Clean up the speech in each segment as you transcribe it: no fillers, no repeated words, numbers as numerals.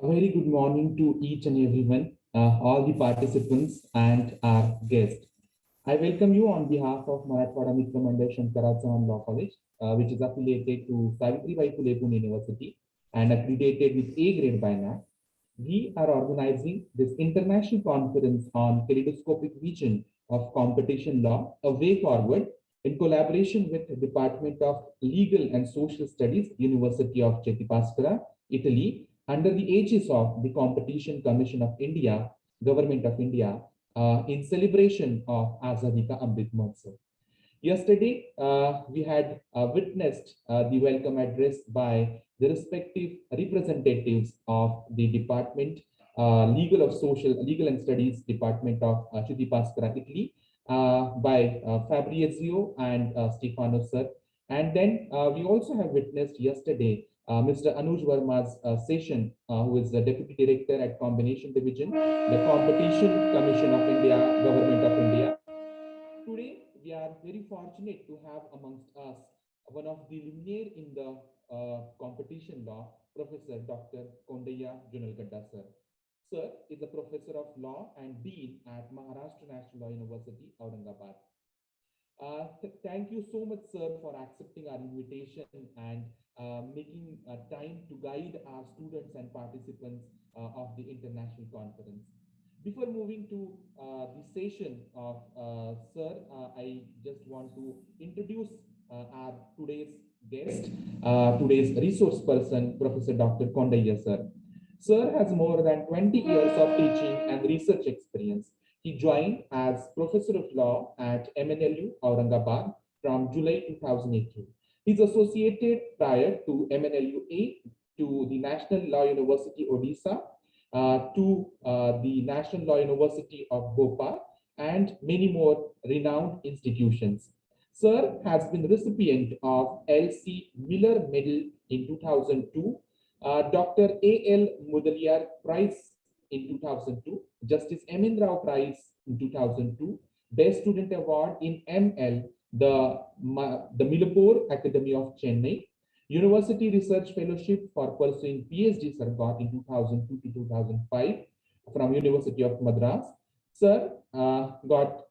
A very good morning to each and everyone, all the participants and our guests. I welcome you on behalf of Marathwada Mitra Mandal Shankarrao Law College, which is affiliated to Savitribai Phule Pune University and accredited with A grade by NAC. We are organizing this international conference on kaleidoscopic vision of competition law, a way forward, in collaboration with the Department of Legal and Social Studies, University of Chettipaskara, Italy, under the aegis of the Competition Commission of India, Government of India, in celebration of Azadi Ka Amrit Mahotsav. Yesterday, we had witnessed the welcome address by the respective representatives of the Department Legal and Studies Department of Chittipaskara, Italy, by Fabrizio and Stefano sir. And then we also have witnessed yesterday Mr. Anuj Verma's session, who is the Deputy Director at Combination Division, the Competition Commission of India, Government of India. Today, we are very fortunate to have amongst us one of the luminaire in the competition law, Professor Dr. Kondaya Junalgadda sir. Sir is a professor of law and dean at Maharashtra National Law University, Aurangabad. Thank you so much, sir, for accepting our invitation and making time to guide our students and participants of the international conference. Before moving to the session of sir, I just want to introduce our today's guest, today's resource person, Professor Dr. Kondaya sir. Sir has more than 20 years of teaching and research experience. He joined as Professor of Law at MNLU Aurangabad from July 2018. He's associated prior to MNLU-A to the National Law University Odisha, to the National Law University of Bhopal, and many more renowned institutions. Sir has been recipient of L.C. Miller Medal in 2002, Dr. A.L. Mudaliar Prize in 2002, Justice M.N. Rao Prize in 2002, Best Student Award in ML, the Milapore Academy of Chennai, University Research Fellowship for pursuing PhD sir got in 2002 to 2005 from University of Madras. Sir got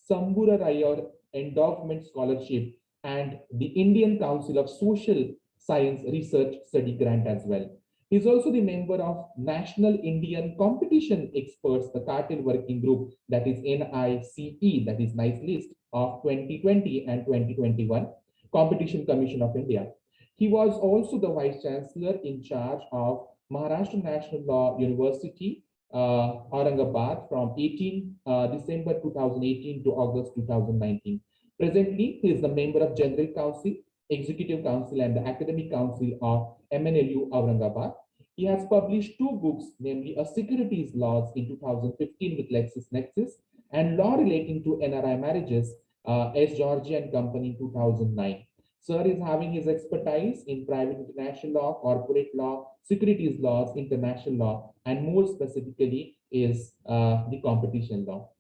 Sambura Rayur Endowment Scholarship and the Indian Council of Social Science Research Study Grant as well. He is also the member of National Indian Competition Experts, the Cartel Working Group, that is NICE, that is NICE list of 2020 and 2021, Competition Commission of India. He was also the Vice Chancellor in charge of Maharashtra National Law University, Aurangabad from December 2018 to August 2019. Presently, he is the member of General Council, Executive Council, and the Academic Council of MNLU Aurangabad. He has published two books, namely A Securities Laws in 2015 with LexisNexis and Law Relating to NRI Marriages, S. George and Company in 2009. Sir is having his expertise in private international law, corporate law, securities laws, international law, and more specifically is the competition law.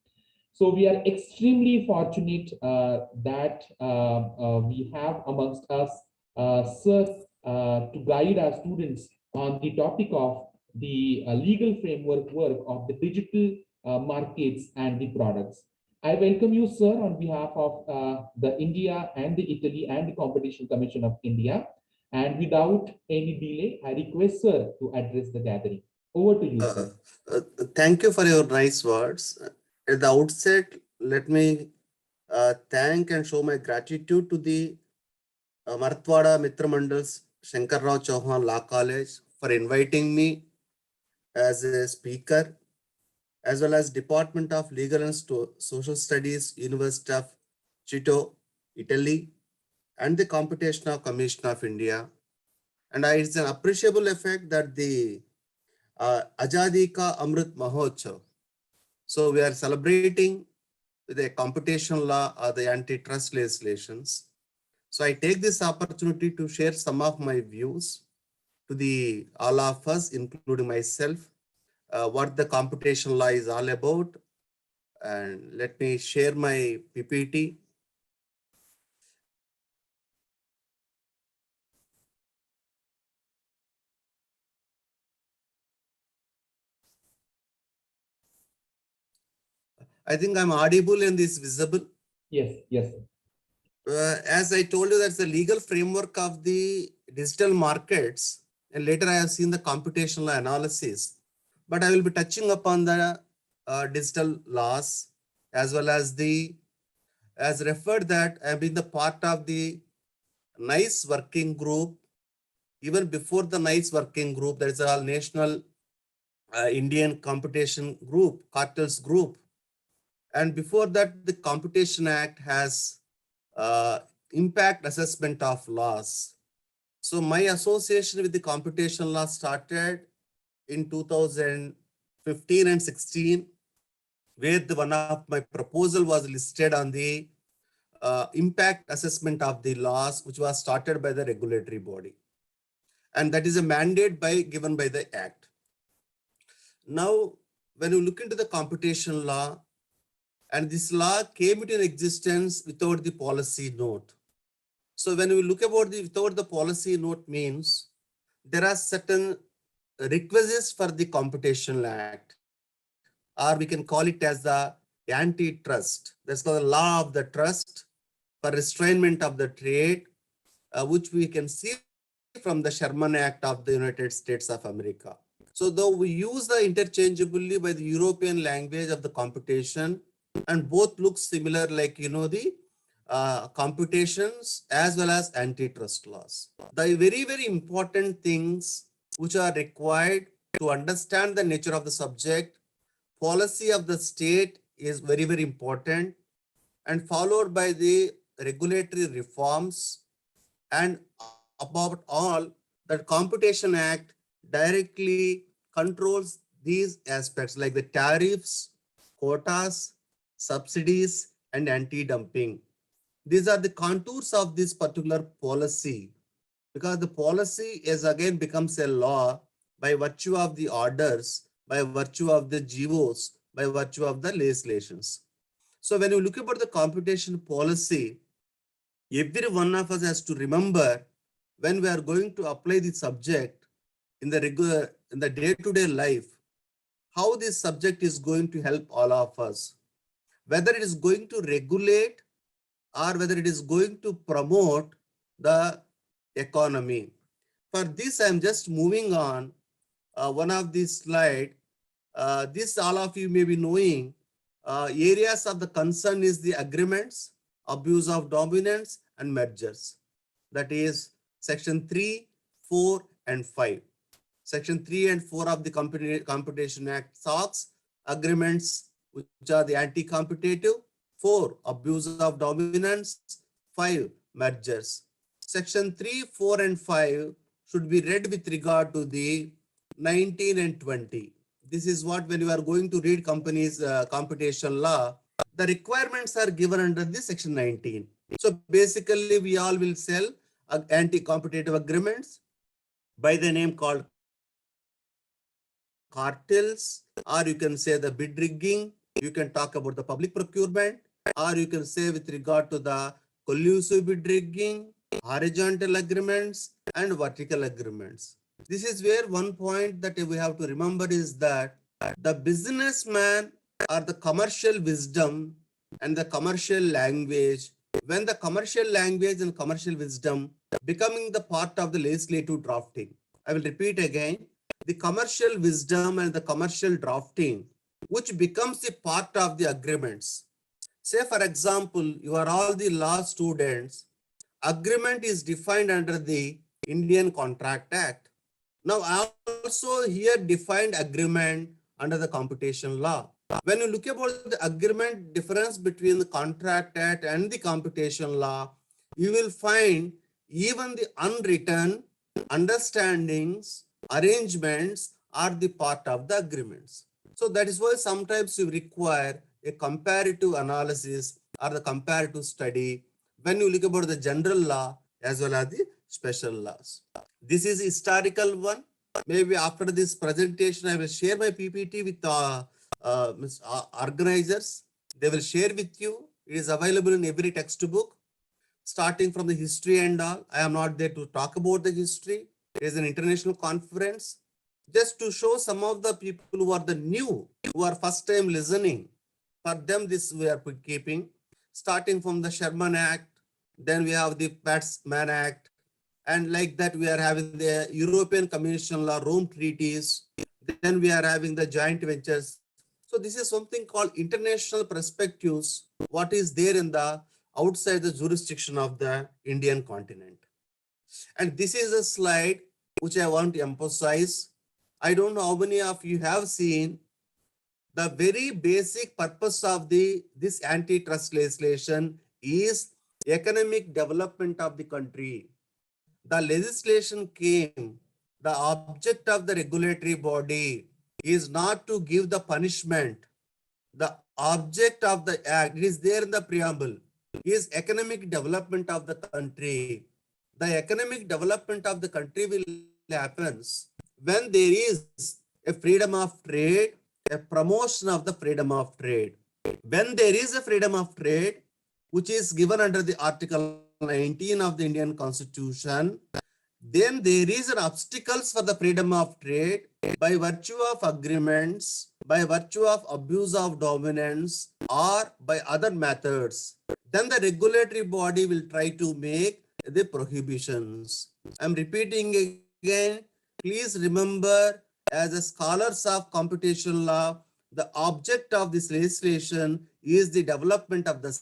So we are extremely fortunate that we have amongst us Sir to guide our students on the topic of the legal framework work of the digital markets and the products. I welcome you, sir, on behalf of the India and the Italy and the Competition Commission of India. And without any delay, I request sir to address the gathering. Over to you, sir. Thank you for your nice words. At the outset, let me thank and show my gratitude to the Marathwada Mitra Mandal's Shankarrao Chavan Law College for inviting me as a speaker, as well as Department of Legal and Social Studies, University of Cito, Italy, and the Competition Commission of India. And it's an appreciable effect that the Azadi Ka Amrit Mahotsav. So we are celebrating the competition law or the antitrust legislations. So I take this opportunity to share some of my views to all of us, including myself, what the competition law is all about. And let me share my PPT. I think I'm audible and this visible. Yes, yes. As I told you, that's the legal framework of the digital markets. And later I have seen the computational analysis. But I will be touching upon the digital laws as well as as referred that I have been the part of the NICE working group. Even before the NICE working group, there is a national Indian computation group, cartels group. And before that, the Computation Act has impact assessment of laws. So my association with the computation law started in 2015 and 16, where one of my proposal was listed on the impact assessment of the laws, which was started by the regulatory body. And that is a mandate given by the Act. Now, when you look into the computation law, and this law came into existence without the policy note. So when we look about without the policy note means there are certain requisites for the Computation Act, or we can call it as the antitrust. That's called the law of the trust for restrainment of the trade, which we can see from the Sherman Act of the United States of America. So though we use the interchangeably by the European language of the computation, and both look similar, like the computations as well as antitrust laws. The very, very important things which are required to understand the nature of the subject, policy of the state is very, very important, and followed by the regulatory reforms, and about all that Computation Act directly controls these aspects like the tariffs, quotas, subsidies, and anti-dumping. These are the contours of this particular policy, because the policy is again becomes a law by virtue of the orders, by virtue of the GOs, by virtue of the legislations. So when you look about the computation policy, every one of us has to remember when we are going to apply the subject in the day-to-day life, how this subject is going to help all of us, whether it is going to regulate or whether it is going to promote the economy. For this, I am just moving on one of these slide. This all of you may be knowing. Areas of the concern is the agreements, abuse of dominance, and mergers. That is section 3, 4, and 5. Section 3 and 4 of the Computation Act talks agreements which are the anti-competitive, 4 abuse of dominance, 5 mergers. Section 3, 4, and 5 should be read with regard to the 19 and 20. This is what when you are going to read companies computation law, the requirements are given under the section 19. So basically we all will sell anti-competitive agreements by the name called cartels, or you can say the bid rigging, you can talk about the public procurement, or you can say with regard to the collusive bid rigging, horizontal agreements, and vertical agreements. This is where one point that we have to remember is that the businessman or the commercial wisdom and the commercial language, when the commercial language and commercial wisdom becoming the part of the legislative drafting. I will repeat again, the commercial wisdom and the commercial drafting, which becomes the part of the agreements. Say for example, you are all the law students, agreement is defined under the Indian Contract Act. Now I also here defined agreement under the computation law. When you look about the agreement difference between the Contract Act and the computation law, you will find even the unwritten understandings, arrangements are the part of the agreements. So that is why sometimes you require a comparative analysis or the comparative study when you look about the general law as well as the special laws. This is historical one. Maybe after this presentation, I will share my PPT with organizers. They will share with you. It is available in every textbook, starting from the history and all. I am not there to talk about the history. It is an international conference. Just to show some of the people who are the new, who are first time listening. For them, this we are keeping, starting from the Sherman Act, then we have the Patsman Act, and like that we are having the European Commission law, Rome treaties, then we are having the joint ventures. So this is something called international perspectives, what is there in the outside the jurisdiction of the Indian continent. And this is a slide which I want to emphasize. I don't know how many of you have seen the very basic purpose of this antitrust legislation is economic development of the country. The legislation came, the object of the regulatory body is not to give the punishment. The object of the act, it is there in the preamble, is economic development of the country. The economic development of the country will happens when there is a freedom of trade, a promotion of the freedom of trade. When there is a freedom of trade, which is given under the Article 19 of the Indian Constitution, then there is an obstacles for the freedom of trade by virtue of agreements, by virtue of abuse of dominance, or by other methods. Then the regulatory body will try to make the prohibitions. I'm repeating again, please remember, as a scholars of competition law, the object of this legislation is the development of the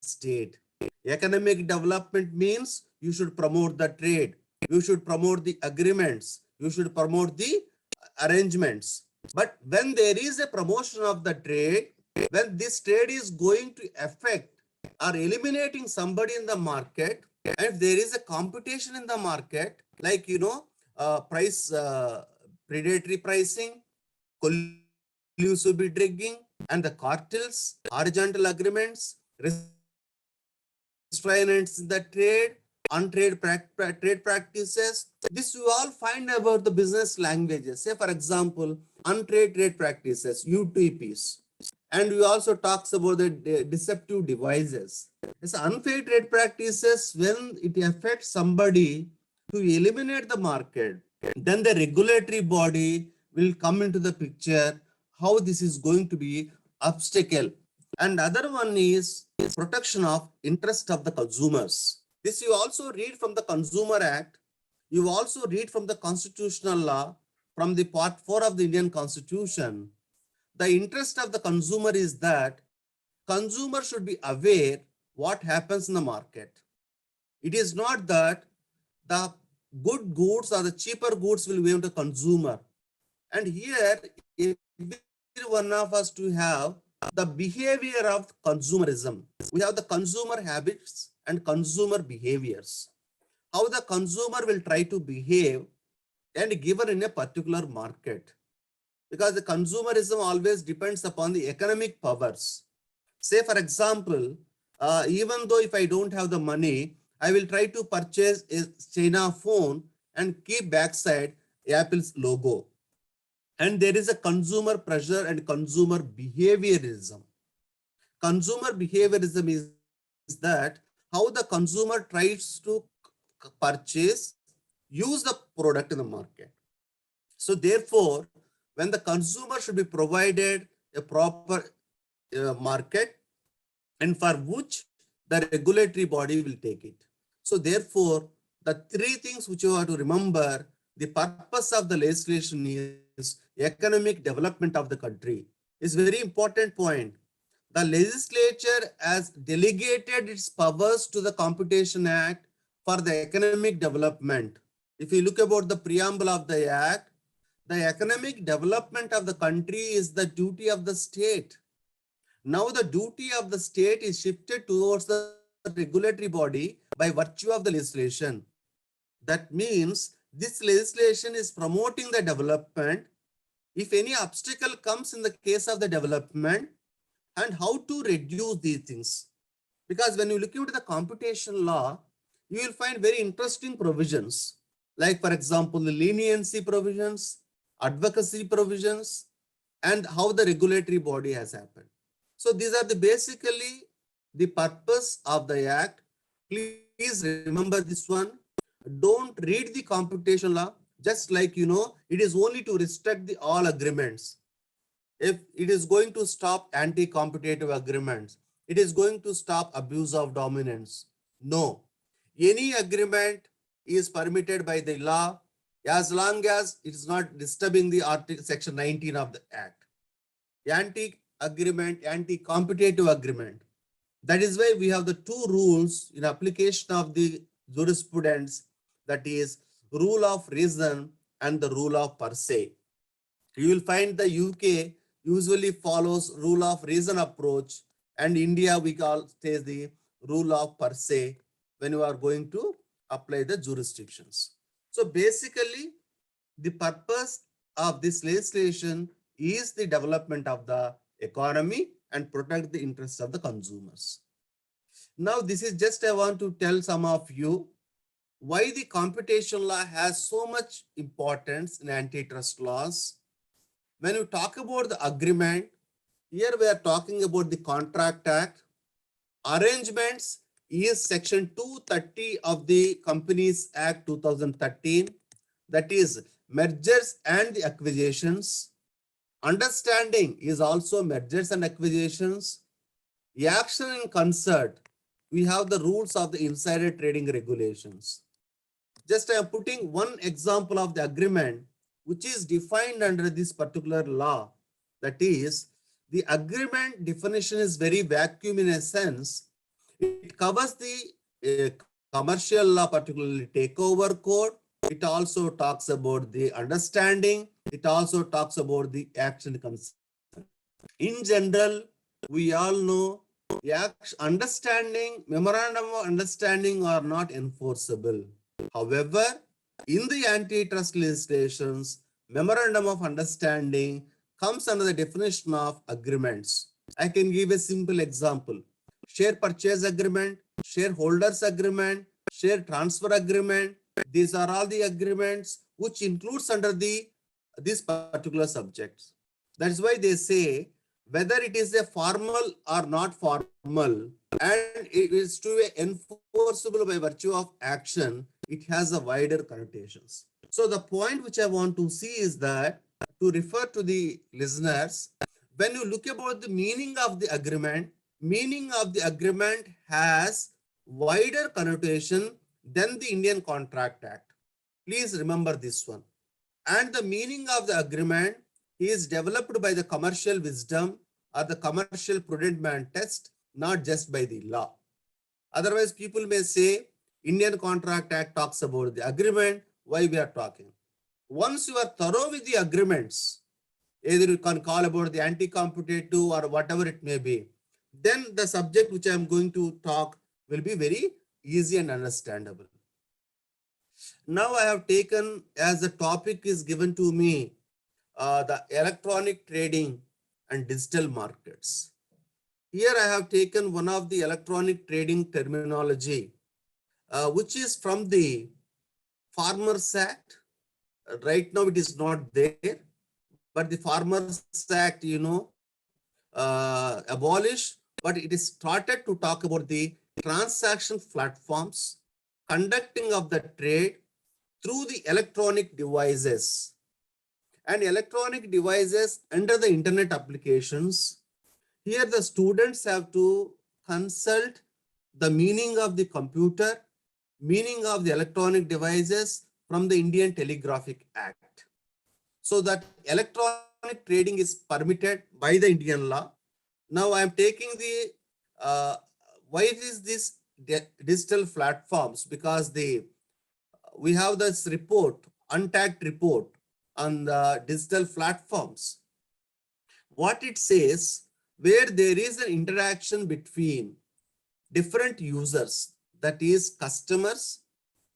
state. Economic development means you should promote the trade, you should promote the agreements, you should promote the arrangements. But when there is a promotion of the trade, when this trade is going to affect or eliminating somebody in the market, and if there is a competition in the market, like predatory pricing, collusive bid rigging, and the cartels, horizontal agreements, restraints in the trade, untrade trade practices. This you all find about the business languages. Say, for example, untrade trade practices, UTPs. And we also talks about the deceptive devices. It's unfair trade practices when it affects somebody to eliminate the market. Then the regulatory body will come into the picture, how this is going to be obstacle. And other one is protection of interest of the consumers. This you also read from the Consumer Act. You also read from the constitutional law, from the part 4 of the Indian Constitution. The interest of the consumer is that consumer should be aware what happens in the market. It is not that the good goods or the cheaper goods will be to consumer. And here, every one of us to have the behavior of consumerism. We have the consumer habits and consumer behaviors. How the consumer will try to behave and given in a particular market. Because the consumerism always depends upon the economic powers. Say, for example, even though if I don't have the money, I will try to purchase a China phone and keep backside Apple's logo. And there is a consumer pressure and consumer behaviorism. Consumer behaviorism is that how the consumer tries to purchase, use the product in the market. So therefore, when the consumer should be provided a proper market, and for which the regulatory body will take it. So therefore, the three things which you have to remember, the purpose of the legislation is economic development of the country. Is very important point. The legislature has delegated its powers to the Competition Act for the economic development. If you look about the preamble of the act, the economic development of the country is the duty of the state. Now the duty of the state is shifted towards the regulatory body by virtue of the legislation. That means this legislation is promoting the development. If any obstacle comes in the case of the development, and how to reduce these things. Because when you look into the competition law, you will find very interesting provisions. Like, for example, the leniency provisions, advocacy provisions, and how the regulatory body has happened. So these are basically the purpose of the act. Please remember this one. Don't read the competition law just like, it is only to restrict the all agreements. if it is going to stop anti-competitive agreements, it is going to stop abuse of dominance. No, any agreement is permitted by the law as long as it is not disturbing the article section 19 of the act. Anti-agreement, anti-competitive agreement. That is why we have the two rules in application of the jurisprudence, that is rule of reason and the rule of per se. You will find the UK usually follows rule of reason approach, and India we call says the rule of per se when you are going to apply the jurisdictions. So basically, the purpose of this legislation is the development of the economy and protect the interests of the consumers. Now, this is just I want to tell some of you why the competition law has so much importance in antitrust laws. When you talk about the agreement, here we are talking about the Contract Act. Arrangements is section 230 of the Companies Act 2013. That is mergers and the acquisitions. Understanding is also mergers and acquisitions. The action in concert, we have the rules of the insider trading regulations. Just I am putting one example of the agreement which is defined under this particular law. That is, the agreement definition is very vacuum in a sense. It covers the commercial law, particularly takeover code. It also talks about the understanding. It also talks about the action consent. In general, we all know the understanding, memorandum of understanding are not enforceable. However, in the antitrust legislations, memorandum of understanding comes under the definition of agreements. I can give a simple example. Share purchase agreement, shareholders agreement, share transfer agreement. These are all the agreements which includes under these particular subjects. That is why they say whether it is a formal or not formal, and it is to be enforceable by virtue of action, it has a wider connotations. So the point which I want to see is that to refer to the listeners, when you look about the meaning of the agreement has wider connotation than the Indian Contract Act. Please remember this one. And the meaning of the agreement is developed by the commercial wisdom or the commercial prudent man test, not just by the law. Otherwise, people may say Indian Contract Act talks about the agreement, why we are talking. Once you are thorough with the agreements, either you can call about the anti-competitive or whatever it may be, then the subject which I am going to talk will be very easy and understandable. Now I have taken, as the topic is given to me, the electronic trading and digital markets. Here I have taken one of the electronic trading terminology, which is from the Farmers Act. Right now it is not there, but the Farmers Act, abolished, but it is started to talk about the transaction platforms, conducting of the trade through the electronic devices. And electronic devices under the internet applications, here the students have to consult the meaning of the computer, meaning of the electronic devices from the Indian Telegraphic Act. So that electronic trading is permitted by the Indian law. Now I am taking the, why is this digital platforms? Because we have this report, untagged report on the digital platforms. What it says, where there is an interaction between different users, that is customers,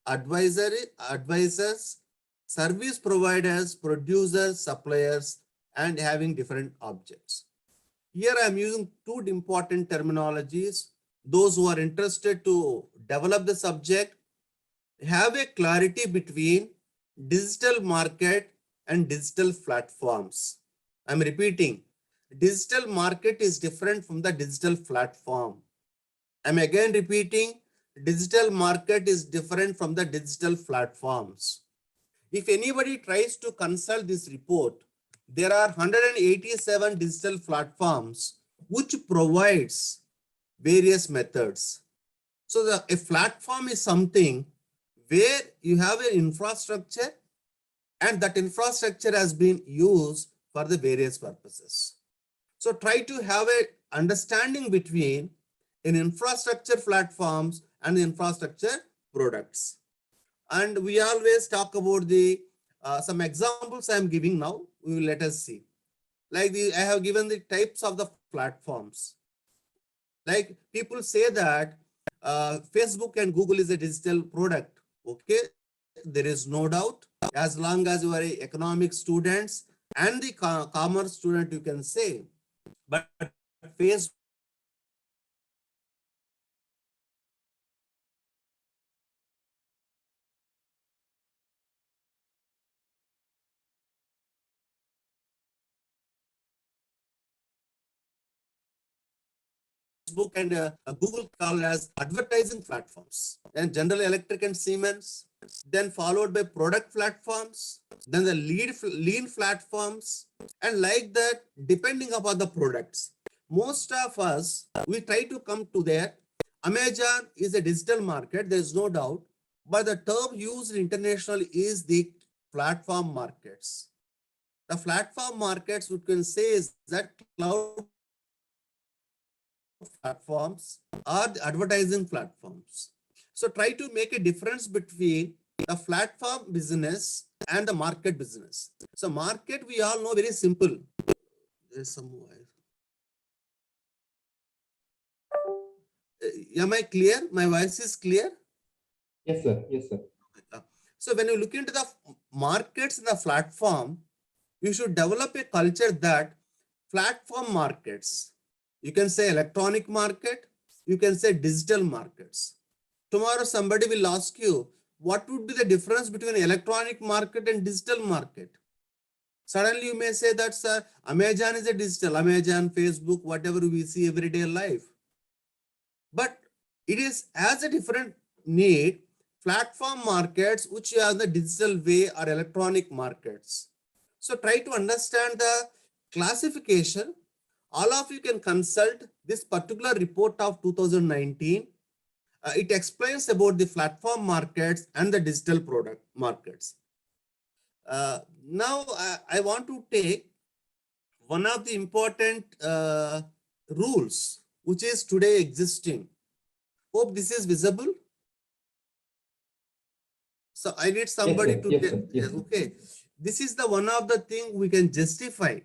advisors, service providers, producers, suppliers, and having different objects. Here I am using two important terminologies. Those who are interested to develop the subject have a clarity between digital market and digital platforms. I'm repeating, digital market is different from the digital platform. I'm again repeating, digital market is different from the digital platforms. If anybody tries to consult this report, there are 187 digital platforms which provides various methods. So a platform is something where you have an infrastructure and that infrastructure has been used for the various purposes. So try to have a understanding between an infrastructure platforms and infrastructure products. And we always talk about the some examples I am giving now. We will let us see. Like I have given the types of the platforms. Like people say that Facebook and Google is a digital product. Okay, there is no doubt. As long as you are a economic students and the commerce student, you can say. But Facebook and Google call as advertising platforms, and General Electric and Siemens, then followed by product platforms, then the lean platforms, and like that, depending upon the products. Most of us, we try to come to there. Amazon is a digital market, there is no doubt, but the term used internationally is the platform markets. The platform markets, we can say, is that cloud platforms are the advertising platforms. So try to make a difference between the platform business and the market business. So market, we all know, very simple. There's some am I clear? My voice is clear? Yes, sir. Yes, sir. So when you look into the markets in the platform, you should develop a culture that platform markets, you can say electronic market, you can say digital markets. Tomorrow somebody will ask you, what would be the difference between electronic market and digital market? Suddenly you may say that, sir, Amazon is a digital, Amazon, Facebook, whatever we see everyday life. But it is as a different need, platform markets, which are the digital way, or electronic markets. So try to understand the classification. All of you can consult this particular report of 2019. It explains about the platform markets and the digital product markets. Now I want to take one of the important rules which is today existing. Hope this is visible. So I need somebody Yes, to yes, tell. sir. Yes, sir. Okay, this is the one of the thing we can justify.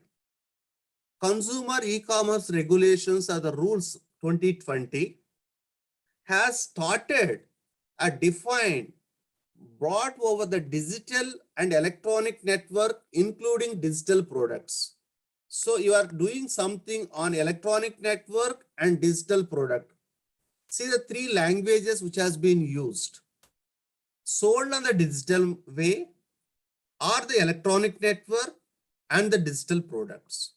Consumer e-commerce regulations are the rules 2020 has started a defined brought over the digital and electronic network, including digital products. So you are doing something on electronic network and digital product. See the three languages which has been used. Sold on the digital way, or the electronic network, and the digital products.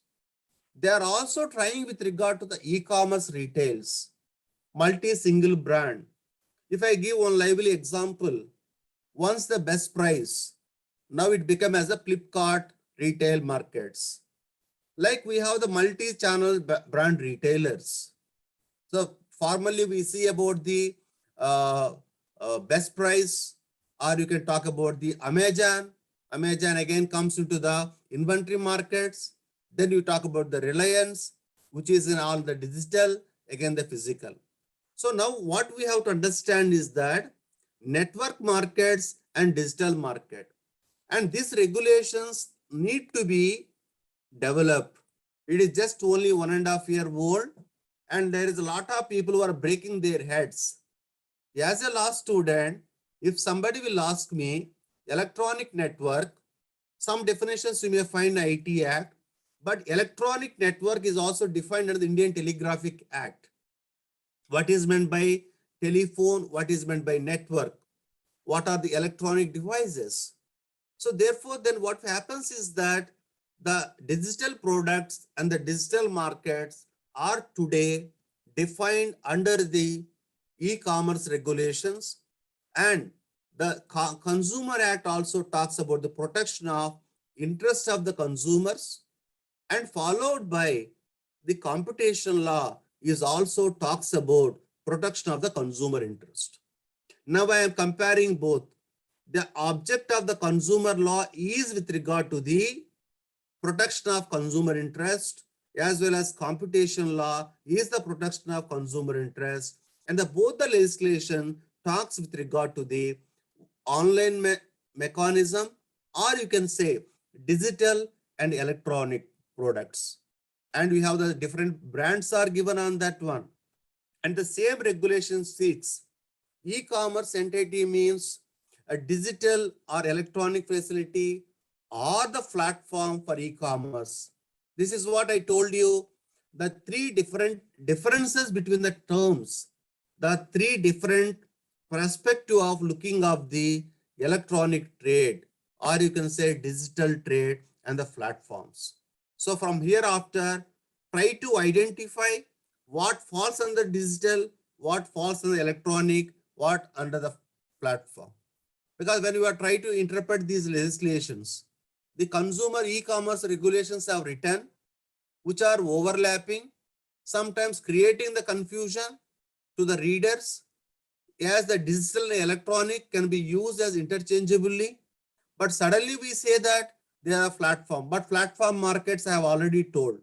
They are also trying with regard to the e-commerce retails, multi-single brand. If I give one lively example, once the best price, now it became as a Flipkart retail markets. Like we have the multi-channel brand retailers. So formerly we see about the best price, or you can talk about the Amazon. Amazon again comes into the inventory markets. Then you talk about the Reliance, which is in all the digital, again the physical. So now what we have to understand is that network markets and digital market, and these regulations need to be developed. It is just only 1.5 years old, and there is a lot of people who are breaking their heads. As a law student, if somebody will ask me electronic network, some definitions you may find in IT Act, but electronic network is also defined under the Indian Telegraphic Act. What is meant by telephone? What is meant by network? What are the electronic devices? So therefore, then what happens is that the digital products and the digital markets are today defined under the e-commerce regulations, and the Consumer Act also talks about the protection of interest of the consumers, and followed by the competition law is also talks about protection of the consumer interest. Now I am comparing both. The object of the consumer law is with regard to the protection of consumer interest, as well as competition law is the protection of consumer interest, and both the legislation talks with regard to the online mechanism, or you can say digital and electronic products. And we have the different brands are given on that one. And the same regulation seeks e-commerce entity means a digital or electronic facility or the platform for e-commerce. This is what I told you, the three different differences between the terms, the three different perspective of looking of the electronic trade, or you can say digital trade and the platforms. So from hereafter, try to identify what falls under digital, what falls under electronic, what under the platform. Because when you are trying to interpret these legislations, the consumer e-commerce regulations have written, which are overlapping, sometimes creating the confusion to the readers, as the digital and electronic can be used as interchangeably. But suddenly we say that they are a platform, but platform markets I have already told.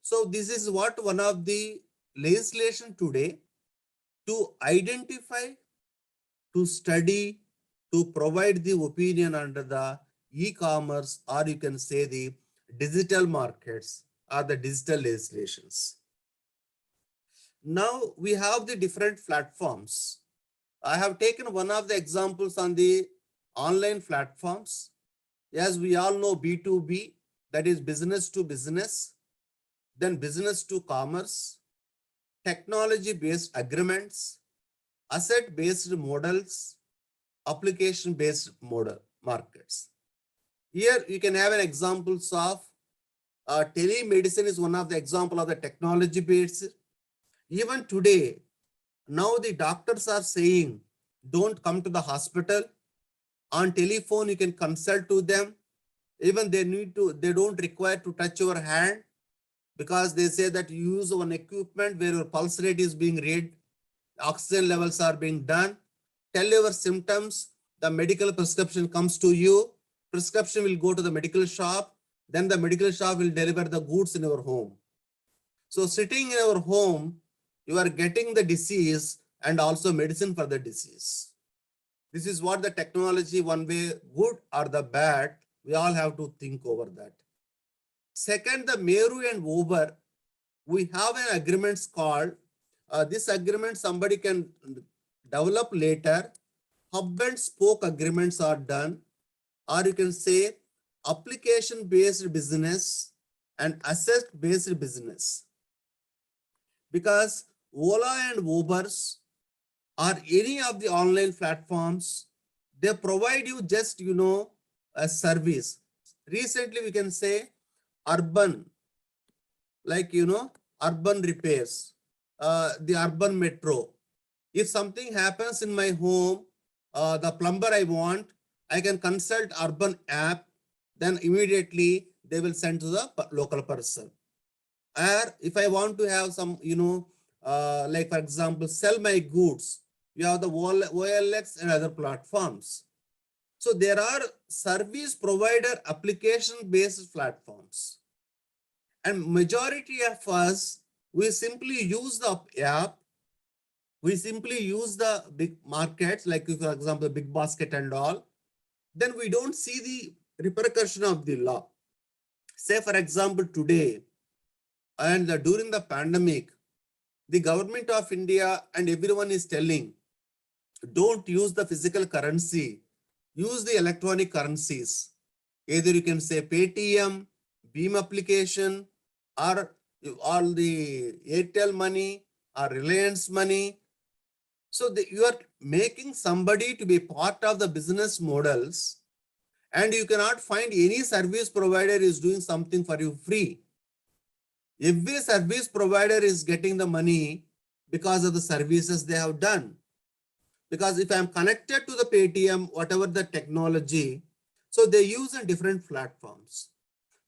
So this is what one of the legislation today to identify, to study, to provide the opinion under the e-commerce, or you can say the digital markets or the digital legislations. Now we have the different platforms. I have taken one of the examples on the online platforms. As we all know, B2B, that is business to business, then business to commerce, technology-based agreements, asset-based models, application-based model markets. Here you can have an examples of telemedicine is one of the example of the technology-based. Even today, now the doctors are saying, don't come to the hospital. On telephone, you can consult to them. Even they don't require to touch your hand, because they say that you use one equipment where your pulse rate is being read, oxygen levels are being done. Tell your symptoms, the medical prescription comes to you. Prescription will go to the medical shop. Then the medical shop will deliver the goods in your home. So sitting in your home, you are getting the disease and also medicine for the disease. This is what the technology, one way, good or the bad, we all have to think over that. Second, the Meru and Uber, we have an agreements called, this agreement somebody can develop later. Hub and spoke agreements are done, or you can say application-based business and asset-based business. Because Ola and Ubers or any of the online platforms, they provide you just, a service. Recently, we can say urban, like, urban repairs, the urban metro. If something happens in my home, the plumber I want, I can consult urban app, then immediately they will send to the local person. Or if I want to have some, like for example, sell my goods, you have the OLX and other platforms. So there are service provider application-based platforms. And majority of us, we simply use the app. We simply use the big markets, like for example, Big Basket and all. Then we don't see the repercussion of the law. Say for example, today, and during the pandemic, the government of India and everyone is telling, don't use the physical currency, use the electronic currencies. Either you can say Paytm, Beam application, or all the Airtel money or Reliance money. So you are making somebody to be part of the business models, and you cannot find any service provider is doing something for you free. Every service provider is getting the money because of the services they have done. Because if I am connected to the Paytm, whatever the technology, So they use on different platforms.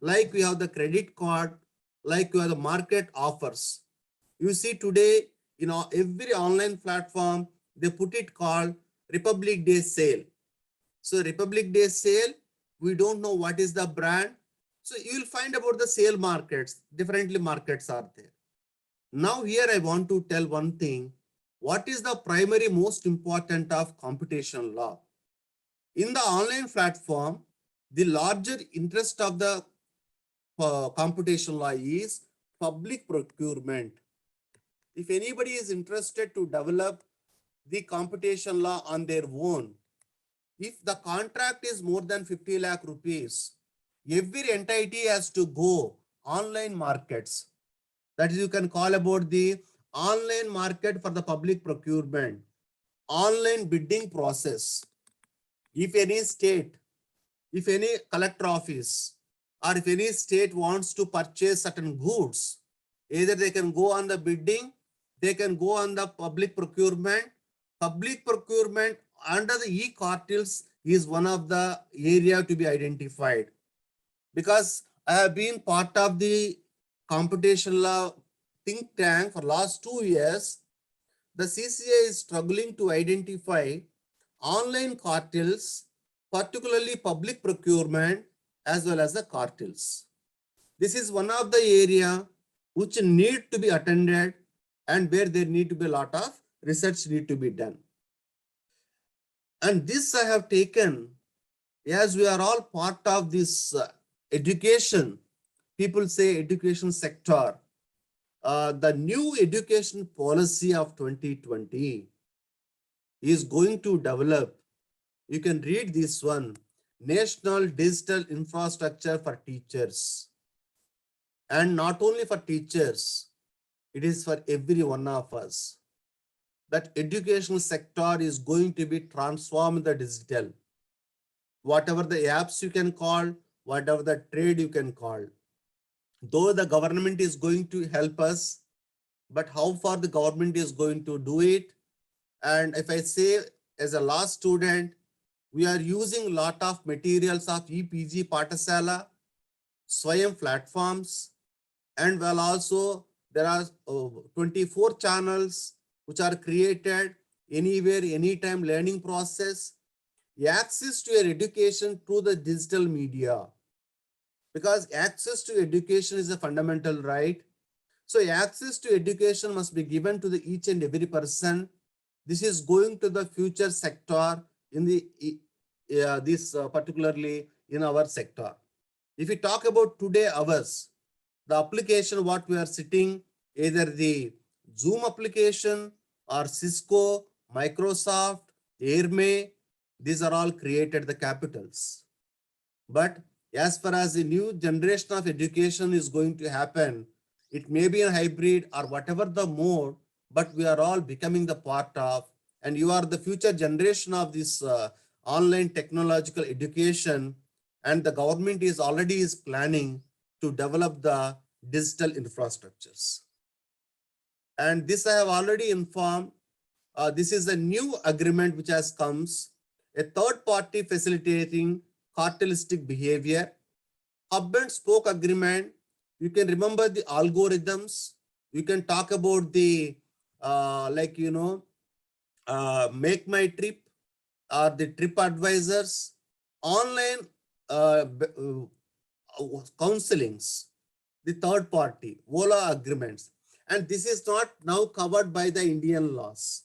Like we have the credit card, like we have the market offers. You see today, every online platform, they put it called Republic Day sale. So Republic Day sale, we don't know what is the brand. So you will find about the sale markets, differently markets are there. Now here I want to tell one thing. What is the primary most important of competition law? In the online platform, the larger interest of the competition law is public procurement. If anybody is interested to develop the competition law on their own, if the contract is more than 50 lakh rupees, every entity has to go online markets. That is, you can call about the online market for the public procurement, online bidding process. If any state, if any collector office, or if any state wants to purchase certain goods, either they can go on the bidding, they can go on the public procurement. Public procurement under the e-cartels is one of the area to be identified. Because I have been part of the competition law think tank for last 2 years, the CCI is struggling to identify online cartels, particularly public procurement, as well as the cartels. This is one of the area which need to be attended and where there need to be a lot of research need to be done. And this I have taken as we are all part of this education. People say education sector. The new education policy of 2020 is going to develop. You can read this one, National Digital Infrastructure for Teachers. And not only for teachers, it is for every one of us. That education sector is going to be transformed the digital. Whatever the apps you can call, whatever the trade you can call. Though the government is going to help us, but how far the government is going to do it. And if I say as a law student, we are using a lot of materials of EPG Patasala, Swayam platforms, and well also there are 24 channels which are created anywhere, anytime learning process, access to your education through the digital media. Because access to education is a fundamental right. So access to education must be given to the each and every person. This is going to the future sector in the particularly in our sector. If we talk about today hours, the application what we are sitting, either the Zoom application or Cisco, Microsoft, Airmay, these are all created the capitals. But as far as the new generation of education is going to happen, it may be a hybrid or whatever the mode, but we are all becoming the part of, and you are the future generation of this online technological education, and the government is already planning to develop the digital infrastructures. And this I have already informed. This is a new agreement which has comes, a third party facilitating cartelistic behavior, hub and spoke agreement. You can remember the algorithms. You can talk about the make my trip or the trip advisors, online counselings, the third party, Ola agreements. And this is not now covered by the Indian laws,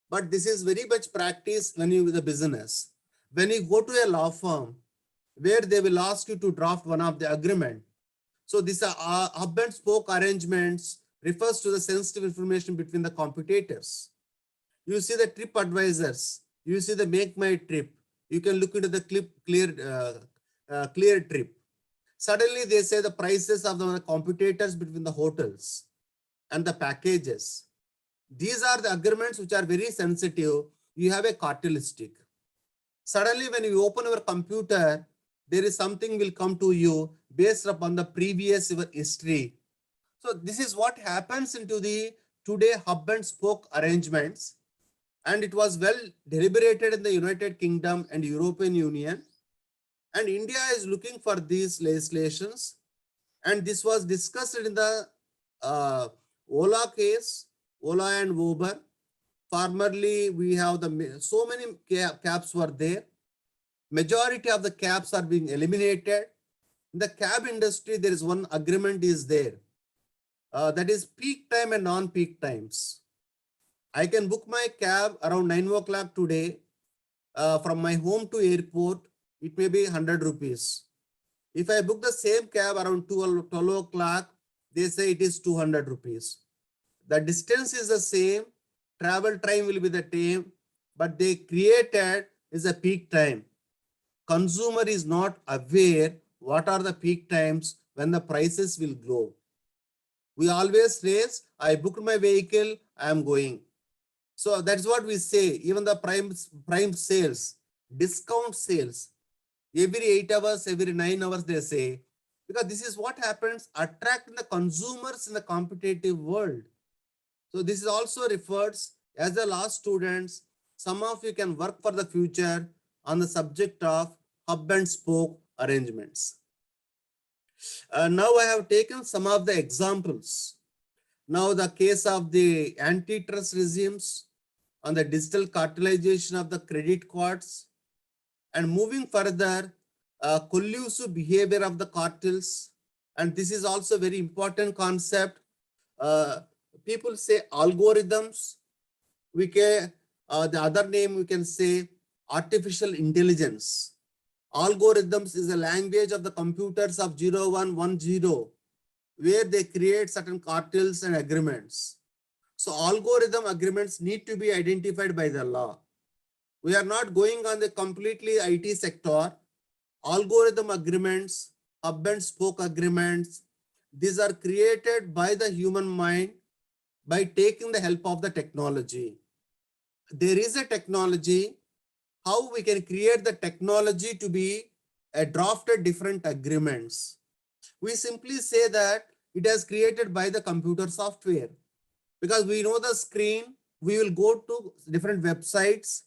but this is very much practiced when you with the business. When you go to a law firm where they will ask you to draft one of the agreement. So these are hub and spoke arrangements refers to the sensitive information between the competitors. You see the trip advisors, you see the make my trip, you can look into the clear trip. Suddenly they say the prices of the competitors between the hotels and the packages. These are the agreements which are very sensitive. You have a cartelistic. Suddenly when you open your computer, there is something will come to you based upon the previous history. So this is what happens into the today hub and spoke arrangements. And it was well deliberated in the United Kingdom and European Union. And India is looking for these legislations. And this was discussed in the Ola case, Ola and Uber. Formerly, we have so many cabs were there. Majority of the cabs are being eliminated. In the cab industry, there is one agreement is there. That is peak time and non-peak times. I can book my cab around 9 o'clock today. From my home to airport, it may be 100 rupees. If I book the same cab around 12 o'clock, they say it is 200 rupees. The distance is the same, travel time will be the same, but they created is a peak time. Consumer is not aware what are the peak times when the prices will grow. We always raise, I booked my vehicle, I am going. So that's what we say. Even the prime sales, discount sales, every 8 hours, every 9 hours they say, because this is what happens, attracting the consumers in the competitive world. So this is also refers as the law students, some of you can work for the future on the subject of hub and spoke arrangements. Now I have taken some of the examples. Now the case of the antitrust regimes on the digital cartelization of the credit cards, and moving further, collusive behavior of the cartels. And this is also a very important concept. People say algorithms. We can, the other name we can say artificial intelligence. Algorithms is a language of the computers of 0110, where they create certain cartels and agreements. So algorithm agreements need to be identified by the law. We are not going on the completely IT sector. Algorithm agreements, hub and spoke agreements, these are created by the human mind by taking the help of the technology. There is a technology, how we can create the technology to be drafted different agreements. We simply say that it has created by the computer software, because we know the screen, we will go to different websites,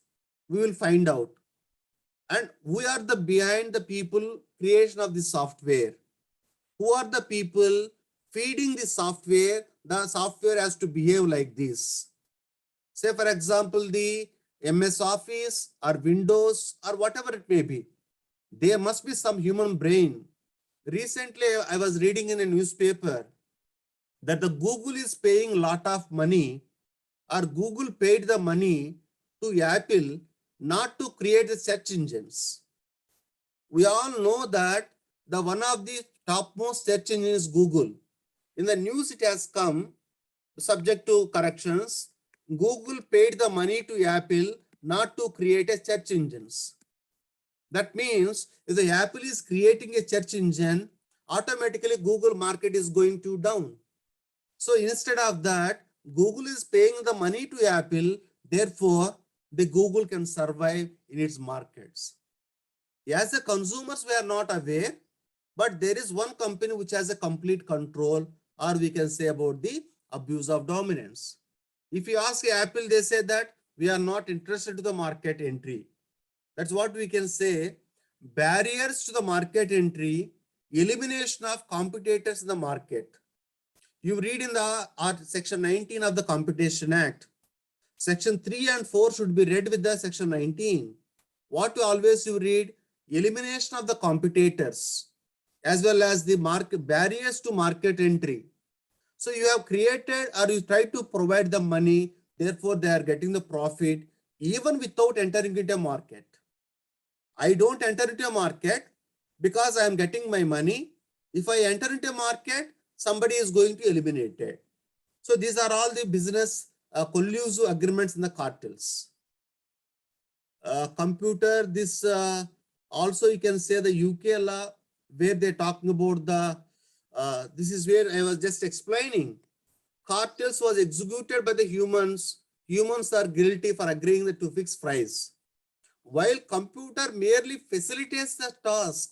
we will find out. And we are the behind the people creation of the software. Who are the people feeding the software? The software has to behave like this. Say for example, the MS Office or Windows or whatever it may be. There must be some human brain. Recently, I was reading in a newspaper that the Google is paying a lot of money, or Google paid the money to Apple not to create the search engines. We all know that the one of the topmost search engine is Google. In the news it has come, subject to corrections, Google paid the money to Apple not to create a search engines. That means if the Apple is creating a search engine, automatically Google market is going to down. So instead of that, Google is paying the money to Apple, therefore the Google can survive in its markets. As the consumers, we are not aware, but there is one company which has a complete control, or we can say about the abuse of dominance. If you ask Apple, they say that we are not interested to the market entry. That's what we can say. Barriers to the market entry, elimination of competitors in the market. You read in the section 19 of the Competition Act. Section 3 and 4 should be read with the section 19. What you read, elimination of the competitors as well as the market barriers to market entry. So you have created, or you try to provide the money, therefore they are getting the profit even without entering into a market. I don't enter into a market because I am getting my money. If I enter into a market, somebody is going to eliminate it. So these are all the business collusive agreements in the cartels. Computer, this also you can say the UK law, where they're talking about the, this is where I was just explaining. Cartels was executed by the humans. Humans are guilty for agreeing to fixed price, while computer merely facilitates the task.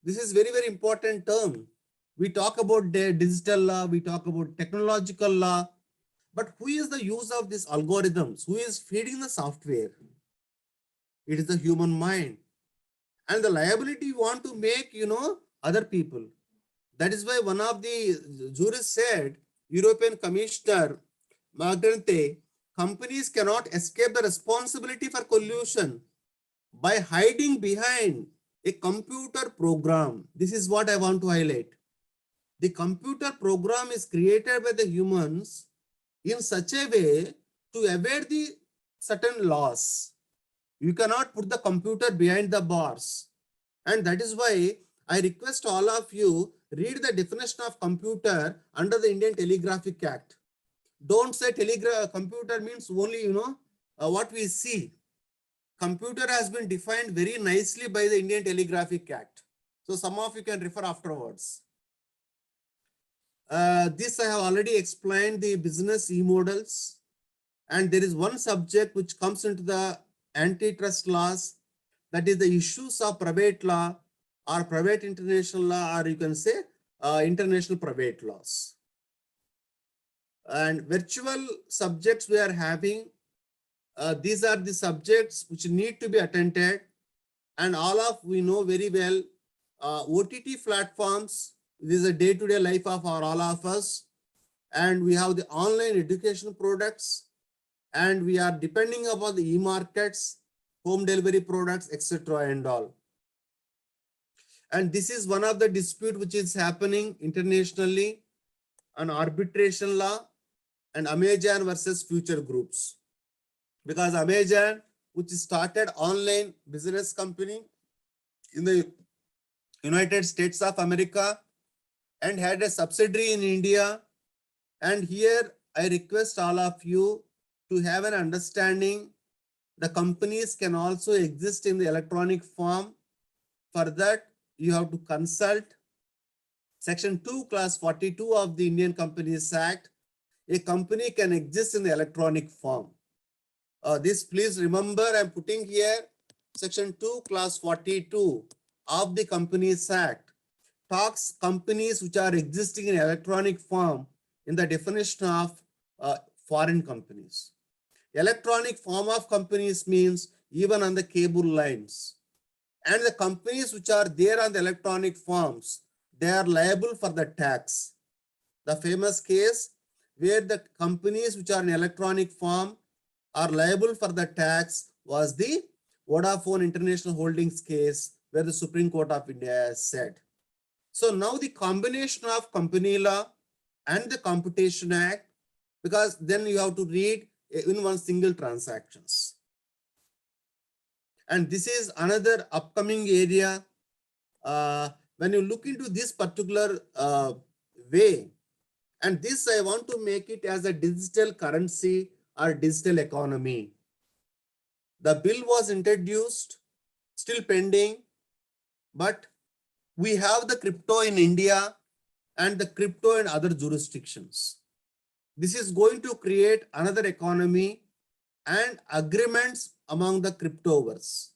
This is very, very important term. We talk about the digital law, we talk about technological law, but who is the use of these algorithms? Who is feeding the software? It is the human mind. and the liability you want to make, other people. That is why one of the jurists said, European Commissioner Margrethe, companies cannot escape the responsibility for collusion by hiding behind a computer program. This is what I want to highlight. The computer program is created by the humans in such a way to evade the certain laws. You cannot put the computer behind the bars. And that is why I request all of you read the definition of computer under the Indian Telegraphic Act. Don't say computer means only, what we see. Computer has been defined very nicely by the Indian Telegraphic Act. So some of you can refer afterwards. This I have already explained the business e-models. And there is one subject which comes into the antitrust laws, that is the issues of private law or private international law, or you can say international private laws. And virtual subjects we are having, these are the subjects which need to be attended, and we know very well, OTT platforms, this is a day-to-day life of all of us, and we have the online education products, and we are depending upon the e-markets, home delivery products, etc. and all. And this is one of the dispute which is happening internationally on arbitration law and Amazon versus future groups. Because Amazon, which started online business company in the United States of America and had a subsidiary in India. And here I request all of you to have an understanding. The companies can also exist in the electronic form. For that, you have to consult Section 2, Clause 42 of the Indian Companies Act. A company can exist in the electronic form. This please remember, I'm putting here Section 2, Clause 42 of the Companies Act talks companies which are existing in electronic form in the definition of foreign companies. Electronic form of companies means even on the cable lines. And the companies which are there on the electronic forms, they are liable for the tax. The famous case where the companies which are in electronic form are liable for the tax was the Vodafone International Holdings case, where the Supreme Court of India has said. So now the combination of company law and the Competition Act, because then you have to read in one single transactions. And this is another upcoming area. When you look into this particular way, and this I want to make it as a digital currency or digital economy. The bill was introduced, still pending, but we have the crypto in India and the crypto in other jurisdictions. This is going to create another economy and agreements among the cryptovers.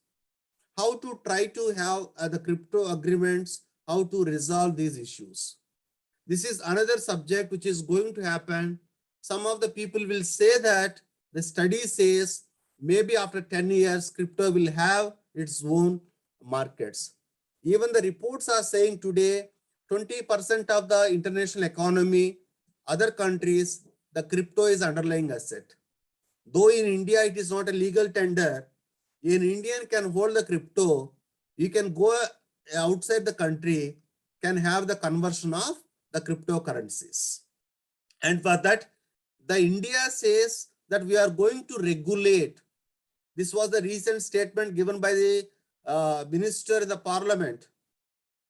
How to try to have the crypto agreements, how to resolve these issues. This is another subject which is going to happen. Some of the people will say that the study says maybe after 10 years, crypto will have its own markets. Even the reports are saying today, 20% of the international economy, other countries, the crypto is underlying asset. Though in India, it is not a legal tender, an Indian can hold the crypto. You can go outside the country, can have the conversion of the cryptocurrencies. And for that, the India says that we are going to regulate. This was the recent statement given by the minister in the parliament.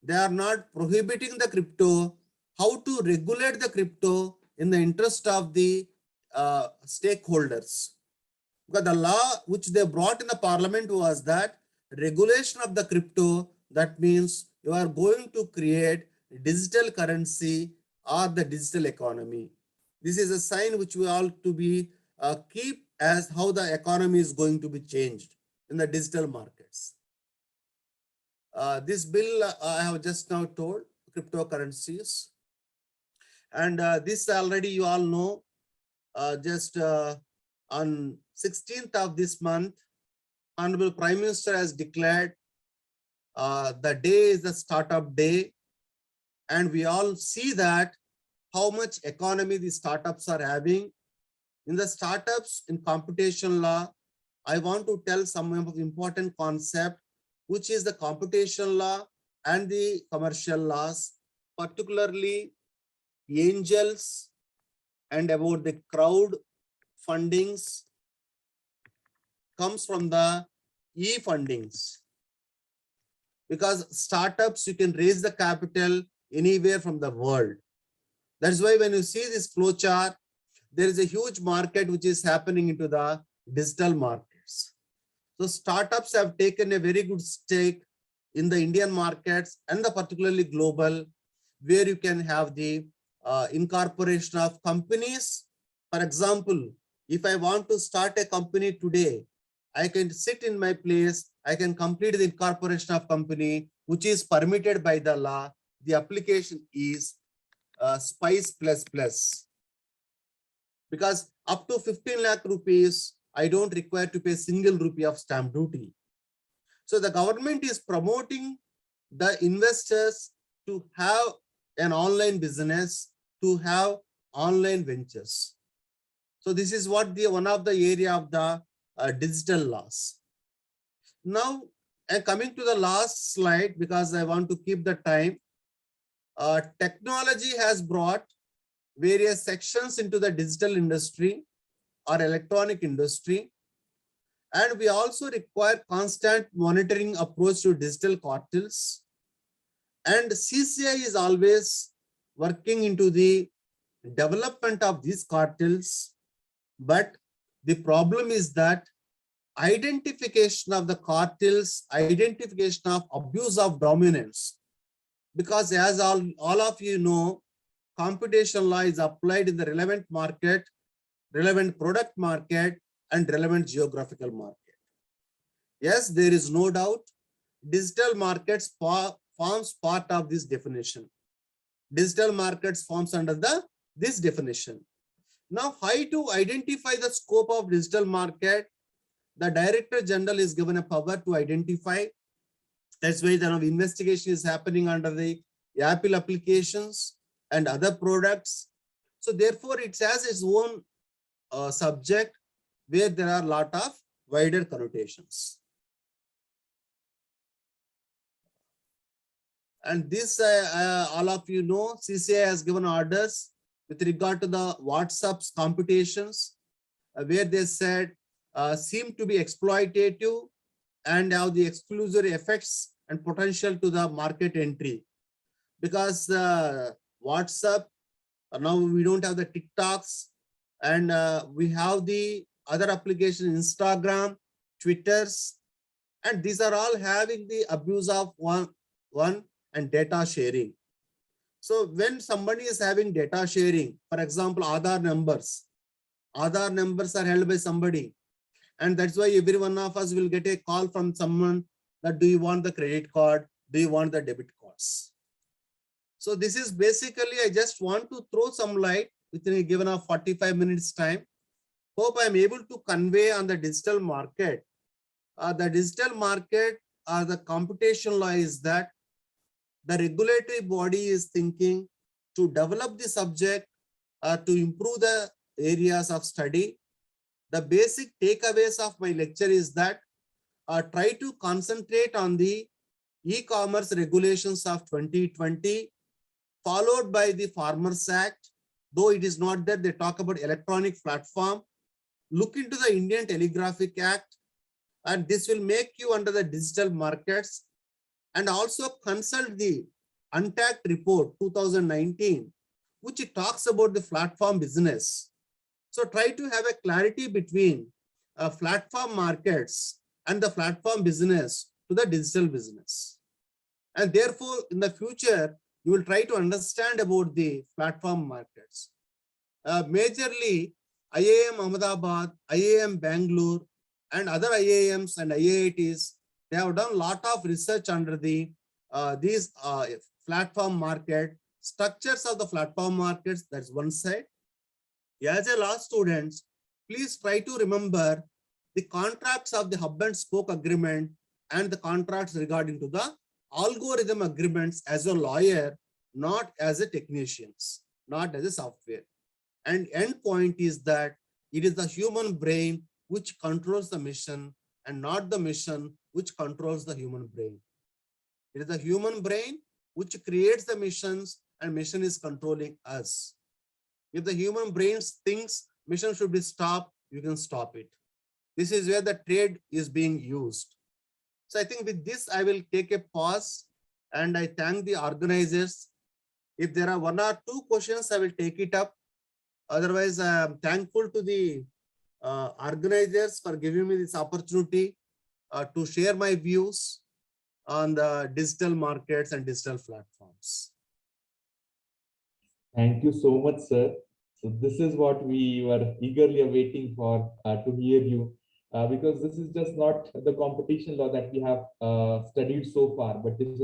They are not prohibiting the crypto. How to regulate the crypto in the interest of the stakeholders. Because the law which they brought in the parliament was that regulation of the crypto, that means you are going to create digital currency or the digital economy. This is a sign which we all to be keep as how the economy is going to be changed in the digital markets. This bill I have just now told, cryptocurrencies. And this already you all know, just on 16th of this month, Honorable Prime Minister has declared The day is the startup day, and we all see that how much economy the startups are having. In the startups in computation law, I want to tell some important concept, which is the computation law and the commercial laws, particularly angels and about the crowd fundings comes from the e-fundings. Because startups, you can raise the capital anywhere from the world. That's why when you see this flow chart, there is a huge market which is happening into the digital markets. So startups have taken a very good stake in the Indian markets and the particularly global, where you can have the incorporation of companies. For example, if I want to start a company today, I can sit in my place, I can complete the incorporation of company, which is permitted by the law. The application is Spice Plus Plus. Because up to 15 lakh rupees, I don't require to pay single rupee of stamp duty. So the government is promoting the investors to have an online business, to have online ventures. So this is what the one of the area of the digital laws. Now, coming to the last slide, because I want to keep the time. Technology has brought various sections into the digital industry or electronic industry. And we also require constant monitoring approach to digital cartels. And CCI is always working into the development of these cartels. But the problem is that identification of the cartels, identification of abuse of dominance. Because as all of you know, computation law is applied in the relevant market, relevant product market, and relevant geographical market. Yes, there is no doubt digital markets forms part of this definition. Digital markets forms under this definition. Now, how to identify the scope of digital market? The Director General is given a power to identify. That's why the investigation is happening under the Apple applications and other products. So therefore, it has its own subject where there are a lot of wider connotations. And this, all of you know, CCI has given orders with regard to the WhatsApp's computations, where they said seem to be exploitative and have the exclusive effects and potential to the market entry. Because WhatsApp, now we don't have the TikToks, and we have the other applications, Instagram, Twitters, and these are all having the abuse of one and data sharing. So when somebody is having data sharing, for example, Aadhaar numbers are held by somebody, and that's why every one of us will get a call from someone that do you want the credit card, do you want the debit cards. So this is basically, I just want to throw some light within a given of 45 minutes time. Hope I'm able to convey on the digital market. The digital market, the computation law is that the regulatory body is thinking to develop the subject to improve the areas of study. The basic takeaways of my lecture is that try to concentrate on the e-commerce regulations of 2020, followed by the Farmers Act. Though it is not that they talk about electronic platform, look into the Indian Telegraphic Act, and this will make you under the digital markets. And also consult the Untact Report 2019, which talks about the platform business. So try to have a clarity between platform markets and the platform business to the digital business. And therefore, in the future, you will try to understand about the platform markets. Majorly, IIM Ahmedabad, IIM Bangalore, and other IIMs and IITs, they have done a lot of research under the these platform market, structures of the platform markets. That's one side. As a law students, please try to remember the contracts of the hub and spoke agreement and the contracts regarding to the algorithm agreements as a lawyer, not as a technicians, not as a software. And end point is that it is the human brain which controls the mission and not the mission which controls the human brain. It is the human brain which creates the missions and mission is controlling us. If the human brain thinks mission should be stopped, you can stop it. This is where the trade is being used. So I think with this, I will take a pause and I thank the organizers. If there are one or two questions, I will take it up. Otherwise, I am thankful to the organizers for giving me this opportunity to share my views on the digital markets and digital platforms. Thank you so much, sir. So this is what we were eagerly awaiting for to hear you, because this is just not the competition law that we have studied so far, but this is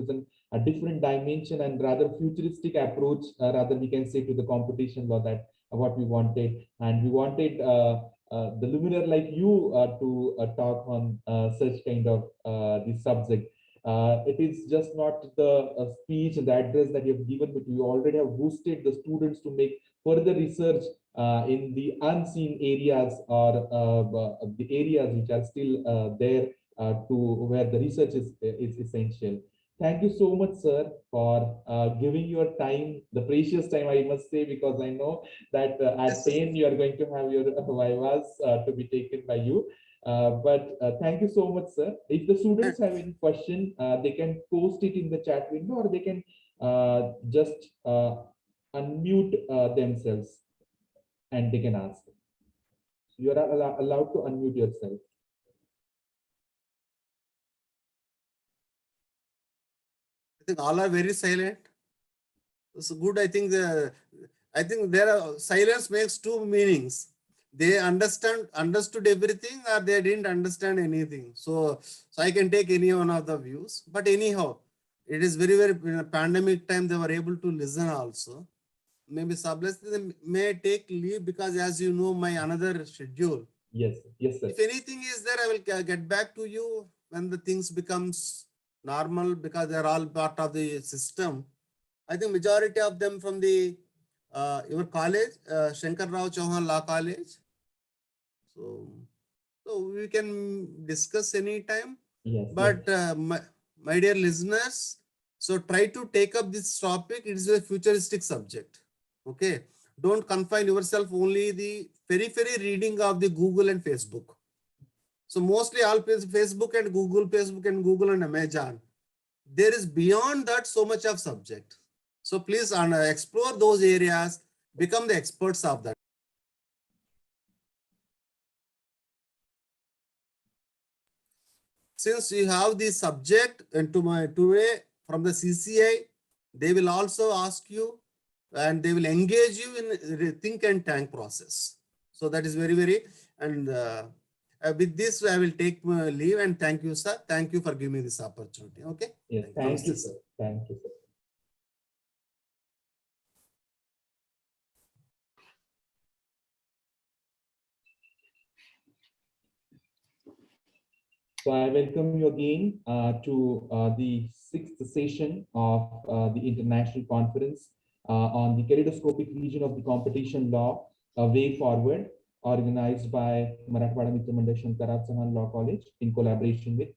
a different dimension and rather futuristic approach, rather we can say, to the competition law that what we wanted. And we wanted the luminary like you to talk on such kind of the subject. It is just not the speech and the address that you have given, but you already have boosted the students to make further research in the unseen areas, or the areas which are still there to where the research is essential. Thank you so much, sir, for giving your time, the precious time, I must say, because I know that at 10 you are going to have your vivas to be taken by you. But thank you so much, sir. If the students have any question, they can post it in the chat window, or they can just unmute themselves and they can ask. You are allowed to unmute yourself. I think all are very silent. It's good. I think there are silence makes two meanings. They understood everything, or they didn't understand anything. So I can take any one of the views. But anyhow, it is very, very in a pandemic time they were able to listen also. Maybe subless they may take leave because, as you know, my another schedule. Yes, yes, sir. If anything is there, I will get back to you when the things becomes normal, because they are all part of the system. I think majority of them from the your college, Shankarrao Chavan Law College. So we can discuss anytime. Yes, but yes. My dear listeners, so try to take up this topic. It is a futuristic subject. Okay. Don't confine yourself only the periphery reading of the Google and Facebook. So mostly all Facebook and Google and Amazon. There is beyond that so much of subject. So please explore those areas, become the experts of that. Since you have the subject and today from the CCI, they will also ask you and they will engage you in think and tank process. So that is very, very, and with this, I will take my leave and thank you, sir. Thank you for giving me this opportunity. Okay. Yes, thank you, sir. Thank you, sir. So I welcome you again to the 6th session of the International Conference on the Kaleidoscopic Region of the Competition Law, A Way Forward, organized by Marathwada Mitra Mandal Shankarrao Law College in collaboration with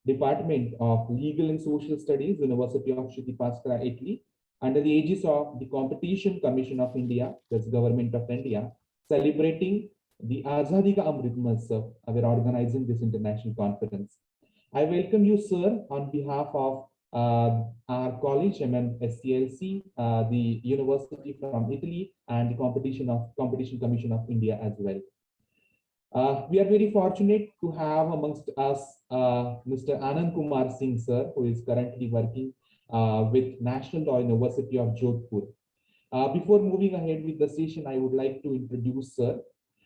Department of Legal and Social Studies, University of Shripaskara, Italy, under the aegis of the Competition Commission of India, that's Government of India, celebrating the Azadi Ka Amrit Mahotsav. We're organizing this international conference. I welcome you, sir, on behalf of our college, SCLC, the university from Italy, and the Competition Commission of India as well. We are very fortunate to have amongst us Mr. Anand Kumar Singh, sir, who is currently working with National Law University of Jodhpur. Before moving ahead with the session, I would like to introduce sir.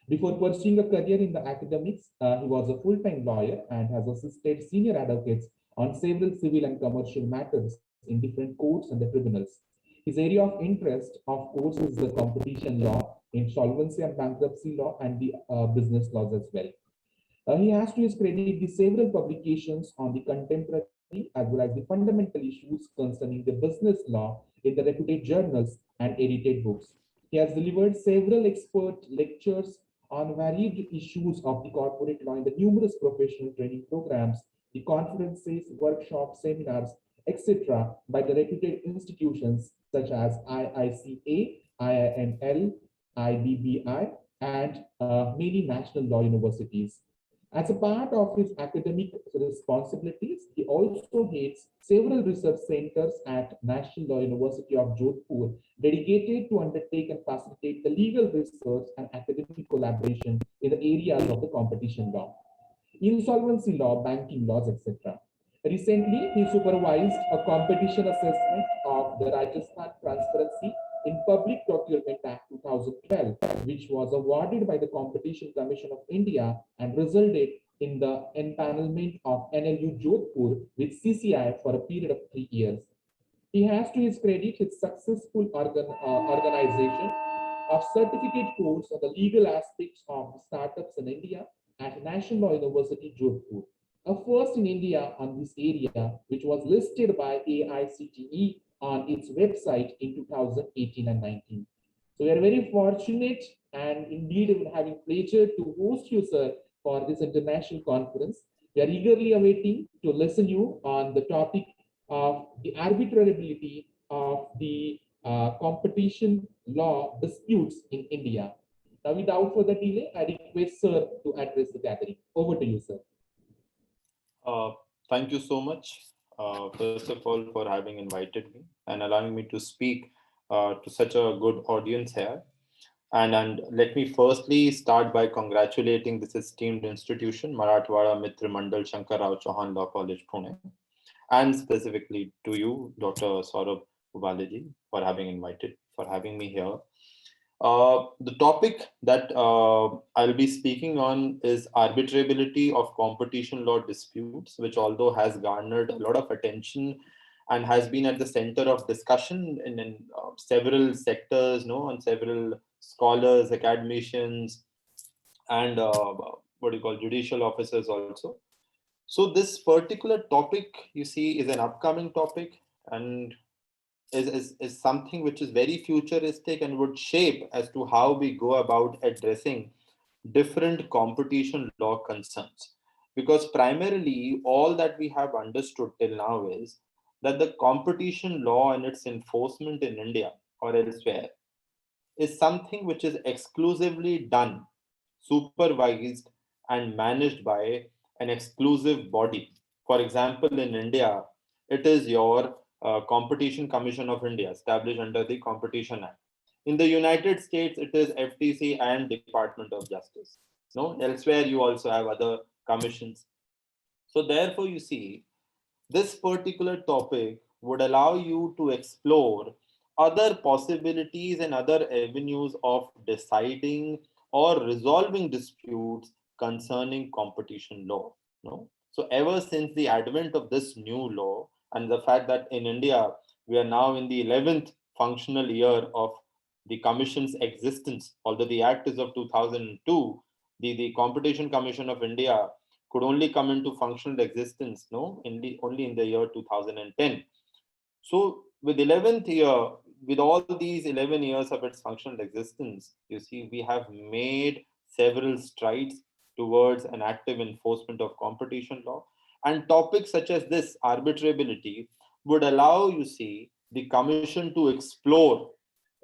Before pursuing a career in the academics, he was a full-time lawyer and has assisted senior advocates on several civil and commercial matters in different courts and the tribunals. His area of interest, of course, is the competition law, insolvency and bankruptcy law, and the business laws as well. He has to his credit the several publications on the contemporary as well as the fundamental issues concerning the business law in the reputed journals and edited books. He has delivered several expert lectures on varied issues of the corporate law in the numerous professional training programs, the conferences, workshops, seminars, etc., by the reputed institutions such as IICA, IIML, IBBI, and many national law universities. As a part of his academic responsibilities, he also heads several research centers at National Law University of Jodhpur, dedicated to undertake and facilitate the legal research and academic collaboration in the areas of the competition law, insolvency law, banking laws, etc. Recently, he supervised a competition assessment of the Rajasthan Transparency in Public Procurement Act 2012, which was awarded by the Competition Commission of India and resulted in the empanelment of NLU Jodhpur with CCI for a period of 3 years. He has to his credit his successful organization of certificate course on the legal aspects of startups in India at National Law University, Jodhpur. A first in India on this area, which was listed by AICTE on its website in 2018 and 19. So we are very fortunate and indeed having pleasure to host you, sir, for this international conference. We are eagerly awaiting to listen you on the topic of the arbitrability of the competition law disputes in India. Now, without further delay, I request sir to address the gathering. Over to you, sir. Thank you so much, first of all, for having invited me and allowing me to speak to such a good audience here. And let me firstly start by congratulating this esteemed institution, Marathwada, Mitra, Mandal, Shankarrao, Chavan Law College, Pune, and specifically to you, Dr. Saurabh Ubalaji, for having me here. The topic that I'll be speaking on is arbitrability of competition law disputes, which although has garnered a lot of attention and has been at the center of discussion in several sectors, on several scholars, academicians, and judicial officers also. So this particular topic, you see, is an upcoming topic and is something which is very futuristic and would shape as to how we go about addressing different competition law concerns. Because primarily all that we have understood till now is that the competition law and its enforcement in India or elsewhere is something which is exclusively done, supervised, and managed by an exclusive body. For example, in India, it is your Competition Commission of India, established under the Competition Act. In the United States, it is FTC and Department of Justice. No, elsewhere you also have other commissions. So therefore, you see, this particular topic would allow you to explore other possibilities and other avenues of deciding or resolving disputes concerning competition law. No? So ever since the advent of this new law and the fact that in India, we are now in the 11th functional year of the Commission's existence, although the Act is of 2002, the Competition Commission of India could only come into functional existence only in the year 2010. So with 11th year, with all these 11 years of its functional existence, you see, we have made several strides towards an active enforcement of competition law. And topics such as this, arbitrability, would allow, you see, the Commission to explore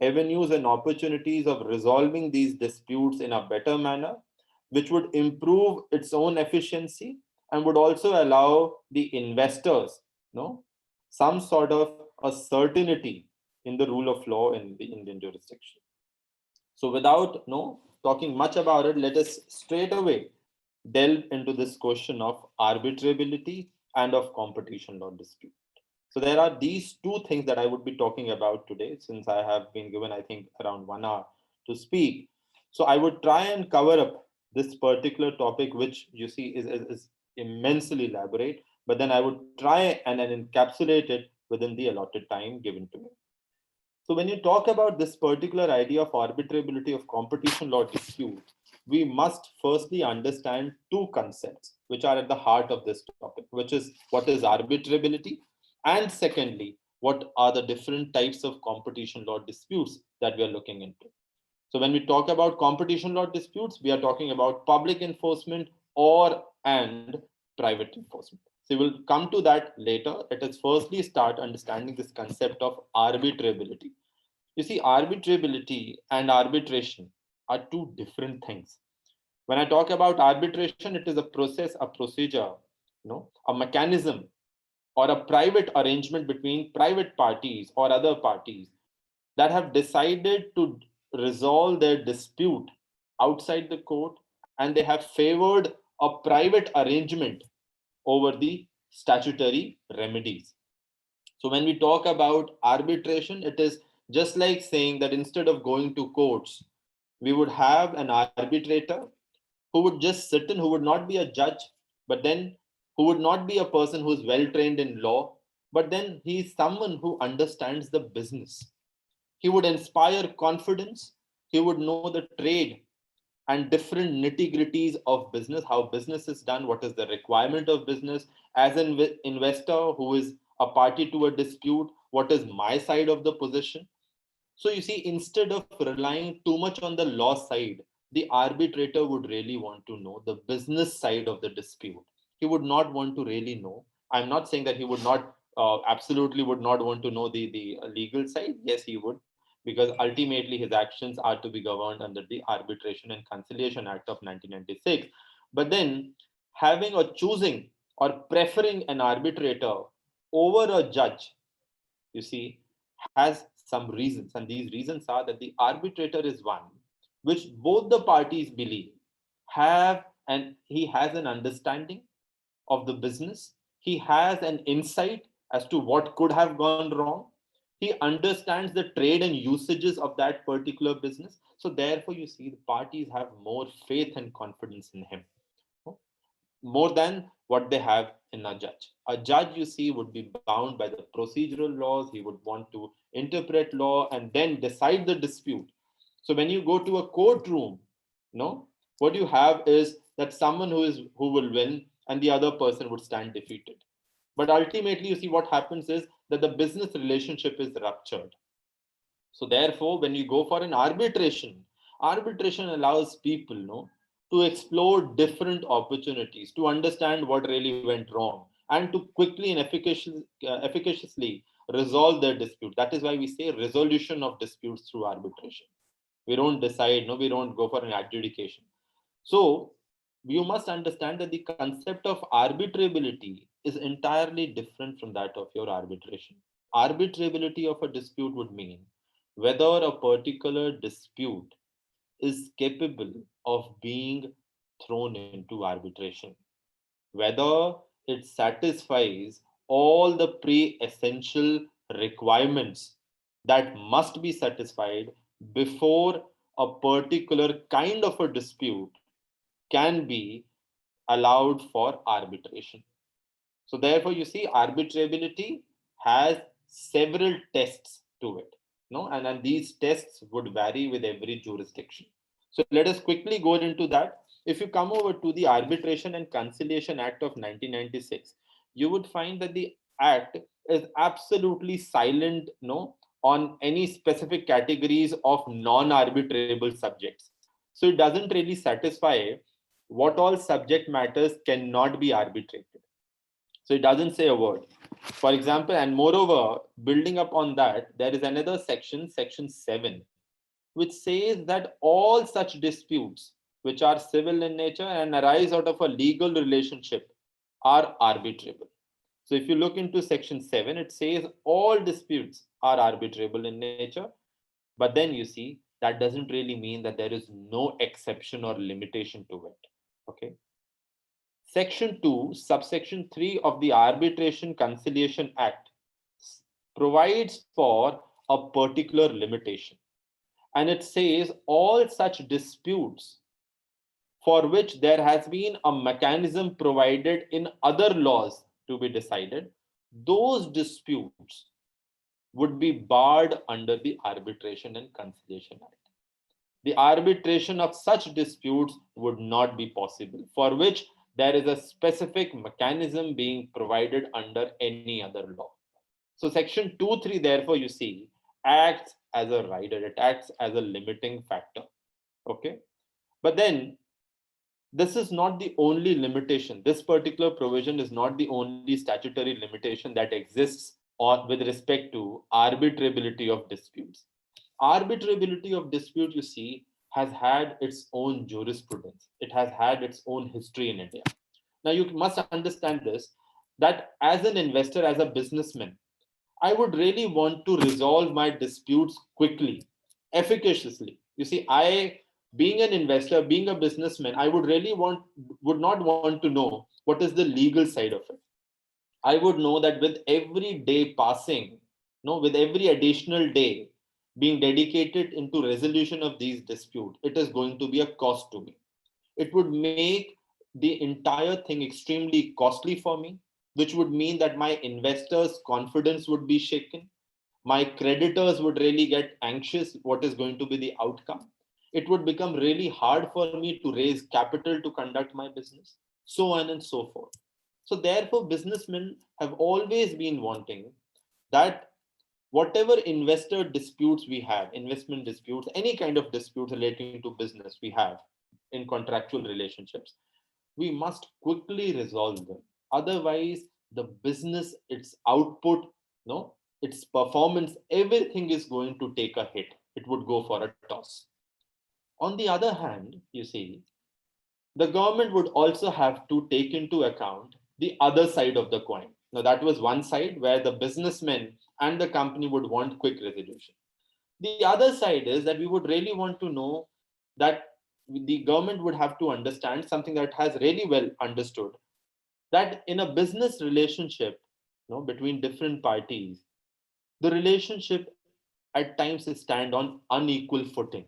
avenues and opportunities of resolving these disputes in a better manner, which would improve its own efficiency and would also allow the investors, some sort of a certainty in the rule of law in the Indian jurisdiction. So without talking much about it, let us straight away delve into this question of arbitrability and of competition law dispute. So there are these two things that I would be talking about today, since I have been given, I think, around 1 hour to speak. So I would try and cover up this particular topic, which you see is immensely elaborate, but then I would try and encapsulate it within the allotted time given to me. So when you talk about this particular idea of arbitrability of competition law dispute, we must firstly understand two concepts which are at the heart of this topic, which is what is arbitrability, and secondly, what are the different types of competition law disputes that we are looking into. So when we talk about competition law disputes, we are talking about public enforcement and private enforcement. So we'll come to that later. Let us firstly start understanding this concept of arbitrability. You see, arbitrability and arbitration are two different things. When I talk about arbitration, it is a process, a procedure, a mechanism or a private arrangement between private parties or other parties that have decided to resolve their dispute outside the court, and they have favored a private arrangement over the statutory remedies. So when we talk about arbitration, it is just like saying that instead of going to courts, we would have an arbitrator who would just sit in, who would not be a judge, but then who would not be a person who is well trained in law, but then he is someone who understands the business. He would inspire confidence. He would know the trade and different nitty-gritties of business, how business is done, what is the requirement of business. As an investor who is a party to a dispute, what is my side of the position? So you see, instead of relying too much on the law side, the arbitrator would really want to know the business side of the dispute. He would not want to really know. I'm not saying that he would not, absolutely would not want to know the legal side. Yes, he would, because ultimately his actions are to be governed under the Arbitration and Conciliation Act of 1996. But then having or choosing or preferring an arbitrator over a judge, you see, has some reasons. And these reasons are that the arbitrator is one which both the parties believe have, and he has an understanding of the business. He has an insight as to what could have gone wrong. He understands the trade and usages of that particular business. So therefore, you see, the parties have more faith and confidence in him, more than what they have in a judge. A judge, you see, would be bound by the procedural laws. He would want to interpret law and then decide the dispute. So when you go to a courtroom, what you have is that someone who will win and the other person would stand defeated. But ultimately, you see, what happens is that the business relationship is ruptured. So therefore, when you go for an arbitration allows people, to explore different opportunities, to understand what really went wrong, and to quickly and efficaciously resolve their dispute. That is why we say resolution of disputes through arbitration. We don't decide, we don't go for an adjudication. So you must understand that the concept of arbitrability is entirely different from that of your arbitration. Arbitrability of a dispute would mean whether a particular dispute is capable of being thrown into arbitration, whether it satisfies all the pre-essential requirements that must be satisfied before a particular kind of a dispute can be allowed for arbitration. So therefore, you see, arbitrability has several tests to it. And these tests would vary with every jurisdiction. So let us quickly go into that. If you come over to the Arbitration and Conciliation Act of 1996, you would find that the act is absolutely silent, on any specific categories of non-arbitrable subjects. So it doesn't really satisfy what all subject matters cannot be arbitrated. So it doesn't say a word. For example, and moreover, building up on that, there is another section, section 7, which says that all such disputes which are civil in nature and arise out of a legal relationship are arbitrable. So if you look into section 7, it says all disputes are arbitrable in nature. But then you see, that doesn't really mean that there is no exception or limitation to it. Okay. Section 2, subsection 3 of the Arbitration Conciliation Act provides for a particular limitation. And it says all such disputes for which there has been a mechanism provided in other laws to be decided, those disputes would be barred under the Arbitration and Conciliation Act. the arbitration of such disputes would not be possible, for which there is a specific mechanism being provided under any other law. So section 2(3), therefore, you see, acts as a rider, it acts as a limiting factor. Okay. But then this is not the only limitation. This particular provision is not the only statutory limitation that exists or with respect to arbitrability of disputes. Arbitrability of dispute, you see, has had its own jurisprudence. It has had its own history in India. Now, you must understand this, that as an investor, as a businessman, I would really want to resolve my disputes quickly, efficaciously. You see, being an investor, being a businessman, I would not want to know what is the legal side of it. I would know that with every day passing, no, with every additional day being dedicated into resolution of these disputes, it is going to be a cost to me. It would make the entire thing extremely costly for me, which would mean that my investors' confidence would be shaken. My creditors would really get anxious. What is going to be the outcome? It would become really hard for me to raise capital to conduct my business, so on and so forth. So therefore, businessmen have always been wanting that whatever investor disputes we have, investment disputes, any kind of disputes relating to business we have in contractual relationships, we must quickly resolve them. Otherwise, the business, its output, no, its performance, everything is going to take a hit. It would go for a toss. On the other hand, you see, the government would also have to take into account the other side of the coin. Now, that was one side where the businessmen and the company would want quick resolution. The other side is that we would really want to know that the government would have to understand something that has really well understood, that in a business relationship, between different parties, the relationship at times stand on unequal footing.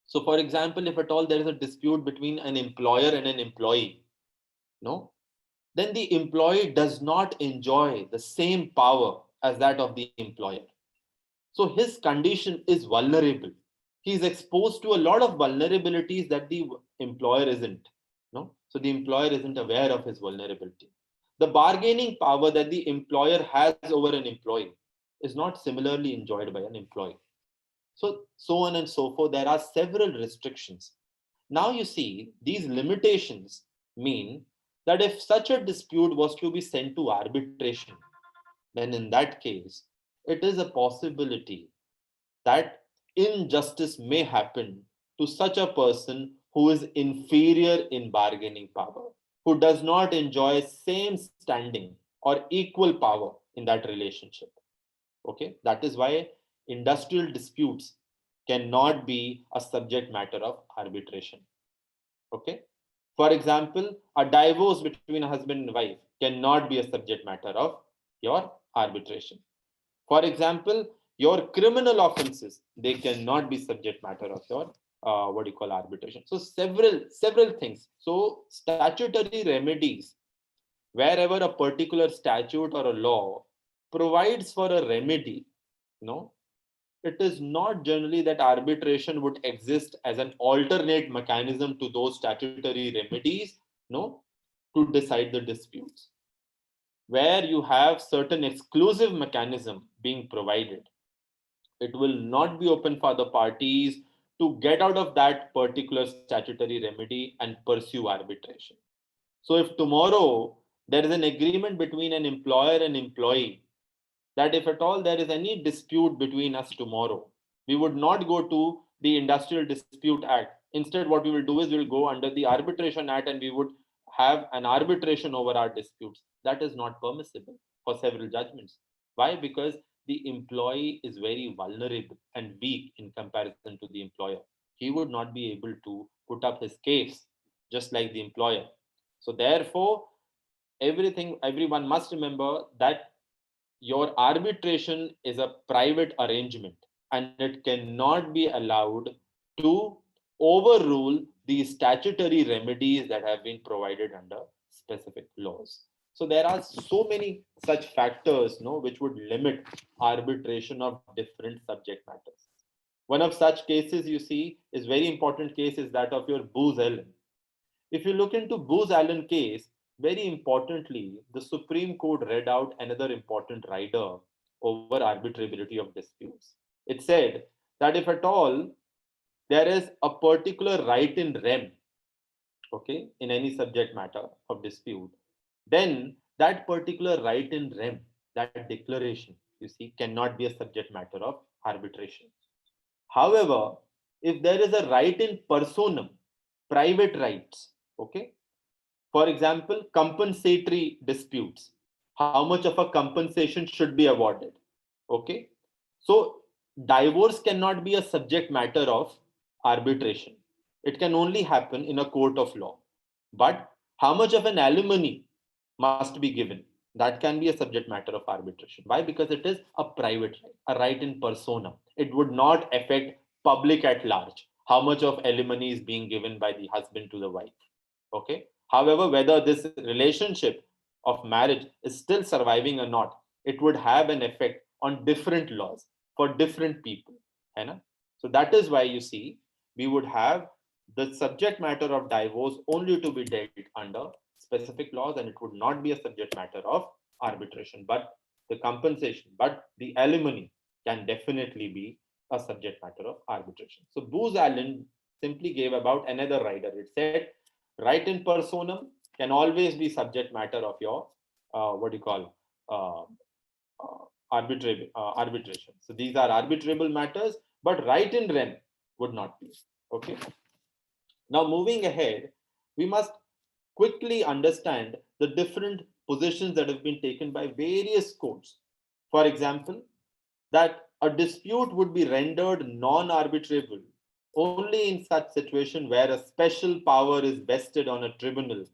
So, for example, if at all there is a dispute between an employer and an employee, no, then the employee does not enjoy the same power as that of the employer. So his condition is vulnerable. He is exposed to a lot of vulnerabilities that the employer isn't. No? So the employer isn't aware of his vulnerability. The bargaining power that the employer has over an employee is not similarly enjoyed by an employee. So on and so forth. There are several restrictions. Now you see, these limitations mean that if such a dispute was to be sent to arbitration, then in that case, it is a possibility that injustice may happen to such a person who is inferior in bargaining power, who does not enjoy same standing or equal power in that relationship. Okay, that is why industrial disputes cannot be a subject matter of arbitration. Okay, for example, a divorce between a husband and wife cannot be a subject matter of your arbitration. For example, your criminal offenses, they cannot be subject matter of your arbitration. So several things. So statutory remedies, wherever a particular statute or a law provides for a remedy, it is not generally that arbitration would exist as an alternate mechanism to those statutory remedies, to decide the disputes. Where you have certain exclusive mechanism being provided, it will not be open for the parties to get out of that particular statutory remedy and pursue arbitration. So if tomorrow there is an agreement between an employer and employee that if at all there is any dispute between us tomorrow, we would not go to the Industrial Dispute Act. Instead, what we will do is we will go under the Arbitration Act and we would have an arbitration over our disputes. That is not permissible for several judgments. Why? Because the employee is very vulnerable and weak in comparison to the employer. He would not be able to put up his case just like the employer. So therefore, everyone must remember that your arbitration is a private arrangement and it cannot be allowed to overrule the statutory remedies that have been provided under specific laws. So there are so many such factors, which would limit arbitration of different subject matters. One of such cases you see is very important case is that of your Booz Allen. If you look into Booz Allen case, very importantly, the Supreme Court read out another important rider over arbitrability of disputes. It said that if at all there is a particular right in rem, okay, in any subject matter of dispute, then that particular right in rem, that declaration, you see, cannot be a subject matter of arbitration. However, if there is a right in personam, private rights, okay, for example, compensatory disputes, how much of a compensation should be awarded, okay, so divorce cannot be a subject matter of arbitration. It can only happen in a court of law. But how much of an alimony must be given, that can be a subject matter of arbitration. Why? Because it is a private right, a right in persona. It would not affect public at large, how much of alimony is being given by the husband to the wife, okay. However, whether this relationship of marriage is still surviving or not, it would have an effect on different laws for different people, है ना? So that is why you see we would have the subject matter of divorce only to be dealt under specific laws, and it would not be a subject matter of arbitration. But the compensation, but the alimony can definitely be a subject matter of arbitration. So Booz Allen simply gave about another rider. It said right in personam can always be subject matter of your what do you call arbitration. So these are arbitrable matters, but right in rem would not be. Okay. Now moving ahead, we must quickly understand the different positions that have been taken by various courts. For example, that a dispute would be rendered non-arbitrable only in such situation where a special power is vested on a tribunal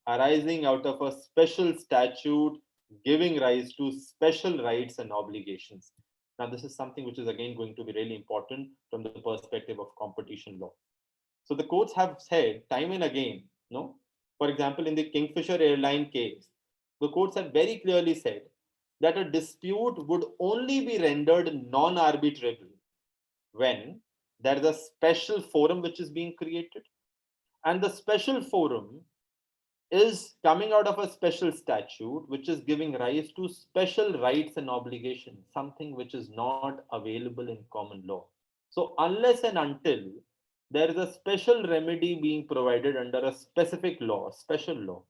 arising out of a special statute giving rise to special rights and obligations. Now, this is something which is again going to be really important from the perspective of competition law. So the courts have said time and again, no, for example, in the Kingfisher airline case, the courts have very clearly said that a dispute would only be rendered non-arbitrable when there is a special forum which is being created, and the special forum is coming out of a special statute which is giving rise to special rights and obligations, something which is not available in common law. So unless and until there is a special remedy being provided under a specific law, special law,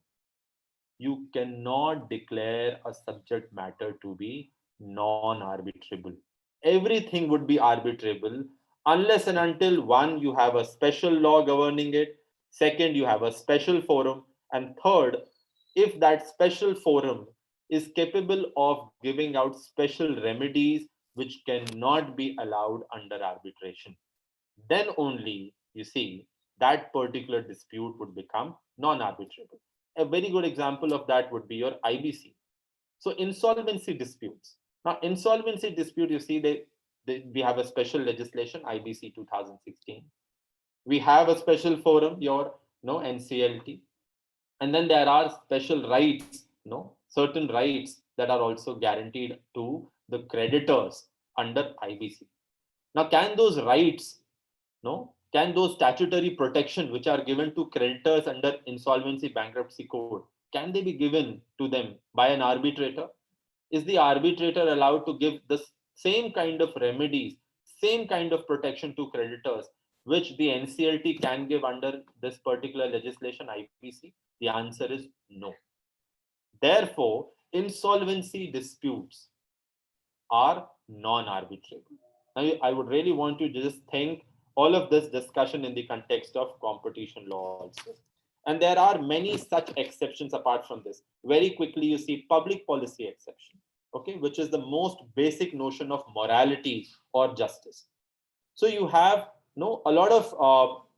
you cannot declare a subject matter to be non-arbitrable. Everything would be arbitrable unless and until one, you have a special law governing it, second, you have a special forum, and third, if that special forum is capable of giving out special remedies which cannot be allowed under arbitration, then only you see that particular dispute would become non-arbitrable. A very good example of that would be your IBC. So insolvency disputes. Now, insolvency dispute, you see, we have a special legislation, IBC 2016. We have a special forum, your NCLT. And then there are special rights, certain rights that are also guaranteed to the creditors under IBC. Now, can those rights, can those statutory protection which are given to creditors under insolvency bankruptcy code, can they be given to them by an arbitrator? Is the arbitrator allowed to give the same kind of remedies, same kind of protection to creditors, which the NCLT can give under this particular legislation, IPC? The answer is no. Therefore, insolvency disputes are non-arbitrable. Now, I would really want you to just think all of this discussion in the context of competition law also. And there are many such exceptions apart from this. Very quickly, you see public policy exception, okay, which is the most basic notion of morality or justice. So you have a lot of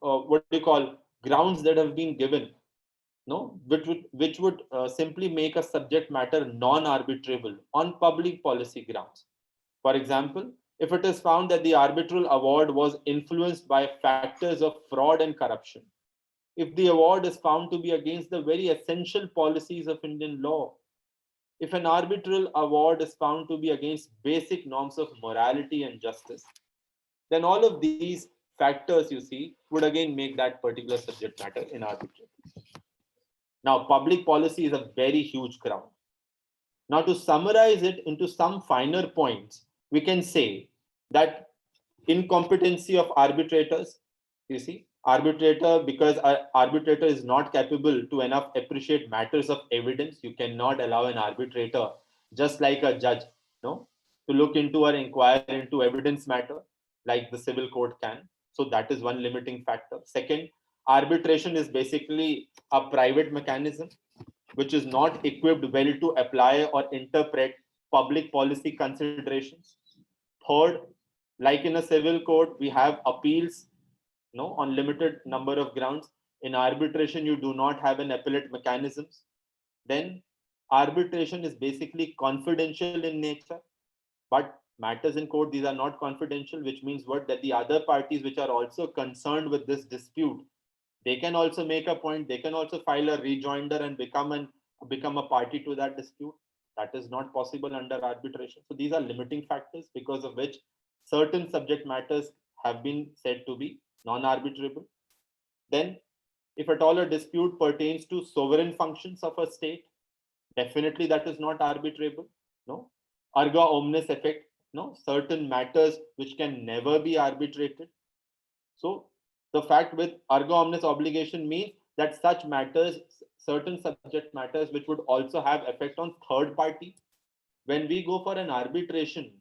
what do you call grounds that have been given, which would simply make a subject matter non-arbitrable on public policy grounds. For example, if it is found that the arbitral award was influenced by factors of fraud and corruption, if the award is found to be against the very essential policies of Indian law, if an arbitral award is found to be against basic norms of morality and justice, then all of these factors, you see, would again make that particular subject matter inarbitrable. Now, public policy is a very huge ground. Now, to summarize it into some finer points, we can say that incompetency of arbitrators, you see, because arbitrator is not capable to enough appreciate matters of evidence. You cannot allow an arbitrator, just like a judge, no, to look into or inquire into evidence matter like the civil court can. So that is one limiting factor. Second, arbitration is basically a private mechanism which is not equipped well to apply or interpret public policy considerations. Third, like in a civil court, we have appeals, no, on limited number of grounds. In arbitration, you do not have an appellate mechanisms. Then arbitration is basically confidential in nature, but matters in court, these are not confidential, which means what? That the other parties which are also concerned with this dispute, they can also make a point, they can also file a rejoinder and become a party to that dispute. That is not possible under arbitration. So these are limiting factors because of which certain subject matters have been said to be non-arbitrable. Then, if at all a dispute pertains to sovereign functions of a state, definitely that is not arbitrable. No, erga omnes effect. No, certain matters which can never be arbitrated. So the fact with erga omnes obligation means that such matters, certain subject matters which would also have effect on third party. When we go for an arbitration,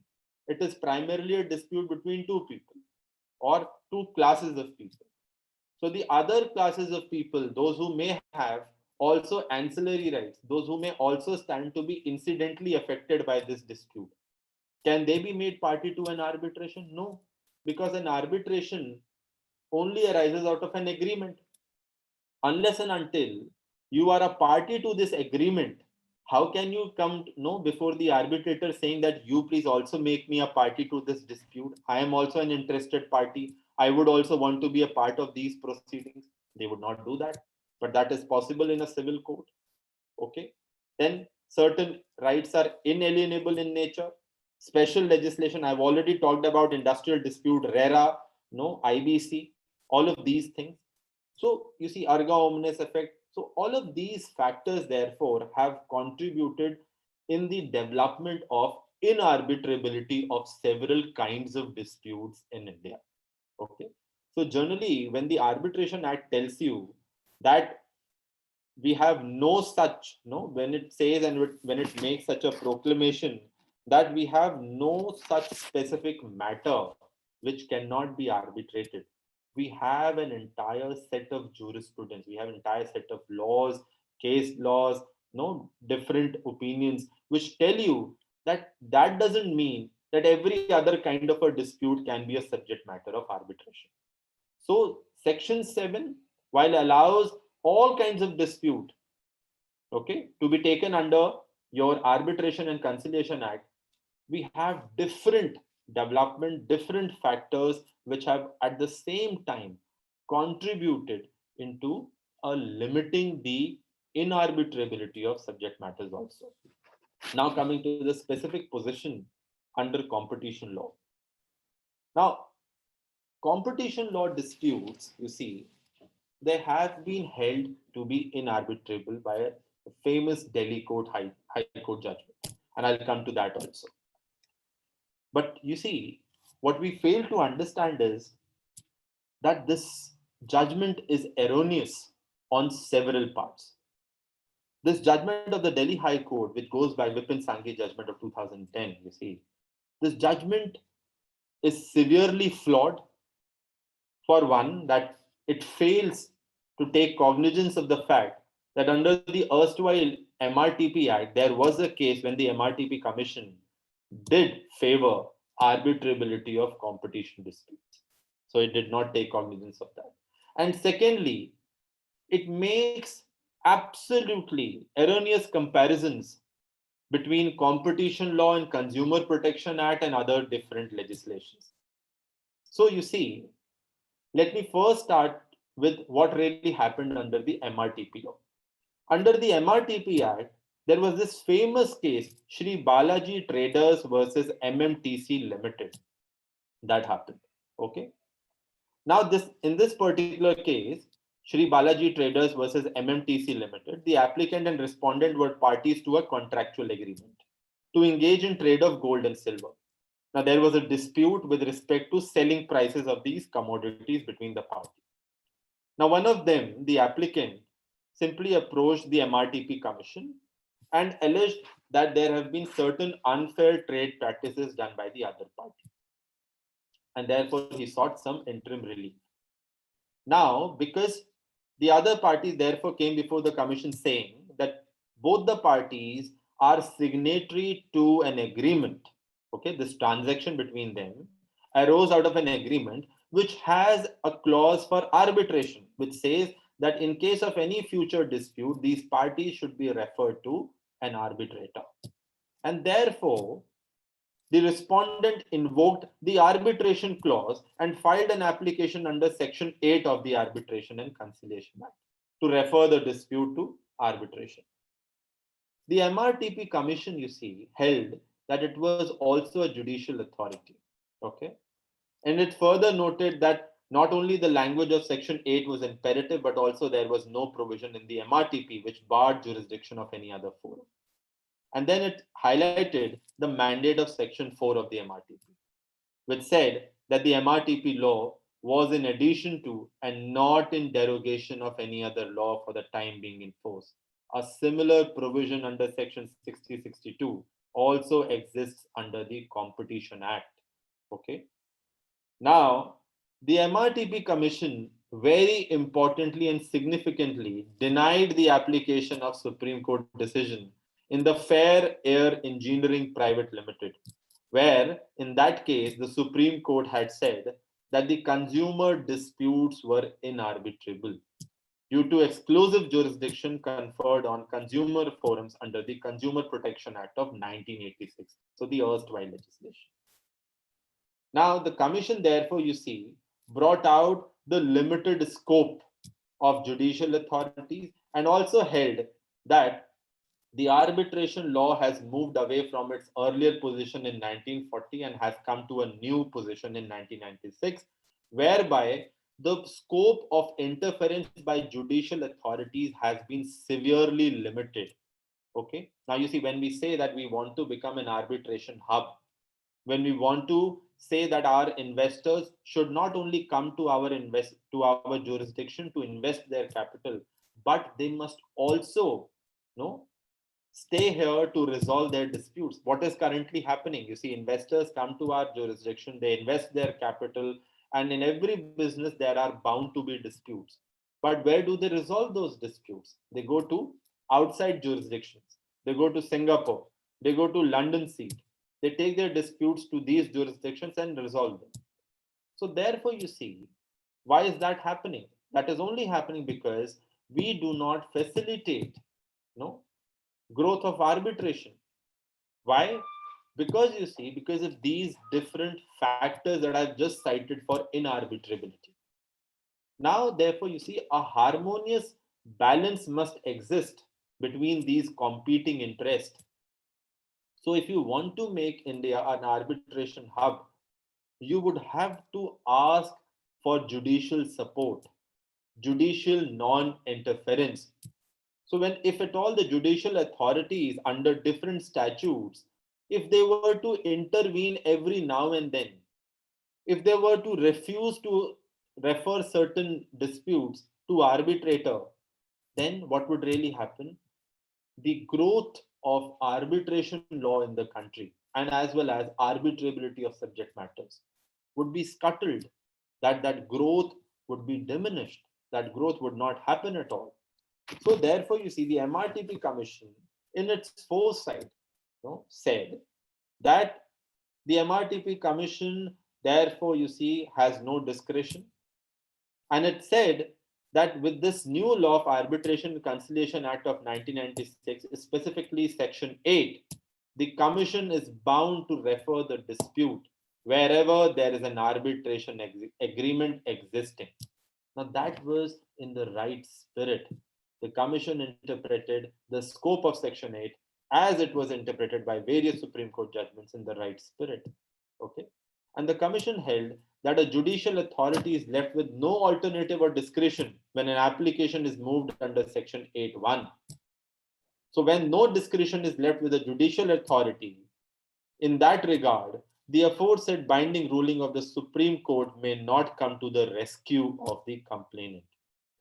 it is primarily a dispute between two people or two classes of people. So the other classes of people, those who may have also ancillary rights, those who may also stand to be incidentally affected by this dispute, can they be made party to an arbitration? No, because an arbitration only arises out of an agreement. Unless and until you are a party to this agreement, how can you come before the arbitrator saying that you please also make me a party to this dispute? I am also an interested party. I would also want to be a part of these proceedings. They would not do that, but that is possible in a civil court. Okay. Then certain rights are inalienable in nature. Special legislation, I've already talked about industrial dispute, RERA, IBC, all of these things. So you see erga omnes effect. So all of these factors therefore have contributed in the development of inarbitrability of several kinds of disputes in India. Okay. So generally, when the Arbitration Act tells you that we have no such, when it says and when it makes such a proclamation that we have no such specific matter which cannot be arbitrated, we have an entire set of jurisprudence, we have an entire set of laws, case laws, different opinions, which tell you that that doesn't mean that every other kind of a dispute can be a subject matter of arbitration. So Section 7, while allows all kinds of dispute, okay, to be taken under your Arbitration and Conciliation Act, we have different development, different factors which have at the same time contributed into limiting the inarbitrability of subject matters also. Now coming to the specific position under competition law. Now, competition law disputes, you see, they have been held to be inarbitrable by a famous Delhi High Court judgment. And I'll come to that also. But you see, what we fail to understand is that this judgment is erroneous on several parts. This judgment of the Delhi High Court, which goes by Vipin Sanghi judgment of 2010, you see, this judgment is severely flawed. For one, that it fails to take cognizance of the fact that under the erstwhile MRTP Act, there was a case when the MRTP Commission did favor arbitrability of competition disputes. So it did not take cognizance of that. And secondly, it makes absolutely erroneous comparisons between competition law and Consumer Protection Act and other different legislations. So you see, let me first start with what really happened under the MRTP law. Under the MRTP Act, there was this famous case, Shri Balaji Traders versus MMTC Limited, that happened. Okay. Now, in this particular case, Shri Balaji Traders versus MMTC Limited, the applicant and respondent were parties to a contractual agreement to engage in trade of gold and silver. Now, there was a dispute with respect to selling prices of these commodities between the parties. Now, one of them, the applicant, simply approached the MRTP Commission and alleged that there have been certain unfair trade practices done by the other party. And therefore, he sought some interim relief. Now, because the other party therefore came before the commission saying that both the parties are signatory to an agreement, okay, this transaction between them arose out of an agreement which has a clause for arbitration, which says that in case of any future dispute, these parties should be referred to an arbitrator. And therefore, the respondent invoked the arbitration clause and filed an application under Section 8 of the Arbitration and Conciliation Act to refer the dispute to arbitration. The MRTP Commission, you see, held that it was also a judicial authority. Okay. And it further noted that not only the language of Section 8 was imperative, but also there was no provision in the MRTP which barred jurisdiction of any other forum. And then it highlighted the mandate of Section 4 of the MRTP, which said that the MRTP law was in addition to and not in derogation of any other law for the time being in force. A similar provision under Section 6062 also exists under the Competition Act. Okay. Now, the MRTP Commission very importantly and significantly denied the application of Supreme Court decision in the Fair Air Engineering Private Limited, where in that case, the Supreme Court had said that the consumer disputes were inarbitrable due to exclusive jurisdiction conferred on consumer forums under the Consumer Protection Act of 1986, so the erstwhile legislation. Now, the commission, therefore, you see, brought out the limited scope of judicial authorities and also held that the arbitration law has moved away from its earlier position in 1940 and has come to a new position in 1996, whereby the scope of interference by judicial authorities has been severely limited. Okay. Now, you see, when we say that we want to become an arbitration hub, when we want to say that our investors should not only come to our jurisdiction to invest their capital, but they must also stay here to resolve their disputes. What is currently happening? You see, investors come to our jurisdiction, they invest their capital, and in every business there are bound to be disputes. But where do they resolve those disputes? They go to outside jurisdictions. They go to Singapore. They go to London seat. They take their disputes to these jurisdictions and resolve them. So therefore, you see, why is that happening? That is only happening because we do not facilitate growth of arbitration. Why? Because you see, because of these different factors that I've just cited for inarbitrability. Now, therefore, you see, a harmonious balance must exist between these competing interests. So if you want to make India an arbitration hub, you would have to ask for judicial support, judicial non-interference. So if at all the judicial authorities under different statutes, if they were to intervene every now and then, if they were to refuse to refer certain disputes to arbitrator, then what would really happen? The growth of arbitration law in the country and as well as arbitrability of subject matters would be scuttled, that growth would be diminished, that growth would not happen at all. So therefore, you see, the MRTP Commission in its foresight said that the MRTP Commission, therefore, you see, has no discretion. And it said that with this new law of Arbitration and Conciliation Act of 1996, specifically Section 8, the Commission is bound to refer the dispute wherever there is an arbitration agreement existing. Now, that was in the right spirit. The Commission interpreted the scope of Section 8 as it was interpreted by various Supreme Court judgments in the right spirit. Okay. And the Commission held that a judicial authority is left with no alternative or discretion when an application is moved under Section 8(1). So when no discretion is left with the judicial authority, in that regard, the aforesaid binding ruling of the Supreme Court may not come to the rescue of the complainant.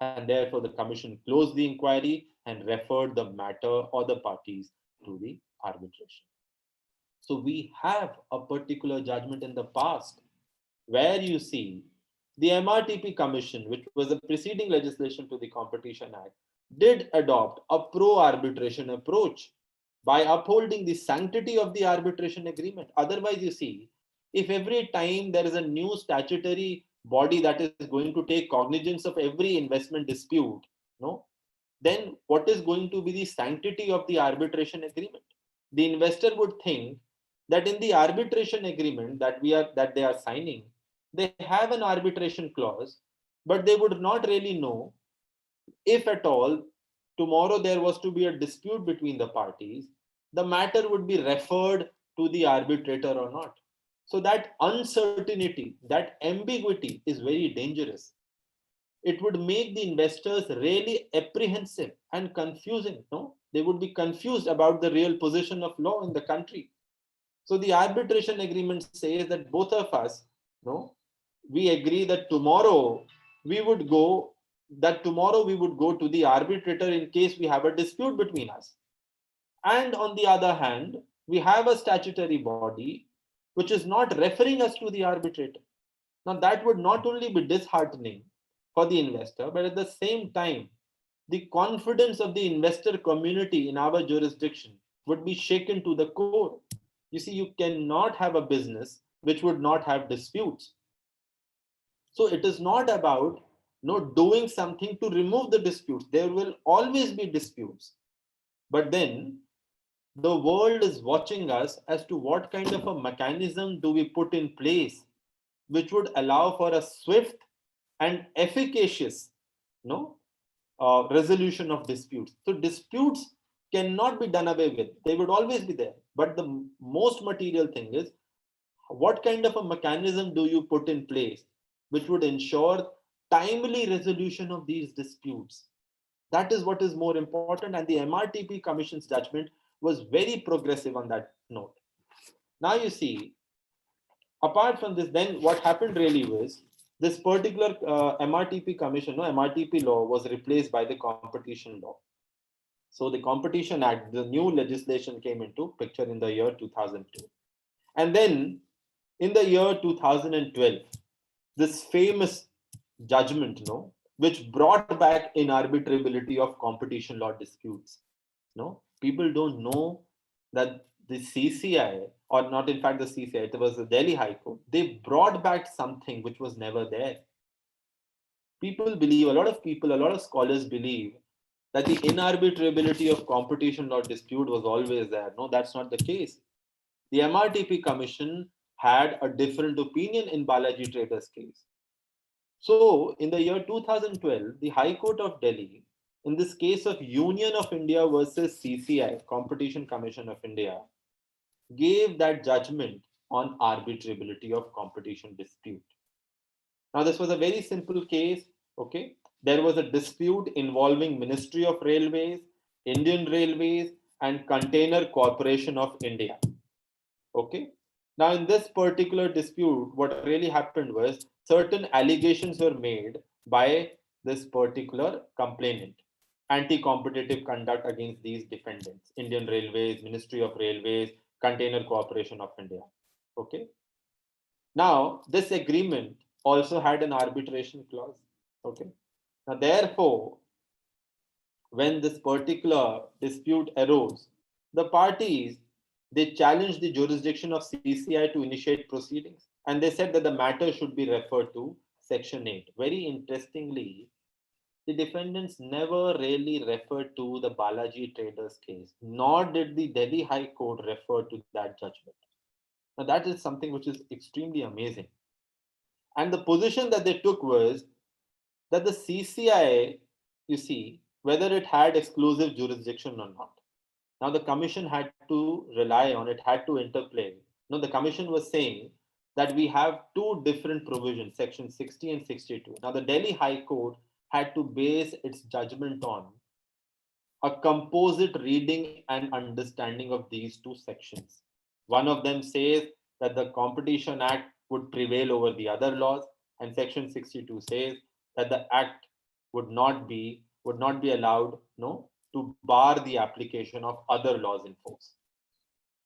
And therefore, the Commission closed the inquiry and referred the matter or the parties to the arbitration. So we have a particular judgment in the past where you see the MRTP Commission, which was the preceding legislation to the Competition Act, did adopt a pro-arbitration approach by upholding the sanctity of the arbitration agreement. Otherwise, you see, if every time there is a new statutory body that is going to take cognizance of every investment dispute, no, then what is going to be the sanctity of the arbitration agreement? The investor would think that in the arbitration agreement that they are signing, they have an arbitration clause, but they would not really know if at all tomorrow there was to be a dispute between the parties, the matter would be referred to the arbitrator or not. So that uncertainty, that ambiguity is very dangerous. It would make the investors really apprehensive and confusing. No, they would be confused about the real position of law in the country. So the arbitration agreement says that both of us, no, we agree that tomorrow we would go to the arbitrator in case we have a dispute between us. And on the other hand, we have a statutory body which is not referring us to the arbitrator. Now that would not only be disheartening for the investor, but at the same time, the confidence of the investor community in our jurisdiction would be shaken to the core. You see, you cannot have a business which would not have disputes. So it is not about doing something to remove the disputes. There will always be disputes. But then the world is watching us as to what kind of a mechanism do we put in place which would allow for a swift and efficacious resolution of disputes. So disputes cannot be done away with. They would always be there. But the most material thing is, what kind of a mechanism do you put in place which would ensure timely resolution of these disputes? That is what is more important. And the MRTP Commission's judgment was very progressive on that note. Now you see, apart from this, then what happened really was, this particular MRTP Commission, MRTP law was replaced by the competition law. So the Competition Act, the new legislation came into picture in the year 2002. And then in the year 2012, this famous judgment, which brought back inarbitrability of competition law disputes. People don't know that the CCI, or not in fact the CCI, it was the Delhi High Court, they brought back something which was never there. People believe, a lot of scholars believe that the inarbitrability of competition law dispute was always there. No, that's not the case. The MRTP Commission had a different opinion in Balaji Traders case. So in the year 2012, the High Court of Delhi, in this case of Union of India versus CCI, Competition Commission of India, gave that judgment on arbitrability of competition dispute. Now, this was a very simple case. Okay, there was a dispute involving Ministry of Railways, Indian Railways, and Container Corporation of India. Okay, now in this particular dispute, what really happened was certain allegations were made by this particular complainant, anti-competitive conduct against these defendants, Indian Railways, Ministry of Railways, Container Corporation of India. Okay. Now, this agreement also had an arbitration clause. Okay. Now, therefore, when this particular dispute arose, the parties, they challenged the jurisdiction of CCI to initiate proceedings. And they said that the matter should be referred to Section 8. Very interestingly, the defendants never really referred to the Balaji Traders case, nor did the Delhi High Court refer to that judgment. Now, that is something which is extremely amazing. And the position that they took was that the CCI, you see, whether it had exclusive jurisdiction or not. Now, the commission had to rely on, it had to interplay. The commission was saying that we have two different provisions, section 60 and 62. Now, the Delhi High Court had to base its judgment on a composite reading and understanding of these two sections. One of them says that the Competition Act would prevail over the other laws, and section 62 says that the act would not be allowed to bar the application of other laws in force.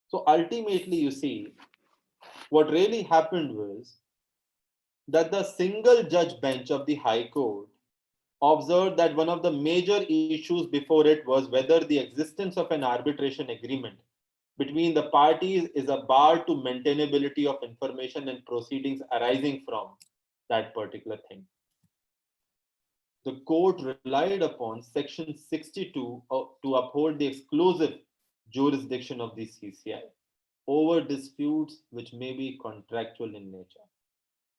So ultimately, you see, what really happened was that the single judge bench of the High Court observed that one of the major issues before it was whether the existence of an arbitration agreement between the parties is a bar to maintainability of information and proceedings arising from that particular thing. The court relied upon section 62 to uphold the exclusive jurisdiction of the CCI over disputes which may be contractual in nature.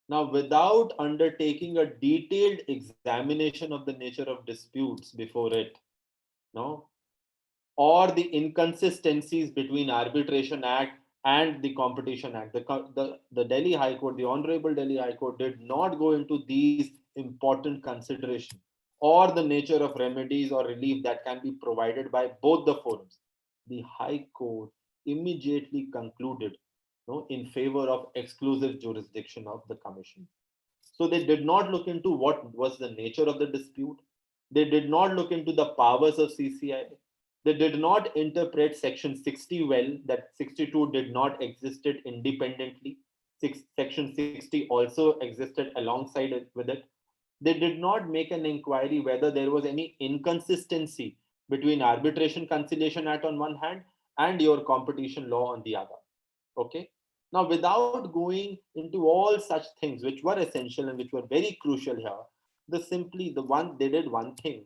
Now, without undertaking a detailed examination of the nature of disputes before it, or the inconsistencies between Arbitration Act and the Competition Act, the Delhi High Court, the Honorable Delhi High Court, did not go into these important considerations or the nature of remedies or relief that can be provided by both the forums. The High Court immediately concluded in favor of exclusive jurisdiction of the Commission. So they did not look into what was the nature of the dispute. They did not look into the powers of CCI. They did not interpret section 60 well, that 62 did not existed independently. Section 60 also existed alongside with it. They did not make an inquiry whether there was any inconsistency between Arbitration Conciliation Act on one hand and your competition law on the other. Okay. Now, without going into all such things which were essential and which were very crucial here, they did one thing.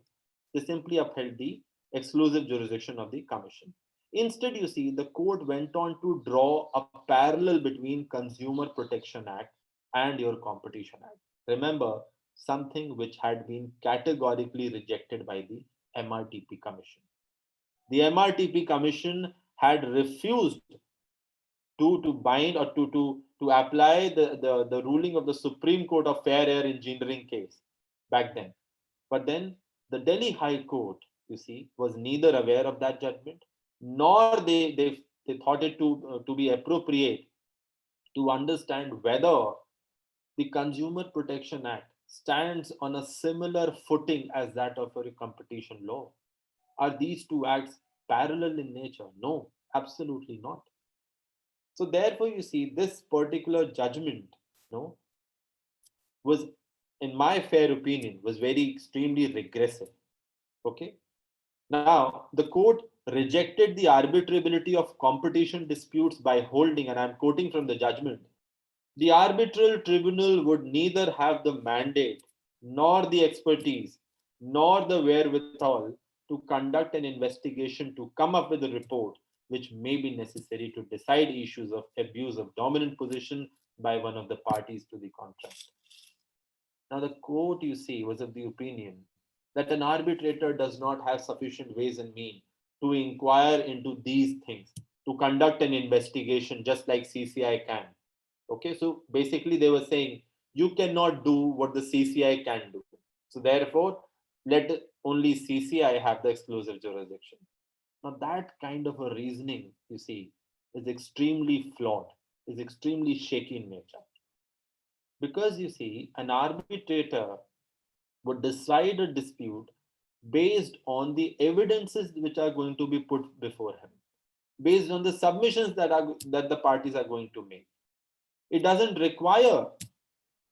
They simply upheld the exclusive jurisdiction of the Commission. Instead, you see, the court went on to draw a parallel between Consumer Protection Act and your Competition Act. Remember, something which had been categorically rejected by the MRTP Commission. The MRTP Commission had refused to bind or to apply the ruling of the Supreme Court of Fair Air Engineering case back then. But then the Delhi High Court, you see, was neither aware of that judgment, nor they thought it to be appropriate to understand whether the Consumer Protection Act stands on a similar footing as that of a competition law. Are these two acts parallel in nature? No, absolutely not. So therefore, you see, this particular judgment, was, in my fair opinion, was very extremely regressive. Okay. Now, the court rejected the arbitrability of competition disputes by holding, and I'm quoting from the judgment, the arbitral tribunal would neither have the mandate, nor the expertise, nor the wherewithal to conduct an investigation to come up with a report which may be necessary to decide issues of abuse of dominant position by one of the parties to the contract. Now, the court, you see, was of the opinion that an arbitrator does not have sufficient ways and means to inquire into these things, to conduct an investigation just like CCI can. Okay, so basically they were saying you cannot do what the CCI can do. So therefore, let only CCI have the exclusive jurisdiction. Now, that kind of a reasoning, you see, is extremely flawed, is extremely shaky in nature. Because, you see, an arbitrator would decide a dispute based on the evidences which are going to be put before him, based on the submissions that the parties are going to make. It doesn't require,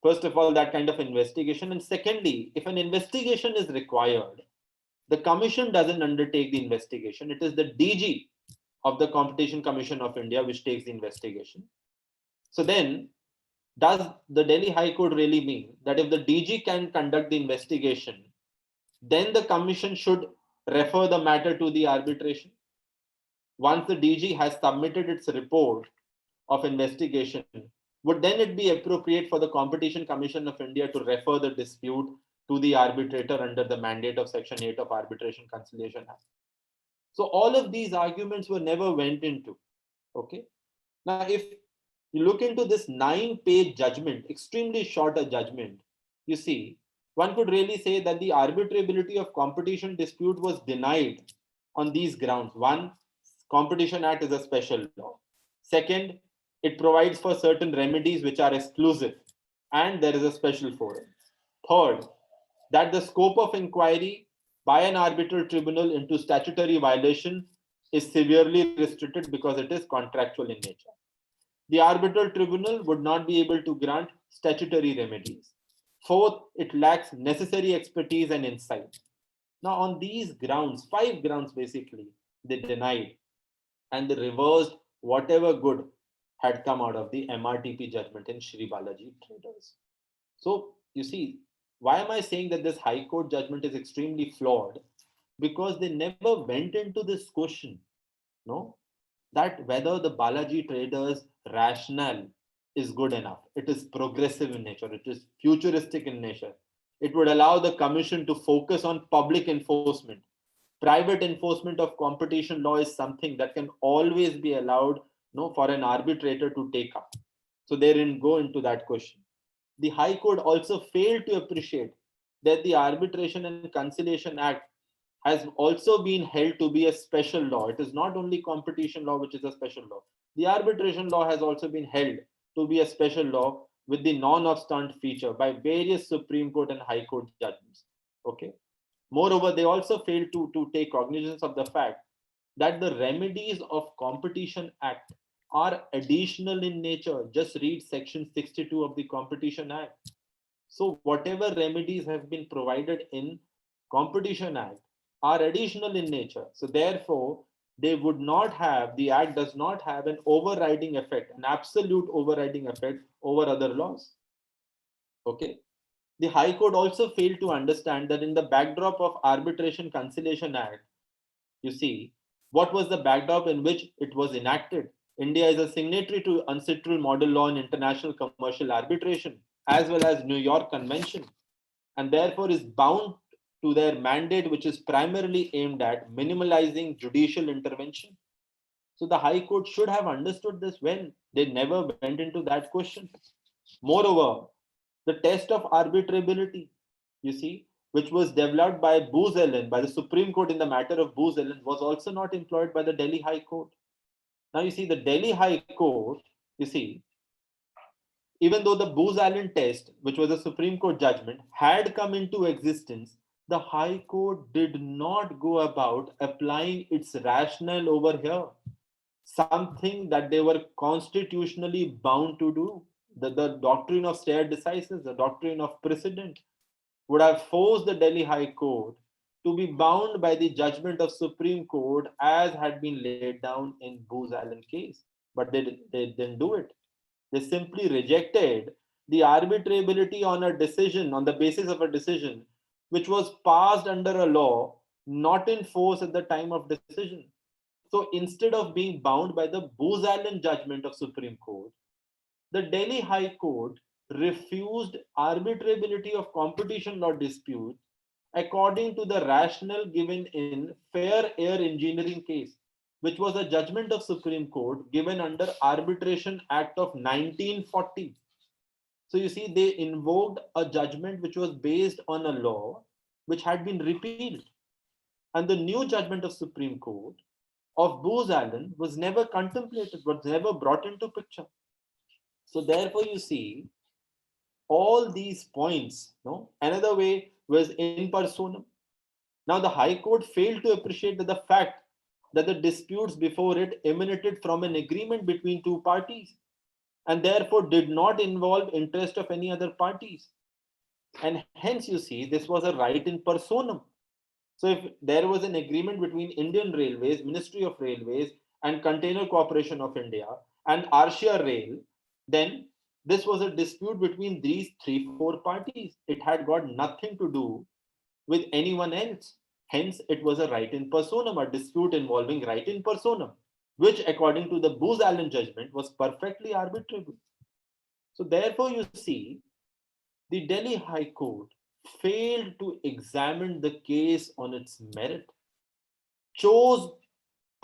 first of all, that kind of investigation. And secondly, if an investigation is required, the commission doesn't undertake the investigation. It is the DG of the Competition Commission of India which takes the investigation. So then, does the Delhi High Court really mean that if the DG can conduct the investigation, then the commission should refer the matter to the arbitration? Once the DG has submitted its report of investigation, would then it be appropriate for the Competition Commission of India to refer the dispute to the arbitrator under the mandate of Section 8 of Arbitration Conciliation Act? So all of these arguments were never went into. Okay. Now, if You look into this 9-page judgment, extremely short a judgment. You see, one could really say that the arbitrability of competition dispute was denied on these grounds. One, Competition Act is a special law. Second, it provides for certain remedies which are exclusive, and there is a special forum. Third, that the scope of inquiry by an arbitral tribunal into statutory violation is severely restricted because it is contractual in nature. The arbitral tribunal would not be able to grant statutory remedies. Fourth, it lacks necessary expertise and insight. Now, on these grounds, 5 grounds basically, they denied and they reversed whatever good had come out of the MRTP judgment in Shri Balaji Traders. So, you see, why am I saying that this High Court judgment is extremely flawed? Because they never went into this question, no, that whether the Balaji Traders rationale is good enough. It is progressive in nature. It is futuristic in nature. It would allow the commission to focus on public enforcement. Private enforcement of competition law is something that can always be allowed, no, for an arbitrator to take up. So they didn't go into that question. The High Court also failed to appreciate that the Arbitration and Conciliation Act has also been held to be a special law. It is not only competition law which is a special law. The arbitration law has also been held to be a special law with the non-obstant feature by various Supreme Court and High Court judgments. Okay. Moreover, they also failed to take cognizance of the fact that the remedies of Competition Act are additional in nature. Just read section 62 of the Competition Act. So whatever remedies have been provided in Competition Act are additional in nature. So therefore, they would not have, the act does not have an overriding effect, an absolute overriding effect over other laws. Okay. The High Court also failed to understand that in the backdrop of Arbitration Conciliation Act, you see, what was the backdrop in which it was enacted? India is a signatory to UNCITRAL Model Law in International Commercial Arbitration, as well as New York Convention, and therefore is bound to their mandate, which is primarily aimed at minimalizing judicial intervention. So the High Court should have understood this when they never went into that question. Moreover, the test of arbitrability, you see, which was developed by Booz Allen, by the Supreme Court in the matter of Booz Allen, was also not employed by the Delhi High Court. Now, you see, the Delhi High Court, you see, even though the Booz Allen test, which was a Supreme Court judgment, had come into existence, the High Court did not go about applying its rationale over here, something that they were constitutionally bound to do. The doctrine of stare decisis, the doctrine of precedent, would have forced the Delhi High Court to be bound by the judgment of Supreme Court as had been laid down in Booz Allen case. But they didn't do it. They simply rejected the arbitrability on a decision, on the basis of a decision, which was passed under a law not in force at the time of decision. So instead of being bound by the Booz Allen judgment of Supreme Court, the Delhi High Court refused arbitrability of competition law dispute according to the rationale given in Fair Air Engineering case, which was a judgment of Supreme Court given under Arbitration Act of 1940. So you see, they invoked a judgment which was based on a law which had been repealed. And the new judgment of Supreme Court of Booz Allen was never contemplated, was never brought into picture. So therefore, you see, all these points, no? Another way was in personam. Now, the High Court failed to appreciate that the fact that the disputes before it emanated from an agreement between two parties and therefore did not involve interest of any other parties. And hence, you see, this was a right in personam. So if there was an agreement between Indian Railways, Ministry of Railways, and Container Corporation of India and Arshia Rail, then this was a dispute between these 3-4 parties. It had got nothing to do with anyone else. Hence, it was a right in personam, a dispute involving right in personam, which according to the Booz Allen judgment was perfectly arbitrable. So therefore, you see, the Delhi High Court failed to examine the case on its merit, chose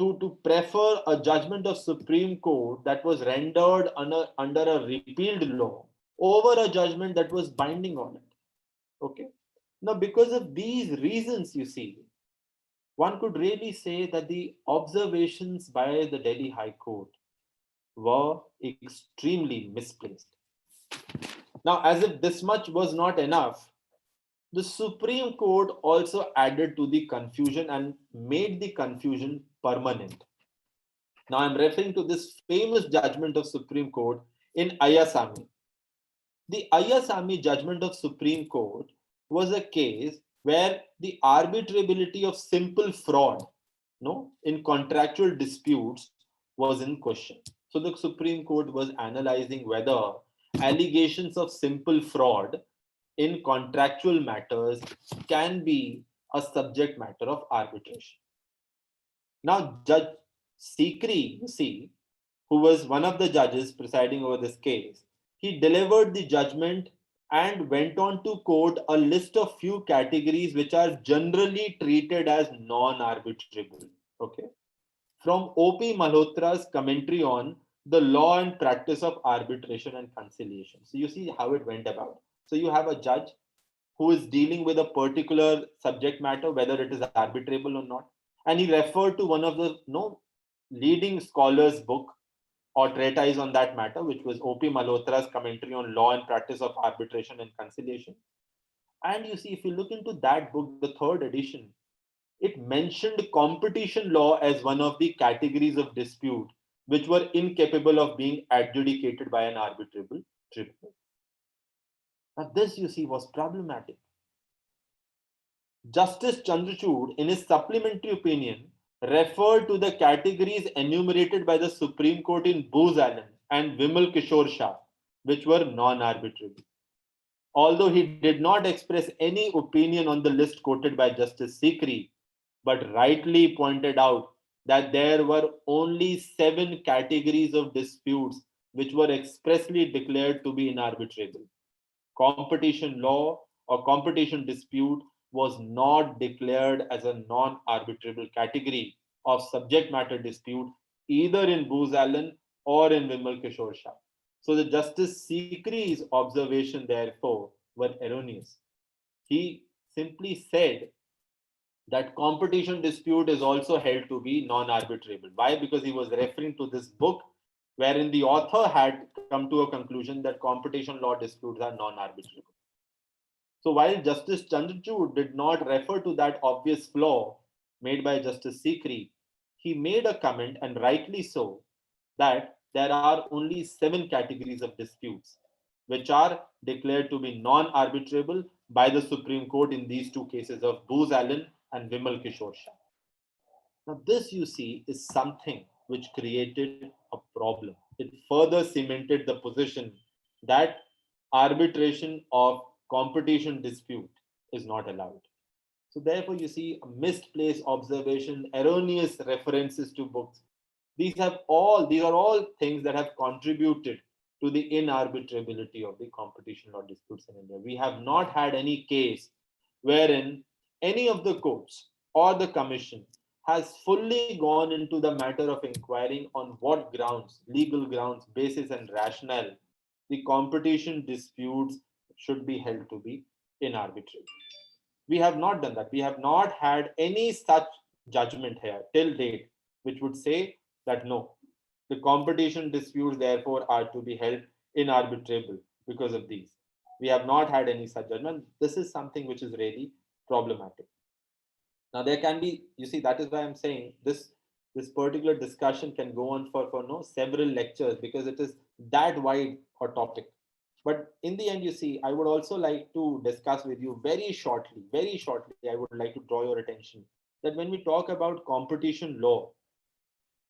to prefer a judgment of Supreme Court that was rendered under a repealed law over a judgment that was binding on it. Okay. Now, because of these reasons, you see, one could really say that the observations by the Delhi High Court were extremely misplaced. Now, as if this much was not enough, the Supreme Court also added to the confusion and made the confusion permanent. Now, I'm referring to this famous judgment of Supreme Court in Ayasami. The Ayasami judgment of Supreme Court was a case where the arbitrability of simple fraud, in contractual disputes was in question. So the Supreme Court was analyzing whether allegations of simple fraud in contractual matters can be a subject matter of arbitration. Now, Judge Sikri, you see, who was one of the judges presiding over this case, he delivered the judgment and went on to quote a list of few categories which are generally treated as non-arbitrable. Okay. From O.P. Malhotra's commentary on the law and practice of arbitration and conciliation. So you see how it went about. So you have a judge who is dealing with a particular subject matter, whether it is arbitrable or not. And he referred to one of the leading scholars' book or treatise on that matter, which was O.P. Malhotra's commentary on law and practice of arbitration and conciliation. And you see, if you look into that book, the third edition, it mentioned competition law as one of the categories of dispute which were incapable of being adjudicated by an arbitrable tribunal. Now, this, you see, was problematic. Justice Chandrachud, in his supplementary opinion, referred to the categories enumerated by the Supreme Court in Booz Allen and Vimal Kishore Shah, which were non-arbitrable. Although he did not express any opinion on the list quoted by Justice Sikri, but rightly pointed out that there were only 7 categories of disputes which were expressly declared to be inarbitrable. Competition law or competition dispute was not declared as a non-arbitrable category of subject matter dispute either in Booz Allen or in Vimal Kishore Shah. So the Justice Sikri's observation, therefore, were erroneous. He simply said that competition dispute is also held to be non-arbitrable. Why? Because he was referring to this book wherein the author had come to a conclusion that competition law disputes are non-arbitrable. So while Justice Chandrachud did not refer to that obvious flaw made by Justice Sikri, he made a comment, and rightly so, that there are only 7 categories of disputes which are declared to be non-arbitrable by the Supreme Court in these 2 cases of Booz Allen and Vimal Kishore Shah. Now this, you see, is something which created a problem. It further cemented the position that arbitration of competition dispute is not allowed. So therefore, you see a misplaced observation, erroneous references to books. These are all things that have contributed to the inarbitrability of the competition law disputes in India. We have not had any case wherein any of the courts or the commission has fully gone into the matter of inquiring on what grounds, legal grounds, basis and rationale the competition disputes should be held to be inarbitrable. We have not done that. We have not had any such judgment here till date, which would say that no, the competition disputes therefore are to be held inarbitrable because of these. We have not had any such judgment. This is something which is really problematic. Now there can be, you see, that is why I'm saying this particular discussion can go on for several lectures because it is that wide a topic. But in the end, you see, I would also like to discuss with you very shortly, I would like to draw your attention that when we talk about competition law,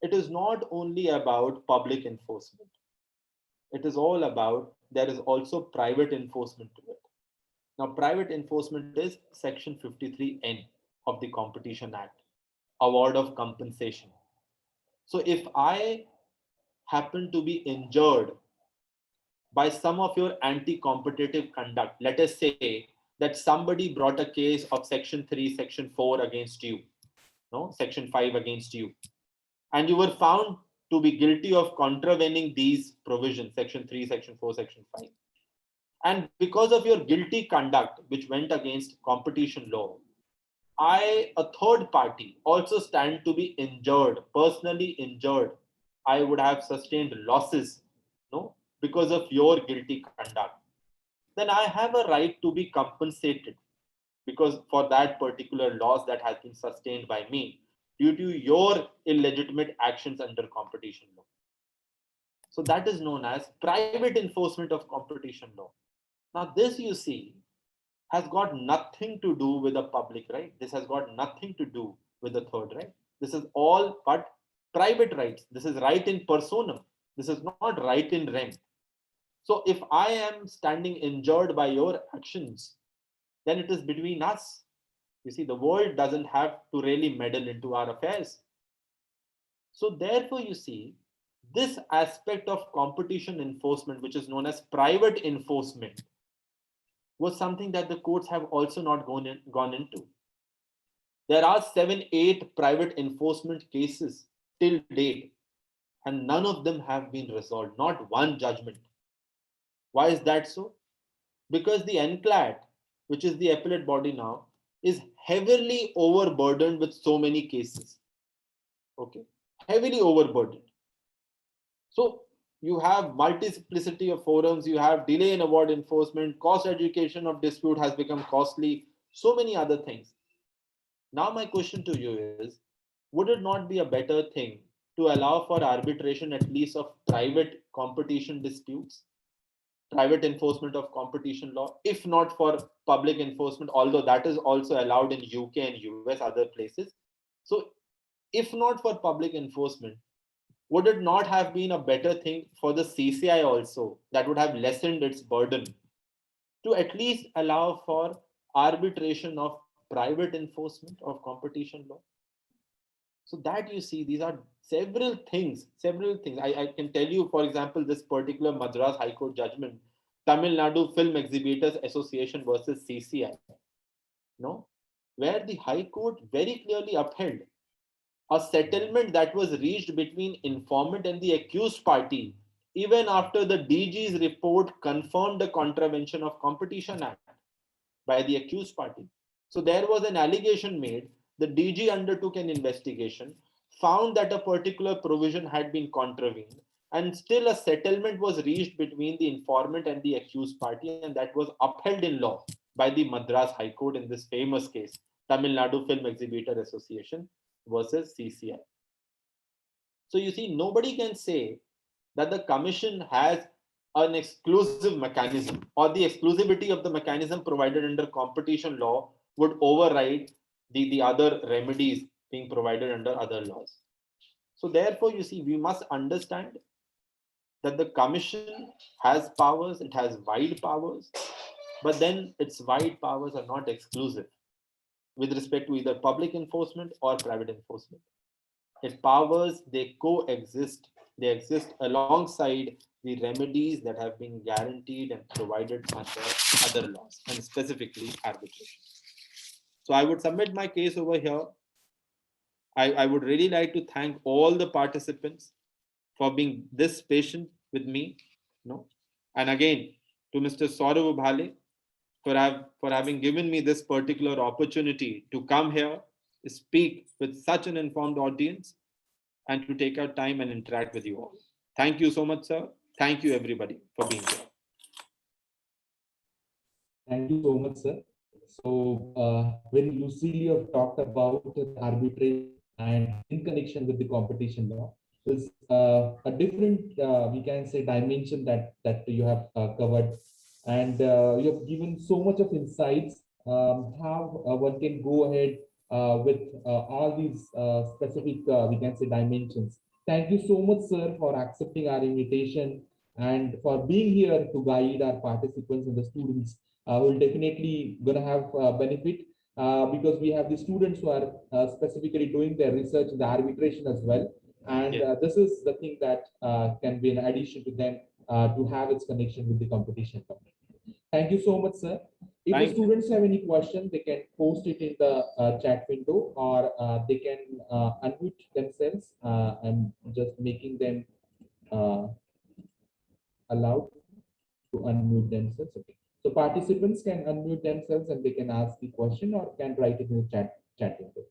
it is not only about public enforcement. It is all about, there is also private enforcement to it. Now, private enforcement is Section 53N of the Competition Act, award of compensation. So if I happen to be injured by some of your anti-competitive conduct, let us say that somebody brought a case of Section 3, Section 4 against you, Section 5 against you. and you were found to be guilty of contravening these provisions, section 3, section 4, section 5. And because of your guilty conduct, which went against competition law, I, a third party, also stand to be injured, personally injured. I would have sustained losses, no, because of your guilty conduct. Then I have a right to be compensated because for that particular loss that has been sustained by me due to your illegitimate actions under competition law. So that is known as private enforcement of competition law. Now this, you see, has got nothing to do with the public right. This has got nothing to do with the third right. This is all but private rights. This is right in personam. This is not right in rem. So if I am standing injured by your actions, then it is between us. You see, the world doesn't have to really meddle into our affairs. So therefore, you see, this aspect of competition enforcement, which is known as private enforcement, was something that the courts have also not gone into. There are 7, 8 private enforcement cases till date, and none of them have been resolved, not one judgment. Why is that so? Because the NCLAT, which is the appellate body now, is heavily overburdened with so many cases. Okay, heavily overburdened. So you have multiplicity of forums, you have delay in award enforcement, cost education of dispute has become costly, so many other things. Now my question to you is, would it not be a better thing to allow for arbitration at least of private competition disputes, private enforcement of competition law, if not for public enforcement, although that is also allowed in UK and US, other places. So if not for public enforcement, would it not have been a better thing for the CCI also, that would have lessened its burden, to at least allow for arbitration of private enforcement of competition law? So that, you see, these are several things. I can tell you, for example, this particular Madras High Court judgment, Tamil Nadu Film Exhibitors Association versus CCI, no, where the High Court very clearly upheld a settlement that was reached between informant and the accused party, even after the DG's report confirmed the contravention of Competition Act by the accused party. So there was an allegation made, the DG undertook an investigation, found that a particular provision had been contravened, and still a settlement was reached between the informant and the accused party, and that was upheld in law by the Madras High Court in this famous case, Tamil Nadu Film Exhibitor Association versus CCI. So you see, nobody can say that the commission has an exclusive mechanism, or the exclusivity of the mechanism provided under competition law would override the other remedies being provided under other laws. So therefore, you see, we must understand that the commission has powers, it has wide powers, but then its wide powers are not exclusive with respect to either public enforcement or private enforcement. Its powers, they coexist, they exist alongside the remedies that have been guaranteed and provided under other laws, and specifically arbitration. So I would submit my case over here. I would really like to thank all the participants for being this patient with me. No? And again, to Mr. Saurav Bhale for having given me this particular opportunity to come here, speak with such an informed audience, and to take out time and interact with you all. Thank you so much, sir. Thank you, everybody, for being here. Thank you so much, sir. So very lucidly you have talked about arbitration and in connection with the competition law. There's a different, we can say, dimension that you have covered, and you have given so much of insights how one can go ahead with all these specific, we can say, dimensions. Thank you so much, sir, for accepting our invitation and for being here to guide our participants and the students. Will definitely gonna have benefit because we have the students who are specifically doing their research in the arbitration as well. And this is the thing that can be an addition to them to have its connection with the competition. Thank you so much, sir. If the Thank you. students have any question, they can post it in the chat window, or they can unmute themselves. I'm just making them allowed to unmute themselves. Okay. So participants can unmute themselves and they can ask the question or can write it in the chat window.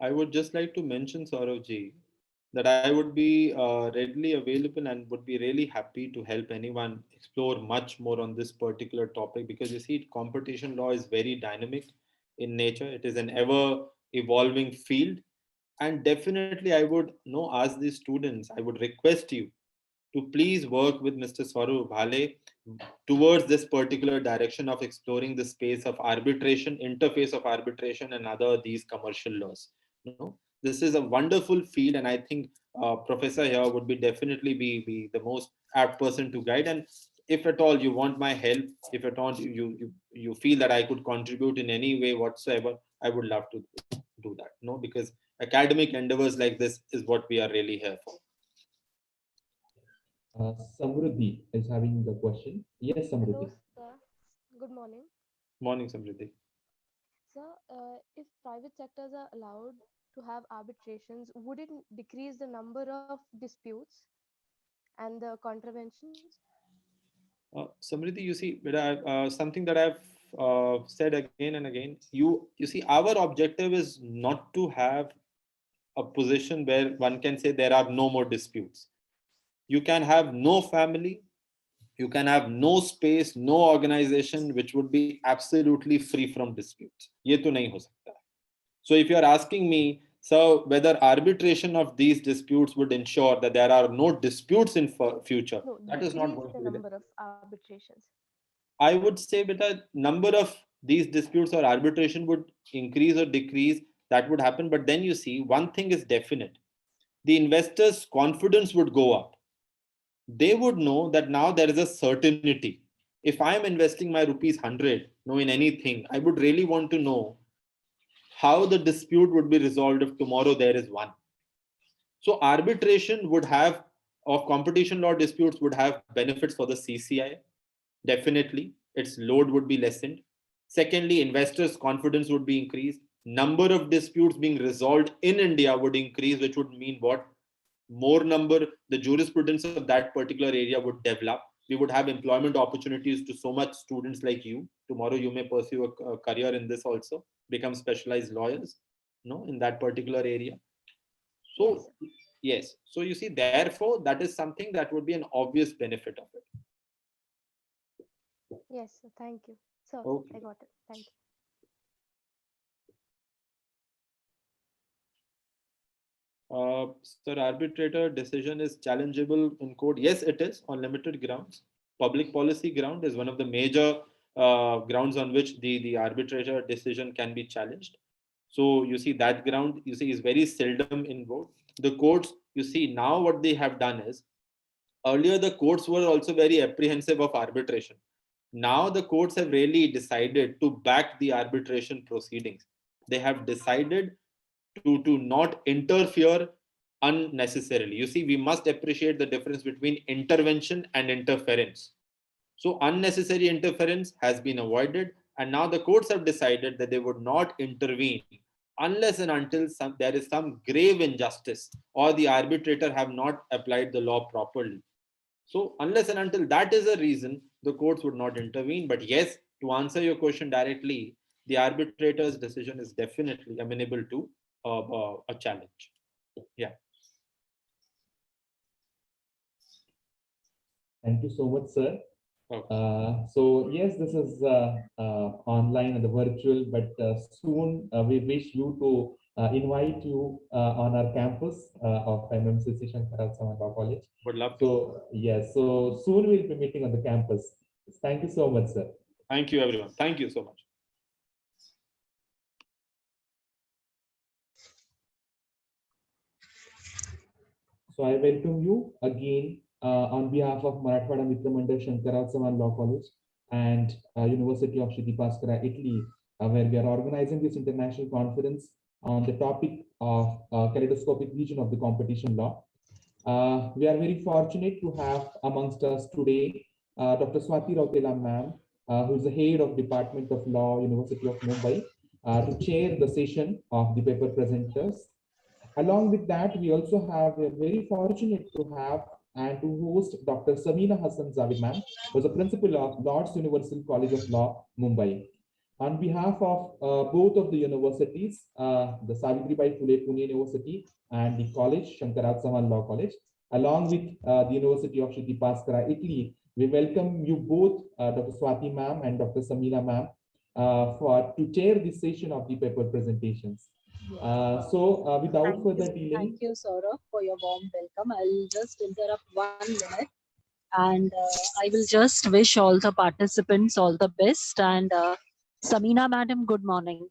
I would just like to mention, Saurav ji, that I would be readily available and would be really happy to help anyone explore much more on this particular topic, because you see, competition law is very dynamic in nature. It is an ever evolving field. And definitely, I would ask the students, I would request you to please work with Mr. Swarup Bhale towards this particular direction of exploring the space of arbitration, interface of arbitration, and other these commercial laws. This is a wonderful field, and I think Professor here would be definitely be the most apt person to guide. And if at all you want my help, if at all you feel that I could contribute in any way whatsoever, I would love to do that. Because academic endeavors like this is what we are really here for. Samruddhi is having the question. Yes, Samruddhi. Hello, sir. Good morning. Morning, Samriddhi. Sir, if private sectors are allowed to have arbitrations, would it decrease the number of disputes and the contraventions? Samriddhi, you see, something that I've said again and again. You see, our objective is not to have a position where one can say there are no more disputes. You can have no family, you can have no space, no organization which would be absolutely free from disputes. Ye to nahi ho sakta. So if you are asking me, so whether arbitration of these disputes would ensure that there are no disputes in future, No, that is not decrease going the to be there. number of arbitrations. I would say that a number of these disputes or arbitration would increase or decrease. That would happen. But then you see, one thing is definite: the investors' confidence would go up. They would know that now there is a certainty. If I am investing my rupees 100 in anything, I would really want to know how the dispute would be resolved if tomorrow there is one. So arbitration would have, of competition law disputes would have benefits for the CCI. Definitely, its load would be lessened. Secondly, investors' confidence would be increased. Number of disputes being resolved in India would increase, which would mean what? More number, the jurisprudence of that particular area would develop. We would have employment opportunities to so much students like you. Tomorrow, you may pursue a career in this also, become specialized lawyers, in that particular area. So, yes. So you see, therefore, that is something that would be an obvious benefit of it. Yes, sir. Thank you. Sir, Okay. I got it. Thank you. Sir, arbitrator decision is challengeable in court. Yes, it is on limited grounds. Public policy ground is one of the major grounds on which the arbitrator decision can be challenged. So you see that ground, you see, is very seldom invoked. The courts, you see, now what they have done is, earlier the courts were also very apprehensive of arbitration. Now the courts have really decided to back the arbitration proceedings. They have decided to not interfere unnecessarily. You see, we must appreciate the difference between intervention and interference. So unnecessary interference has been avoided, and now the courts have decided that they would not intervene unless and until there is some grave injustice or the arbitrator have not applied the law properly. So unless and until that is a reason, the courts would not intervene. But yes, to answer your question directly, the arbitrator's decision is definitely amenable to a challenge. Yeah. Thank you so much, sir. Okay. So yes, this is online and the virtual, but soon we wish you to invite you on our campus of MMCC Shankarrao College. Would love to. So yes, so soon we'll be meeting on the campus. Thank you so much, sir. Thank you, everyone. Thank you so much. So I welcome you again on behalf of Marathwada Mitra Mandal Shankarrao Law College and University of Shripaskara, Italy, where we are organizing this international conference on the topic of kaleidoscopic region of the competition law. We are very fortunate to have amongst us today Dr. Swati Rautela ma'am, who is the head of Department of Law, University of Mumbai, to chair the session of the paper presenters. Along with that, we also have a very fortunate to have and to host Dr. Samina Hassan Zavid ma'am, who is the principal of Lord's Universal College of Law, Mumbai. On behalf of both of the universities, the Savitribai Phule Pune University and the college, Shankarrao Law College, along with the University of Shri Paskara, Italy, we welcome you both, Dr. Swati ma'am and Dr. Samina ma'am, to chair this session of the paper presentations. Without further delay. Thank you, Saurabh, for your warm welcome. I'll just interrupt 1 minute and I will just wish all the participants all the best. And Samina madam, good morning.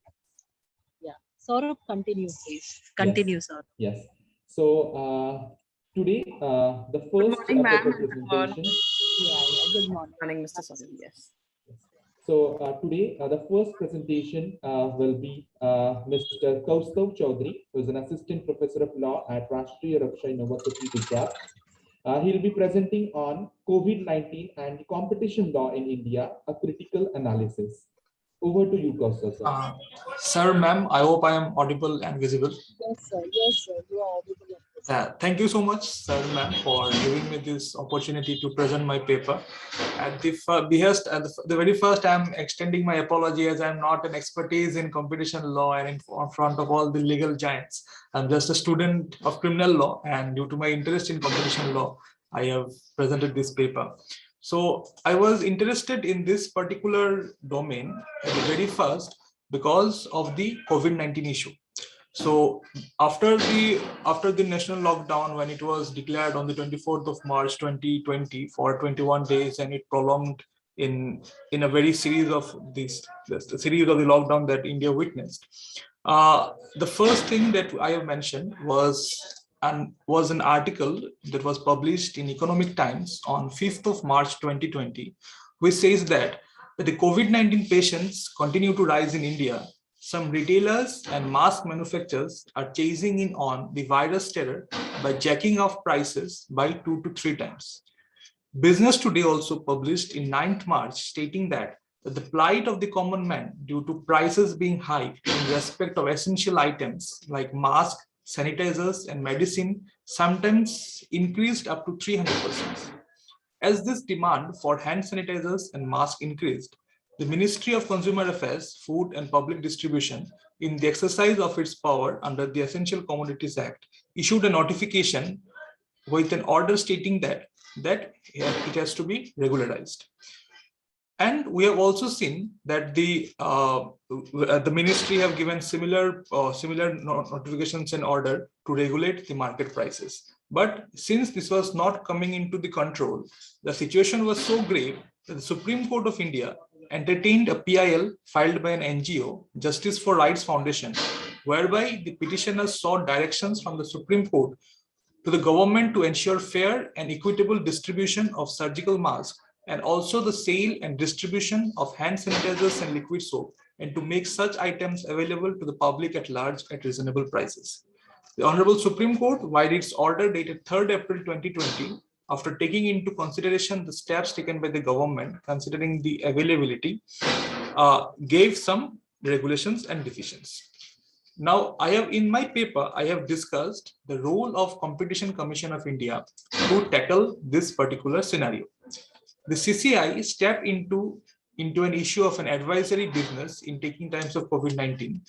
Yeah, Saurabh, continue, please. Continue, Yes. Saurabh. Yes. So today, the first morning, ma'am. presentation. Good morning. Morning, Mr. Saurabh. Yes. So today, the first presentation will be Mr. Kaustav Chaudhary, who is an assistant professor of law at Rashtriya Raksha University, Gujarat. He'll be presenting on COVID-19 and competition law in India, a critical analysis. Over to you, Kaustav, sir. Sir, ma'am, I hope I am audible and visible. Yes, sir. Yes, sir. You are audible. Thank you so much, sir, ma'am, for giving me this opportunity to present my paper. At the behest, at the very first, I'm extending my apology as I'm not an expertise in competition law and in front of all the legal giants. I'm just a student of criminal law, and due to my interest in competition law, I have presented this paper. So I was interested in this particular domain at the very first because of the COVID-19 issue. So after the national lockdown, when it was declared on the 24th of March 2020 for 21 days, and it prolonged in a very series of the lockdown that India witnessed, the first thing that I have mentioned was an article that was published in Economic Times on 5th of March 2020, which says that the COVID-19 patients continue to rise in India. Some retailers and mask manufacturers are chasing in on the virus terror by jacking up prices by 2 to 3 times. Business Today also published in 9th March stating that the plight of the common man due to prices being high in respect of essential items like masks, sanitizers, and medicine sometimes increased up to 300%. As this demand for hand sanitizers and masks increased, the Ministry of Consumer Affairs, Food and Public Distribution, in the exercise of its power under the Essential Commodities Act, issued a notification with an order stating that it has to be regularized. And we have also seen that the ministry have given similar notifications and order to regulate the market prices. But since this was not coming into the control, the situation was so grave that the Supreme Court of India entertained a PIL filed by an NGO, Justice for Rights Foundation, whereby the petitioners sought directions from the Supreme Court to the government to ensure fair and equitable distribution of surgical masks and also the sale and distribution of hand sanitizers and liquid soap, and to make such items available to the public at large at reasonable prices. The Honorable Supreme Court, via its order dated 3rd April 2020, after taking into consideration the steps taken by the government, considering the availability, gave some regulations and decisions. Now, in my paper, I have discussed the role of Competition Commission of India to tackle this particular scenario. The CCI stepped into an issue of an advisory business in taking times of COVID-19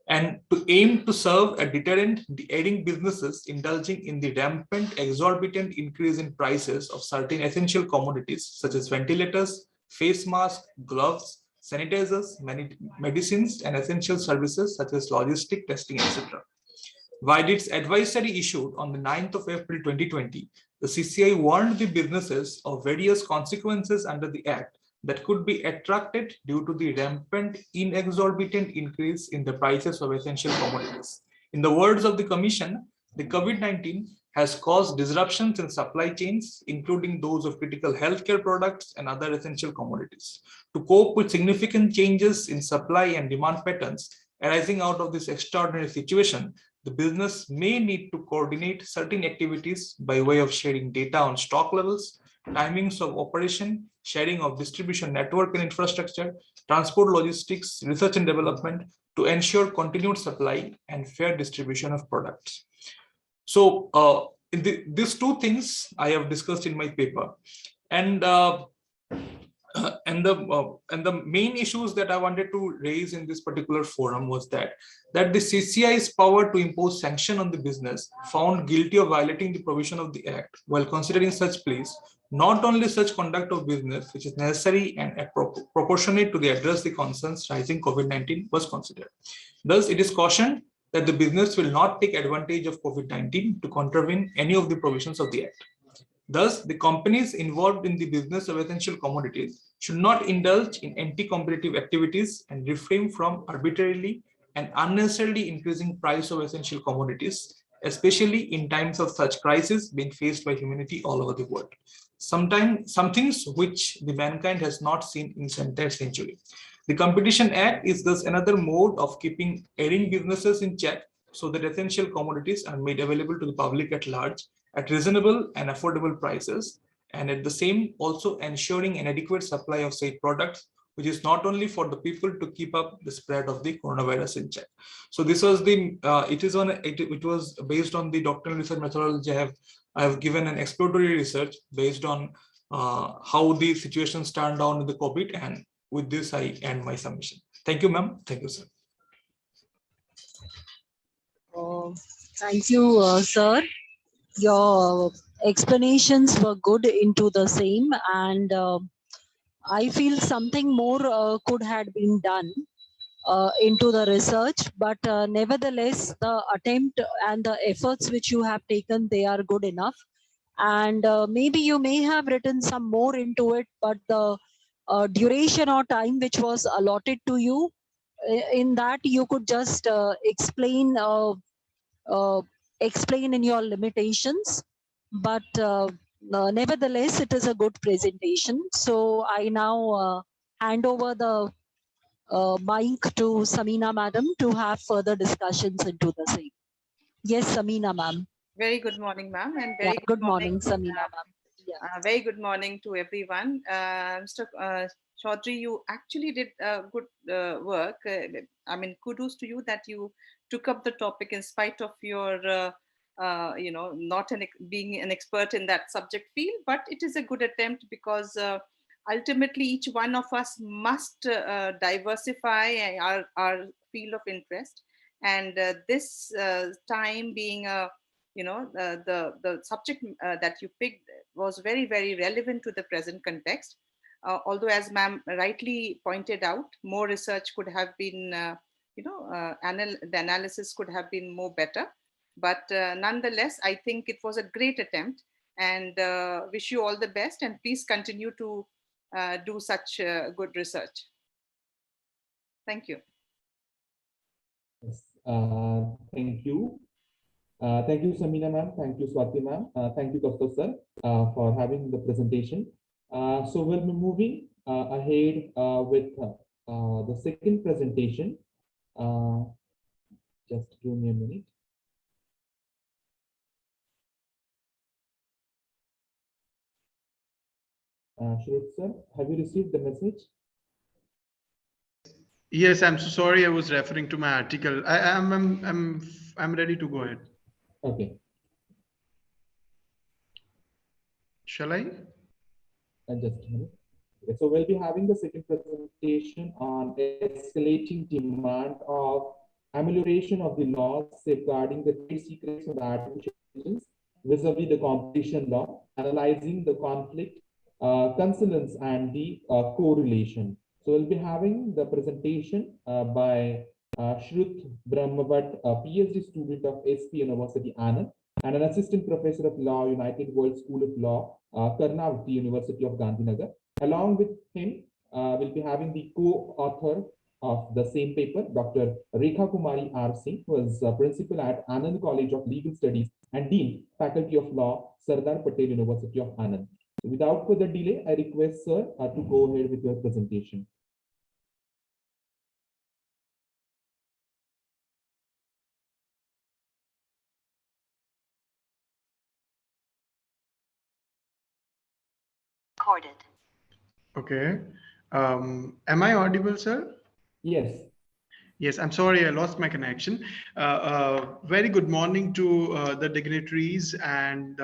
and to aim to serve a deterrent, aiding businesses indulging in the rampant, exorbitant increase in prices of certain essential commodities such as ventilators, face masks, gloves, sanitizers, medicines, and essential services such as logistic testing, etc. Via its advisory issued on the 9th of April 2020, the CCI warned the businesses of various consequences under the Act that could be attracted due to the rampant, inexorbitant increase in the prices of essential commodities. In the words of the Commission, the COVID-19 has caused disruptions in supply chains, including those of critical healthcare products and other essential commodities. To cope with significant changes in supply and demand patterns arising out of this extraordinary situation, the business may need to coordinate certain activities by way of sharing data on stock levels, timings of operation, sharing of distribution network and infrastructure, transport logistics, research and development to ensure continued supply and fair distribution of products. So these two things I have discussed in my paper, and the main issues that I wanted to raise in this particular forum was that the CCI's power to impose sanction on the business found guilty of violating the provision of the Act while considering such pleas, not only such conduct of business which is necessary and proportionate to the address the concerns rising COVID-19 was considered. Thus, it is cautioned that the business will not take advantage of COVID-19 to contravene any of the provisions of the Act. Thus, the companies involved in the business of essential commodities should not indulge in anti-competitive activities and refrain from arbitrarily and unnecessarily increasing price of essential commodities, especially in times of such crisis being faced by humanity all over the world. Some things which the mankind has not seen in its entire century. The Competition Act is thus another mode of keeping erring businesses in check so that essential commodities are made available to the public at large at reasonable and affordable prices, and at the same also ensuring an adequate supply of said products, which is not only for the people to keep up the spread of the coronavirus in check. So this was the it was based on the doctrinal research methodology. I have given an exploratory research based on how the situation turned down in the COVID, and with this I end my submission. Thank you, ma'am. Thank you, sir. Thank you, sir. Your explanations were good into the same, and I feel something more could have been done into the research, but nevertheless, the attempt and the efforts which you have taken, they are good enough. And maybe you may have written some more into it, but the duration or time which was allotted to you, in that you could just explain in your limitations, but nevertheless it is a good presentation. So I now hand over the mic to Samina madam to have further discussions into the same. Yes, Samina ma'am. Very good morning, ma'am, and Yeah, very good morning, Samina ma'am. Yeah. Very good morning to everyone. Mr. Chaudhary, you actually did good work. I mean, kudos to you that you took up the topic in spite of your, not being an expert in that subject field. But it is a good attempt because ultimately each one of us must diversify our field of interest. And this time being a the subject that you picked was very, very relevant to the present context. Although, as ma'am rightly pointed out, more research could have been, the analysis could have been more better. But nonetheless, I think it was a great attempt, and wish you all the best. And please continue to do such good research. Thank you. Yes, thank you. Thank you, Samina ma'am. Thank you, Swati ma'am. Thank you, Dr. Sir, for having the presentation. So we'll be moving ahead with the second presentation. Just give me a minute. Shruti sir, have you received the message? Yes, I'm so sorry. I was referring to my article. I'm ready to go ahead. Okay. Shall I? Just a minute. Okay, so we'll be having the second presentation on escalating demand of amelioration of the laws safeguarding the trade secrets of the artificial intelligence vis-a-vis the competition law, analyzing the conflict, consonance, and the correlation. So we'll be having the presentation by Shruth Brahmavat, a PhD student of SP University, Anand, and an assistant professor of law, United World School of Law, Karnavati University of Gandhinagar. Along with him, we'll be having the co-author of the same paper, Dr. Rekha Kumari R. Singh, who is principal at Anand College of Legal Studies and Dean, Faculty of Law, Sardar Patel University of Anand. So without further delay, I request sir to go ahead with your presentation. Okay. Am I audible, sir? Yes. Yes, I'm sorry, I lost my connection. Very good morning to the dignitaries and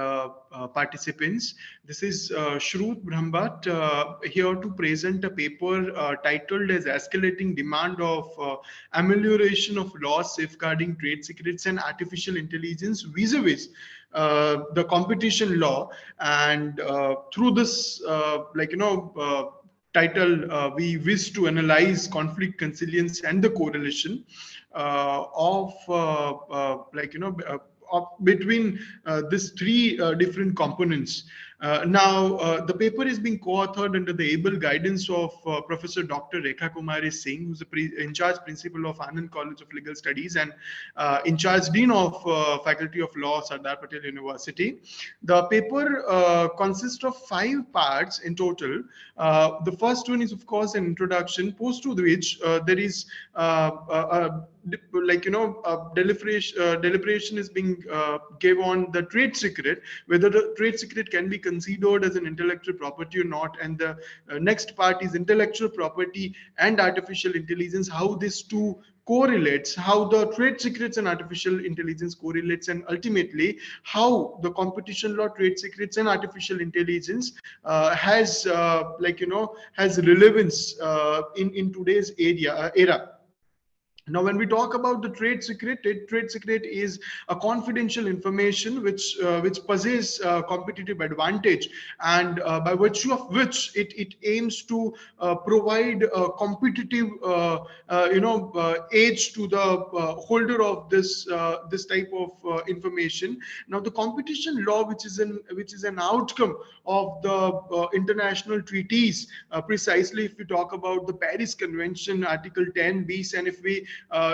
participants. This is Shruth Brahmbat here to present a paper titled as Escalating Demand of Amelioration of Laws Safeguarding Trade Secrets and Artificial Intelligence vis-a-vis the competition law. And through this, title, we wish to analyze conflict, consilience, and the correlation of between these three different components. Now, the paper is being co-authored under the able guidance of Professor Dr. Rekha Kumari Singh, who's the in-charge principal of Anand College of Legal Studies and in-charge dean of Faculty of Law, Sardar Patel University. The paper consists of 5 parts in total. The first one is, of course, an introduction, post to which there is deliberation is being gave on the trade secret, whether the trade secret can be considered as an intellectual property or not. And the next part is intellectual property and artificial intelligence, how these two correlates, how the trade secrets and artificial intelligence correlates, and ultimately how the competition law, trade secrets, and artificial intelligence has relevance in today's era. Now, when we talk about the trade secret is a confidential information which possesses competitive advantage, and by virtue of which it aims to provide a competitive edge to the holder of this type of information. Now, the competition law, which is an outcome of the international treaties, precisely if we talk about the Paris Convention, Article 10b, and if we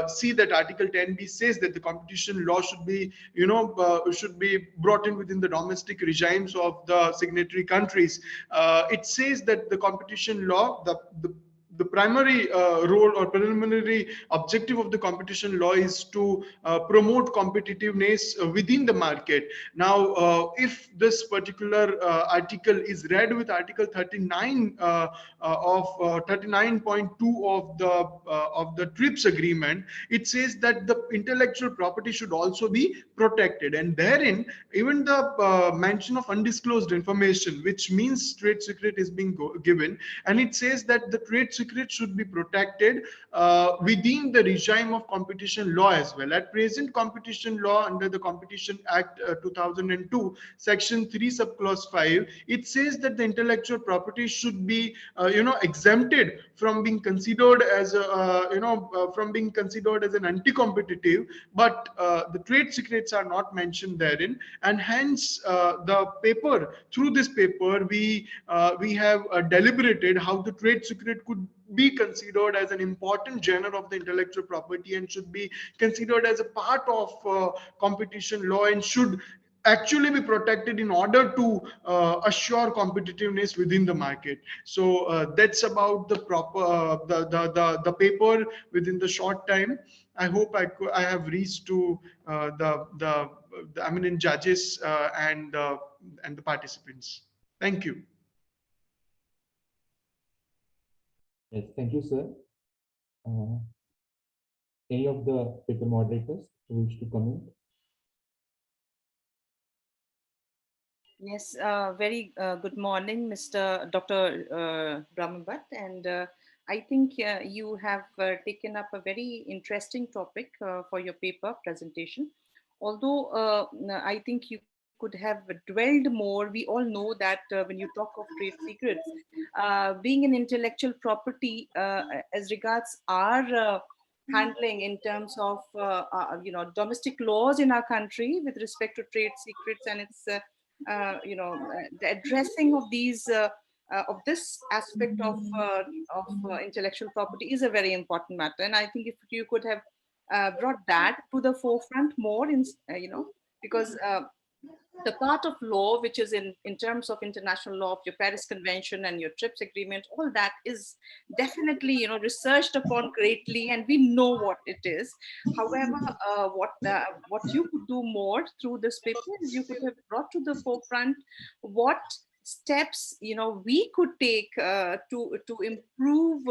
see that Article 10b says that the competition law should be brought in within the domestic regimes of the signatory countries. It says that the competition law, the primary role or preliminary objective of the competition law is to promote competitiveness within the market. Now, if this particular article is read with Article 39 of 39.2 of the TRIPS agreement, it says that the intellectual property should also be protected, and therein even the mention of undisclosed information, which means trade secret, is being given, and it says that the trade secret should be protected within the regime of competition law as well. At present, competition law under the Competition Act 2002, Section 3, subclause 5, it says that the intellectual property should be exempted from being considered as an anti-competitive, but the trade secrets are not mentioned therein, and hence through this paper we have deliberated how the trade secret could be considered as an important genre of the intellectual property and should be considered as a part of competition law and should actually be protected in order to assure competitiveness within the market. So that's about the proper the paper within the short time. I hope I have reached to the eminent judges and the participants. Thank you. Yes, thank you, sir. Any of the paper moderators who wish to comment? Yes, very good morning, Mr. Dr. Brahmabhat. And I think you have taken up a very interesting topic for your paper presentation. Although I think you could have dwelled more. We all know that when you talk of trade secrets, being an intellectual property as regards our handling in terms of domestic laws in our country with respect to trade secrets and its the addressing of these of this aspect of intellectual property is a very important matter. And I think if you could have brought that to the forefront more in because the part of law which is in terms of international law of your Paris Convention and your TRIPS agreement, all that is definitely researched upon greatly, and we know what it is. However, what you could do more through this paper is you could have brought to the forefront what steps we could take to improve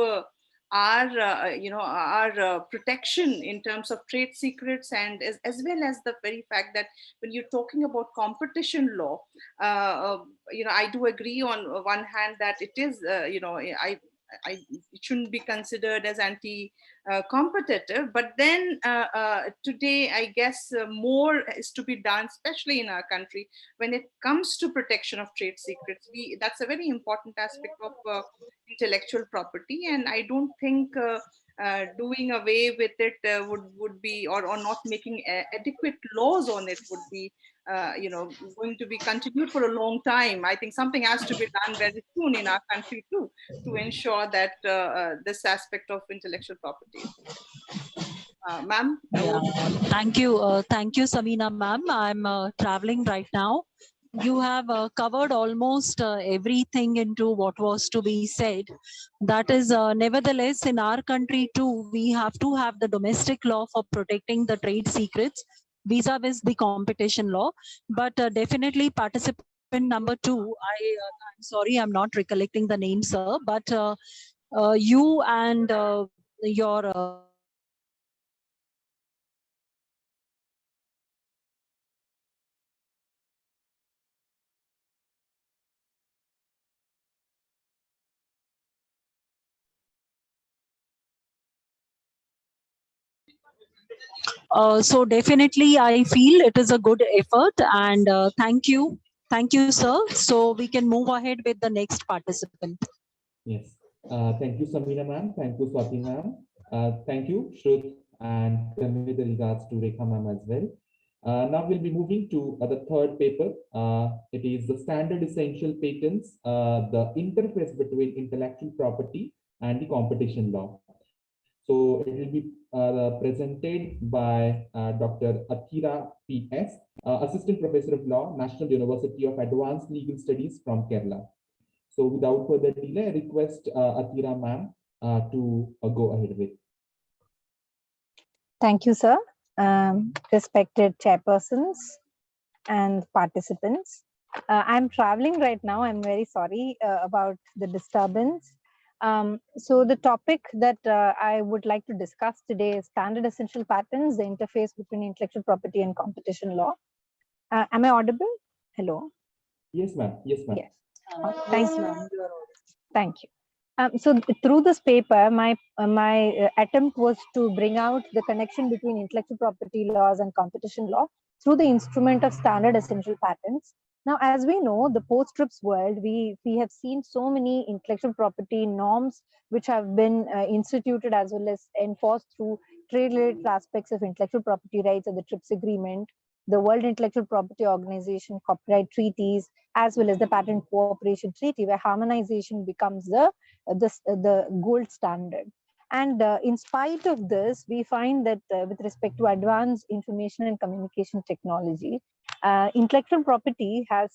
our protection in terms of trade secrets, and as well as the very fact that when you're talking about competition law, I do agree on one hand that it is it shouldn't be considered as anti-competitive, but then today I guess more is to be done, especially in our country when it comes to protection of trade secrets. That's a very important aspect of intellectual property, and I don't think doing away with it would be, or not making adequate laws on it would be going to be continued for a long time. I think something has to be done very soon in our country too, to ensure that this aspect of intellectual property is ma'am. Yeah, thank you, Samina ma'am. I'm traveling right now. You have covered almost everything into what was to be said. That is, nevertheless, in our country too, we have to have the domestic law for protecting the trade secrets vis-a-vis the competition law. But definitely participant number 2, I'm sorry, I'm not recollecting the name, sir, but you and your so definitely, I feel it is a good effort, and thank you, sir. So we can move ahead with the next participant. Yes. Thank you, Samina ma'am. Thank you, Swati ma'am. Thank you, Shruth, and convey the regards to Rekha ma'am as well. Now we'll be moving to the third paper. It is the standard essential patents, the interface between intellectual property and the competition law. So it will be presented by Dr. Athira P.S., Assistant Professor of Law, National University of Advanced Legal Studies from Kerala. So without further delay, I request Athira ma'am to go ahead with. Thank you, sir. Respected chairpersons and participants. I'm traveling right now. I'm very sorry about the disturbance. So the topic that I would like to discuss today is standard essential patents, the interface between intellectual property and competition law. Am I audible? Hello? Yes, ma'am. Yes, ma'am. Yes. Thank you. Thank you. So through this paper, my attempt was to bring out the connection between intellectual property laws and competition law through the instrument of standard essential patents. Now, as we know, the post-TRIPS world, we have seen so many intellectual property norms which have been instituted as well as enforced through trade-related aspects of intellectual property rights of the TRIPS agreement, the World Intellectual Property Organization copyright treaties, as well as the Patent Cooperation Treaty, where harmonization becomes the gold standard. And in spite of this, we find that with respect to advanced information and communication technology, intellectual property has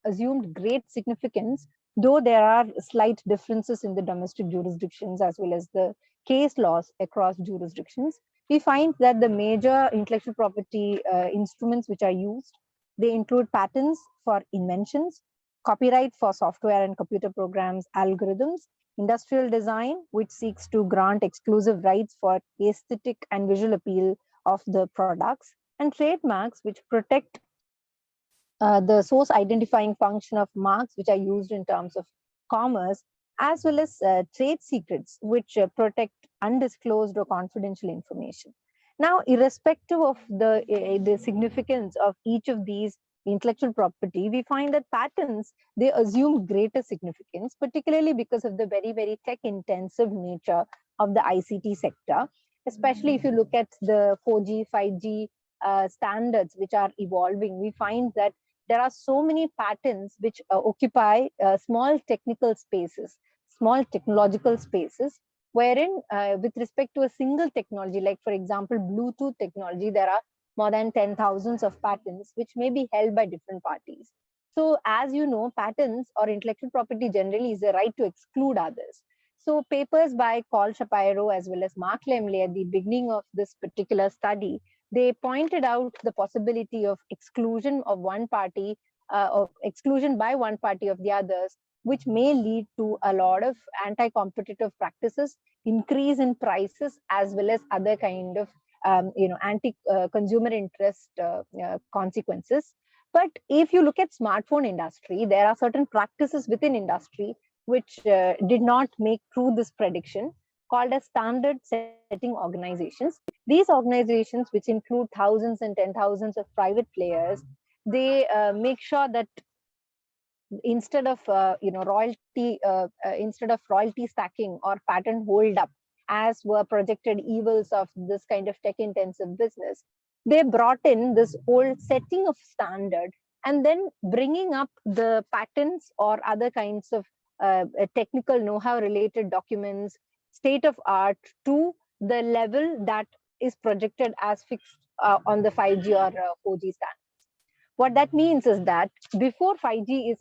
assumed great significance, though there are slight differences in the domestic jurisdictions as well as the case laws across jurisdictions. We find that the major intellectual property instruments which are used, they include patents for inventions, copyright for software and computer programs, algorithms, industrial design, which seeks to grant exclusive rights for aesthetic and visual appeal of the products, and trademarks, which protect the source identifying function of marks which are used in terms of commerce, as well as trade secrets, which protect undisclosed or confidential information. Now, irrespective of the significance of each of these intellectual property, we find that patents, they assume greater significance, particularly because of the very, very tech-intensive nature of the ICT sector, especially if you look at the 4G, 5G standards which are evolving. We find that there are so many patents which occupy small technical spaces, small technological spaces, wherein with respect to a single technology, like for example, Bluetooth technology, there are more than 10,000 of patents which may be held by different parties. So as you know, patents or intellectual property generally is the right to exclude others. So papers by Carl Shapiro as well as Mark Lemley at the beginning of this particular study, they pointed out the possibility of exclusion of one party of exclusion by one party of the others, which may lead to a lot of anti-competitive practices, increase in prices, as well as other kind of anti-consumer interest consequences. But if you look at smartphone industry, there are certain practices within industry which did not make true this prediction, called as standard setting organizations. These organizations, which include thousands and 10,000s of private players, they make sure that instead of royalty stacking or patent hold up, as were projected evils of this kind of tech intensive business, they brought in this whole setting of standard and then bringing up the patents or other kinds of technical know-how related documents, state of art, to the level that is projected as fixed on the 5G or 4G standard. What that means is that before 5G is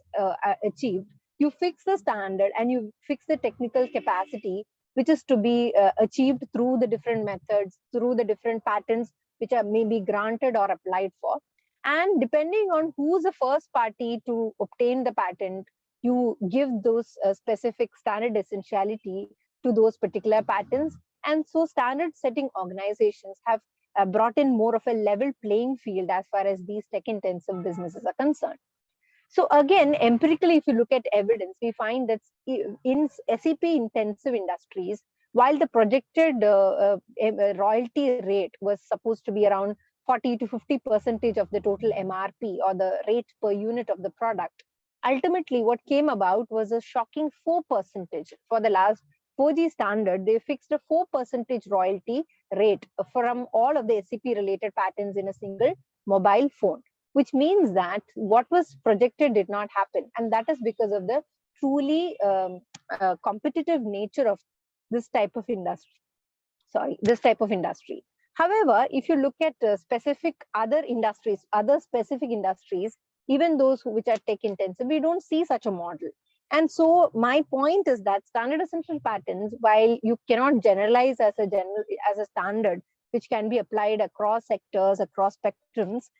achieved, you fix the standard and you fix the technical capacity, which is to be achieved through the different methods, through the different patents, which are maybe granted or applied for. And depending on who's the first party to obtain the patent, you give those specific standard essentiality to those particular patents. And so standard setting organizations have brought in more of a level playing field as far as these tech intensive businesses are concerned. So again, empirically, if you look at evidence, we find that in SEP intensive industries, while the projected royalty rate was supposed to be around 40 to 50% of the total MRP or the rate per unit of the product, ultimately what came about was a shocking 4%. For the last 4G standard, they fixed a 4% royalty rate from all of the SEP related patents in a single mobile phone, which means that what was projected did not happen. And that is because of the truly competitive nature of this type of industry. However, if you look at specific other industries, even those which are tech intensive, we don't see such a model. And so my point is that standard essential patents, while you cannot generalize as a standard which can be applied across sectors, across spectrums,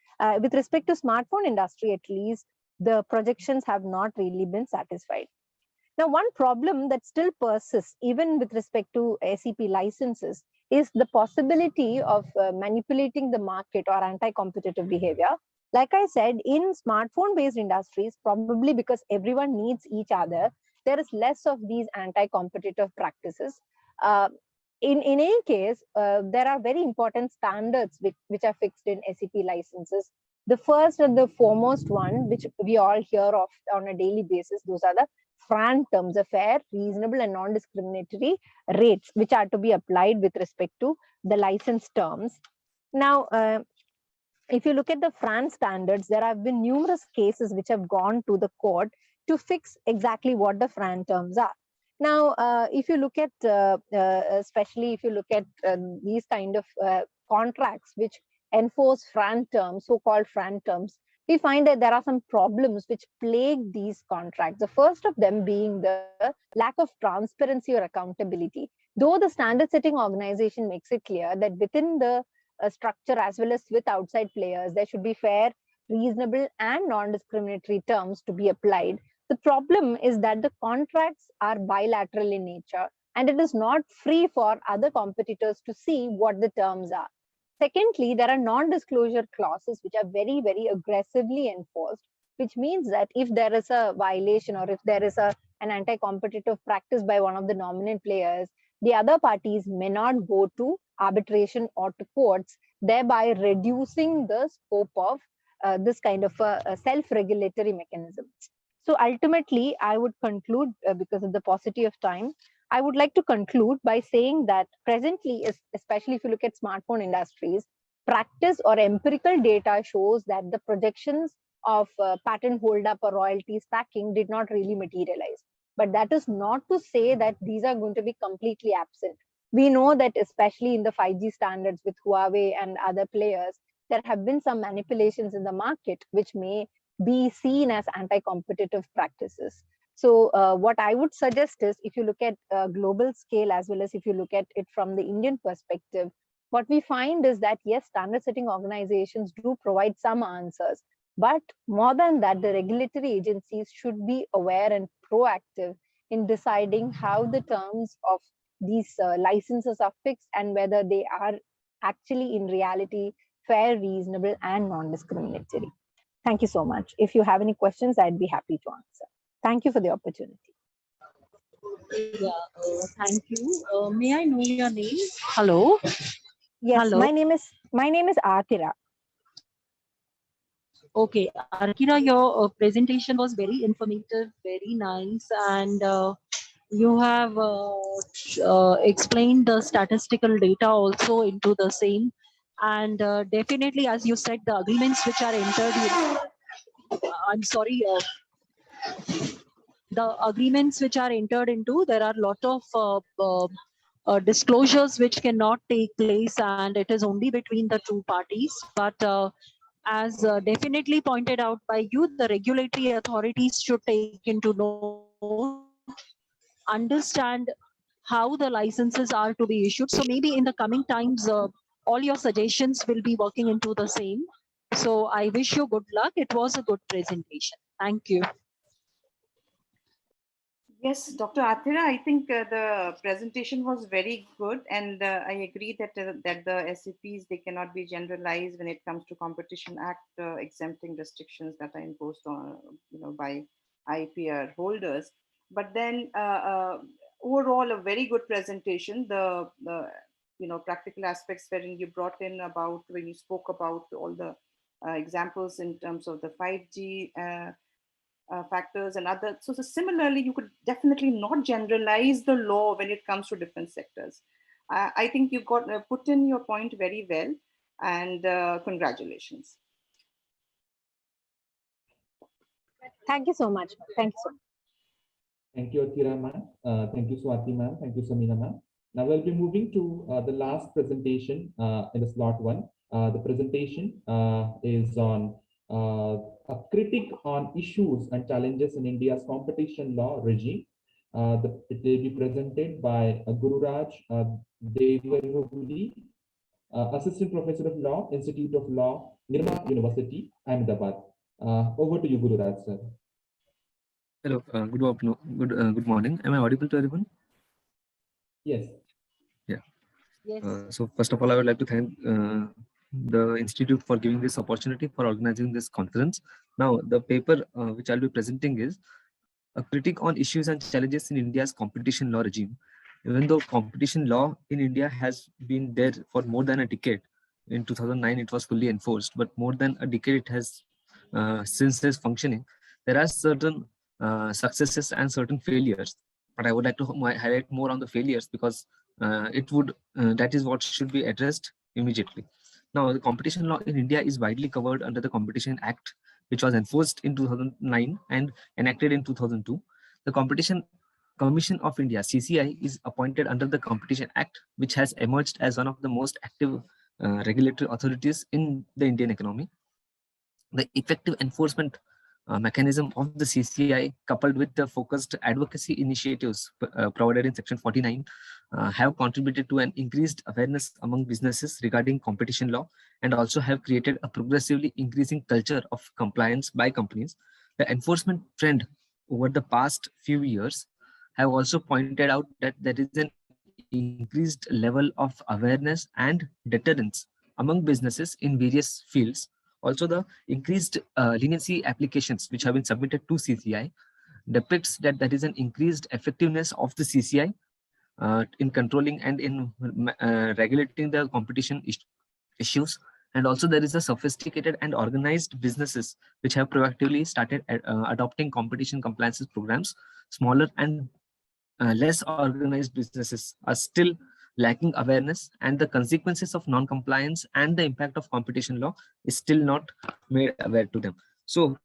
with respect to smartphone industry, at least, the projections have not really been satisfied. Now, one problem that still persists, even with respect to SEP licenses, is the possibility of manipulating the market or anti-competitive behavior. Like I said, in smartphone-based industries, probably because everyone needs each other, there is less of these anti-competitive practices. In any case, there are very important standards which are fixed in SEP licenses. The first and the foremost one, which we all hear of on a daily basis, those are the FRAN terms, the fair, reasonable, and non-discriminatory rates, which are to be applied with respect to the license terms. Now, if you look at the FRAN standards, there have been numerous cases which have gone to the court to fix exactly what the FRAN terms are. Now, if you look at, especially if you look at these kind of contracts which enforce FRAN terms, so-called FRAN terms, we find that there are some problems which plague these contracts. The first of them being the lack of transparency or accountability. Though the standard setting organization makes it clear that within the structure as well as with outside players, there should be fair, reasonable, and non-discriminatory terms to be applied. The problem is that the contracts are bilateral in nature, and it is not free for other competitors to see what the terms are. Secondly, there are non-disclosure clauses which are very, very aggressively enforced, which means that if there is a violation or if there is an anti-competitive practice by one of the dominant players, the other parties may not go to arbitration or to courts, thereby reducing the scope of this kind of self-regulatory mechanisms. So ultimately, I would conclude, because of the paucity of time, I would like to conclude by saying that presently, especially if you look at smartphone industries, practice or empirical data shows that the projections of patent hold-up or royalty stacking did not really materialize. But that is not to say that these are going to be completely absent. We know that especially in the 5G standards with Huawei and other players, there have been some manipulations in the market which may be seen as anti-competitive practices. So what I would suggest is, if you look at global scale as well as if you look at it from the Indian perspective, what we find is that yes, standard setting organizations do provide some answers, But more than that, the regulatory agencies should be aware and proactive in deciding how the terms of these licenses are fixed and whether they are actually in reality fair, reasonable, and non-discriminatory. Thank you so much. If you have any questions, I'd be happy to answer. Thank you for the opportunity. Yeah, thank you. May I know your name? Hello. Yes, Hello. my name is Akira. Okay, Arkira, your presentation was very informative, very nice, and you have explained the statistical data also into the same. And definitely, as you said, the agreements which are entered, I'm sorry, the agreements which are entered into, there are a lot of disclosures which cannot take place, and it is only between the two parties. But as definitely pointed out by you, the regulatory authorities should take into note, understand how the licenses are to be issued. So maybe in the coming times, all your suggestions will be working into the same. So I wish you good luck. It was a good presentation. Thank you. Yes, Dr. Athira, I think the presentation was very good, and I agree that that the SCPs, they cannot be generalized when it comes to Competition Act exempting restrictions that are imposed on by IPR holders. But then overall, a very good presentation. The practical aspects wherein you brought in about when you spoke about all the examples in terms of the 5G. Factors and other. So similarly, you could definitely not generalize the law when it comes to different sectors. I think you got put in your point very well, and congratulations. Thank you so much. Thank you so much. Thank you, Akira ma'am. Thank you, Swati ma'am. Thank you, Samina ma'am. Now we'll be moving to the last presentation in the slot one. The presentation is on a critic on issues and challenges in India's competition law regime. It will be presented by Gururaj Devarhuli, Assistant Professor of Law, Institute of Law, Nirma University, Ahmedabad. Over to you, Gururaj, sir. Hello, good afternoon, good morning. Am I audible to everyone? Yes. Yeah. Yes. So first of all, I would like to thank the Institute for giving this opportunity for organizing this conference. Now, the paper which I'll be presenting is a critique on issues and challenges in India's competition law regime. Even though competition law in India has been there for more than a decade, in 2009 it was fully enforced, but more than a decade it has since its functioning. There are certain successes and certain failures, but I would like to highlight more on the failures because that is what should be addressed immediately. Now, the competition law in India is widely covered under the Competition Act, which was enforced in 2009 and enacted in 2002. The Competition Commission of India, CCI, is appointed under the Competition Act, which has emerged as one of the most active regulatory authorities in the Indian economy. The effective enforcement mechanism of the CCI, coupled with the focused advocacy initiatives provided in Section 49, have contributed to an increased awareness among businesses regarding competition law and also have created a progressively increasing culture of compliance by companies. The enforcement trend over the past few years have also pointed out that there is an increased level of awareness and deterrence among businesses in various fields. Also, the increased leniency applications which have been submitted to CCI depicts that there is an increased effectiveness of the CCI in controlling and in regulating the competition issues. And also there is a sophisticated and organized businesses which have proactively started adopting competition compliance programs. Smaller and less organized businesses are still lacking awareness, and the consequences of non-compliance and the impact of competition law is still not made aware to them. So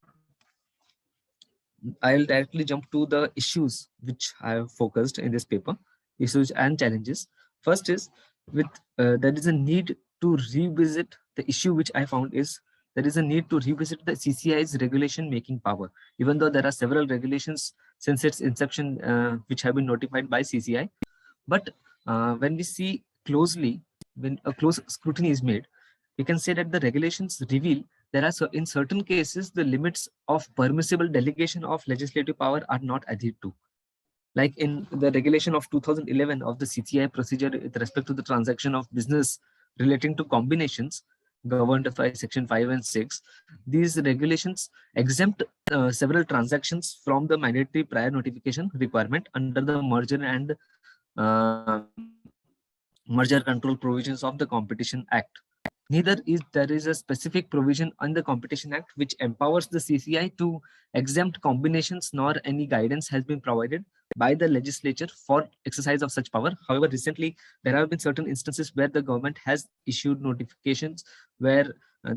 I'll directly jump to the issues which I have focused in this paper, issues and challenges. First is there is a need to revisit the issue which I found is there is a need to revisit the CCI's regulation making power, even though there are several regulations since its inception which have been notified by CCI. But when we see closely, when a close scrutiny is made, we can say that the regulations reveal there are in certain cases, the limits of permissible delegation of legislative power are not adhered to. Like in the regulation of 2011 of the CCI procedure with respect to the transaction of business relating to combinations governed by section 5 and 6, these regulations exempt several transactions from the mandatory prior notification requirement under the merger and merger control provisions of the Competition Act. Neither is there is a specific provision on the Competition Act which empowers the CCI to exempt combinations, nor any guidance has been provided by the legislature for exercise of such power. However, recently there have been certain instances where the government has issued notifications where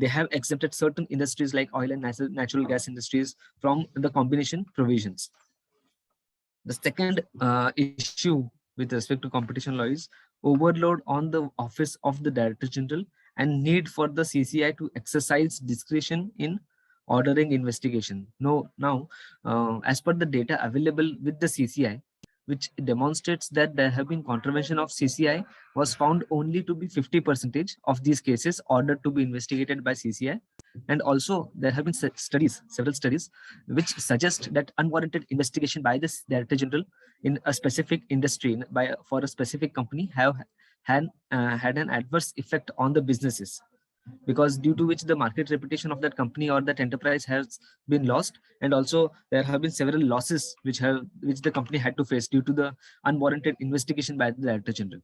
they have exempted certain industries like oil and natural gas industries from the combination provisions. The second issue with respect to competition law is overload on the office of the Director General and need for the CCI to exercise discretion in ordering investigation. Now, as per the data available with the CCI, which demonstrates that there have been contravention of CCI, was found only to be 50% of these cases ordered to be investigated by CCI. And also there have been several studies, which suggest that unwarranted investigation by the Director General in a specific industry for a specific company have had an adverse effect on the businesses, because due to which the market reputation of that company or that enterprise has been lost, and also there have been several losses which the company had to face due to the unwarranted investigation by the Director General.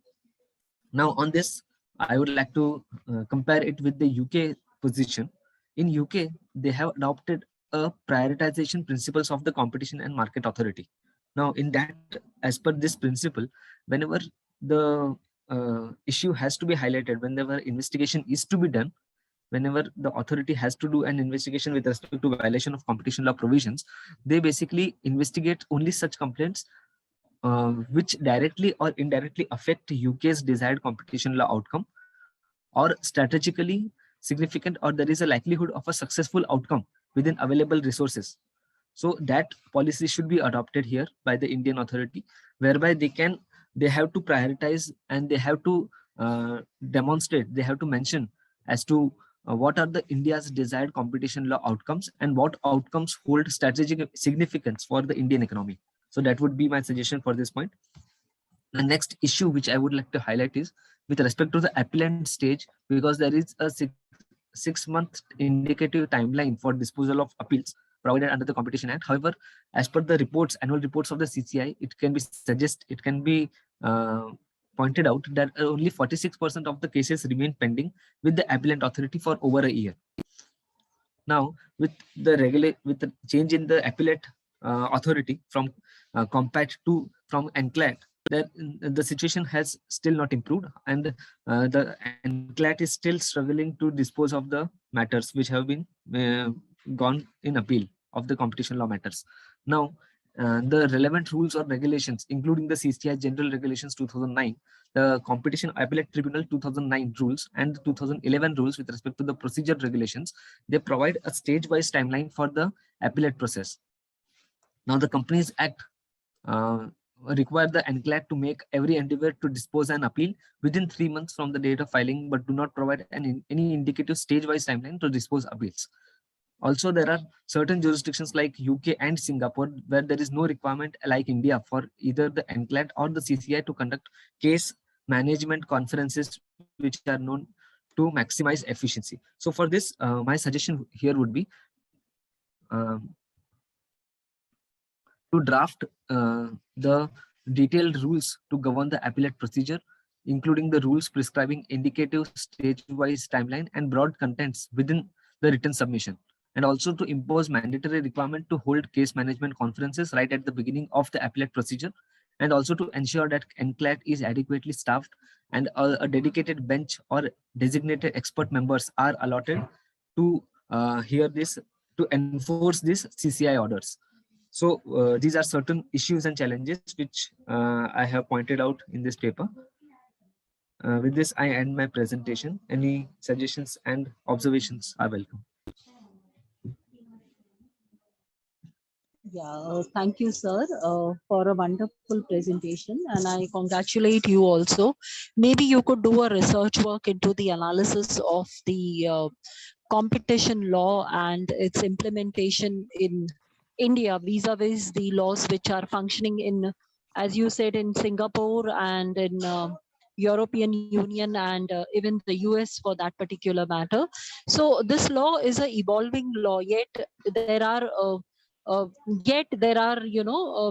Now on this, I would like to compare it with the UK position. In UK, they have adopted a prioritization principles of the Competition and Market Authority. Now in that, as per this principle, whenever the issue has to be highlighted, whenever investigation is to be done, whenever the authority has to do an investigation with respect to violation of competition law provisions, they basically investigate only such complaints which directly or indirectly affect UK's desired competition law outcome, or strategically significant, or there is a likelihood of a successful outcome within available resources. So that policy should be adopted here by the Indian authority, whereby they have to prioritize and they have to demonstrate, they have to mention as to what are the India's desired competition law outcomes and what outcomes hold strategic significance for the Indian economy. So that would be my suggestion for this point. The next issue which I would like to highlight is with respect to the appellant stage, because there is a 6-month indicative timeline for disposal of appeals provided under the Competition Act. However, as per the annual reports of the CCI, it can be pointed out that only 46% of the cases remain pending with the appellant authority for over a year. Now, with the change in the appellate authority from compact to from NCLAT, the situation has still not improved, and the NCLAT is still struggling to dispose of the matters which have been gone in appeal of the competition law matters. Now, the relevant rules or regulations, including the CCI General Regulations 2009, the Competition Appellate Tribunal 2009 rules, and the 2011 rules with respect to the procedure regulations, they provide a stage-wise timeline for the appellate process. Now, the Companies Act require the NCLAT to make every endeavor to dispose an appeal within 3 months from the date of filing, but do not provide any indicative stage-wise timeline to dispose appeals. Also, there are certain jurisdictions like UK and Singapore where there is no requirement like India for either the NCLAT or the CCI to conduct case management conferences which are known to maximize efficiency. So for this, my suggestion here would be to draft the detailed rules to govern the appellate procedure, including the rules prescribing indicative stage-wise timeline and broad contents within the written submission, and also to impose mandatory requirement to hold case management conferences right at the beginning of the appellate procedure, and also to ensure that NCLAT is adequately staffed and a dedicated bench or designated expert members are allotted to to enforce these CCI orders. So these are certain issues and challenges which I have pointed out in this paper. With this, I end my presentation. Any suggestions and observations are welcome. Yeah, thank you, sir, for a wonderful presentation, and I congratulate you also. Maybe you could do a research work into the analysis of the competition law and its implementation in India vis-a-vis the laws which are functioning in, as you said, in Singapore and in European Union and even the US for that particular matter. So this law is a evolving law, yet there are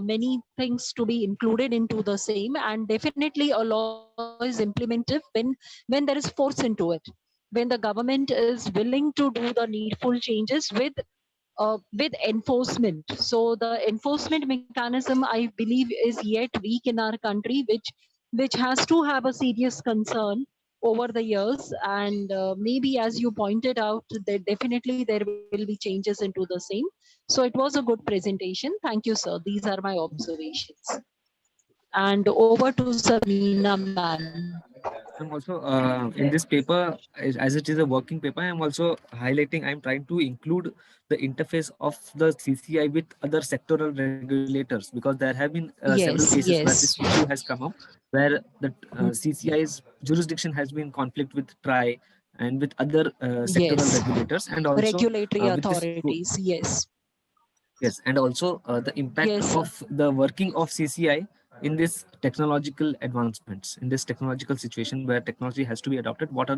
many things to be included into the same, and definitely a law is implemented when there is force into it, when the government is willing to do the needful changes with enforcement. So the enforcement mechanism, I believe, is yet weak in our country, which has to have a serious concern over the years. And maybe, as you pointed out, that definitely there will be changes into the same. So it was a good presentation. Thank you, sir. These are my observations. And over to Samina, ma'am. I'm also in this paper, as it is a working paper, I'm also highlighting, I'm trying to include the interface of the CCI with other sectoral regulators, because there have been several Yes, cases where this yes. issue has come up, where the CCI's jurisdiction has been conflict with TRI and with other sectoral Yes. regulators, and also Regulatory with this. authorities. Yes. Yes, and also the impact Yes, sir. of the working of CCI in this technological advancements, in this technological situation where technology has to be adopted. What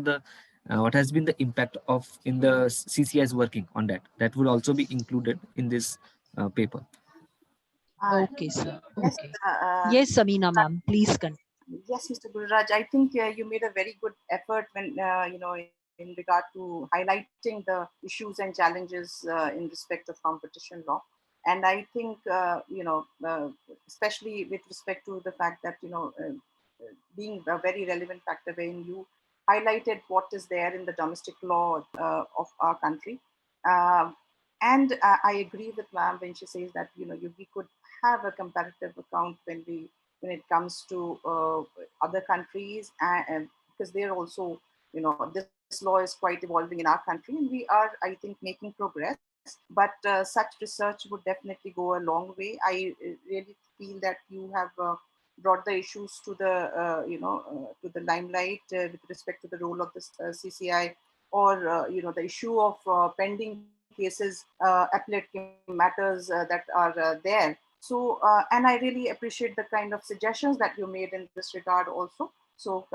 has been the impact of in the CCI's working on that? That would also be included in this paper. Okay, sir. Yes, Okay. Yes, Samina, ma'am. Please continue. yes, Mr. Gururaj, I think you made a very good effort when, in regard to highlighting the issues and challenges in respect of competition law. And I think, especially with respect to the fact that, being a very relevant factor wherein you highlighted what is there in the domestic law of our country. And I agree with ma'am when she says that, we could have a comparative account when it comes to other countries, and because they're also, this law is quite evolving in our country, and we are, I think, making progress. But such research would definitely go a long way. I really feel that you have brought the issues to the, to the limelight with respect to the role of this CCI, or the issue of pending cases, appellate matters that are there. So, and I really appreciate the kind of suggestions that you made in this regard also. So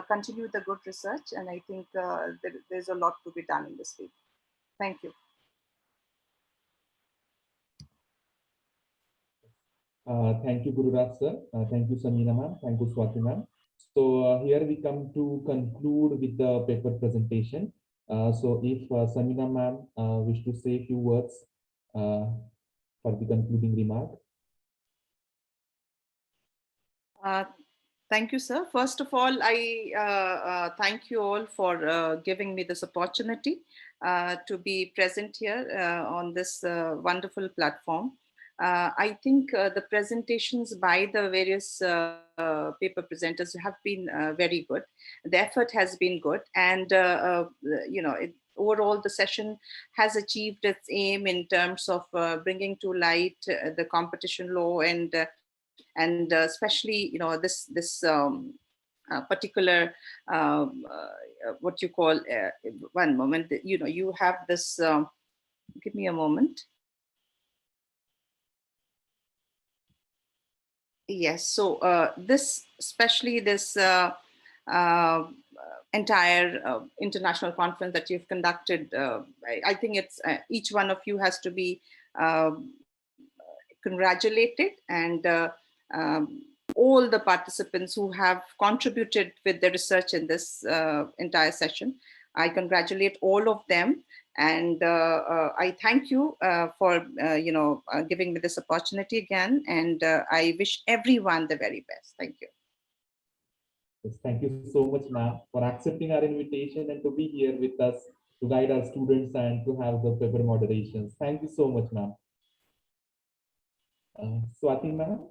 continue the good research, and I think there's a lot to be done in this field. Thank you. Thank you, Gururaj sir. Thank you, Samina ma'am. Thank you, Swati ma'am. So here we come to conclude with the paper presentation. So if Samina ma'am wish to say a few words for the concluding remark. Thank you, sir. First of all, I thank you all for giving me this opportunity to be present here on this wonderful platform. I think the presentations by the various paper presenters have been very good. The effort has been good, and overall the session has achieved its aim in terms of bringing to light the competition law, and especially this particular what you call one moment, you have this give me a moment. Yes, so this, especially this entire international conference that you've conducted, I think it's each one of you has to be congratulated, and all the participants who have contributed with the research in this entire session. I congratulate all of them, and I thank you for giving me this opportunity again, and I wish everyone the very best. Thank you. Yes, thank you so much, ma'am, for accepting our invitation and to be here with us to guide our students and to have the paper moderations. Thank you so much, ma'am. Swati ma'am.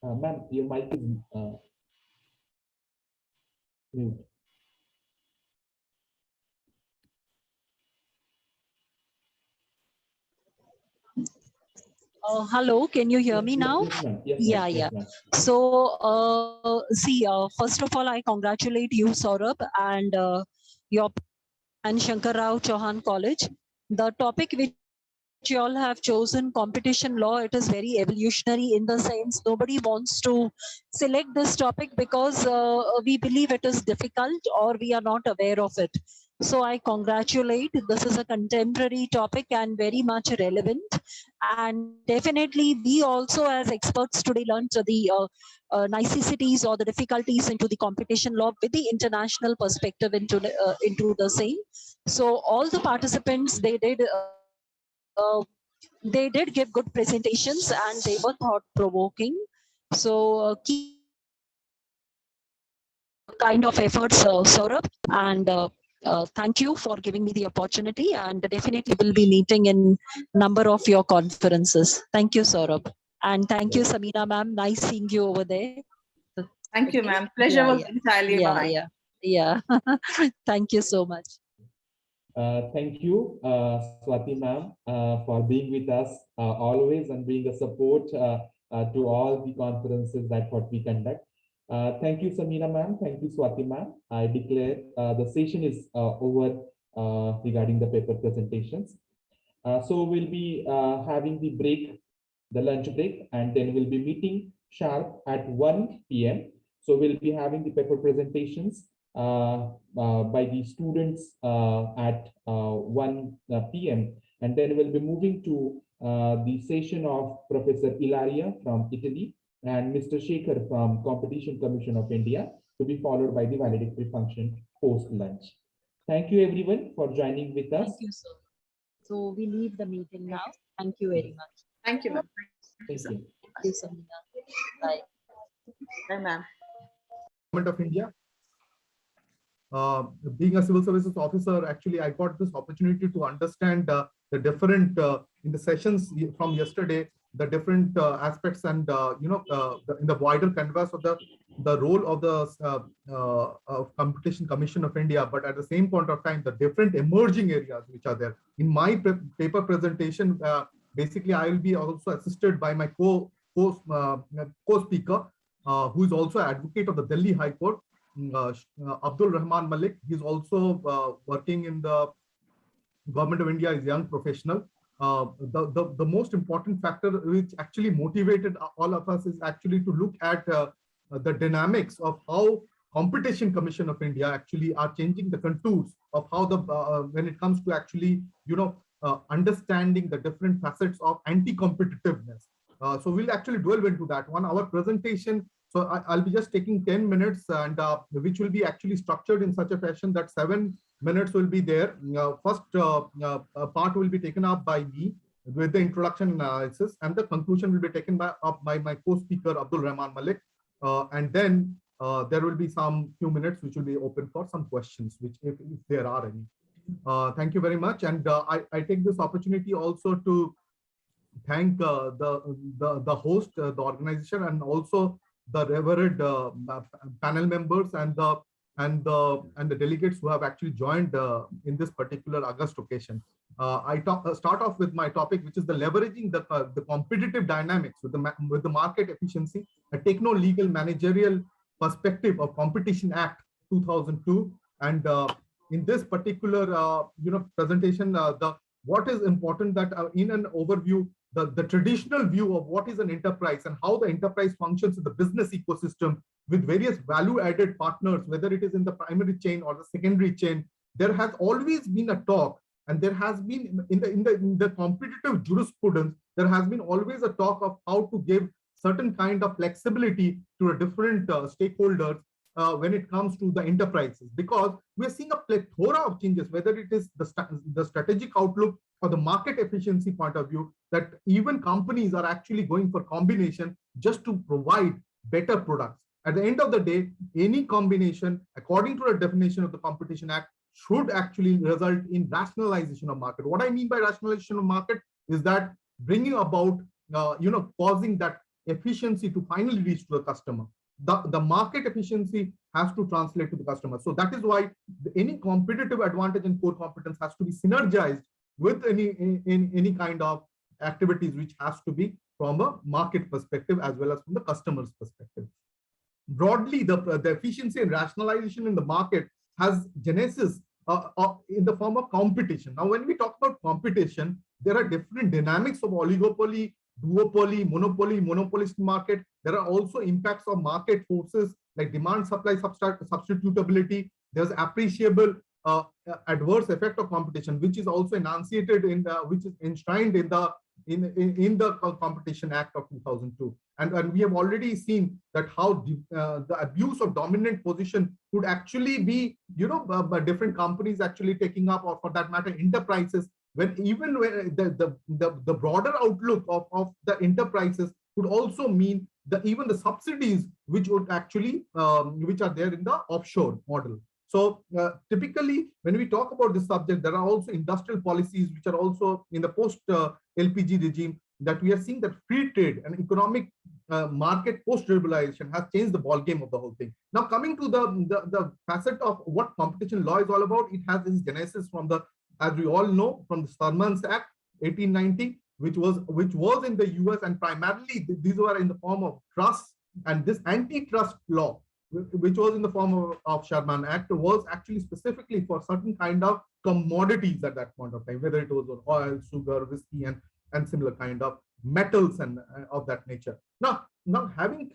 Ma'am, your mic is mute. Hello, can you hear me Yes, now? yes, ma'am. Yes, Yeah, ma'am. yeah. Yes, ma'am. So, see, first of all, I congratulate you, Saurabh, and your and Shankarrao Chavan College. The topic which you all have chosen, competition law, it is very evolutionary in the sense nobody wants to select this topic because we believe it is difficult or we are not aware of it. So I congratulate. This is a contemporary topic and very much relevant. And definitely, we also as experts today learned the niceties or the difficulties into the competition law with the international perspective into the same. So all the participants they did give good presentations and they were thought provoking. So keep up the kind of efforts, Saurabh, and thank you for giving me the opportunity. And definitely will be meeting in number of your conferences. Thank you, Saurabh, and thank you, Samina ma'am. Nice seeing you over there. Thank you, Okay. ma'am. Pleasure Yeah, was yeah, entirely yeah, mine. yeah, yeah. Thank you so much. Thank you, Swati ma'am, for being with us always and being a support to all the conferences that what we conduct. Thank you, Samina ma'am. Thank you, Swati ma'am. I declare the session is over regarding the paper presentations. So we'll be having the break, the lunch break, and then we'll be meeting sharp at 1 p.m. So we'll be having the paper presentations by the students at 1 p.m. And then we'll be moving to the session of Professor Ilaria from Italy and Mr. Shekhar from Competition Commission of India, to be followed by the valedictory function post lunch. Thank you everyone for joining with us. Thank you, sir. So we leave the meeting now. Thank you very much. Thank you, ma'am. Thank you. Thank you, Samina. Bye. Bye, ma'am. Government of India. Being a civil services officer, actually, I got this opportunity to understand the different in the sessions from yesterday, the different aspects and in the wider canvas of the role of the Competition Commission of India, but at the same point of time, the different emerging areas which are there. In my paper presentation, basically, I will be also assisted by my co-speaker, who is also an advocate of the Delhi High Court, Abdul Rahman Malik. He's also working in the Government of India as a young professional. The most important factor which actually motivated all of us is actually to look at the dynamics of how Competition Commission of India actually are changing the contours of how the when it comes to actually understanding the different facets of anti-competitiveness. So we'll actually delve into that one. Our presentation, so I'll be just taking 10 minutes and which will be actually structured in such a fashion that 7 minutes will be there. First part will be taken up by me with the introduction analysis, and the conclusion will be taken up by my co-speaker Abdul Rahman Malik. And then there will be some few minutes which will be open for some questions, which if there are any. Thank you very much. And I take this opportunity also to thank the host, the organization, and also the revered panel members and the delegates who have actually joined in this particular August occasion. I start off with my topic, which is the leveraging the competitive dynamics with the market efficiency, a techno-legal managerial perspective of Competition Act 2002. And in this particular presentation, what is important that in an overview, the traditional view of what is an enterprise and how the enterprise functions in the business ecosystem with various value-added partners, whether it is in the primary chain or the secondary chain, there has always been a talk, and there has been in the competitive jurisprudence, there has been always a talk of how to give certain kind of flexibility to a different stakeholders when it comes to the enterprises, because we're seeing a plethora of changes, whether it is the strategic outlook or the market efficiency point of view, that even companies are actually going for combination just to provide better products. At the end of the day, any combination, according to the definition of the Competition Act, should actually result in rationalization of market. What I mean by rationalization of market is that bringing about, causing that efficiency to finally reach to the customer. The market efficiency has to translate to the customer. So that is why any competitive advantage and core competence has to be synergized with any kind of activities which has to be from a market perspective as well as from the customer's perspective. Broadly, the efficiency and rationalization in the market has genesis in the form of competition. Now, when we talk about competition, there are different dynamics of oligopoly, duopoly, monopoly, monopolist market. There are also impacts of market forces like demand supply substitutability. There's appreciable adverse effect of competition, which is also enunciated in the, which is enshrined in the Competition Act of 2002. And we have already seen that how the abuse of dominant position could actually be, different companies actually taking up, or for that matter, enterprises, when even when the broader outlook of the enterprises could also mean even the subsidies which would actually which are there in the offshore model. So typically, when we talk about this subject, there are also industrial policies which are also in the post LPG regime, that we are seeing that free trade and economic market post liberalization has changed the ball game of the whole thing. Now, coming to the facet of what competition law is all about, it has its genesis from the, as we all know, from the Sarmans Act 1890, which was in the US, and primarily these were in the form of trusts, and this antitrust law, which was in the form of Sharman Act, was actually specifically for certain kind of commodities at that point of time, whether it was oil, sugar, whiskey, and similar kind of metals and of that nature. Now having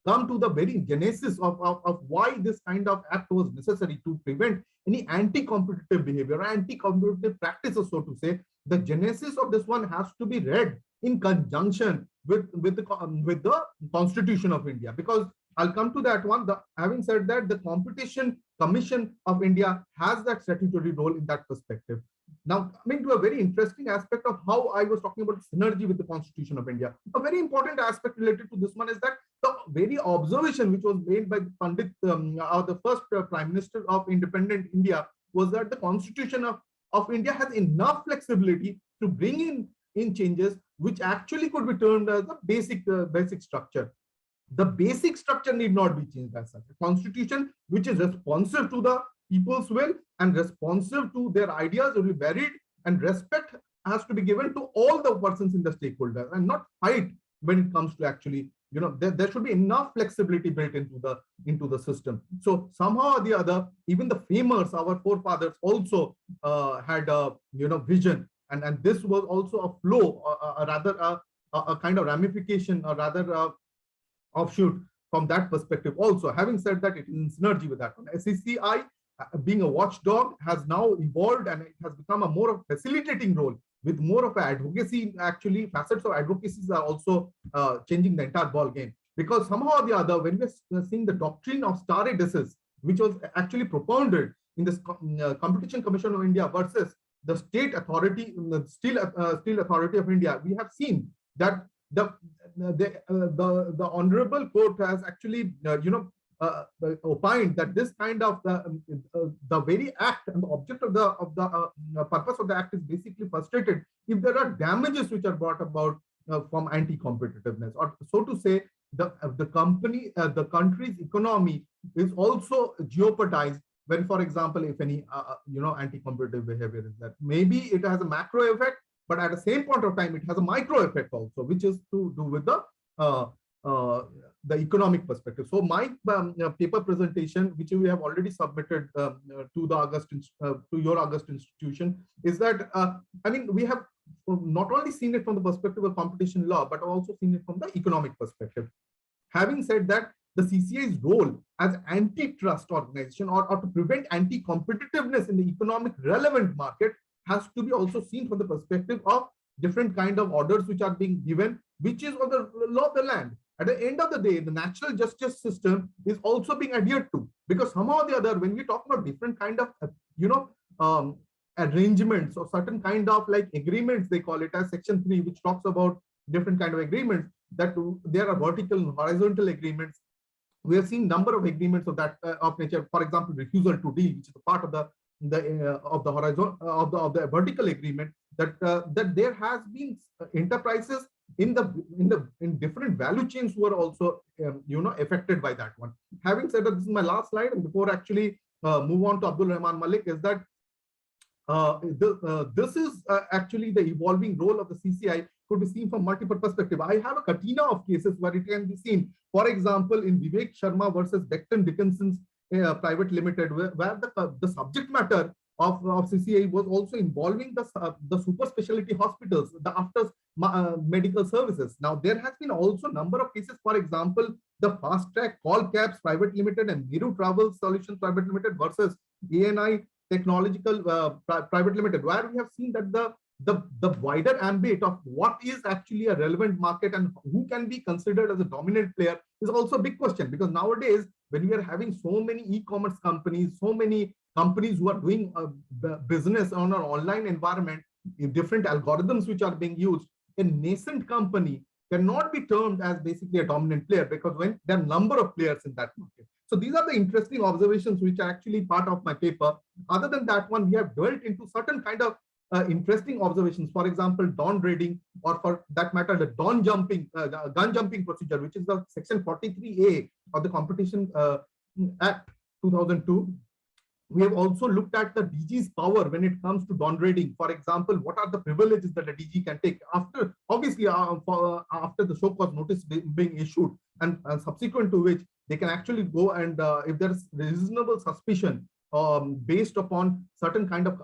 come to the very genesis of why this kind of act was necessary to prevent any anti-competitive behavior, anti-competitive practices, so to say, the genesis of this one has to be read in conjunction with the Constitution of India, because I'll come to that one. Having said that, the Competition Commission of India has that statutory role in that perspective. Now, coming to a very interesting aspect of how I was talking about synergy with the Constitution of India, a very important aspect related to this one is that the very observation which was made by Pandit, the first Prime Minister of independent India, was that the Constitution of India has enough flexibility to bring in changes which actually could be termed as the basic structure. The basic structure need not be changed as such. A constitution which is responsive to the people's will and responsive to their ideas will be varied, and respect has to be given to all the persons in the stakeholders, and not fight when it comes to actually, there should be enough flexibility built into the system. So somehow or the other, even the framers, our forefathers, also had a vision, and this was also a flow, a kind of ramification, or rather offshoot from that perspective also. Having said that, it is in synergy with that one. CCI, being a watchdog, has now evolved, and it has become a more of facilitating role with more of advocacy. Actually, facets of advocacies are also changing the entire ball game, because somehow or the other, when we're seeing the doctrine of stare decisis, which was actually propounded in this Competition Commission of India versus the state authority, the Steel Authority of India, we have seen that the honorable court has actually opined that this kind of the very act and the object of the purpose of the act is basically frustrated if there are damages which are brought about from anti-competitiveness, or so to say, the country's economy is also jeopardized when, for example, if any anti-competitive behavior is there. Maybe it has a macro effect, but at the same point of time, it has a micro effect also, which is to do with the economic perspective. So my paper presentation, which we have already submitted to your August institution, is that we have not only seen it from the perspective of competition law, but also seen it from the economic perspective. Having said that, the CCI's role as antitrust organization, or to prevent anti-competitiveness in the economic relevant market, has to be also seen from the perspective of different kind of orders which are being given, which is on the law of the land. At the end of the day, the natural justice system is also being adhered to, because somehow or the other, when we talk about different kind of arrangements or certain kind of like agreements, they call it as Section 3, which talks about different kind of agreements, that there are vertical and horizontal agreements. We have seen number of agreements of that of nature. For example, refusal to deal, which is a part of the horizon of the vertical agreement, that there has been enterprises in different value chains who are also affected by that one. Having said that, this is my last slide, and before actually move on to Abdul Rahman Malik, is that this is actually the evolving role of the CCI could be seen from multiple perspectives. I have a catena of cases where it can be seen. For example, in Vivek Sharma versus Becton Dickinson's Private Limited, where the subject matter of CCI was also involving the super specialty hospitals, the after medical services. Now, there has been also a number of cases, for example, the Fast Track Call Cabs Private Limited and Miru Travel Solutions Private Limited versus ANI Technological Private Limited, where we have seen that the wider ambit of what is actually a relevant market and who can be considered as a dominant player is also a big question, because nowadays when we are having so many e-commerce companies, so many companies who are doing business on an online environment in different algorithms which are being used, a nascent company cannot be termed as basically a dominant player, because when there are a number of players in that market. So these are the interesting observations which are actually part of my paper. Other than that one, we have dwelt into certain kind of interesting observations. For example, dawn raiding, or for that matter, the gun jumping procedure, which is the section 43A of the Competition Act 2002. We have also looked at the DG's power when it comes to dawn raiding. For example, what are the privileges that a DG can take after, obviously, after the show cause notice being issued, and subsequent to which they can actually go and if there is reasonable suspicion based upon certain kind of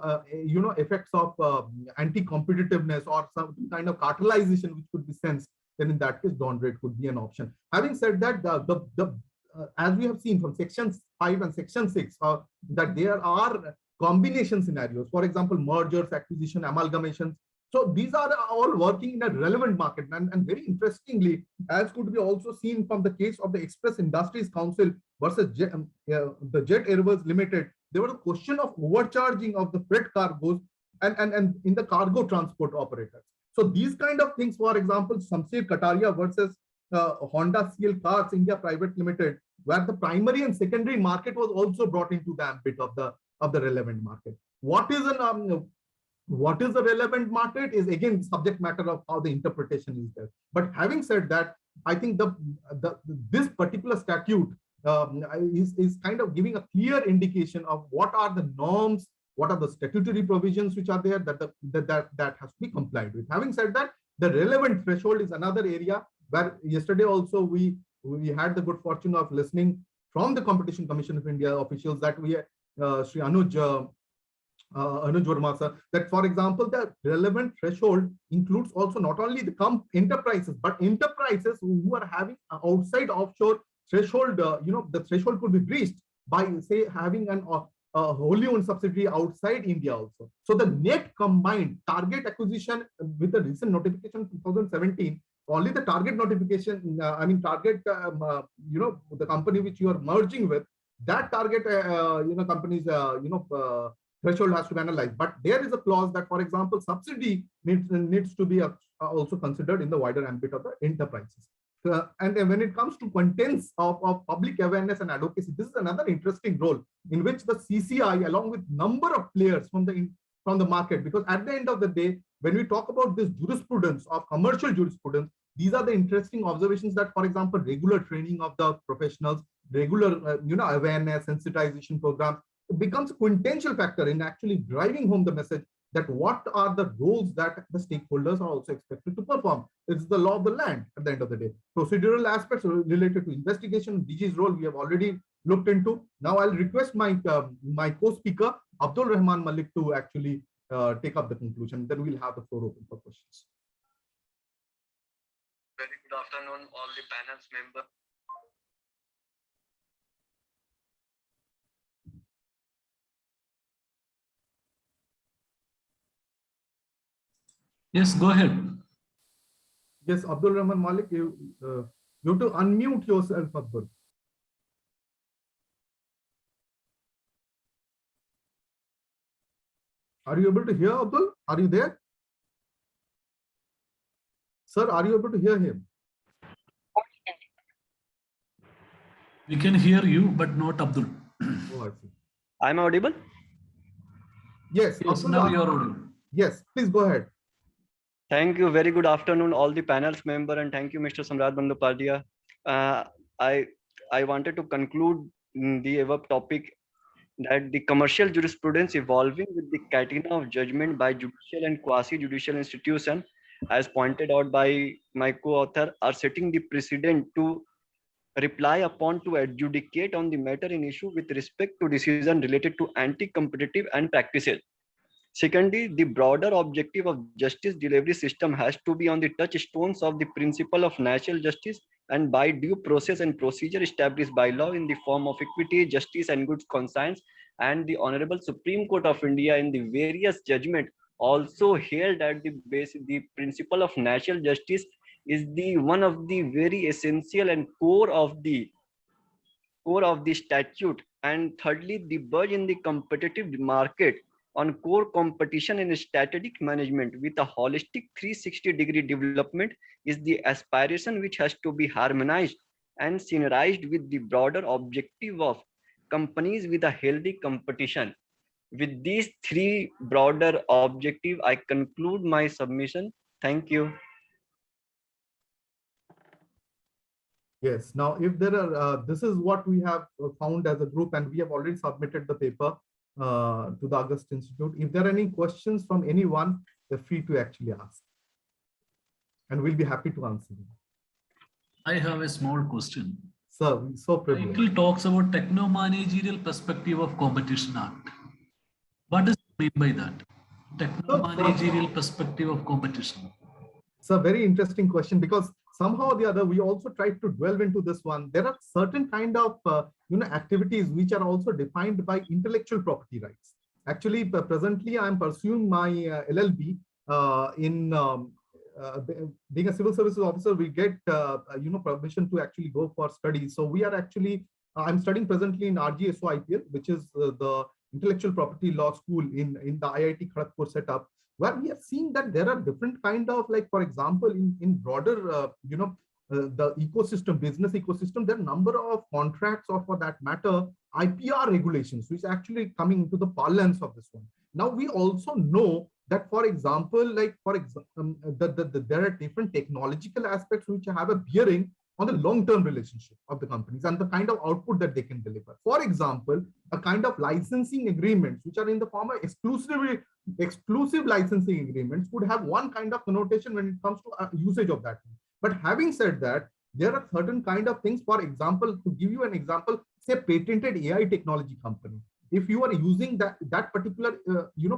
effects of anti-competitiveness or some kind of cartelization which could be sensed, then in that case dawn raid could be an option. Having said that, as we have seen from section 5 and section 6, that there are combination scenarios, for example, mergers, acquisition, amalgamations. So these are all working in a relevant market. And very interestingly, as could be also seen from the case of the Express Industries Council versus the Jet Airways Limited, there was a question of overcharging of the freight cargoes and in the cargo transport operators. So these kind of things, for example, Shamsher Kataria versus Honda CL Cars India Private Limited, where the primary and secondary market was also brought into the ambit of the relevant market. What is the relevant market is again subject matter of how the interpretation is there. But having said that, I think this particular statute is kind of giving a clear indication of what are the norms, what are the statutory provisions which are there that has to be complied with. Having said that, the relevant threshold is another area where yesterday also we had the good fortune of listening from the Competition Commission of India officials that we Sri Anuj Verma sir, that for example the relevant threshold includes also not only the enterprises, but enterprises who are having outside offshore threshold. The threshold could be breached by, say, having a wholly owned subsidiary outside India also. So the net combined target acquisition with the recent notification 2017, only the target notification, the company which you are merging with, that target, company's, threshold has to be analyzed. But there is a clause that, for example, subsidy needs to be also considered in the wider ambit of the enterprises. And when it comes to contents of public awareness and advocacy, this is another interesting role in which the CCI, along with number of players from the market, because at the end of the day, when we talk about this jurisprudence of commercial jurisprudence, these are the interesting observations that, for example, regular training of the professionals, regular awareness, sensitization programs becomes a quintessential factor in actually driving home the message that what are the roles that the stakeholders are also expected to perform. It's the law of the land at the end of the day. Procedural aspects related to investigation, DG's role, we have already looked into. Now I'll request my co-speaker, Abdul Rahman Malik, to actually take up the conclusion. Then we'll have the floor open for questions. Very good afternoon, all the panel's members. Yes, go ahead. Yes, Abdul Rahman Malik, you have to unmute yourself, Abdul. Are you able to hear Abdul? Are you there? Sir, are you able to hear him? We can hear you, but not Abdul. Oh, I see. I'm audible? Yes, yes, now you are audible. Yes, please go ahead. Thank you. Very good afternoon, all the panel's member, and thank you, Mr. Samrat Bandyopadhyay. I wanted to conclude the above topic that the commercial jurisprudence evolving with the catena of judgment by judicial and quasi-judicial institution, as pointed out by my co-author, are setting the precedent to reply upon to adjudicate on the matter in issue with respect to decision related to anti-competitive and practices. Secondly, the broader objective of justice delivery system has to be on the touchstones of the principle of natural justice and by due process and procedure established by law in the form of equity, justice, and good conscience. And the Honorable Supreme Court of India in the various judgment also held that the principle of natural justice is the one of the very essential and core of the statute. And thirdly, the budge in the competitive market on core competition and strategic management with a holistic 360-degree development is the aspiration which has to be harmonized and synergized with the broader objective of companies with a healthy competition. With these three broader objectives, I conclude my submission. Thank you. Yes. Now, if there are, this is what we have found as a group, and we have already submitted the paper to the August Institute. If there are any questions from anyone, they're free to actually ask, and we'll be happy to answer them. I have a small question. Sir, so privileged. Title talks about techno-managerial perspective of Competition Act. What does it mean by that? Techno-managerial perspective of competition. It's a very interesting question, because somehow or the other, we also tried to delve into this one. There are certain kind of activities which are also defined by intellectual property rights. Actually, presently, I'm pursuing my LLB being a civil services officer. We get permission to actually go for studies. So we are actually I'm studying presently in RGSO IPL, which is the intellectual property law school in the IIT Kharagpur setup, where we are seeing that there are different kind of, like, for example, in broader, the ecosystem, business ecosystem, there are number of contracts, or for that matter, IPR regulations, which is actually coming into the parlance of this one. Now, we also know that, for example, there are different technological aspects which have a bearing on the long-term relationship of the companies and the kind of output that they can deliver. For example, a kind of licensing agreements, which are in the form of exclusive licensing agreements, would have one kind of connotation when it comes to usage of that. But having said that, there are certain kind of things. For example, to give you an example, say patented AI technology company. If you are using that particular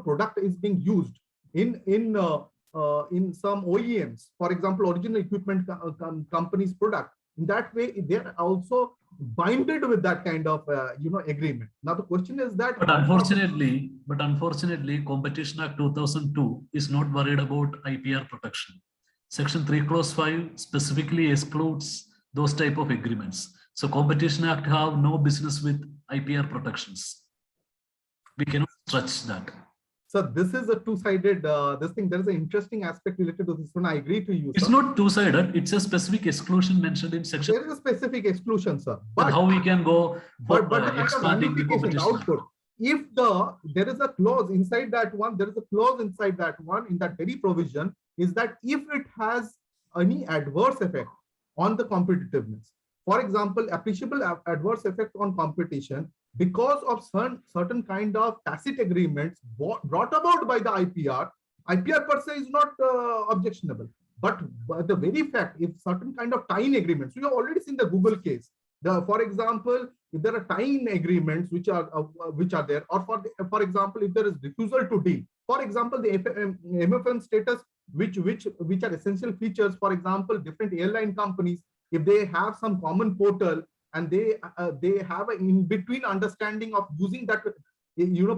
product is being used in some OEMs, for example, original equipment company's product, in that way they are also binded with that kind of agreement. Now the question is that, but unfortunately, Competition Act 2002 is not worried about IPR protection. Section 3 clause 5 specifically excludes those type of agreements. So Competition Act have no business with IPR protections. We cannot stretch that. So this is a two-sided this thing. There is an interesting aspect related to this one. I agree to you. It's not two-sided. It's a specific exclusion mentioned in section. There is a specific exclusion, sir. But how we can go for expanding the competition output? If there is a clause inside that one, in that very provision, is that if it has any adverse effect on the competitiveness, for example, appreciable adverse effect on competition because of certain kind of tacit agreements brought about by the IPR per se is not objectionable. But the very fact, if certain kind of tie-in agreements, we have already seen the Google case. For example, if there are tie-in agreements which are there, or for example, if there is refusal to deal, for example, the MFN status, which are essential features, for example, different airline companies, if they have some common portal and they have an in-between understanding of using that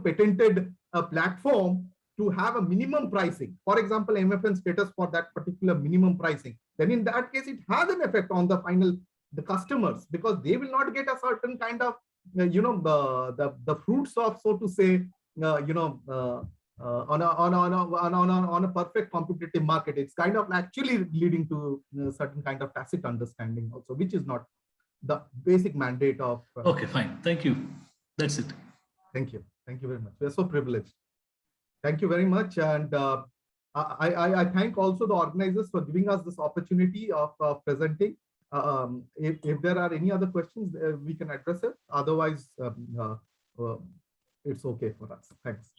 patented platform to have a minimum pricing, for example, MFN status for that particular minimum pricing, then in that case it has an effect on the customers, because they will not get a certain kind of the fruits of, so to say, on a perfect competitive market. It's kind of actually leading to certain kind of tacit understanding also, which is not the basic mandate of okay, fine, thank you, that's it. Thank you very much. We're so privileged. Thank you very much. And I thank also the organizers for giving us this opportunity of presenting. If there are any other questions, we can address it. Otherwise, it's okay for us. Thanks.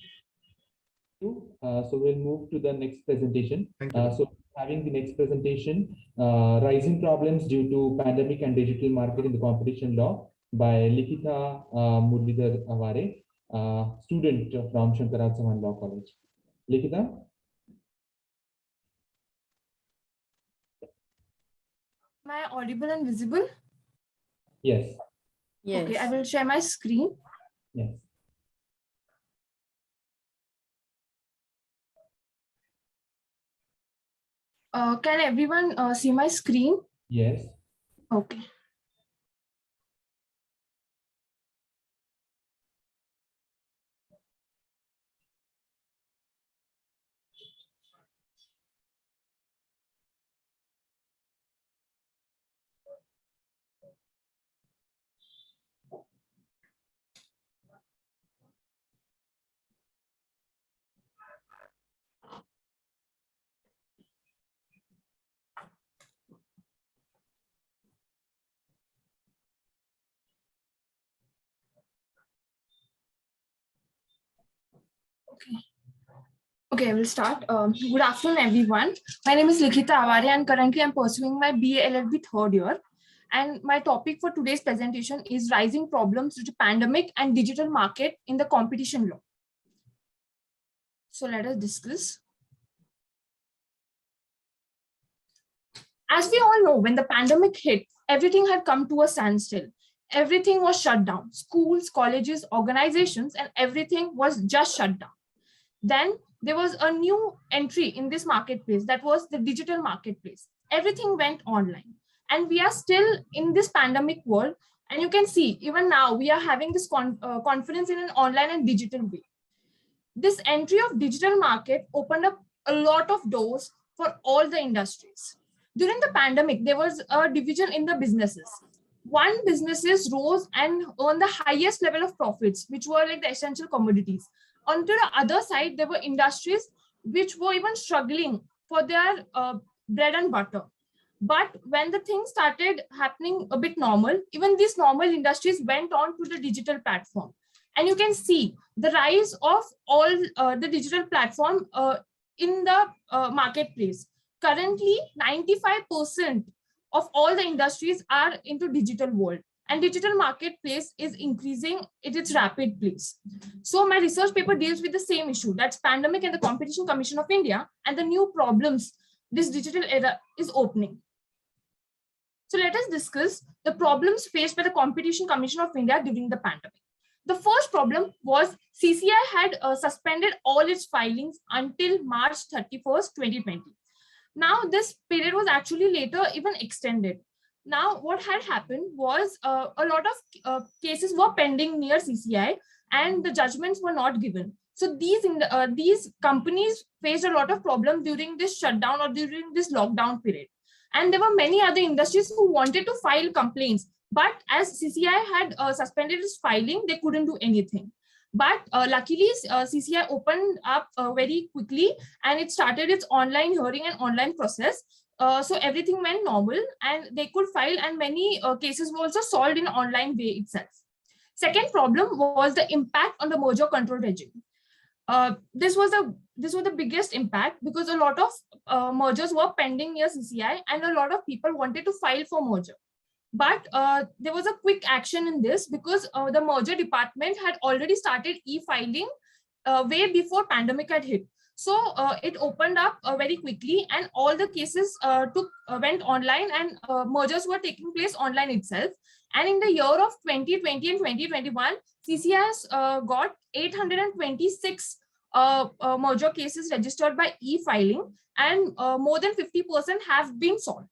So we'll move to the next presentation. Thank you. So having the next presentation, rising problems due to pandemic and digital market in the competition law by Likita Murlidhar Aware, student from Shankarrao Chavan Law College. Likita? Am I audible and visible? Yes. Yes. Okay, I will share my screen. Yes. Can everyone see my screen? Yes. Okay. Okay, we'll start. Good afternoon, everyone. My name is Likita Aware, and currently I'm pursuing my BA LLB third year. And my topic for today's presentation is rising problems due to pandemic and digital market in the competition law. So let us discuss. As we all know, when the pandemic hit, everything had come to a standstill. Everything was shut down. Schools, colleges, organizations, and everything was just shut down. Then there was a new entry in this marketplace, that was the digital marketplace. Everything went online. And we are still in this pandemic world. And you can see, even now, we are having this conference in an online and digital way. This entry of digital market opened up a lot of doors for all the industries. During the pandemic, there was a division in the businesses. One businesses rose and earned the highest level of profits, which were like the essential commodities. On to the other side, there were industries which were even struggling for their bread and butter. But when the things started happening a bit normal, even these normal industries went on to the digital platform. And you can see the rise of all the digital platform in the marketplace. Currently, 95% of all the industries are into digital world, and digital marketplace is increasing at its rapid pace. So my research paper deals with the same issue, that's pandemic and the Competition Commission of India and the new problems this digital era is opening. So let us discuss the problems faced by the Competition Commission of India during the pandemic. The first problem was CCI had suspended all its filings until March 31st, 2020. Now this period was actually later even extended. Now what had happened was a lot of cases were pending near CCI and the judgments were not given. So these companies faced a lot of problems during this shutdown or during this lockdown period. And there were many other industries who wanted to file complaints, but as CCI had suspended its filing, they couldn't do anything. But luckily, CCI opened up very quickly and it started its online hearing and online process. So everything went normal and they could file, and many cases were also solved in online way itself. Second problem was the impact on the merger control regime. This was the biggest impact because a lot of mergers were pending near CCI and a lot of people wanted to file for merger. But there was a quick action in this because the merger department had already started e-filing way before pandemic had hit. So it opened up very quickly and all the cases went online and mergers were taking place online itself. And in the year of 2020 and 2021, CCI has got 826 merger cases registered by e-filing, and more than 50% have been solved.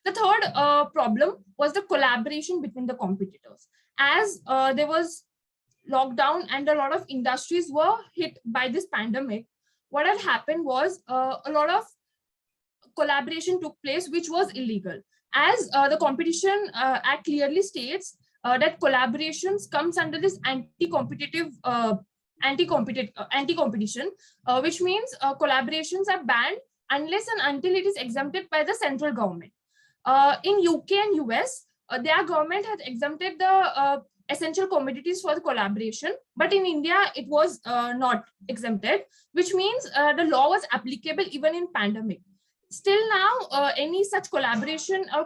The third problem was the collaboration between the competitors. As there was lockdown and a lot of industries were hit by this pandemic, what had happened was a lot of collaboration took place, which was illegal. As the Competition Act clearly states that collaborations comes under this anti-competition, which means collaborations are banned unless and until it is exempted by the central government. In UK and US, their government has exempted the essential commodities for the collaboration, but in India it was not exempted, which means the law was applicable even in pandemic. Still now, any such collaboration or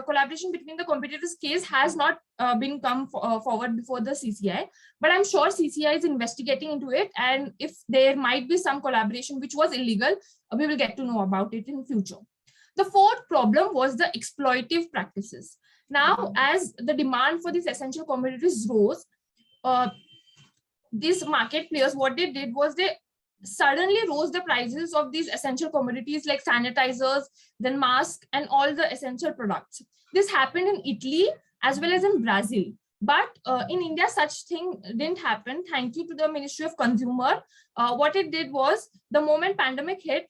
collaboration between the competitors case has not been come forward before the CCI, but I'm sure CCI is investigating into it, and if there might be some collaboration which was illegal, we will get to know about it in future. The fourth problem was the exploitative practices. Now, as the demand for these essential commodities rose, these market players, what they did was they suddenly rose the prices of these essential commodities like sanitizers, then masks, and all the essential products. This happened in Italy as well as in Brazil. But in India, such thing didn't happen. Thank you to the Ministry of Consumer. What it did was, the moment pandemic hit,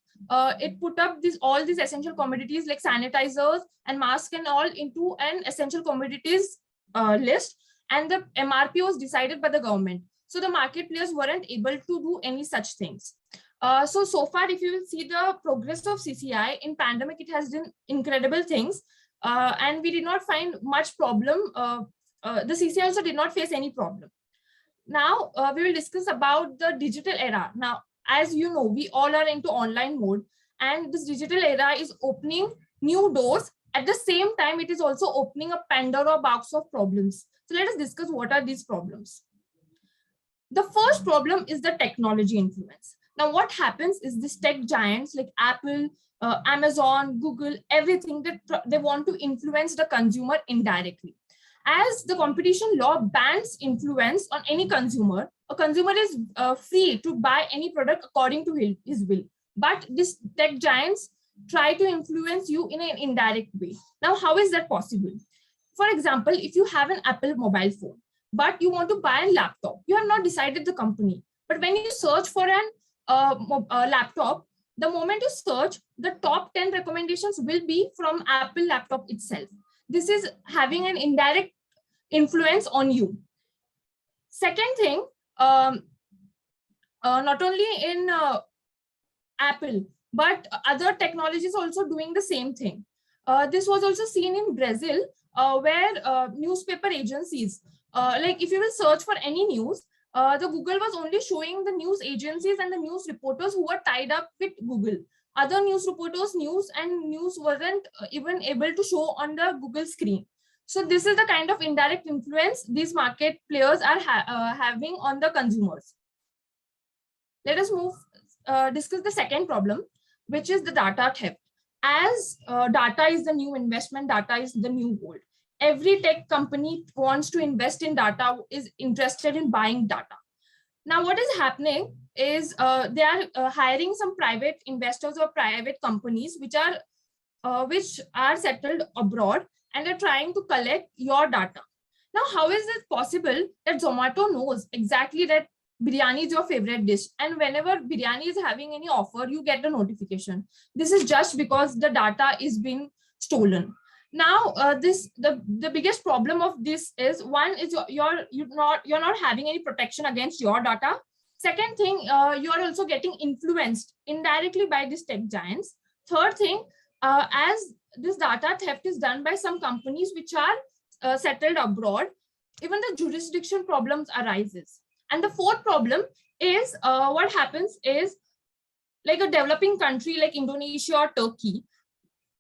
it put up all these essential commodities like sanitizers and masks and all into an essential commodities list, and the MRP was decided by the government. So the market players weren't able to do any such things. So far, if you will see the progress of CCI in pandemic, it has done incredible things, and we did not find much problem. The CCI also did not face any problem. Now we will discuss about the digital era. Now, as you know, we all are into online mode, and this digital era is opening new doors. At the same time, it is also opening a Pandora box of problems. So let us discuss what are these problems. The first problem is the technology influence. Now, what happens is these tech giants like Apple, Amazon, Google, everything that they want to influence the consumer indirectly. As the competition law bans influence on any consumer, a consumer is free to buy any product according to his will. But these tech giants try to influence you in an indirect way. Now, how is that possible? For example, if you have an Apple mobile phone, but you want to buy a laptop, you have not decided the company. But when you search for a laptop, the moment you search, the top 10 recommendations will be from Apple laptop itself. This is having an indirect influence on you. Second thing, not only in Apple, but other technologies also doing the same thing. This was also seen in Brazil, where newspaper agencies, like if you will search for any news, the Google was only showing the news agencies and the news reporters who were tied up with Google. Other news reporters, news weren't even able to show on the Google screen. So this is the kind of indirect influence these market players are having on the consumers. Let us discuss the second problem, which is the data theft. As data is the new investment, data is the new gold. Every tech company wants to invest in data, is interested in buying data. Now, what is happening is they are hiring some private investors or private companies which are settled abroad, and they're trying to collect your data. Now, how is it possible that Zomato knows exactly that biryani is your favorite dish, and whenever biryani is having any offer, you get a notification? This is just because the data is being stolen. Now, the biggest problem of this is, one is you're not having any protection against your data. Second thing, you are also getting influenced indirectly by these tech giants. Third thing, as this data theft is done by some companies which are settled abroad, even the jurisdiction problems arises. And the fourth problem is what happens is, like a developing country like Indonesia or Turkey,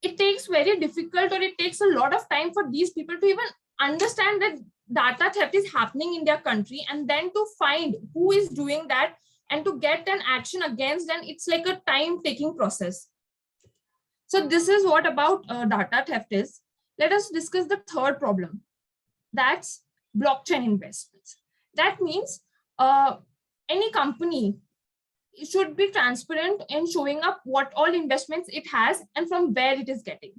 it takes very difficult, or it takes a lot of time for these people to even understand that data theft is happening in their country, and then to find who is doing that and to get an action against them. It's like a time-taking process. So this is what about data theft is. Let us discuss the third problem. That's blockchain investments. That means any company should be transparent in showing up what all investments it has and from where it is getting.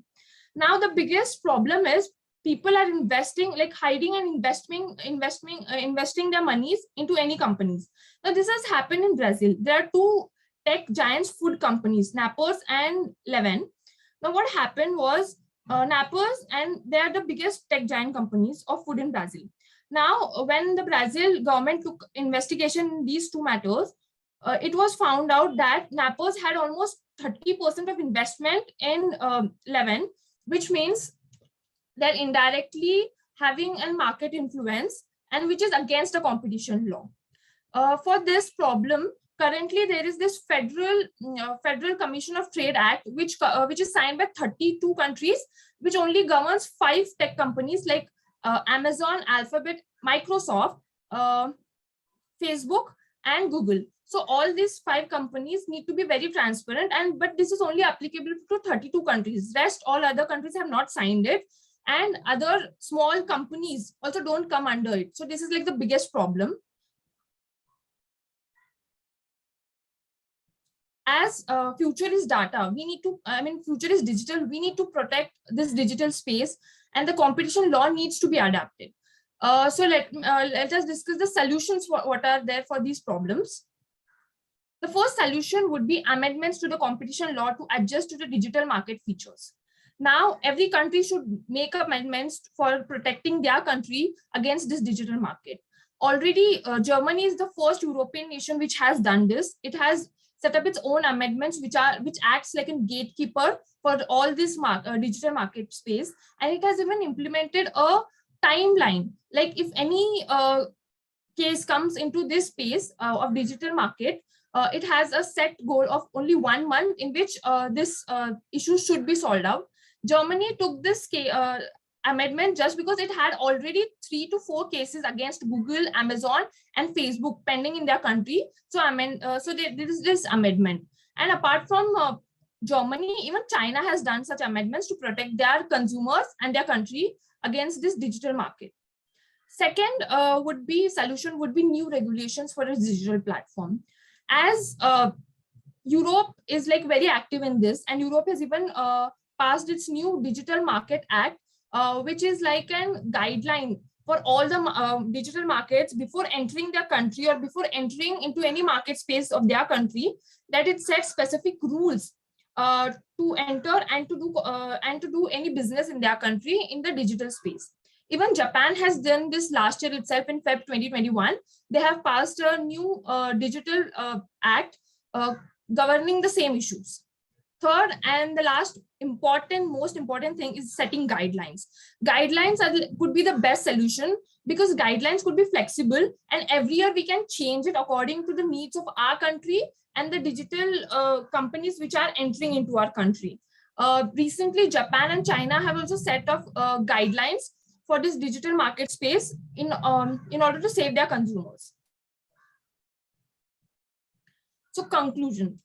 Now, the biggest problem is people are investing, like hiding and investing their monies into any companies. Now, this has happened in Brazil. There are two tech giants, food companies, Nappers and Leven. Now, what happened was Nappers, and they are the biggest tech giant companies of food in Brazil. Now, when the Brazil government took investigation in these two matters, it was found out that Nappers had almost 30% of investment in Leven, which means they're indirectly having a market influence and which is against the competition law. For this problem, currently there is this Federal Commission of Trade Act, which is signed by 32 countries, which only governs 5 tech companies like Amazon, Alphabet, Microsoft, Facebook, and Google. So all these 5 companies need to be very transparent, but this is only applicable to 32 countries. Rest, all other countries have not signed it, and other small companies also don't come under it. So this is like the biggest problem. As future is data, we need to, future is digital, we need to protect this digital space, and the competition law needs to be adapted. So let us discuss the solutions for what are there for these problems. The first solution would be amendments to the competition law to adjust to the digital market features. Now, every country should make amendments for protecting their country against this digital market. Already, Germany is the first European nation which has done this. It has set up its own amendments, which acts like a gatekeeper for all this digital market space, and it has even implemented a timeline. Like if any case comes into this space of digital market, it has a set goal of only 1 month in which this issue should be solved out. Germany took this amendment just because it had already 3 to 4 cases against Google, Amazon, and Facebook pending in their country. So so there is this amendment. And apart from Germany, even China has done such amendments to protect their consumers and their country against this digital market. Second solution would be new regulations for a digital platform. As Europe is like very active in this, and Europe has even passed its new Digital Market Act, which is like a guideline for all the digital markets before entering their country or before entering into any market space of their country, that it sets specific rules to enter and to do any business in their country in the digital space. Even Japan has done this last year itself in Feb 2021. They have passed a new digital act governing the same issues. Third, and the last most important thing is setting guidelines. Guidelines could be the best solution because guidelines could be flexible, and every year we can change it according to the needs of our country and the digital companies which are entering into our country. Recently, Japan and China have also set up guidelines for this digital market space in order to save their consumers. So conclusion,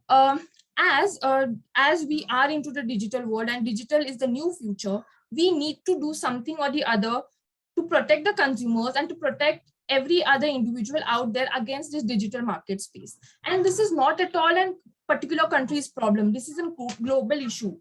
as we are into the digital world and digital is the new future, we need to do something or the other to protect the consumers and to protect every other individual out there against this digital market space. And this is not at all a particular country's problem. This is a global issue.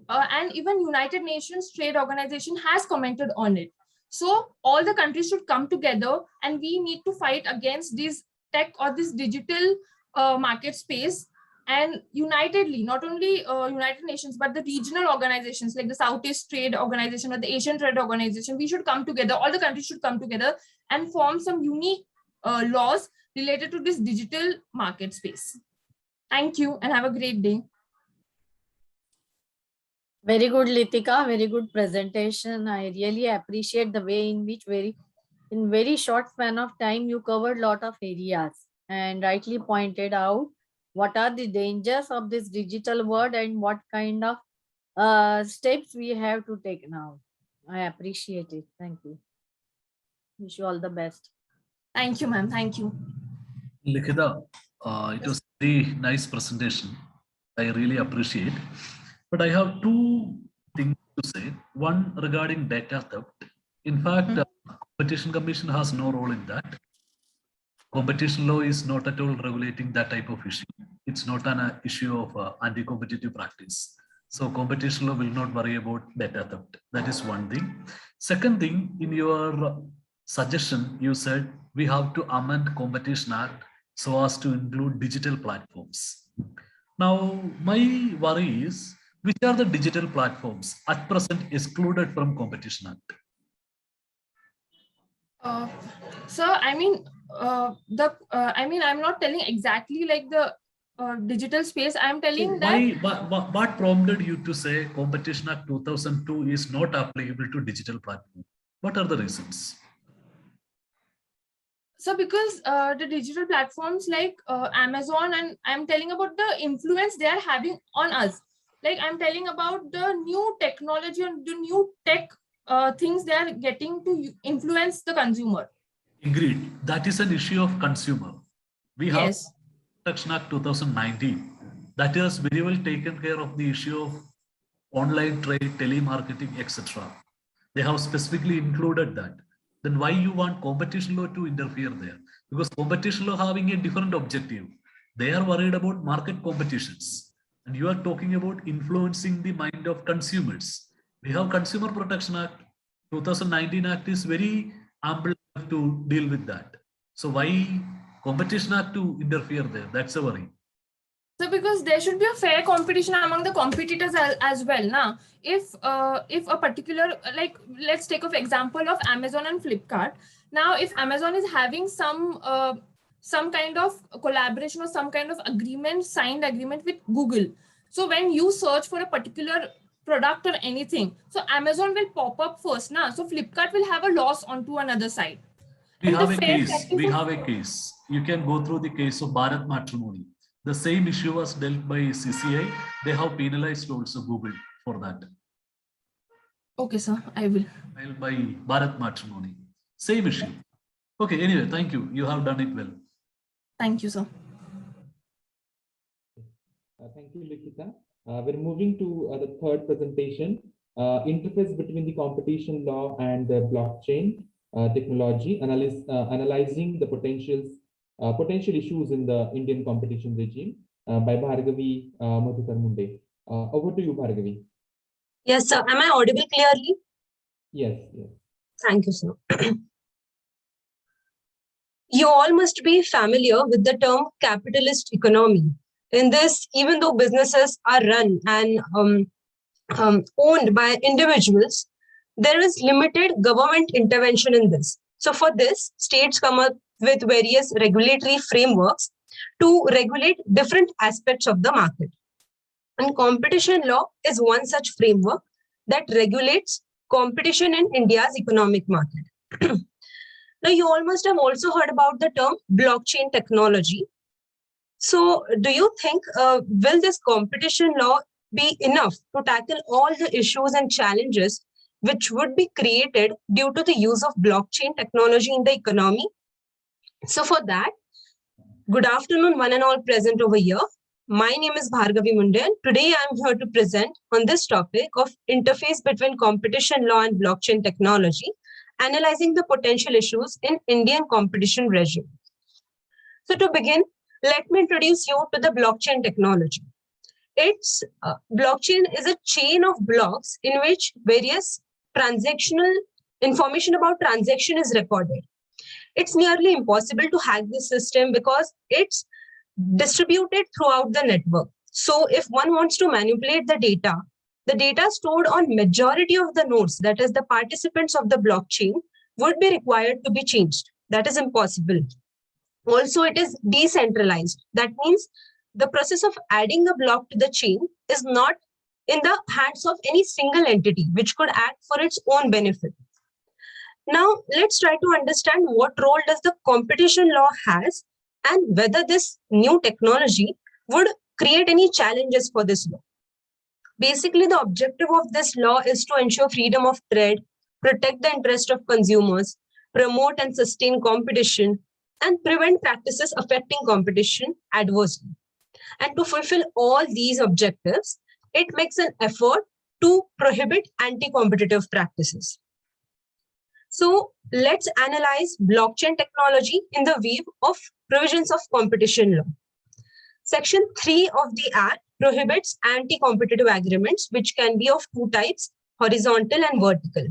And even United Nations Trade Organization has commented on it. So all the countries should come together, and we need to fight against this tech or this digital market space, and unitedly, not only United Nations, but the regional organizations like the Southeast Trade Organization or the Asian Trade Organization, we should come together, all the countries should come together and form some unique laws related to this digital market space. Thank you and have a great day. Very good, Litika. Very good presentation. I really appreciate the way in which in very short span of time you covered a lot of areas and rightly pointed out what are the dangers of this digital world and what kind of steps we have to take now. I appreciate it. Thank you. Wish you all the best. Thank you, ma'am. Thank you. Likita, it was a very nice presentation. I really appreciate. But I have 2 things to say. One regarding data theft. In fact, the Competition Commission has no role in that. Competition law is not at all regulating that type of issue. It's not an issue of anti-competitive practice. So competition law will not worry about data theft. That is one thing. Second thing, in your suggestion, you said we have to amend Competition Act so as to include digital platforms. Now, my worry is, which are the digital platforms at present excluded from Competition Act? So, I'm not telling exactly like the digital space. I'm telling What prompted you to say Competition Act 2002 is not applicable to digital platform? What are the reasons? So because the digital platforms like Amazon, and I'm telling about the influence they are having on us. Like I'm telling about the new technology and the new tech things they are getting to influence the consumer. Agreed. That is an issue of consumer. We have Yes. Protection Act 2019. That has very well taken care of the issue of online trade, telemarketing, etc. They have specifically included that. Then why you want competition law to interfere there? Because competition law having a different objective. They are worried about market competitions. And you are talking about influencing the mind of consumers. We have Consumer Protection Act. 2019 Act is very ample to deal with that. So why Competition Act to interfere there? That's a worry. So because there should be a fair competition among the competitors as well. Now, if a particular, like let's take an example of Amazon and Flipkart. Now, if Amazon is having some kind of collaboration or some kind of agreement, signed agreement with Google. So when you search for a particular product or anything, so Amazon will pop up first. Now, so Flipkart will have a loss onto another side. We have a case. We have a case. You can go through the case of Bharat Matrimony. The same issue was dealt by CCI. They have penalized also Google for that. Okay, sir. I will. By Bharat Matrimony. Same issue. Okay, anyway, thank you. You have done it well. Thank you, sir. Thank you, Likita. We're moving to the third presentation, interface between the competition law and the blockchain technology, analyzing the potential issues in the Indian competition regime by Bhargavi Madhukar. Over to you, Bhargavi. Yes, sir. Am I audible clearly? Yes, yes. Thank you, sir. You all must be familiar with the term capitalist economy. In this, even though businesses are run and owned by individuals, there is limited government intervention in this. So for this, states come up with various regulatory frameworks to regulate different aspects of the market. And competition law is one such framework that regulates competition in India's economic market. Now, you all must have also heard about the term blockchain technology. So do you think, will this competition law be enough to tackle all the issues and challenges which would be created due to the use of blockchain technology in the economy? So for that, good afternoon, one and all present over here. My name is Bhargavi Munde. Today I am here to present on this topic of interface between competition law and blockchain technology, analyzing the potential issues in Indian competition regime. So to begin, let me introduce you to the blockchain technology. It's blockchain is a chain of blocks in which various transactional information about transaction is recorded. It's nearly impossible to hack this system because it's distributed throughout the network. So if one wants to manipulate the data stored on majority of the nodes, that is the participants of the blockchain, would be required to be changed. That is impossible. Also, it is decentralized. That means the process of adding a block to the chain is not in the hands of any single entity, which could act for its own benefit. Now, let's try to understand what role does the competition law has and whether this new technology would create any challenges for this law. Basically, the objective of this law is to ensure freedom of trade, protect the interest of consumers, promote and sustain competition, and prevent practices affecting competition adversely. And to fulfill all these objectives, it makes an effort to prohibit anti-competitive practices. So let's analyze blockchain technology in the view of provisions of competition law. Section 3 of the Act prohibits anti-competitive agreements, which can be of two types, horizontal and vertical.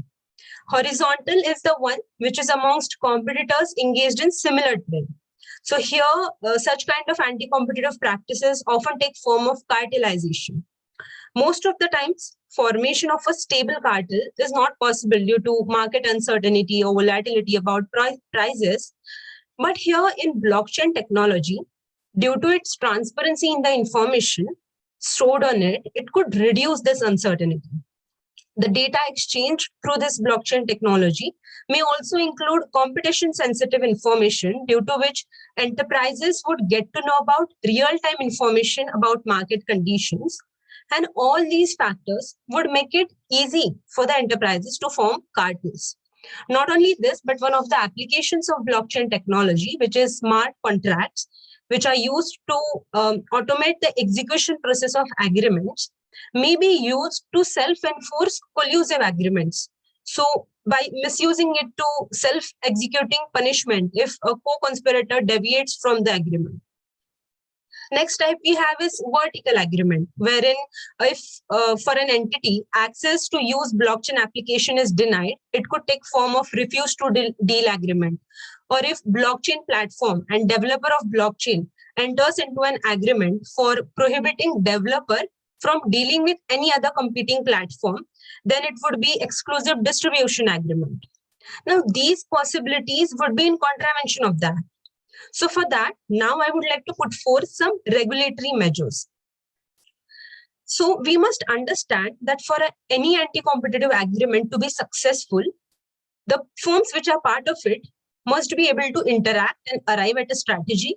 Horizontal is the one which is amongst competitors engaged in similar trade. So here, such kind of anti-competitive practices often take form of cartelization. Most of the times, formation of a stable cartel is not possible due to market uncertainty or volatility about prices. But here in blockchain technology, due to its transparency in the information stored on it, it could reduce this uncertainty. The data exchange through this blockchain technology may also include competition-sensitive information, due to which enterprises would get to know about real-time information about market conditions. And all these factors would make it easy for the enterprises to form cartels. Not only this, but one of the applications of blockchain technology, which is smart contracts, which are used to automate the execution process of agreements, may be used to self-enforce collusive agreements. So by misusing it to self-executing punishment if a co-conspirator deviates from the agreement. Next type we have is vertical agreement, wherein if for an entity access to use blockchain application is denied, it could take form of refuse to deal agreement. Or if blockchain platform and developer of blockchain enters into an agreement for prohibiting developer from dealing with any other competing platform, then it would be exclusive distribution agreement. Now, these possibilities would be in contravention of that. So for that, now I would like to put forth some regulatory measures. So we must understand that for any anti-competitive agreement to be successful, the firms which are part of it must be able to interact and arrive at a strategy,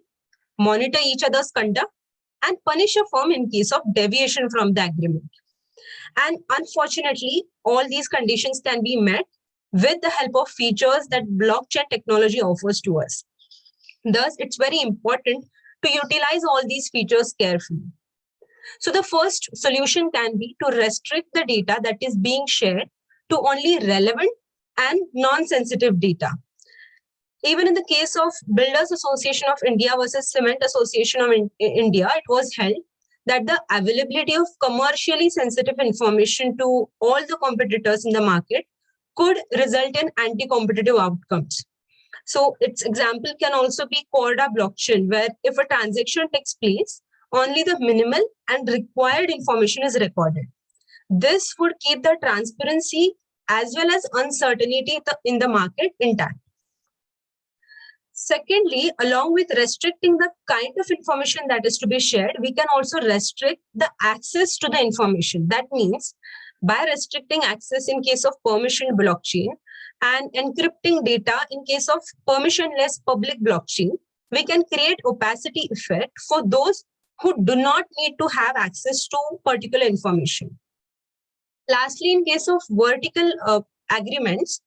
monitor each other's conduct, and punish a firm in case of deviation from the agreement. And unfortunately, all these conditions can be met with the help of features that blockchain technology offers to us. Thus, it's very important to utilize all these features carefully. So the first solution can be to restrict the data that is being shared to only relevant and non-sensitive data. Even in the case of Builders Association of India versus Cement Association of India, it was held that the availability of commercially sensitive information to all the competitors in the market could result in anti-competitive outcomes. So its example can also be Corda blockchain, where if a transaction takes place, only the minimal and required information is recorded. This would keep the transparency as well as uncertainty in the market intact. Secondly, along with restricting the kind of information that is to be shared, we can also restrict the access to the information. That means by restricting access in case of permissioned blockchain and encrypting data in case of permissionless public blockchain, we can create opacity effect for those who do not need to have access to particular information. Lastly, in case of vertical agreements,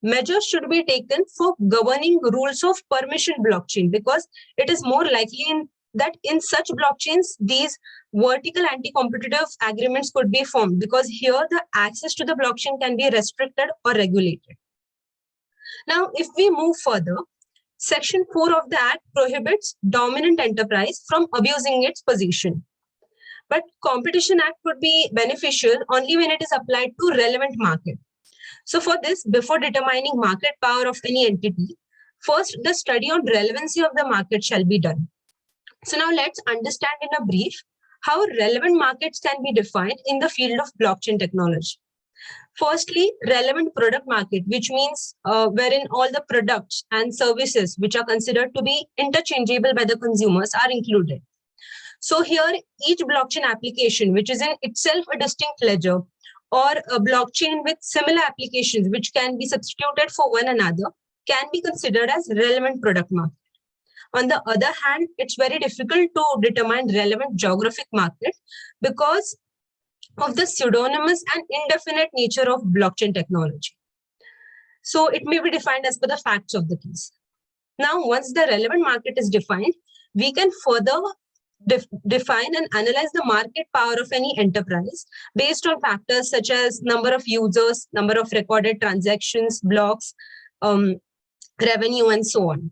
measures should be taken for governing rules of permission blockchain, because it is more likely that in such blockchains, these vertical anti-competitive agreements could be formed, because here the access to the blockchain can be restricted or regulated. Now, if we move further, Section 4 of the Act prohibits dominant enterprise from abusing its position. But Competition Act would be beneficial only when it is applied to relevant market. So for this, before determining market power of any entity, first the study on relevancy of the market shall be done. So now let's understand in a brief how relevant markets can be defined in the field of blockchain technology. Firstly, relevant product market, which means wherein all the products and services which are considered to be interchangeable by the consumers are included. So here, each blockchain application, which is in itself a distinct ledger, or a blockchain with similar applications which can be substituted for one another, can be considered as relevant product market. On the other hand, it's very difficult to determine relevant geographic market because of the pseudonymous and indefinite nature of blockchain technology. So it may be defined as per the facts of the case. Now, once the relevant market is defined, we can further define and analyze the market power of any enterprise based on factors such as number of users, number of recorded transactions, blocks, revenue, and so on.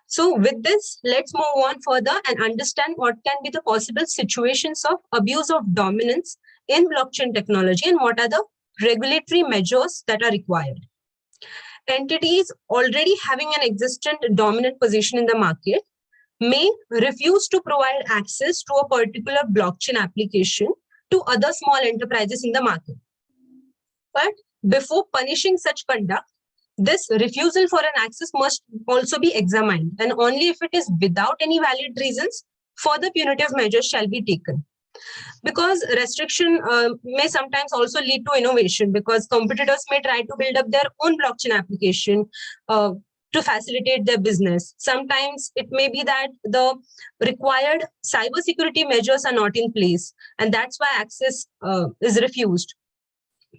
So with this, let's move on further and understand what can be the possible situations of abuse of dominance in blockchain technology and what are the regulatory measures that are required. Entities already having an existent dominant position in the market may refuse to provide access to a particular blockchain application to other small enterprises in the market. But before punishing such conduct, this refusal for an access must also be examined, and only if it is without any valid reasons, further punitive measures shall be taken. Because restriction may sometimes also lead to innovation, because competitors may try to build up their own blockchain application to facilitate their business. Sometimes it may be that the required cybersecurity measures are not in place, and that's why access is refused.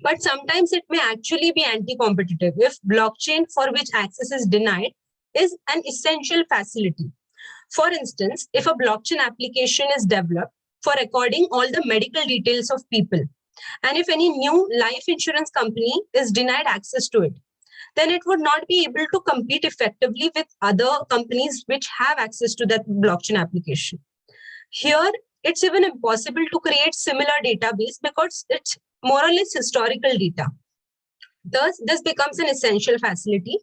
But sometimes it may actually be anti-competitive if blockchain for which access is denied is an essential facility. For instance, if a blockchain application is developed for recording all the medical details of people, and if any new life insurance company is denied access to it, then it would not be able to compete effectively with other companies which have access to that blockchain application. Here, it's even impossible to create similar database because it's more or less historical data. Thus, this becomes an essential facility,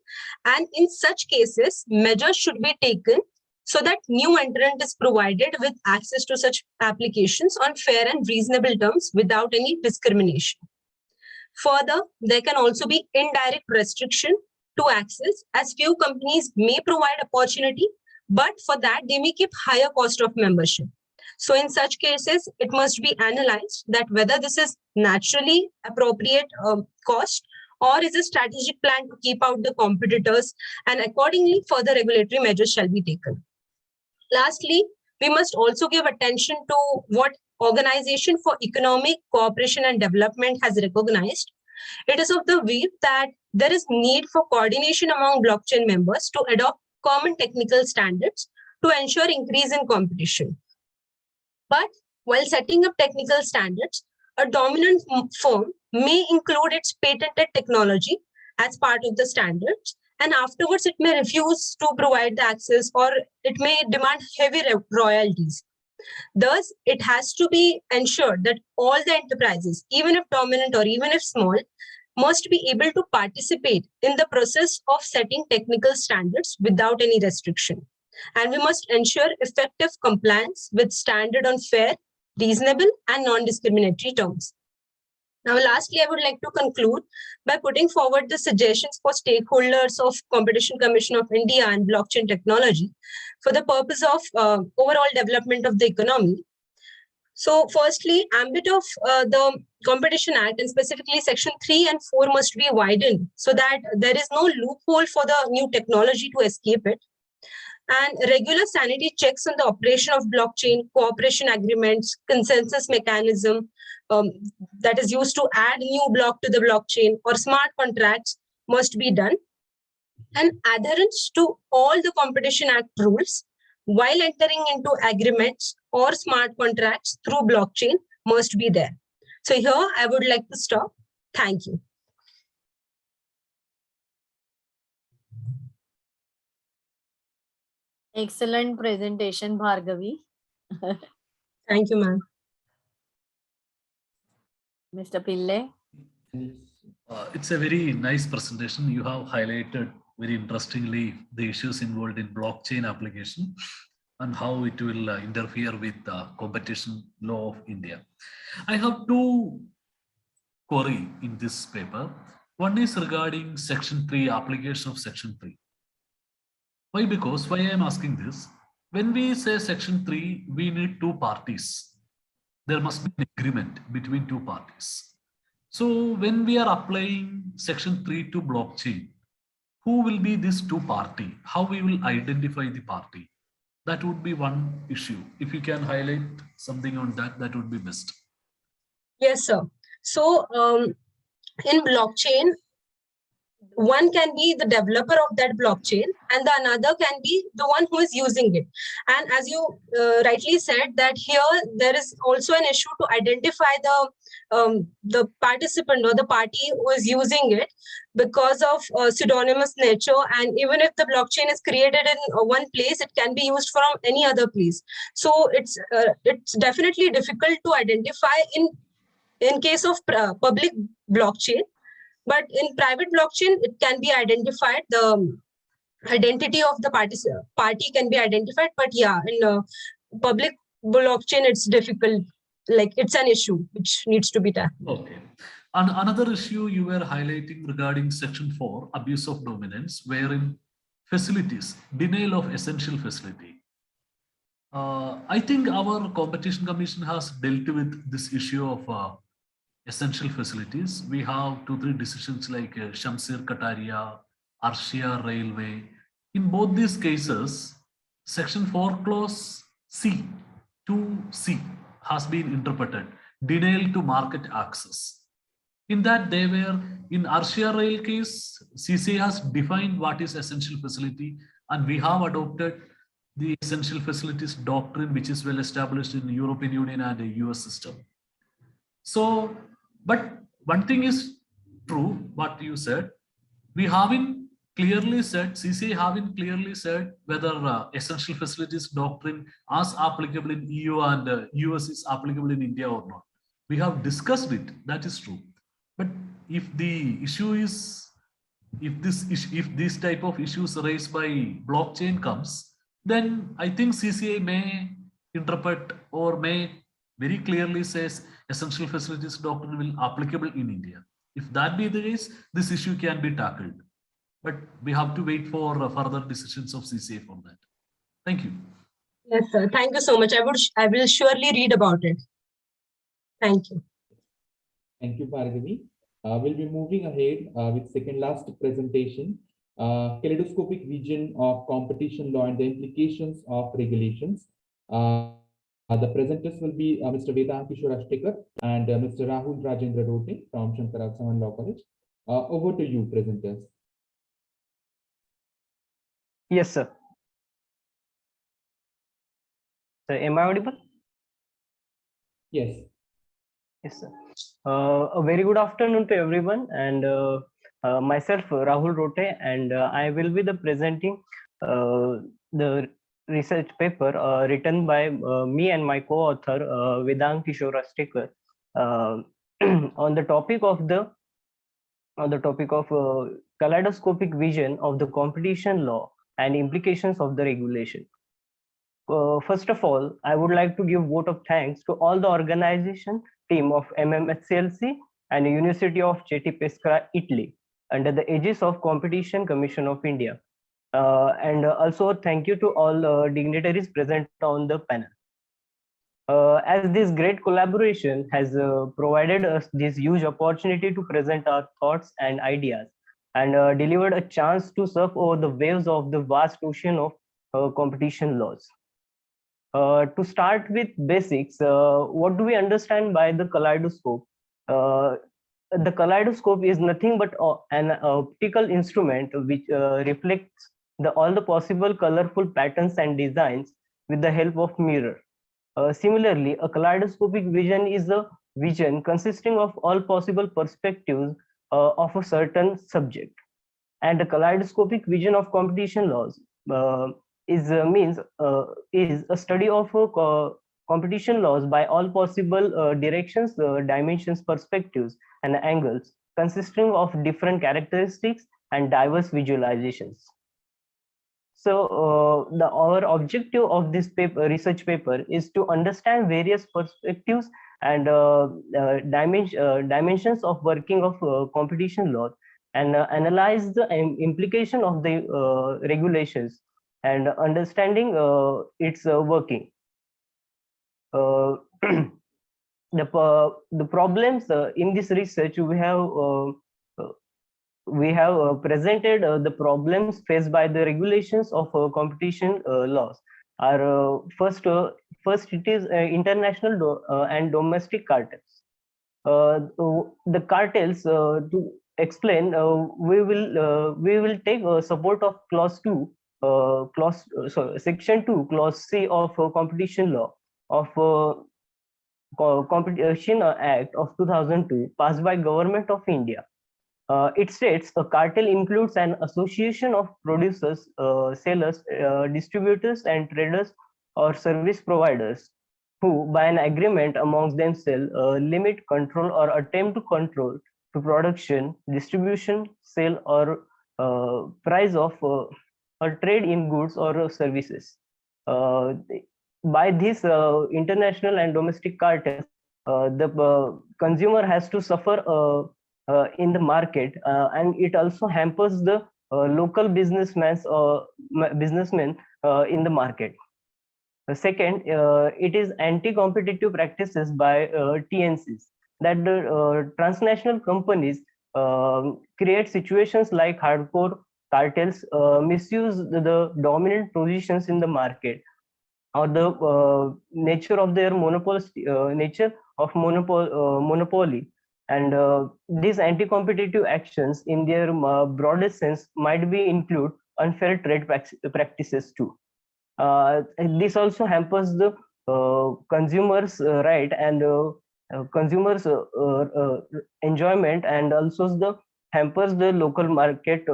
and in such cases, measures should be taken so that new entrant is provided with access to such applications on fair and reasonable terms without any discrimination. Further, there can also be indirect restriction to access, as few companies may provide opportunity, but for that they may keep higher cost of membership. So in such cases, it must be analyzed that whether this is naturally appropriate cost or is a strategic plan to keep out the competitors, and accordingly further regulatory measures shall be taken. Lastly, we must also give attention to what Organization for Economic Cooperation and Development has recognized. It is of the view that there is need for coordination among blockchain members to adopt common technical standards to ensure increase in competition. But while setting up technical standards, a dominant firm may include its patented technology as part of the standards, and afterwards it may refuse to provide the access, or it may demand heavy royalties. Thus, it has to be ensured that all the enterprises, even if dominant or even if small, must be able to participate in the process of setting technical standards without any restriction. And we must ensure effective compliance with standard on fair, reasonable, and non-discriminatory terms. Now, lastly, I would like to conclude by putting forward the suggestions for stakeholders of Competition Commission of India and blockchain technology for the purpose of overall development of the economy. So firstly, ambit of the Competition Act, and specifically Section 3 and 4 must be widened so that there is no loophole for the new technology to escape it. And regular sanity checks on the operation of blockchain, cooperation agreements, consensus mechanism that is used to add new block to the blockchain or smart contracts must be done. And adherence to all the Competition Act rules while entering into agreements or smart contracts through blockchain must be there. So here I would like to stop. Thank you. Excellent presentation, Bhargavi. Thank you, ma'am. Mr. Pillai. It's a very nice presentation. You have highlighted very interestingly the issues involved in blockchain application and how it will interfere with the competition law of India. I have two queries in this paper. One is regarding Section 3, application of Section 3. Why? Because why I am asking this, when we say Section 3, we need two parties. There must be an agreement between two parties. So when we are applying Section 3 to blockchain, who will be this two party? How we will identify the party? That would be one issue. If you can highlight something on that, that would be best. Yes, sir. So in blockchain, one can be the developer of that blockchain and the another can be the one who is using it. And as you rightly said, that here there is also an issue to identify the participant or the party who is using it because of pseudonymous nature. And even if the blockchain is created in one place, it can be used from any other place. So it's definitely difficult to identify in case of public blockchain. But in private blockchain, it can be identified. The identity of the party can be identified. But yeah, in public blockchain, it's difficult. Like it's an issue which needs to be tackled. Okay. And another issue you were highlighting regarding Section 4, abuse of dominance, wherein facilities, denial of essential facility. I think our competition commission has dealt with this issue of essential facilities. We have 2-3 decisions like Shamsir Kataria, Arshia Railway. In both these cases, Section 4 Clause C, 2C has been interpreted, denial to market access. In that they were, in Arshia Rail case, CCI has defined what is essential facility, and we have adopted the essential facilities doctrine, which is well established in the European Union and the US system. So, but one thing is true, what you said, we haven't clearly said, CCI haven't clearly said whether essential facilities doctrine as applicable in EU and US is applicable in India or not. We have discussed it, that is true. But if the issue is, if this type of issues raised by blockchain comes, then I think CCI may interpret or may very clearly says essential facilities doctrine will applicable in India. If that be the case, this issue can be tackled. But we have to wait for further decisions of CCI for that. Thank you. Yes, sir. Thank you so much. I will surely read about it. Thank you. Thank you, Bhargavi. We'll be moving ahead with second last presentation, kaleidoscopic vision of competition law and the implications of regulations. The presenters will be Mr. Vedant Kishore Ashtekar and Mr. Rahul Rajendra Rote from Shankarrao Chavan Law College. Over to you, presenters. Yes, sir. So, am I audible? Yes. Yes, sir. A very good afternoon to everyone, and myself Rahul Rote, and I will be presenting the research paper written by me and my co-author Vedant Kishore Ashtekar on the topic of kaleidoscopic vision of the competition law and implications of the regulation. First of all, I would like to give vote of thanks to all the organization team of SCLC and University of Ceti Pescara, Italy, under the aegis of Competition Commission of India. And also thank you to all dignitaries present on the panel. As this great collaboration has provided us this huge opportunity to present our thoughts and ideas, and delivered a chance to surf over the waves of the vast ocean of competition laws. To start with basics, what do we understand by the kaleidoscope? The kaleidoscope is nothing but an optical instrument which reflects all the possible colorful patterns and designs with the help of mirror. Similarly, a kaleidoscopic vision is a vision consisting of all possible perspectives of a certain subject. And the kaleidoscopic vision of competition laws is a study of competition laws by all possible directions, dimensions, perspectives, and angles, consisting of different characteristics and diverse visualizations. So our objective of this research paper is to understand various perspectives and dimensions of working of competition law, and analyze the implication of the regulations and understanding its working. The problems in this research we have presented the problems faced by the regulations of competition laws. Are first it is international and domestic cartels. The cartels, to explain, we will take support of clause 2, section 2, clause C of competition law of Competition Act of 2002, passed by Government of India. It states a cartel includes an association of producers, sellers, distributors, and traders or service providers who, by an agreement amongst themselves, limit, control, or attempt to control to production, distribution, sale, or price of or trade in goods or services. By this international and domestic cartels, the consumer has to suffer in the market, and it also hampers the local businessmen in the market. Second, it is anti-competitive practices by TNCs, that the transnational companies create situations like hardcore cartels, misuse the dominant positions in the market, or the nature of their monopoly, and these anti-competitive actions in their broadest sense might be include unfair trade practices too. And this also hampers the consumers' right and consumers' enjoyment, and also the hampers the local market.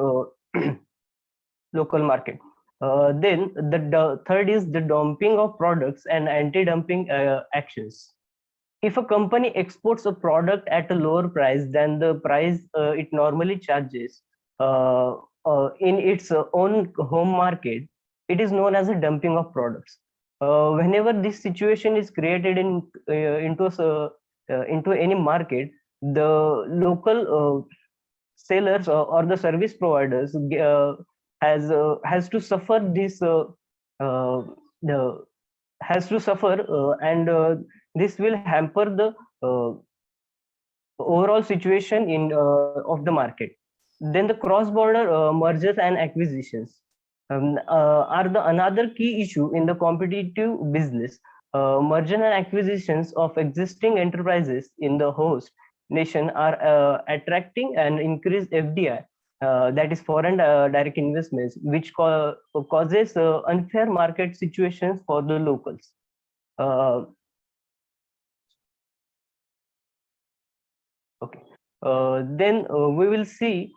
Local market. Then the third is the dumping of products and anti-dumping actions. If a company exports a product at a lower price than the price it normally charges in its own home market, it is known as a dumping of products. Whenever this situation is created into any market, the local sellers or the service providers has to suffer this has to suffer and this will hamper the overall situation of the market. Then the cross-border mergers and acquisitions are the another key issue in the competitive business. Merger and acquisitions of existing enterprises in the host nation are attracting and increase FDI, that is foreign direct investments, which causes unfair market situations for the locals. Then we will see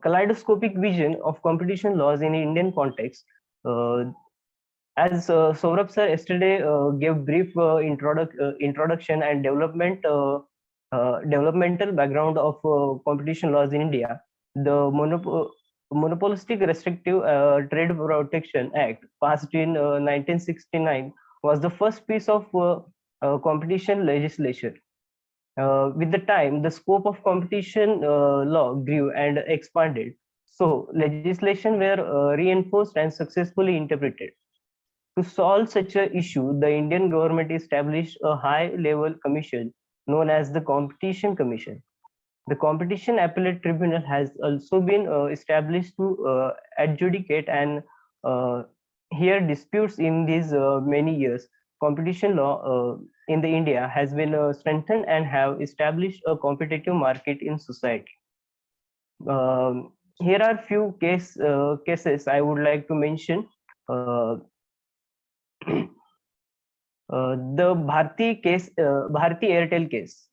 kaleidoscopic vision of competition laws in Indian context. As Saurabh sir yesterday gave brief introduction and developmental background of competition laws in India, the Monopolistic Restrictive Trade Protection Act, passed in 1969, was the first piece of competition legislation. With the time, the scope of competition law grew and expanded. So legislation were reinforced and successfully interpreted. To solve such an issue, the Indian government established a high-level commission known as the Competition Commission. The Competition Appellate Tribunal has also been established to adjudicate and hear disputes in these many years. Competition law in the India has been strengthened and have established a competitive market in society. Here are few cases I would like to mention. The Bharti case, Bharti Airtel case.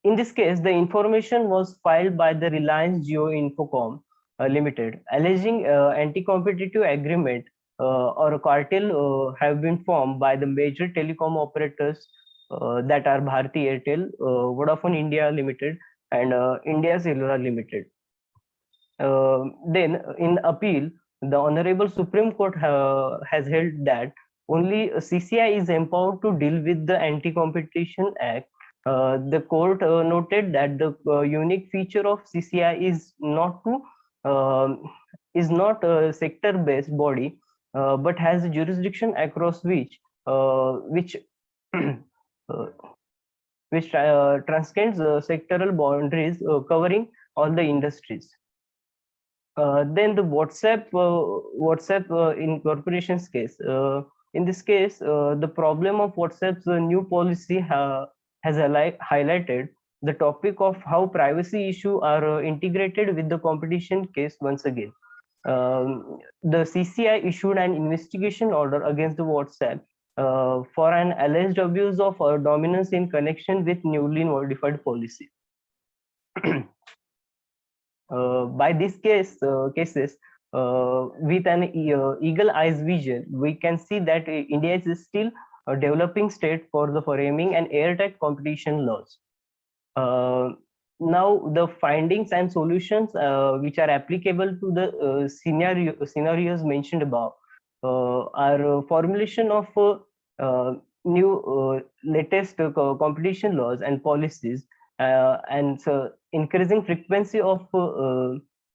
In this case, the information was filed by the Reliance Jio Infocom Limited, alleging anti-competitive agreement or a cartel have been formed by the major telecom operators that are Bharti Airtel, Vodafone India Limited, and India Cellular Limited. Then, in appeal, the Honorable Supreme Court has held that only CCI is empowered to deal with the Anti-Competition Act. The court noted that the unique feature of CCI is not a sector-based body, but has a jurisdiction across which transcends sectoral boundaries, covering all the industries. Then the WhatsApp incorporations case. In this case, the problem of WhatsApp's new policy has highlighted the topic of how privacy issues are integrated with the competition case once again. The CCI issued an investigation order against the WhatsApp for an alleged abuse of dominance in connection with newly modified policy. By these cases, with an eagle eyes vision, we can see that India is still a developing state for the framing and airtight competition laws. Now, the findings and solutions which are applicable to the scenarios mentioned above are formulation of new latest competition laws and policies, and increasing frequency of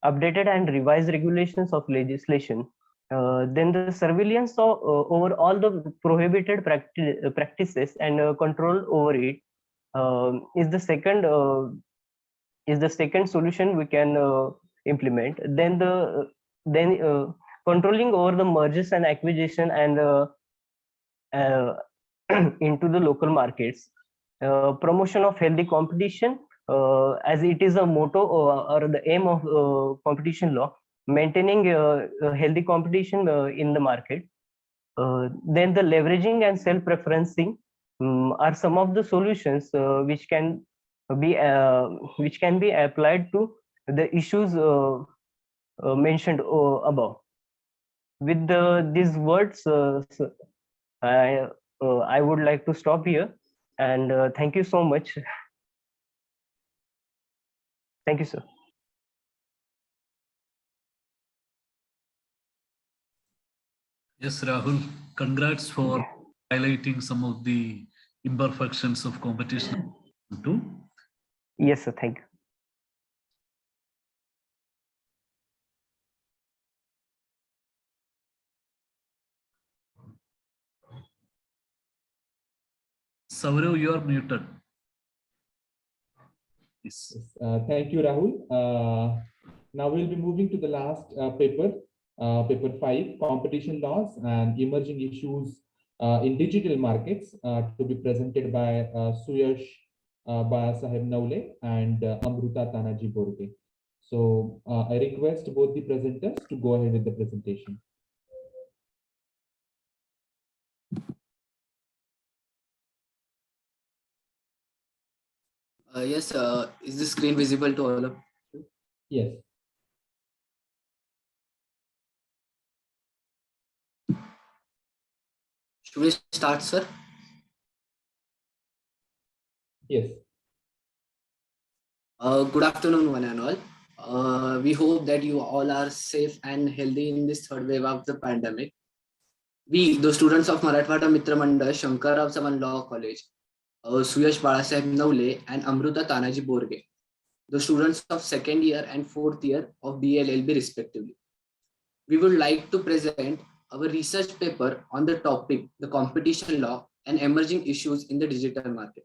updated and revised regulations of legislation, Then the surveillance over all the prohibited practices and control over it is the second solution we can implement. Then controlling over the mergers and acquisition and into the local markets. Promotion of healthy competition, as it is a motto or the aim of competition law, maintaining healthy competition in the market. Then the leveraging and self-preferencing are some of the solutions which can be applied to the issues mentioned above. With these words, I would like to stop here, and thank you so much. Thank you, sir. Yes, Rahul, congrats for highlighting some of the imperfections of competition too. Yes, sir. Thank you. Saurav, you are muted. Yes. Thank you, Rahul. Now we'll be moving to the last paper, paper 5, competition laws and emerging issues in digital markets, to be presented by Suyash Sahib Naule and Amruta Tanaji Borge. So I request both the presenters to go ahead with the presentation. Yes, is the screen visible to all of you? Yes. Should we start, sir? Yes. Good afternoon, one and all. We hope that you all are safe and healthy in this third wave of the pandemic. We, the students of Marathwada Mitra Mandal, Shankarrao Chavan Law College, Suyash Balasaheb Naule and Amruta Tanaji Borge, the students of second year and fourth year of BLLB respectively. We would like to present our research paper on the topic, the competition law and emerging issues in the digital market.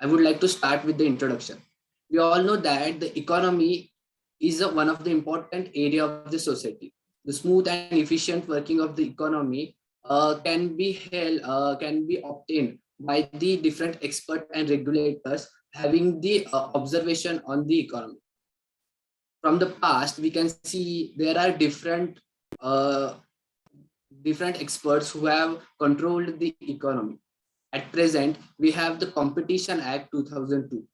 I would like to start with the introduction. We all know that the economy is one of the important area of the society. The smooth and efficient working of the economy can be obtained by the different experts and regulators having the observation on the economy. From the past, we can see there are different experts who have controlled the economy. At present, we have the Competition Act 2002.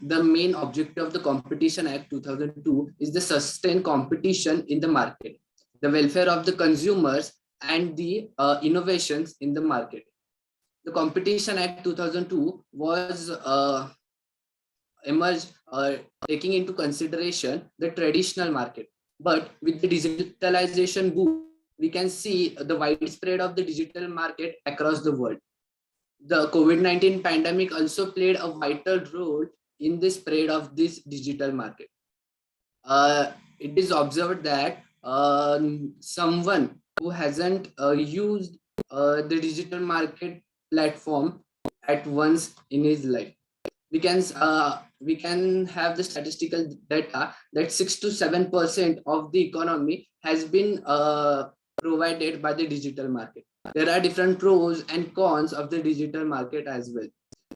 The main objective of the Competition Act 2002 is the sustained competition in the market, the welfare of the consumers, and the innovations in the market. The Competition Act 2002 was emerged taking into consideration the traditional market. But with the digitalization boom, we can see the widespread of the digital market across the world. The COVID-19 pandemic also played a vital role in the spread of this digital market. It is observed that someone who hasn't used the digital market platform at once in his life, we can have the statistical data that 6 to 7% of the economy has been provided by the digital market. There are different pros and cons of the digital market as well.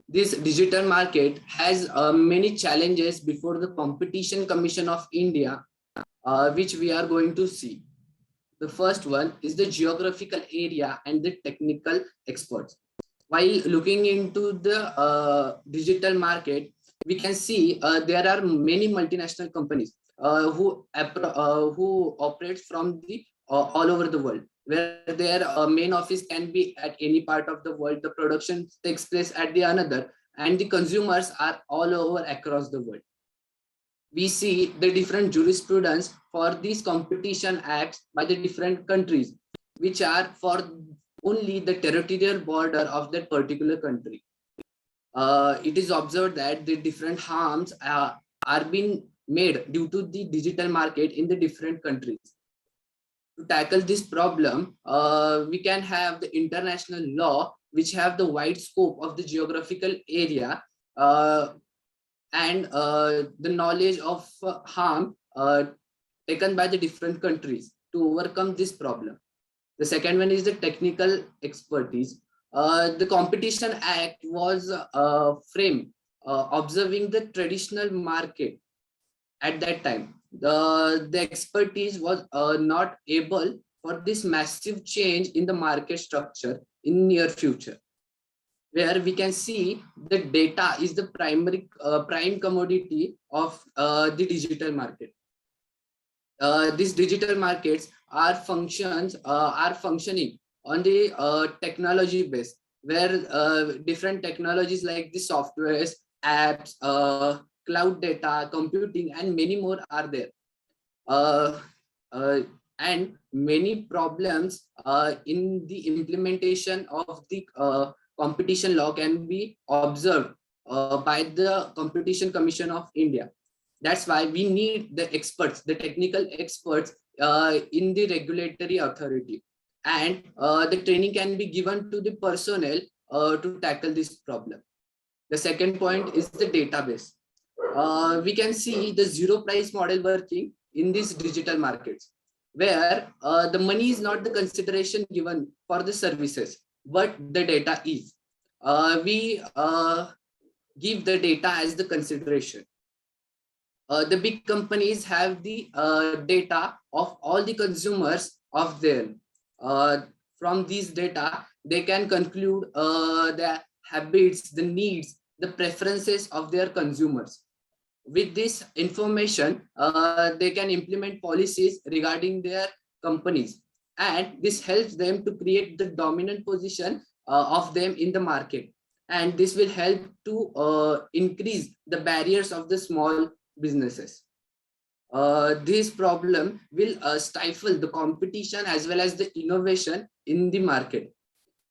This digital market has many challenges before the Competition Commission of India, which we are going to see. The first one is the geographical area and the technical experts. While looking into the digital market, we can see there are many multinational companies who operate from the all over the world, where their main office can be at any part of the world. The production takes place at the another, and the consumers are all over across the world. We see the different jurisprudence for these competition acts by the different countries, which are for only the territorial border of that particular country. It is observed that the different harms are being made due to the digital market in the different countries. To tackle this problem, we can have the international law, which have the wide scope of the geographical area and the knowledge of harm taken by the different countries to overcome this problem. The second one is the technical expertise. The Competition Act was framed observing the traditional market at that time. The expertise was not able for this massive change in the market structure in near future, where we can see the data is the primary prime commodity of the digital market. These digital markets are functioning on the technology base, where different technologies like the softwares, apps, cloud data, computing, and many more are there. And many problems in the implementation of the competition law can be observed by the Competition Commission of India. That's why we need the experts, the technical experts in the regulatory authority. And the training can be given to the personnel to tackle this problem. The second point is the database. We can see the zero price model working in these digital markets, where the money is not the consideration given for the services, but the data is. We give the data as the consideration. The big companies have the data of all the consumers of them. From these data, they can conclude the habits, the needs, the preferences of their consumers. With this information, they can implement policies regarding their companies, and this helps them to create the dominant position of them in the market. And this will help to increase the barriers of the small businesses. This problem will stifle the competition as well as the innovation in the market.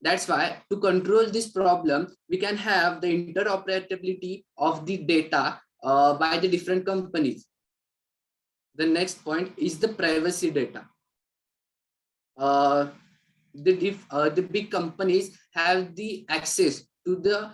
That's why to control this problem, we can have the interoperability of the data by the different companies. The next point is the privacy data. The big companies have the access to the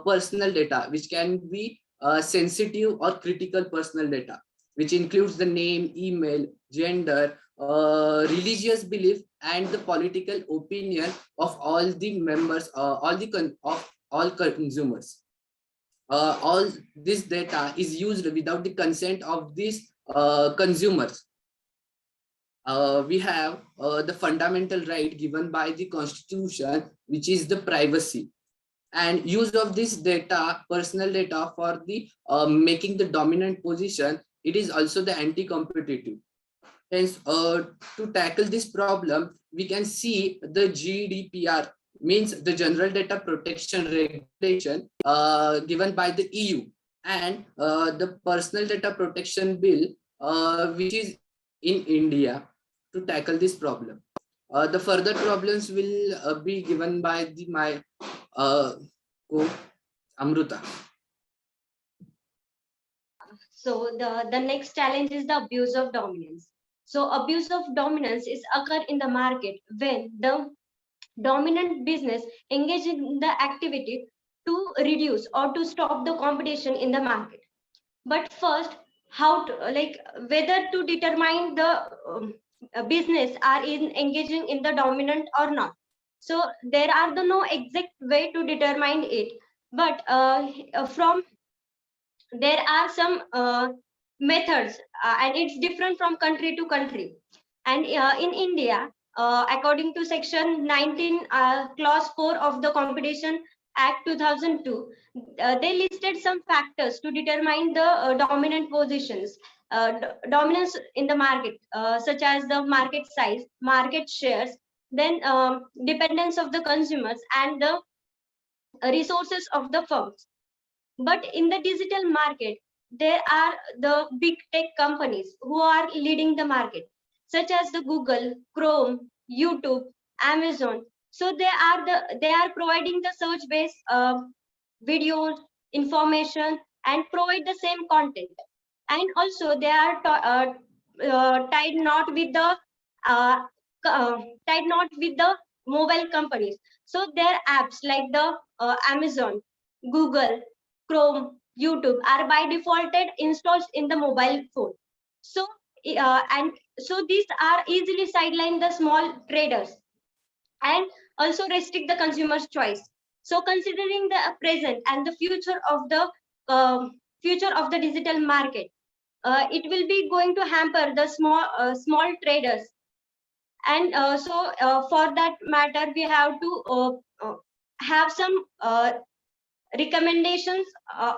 personal data, which can be sensitive or critical personal data, which includes the name, email, gender, religious belief, and the political opinion of all the members, all consumers. All this data is used without the consent of these consumers. We have the fundamental right given by the Constitution, which is the privacy. And use of this data, personal data, for the making the dominant position, it is also the anti-competitive. Hence, to tackle this problem, we can see the GDPR, means the General Data Protection Regulation given by the EU, and the Personal Data Protection Bill, which is in India, to tackle this problem. The further problems will be given by my Amruta. So the next challenge is the abuse of dominance. So abuse of dominance is occur in the market when the dominant business engage in the activity to reduce or to stop the competition in the market. But first, how to, whether to determine the business are engaging in the dominant or not. So there are no exact way to determine it, but from there are some methods, and it's different from country to country. And in India, according to section 19 clause 4 of the Competition Act 2002, they listed some factors to determine the dominant positions, dominance in the market, such as the market size, market shares, then dependence of the consumers, and the resources of the firms. But in the digital market, there are the big tech companies who are leading the market, such as the Google, Chrome, YouTube, Amazon. So they are providing the search-based videos, information, and provide the same content. And also they are tied not with the tied not with the mobile companies. So their apps like the Amazon, Google, Chrome, YouTube are by defaulted installed in the mobile phone. So and so these are easily sideline the small traders and also restrict the consumer's choice. So considering the present and the future of the digital market, it will be going to hamper the small traders. And for that matter, we have to have some recommendations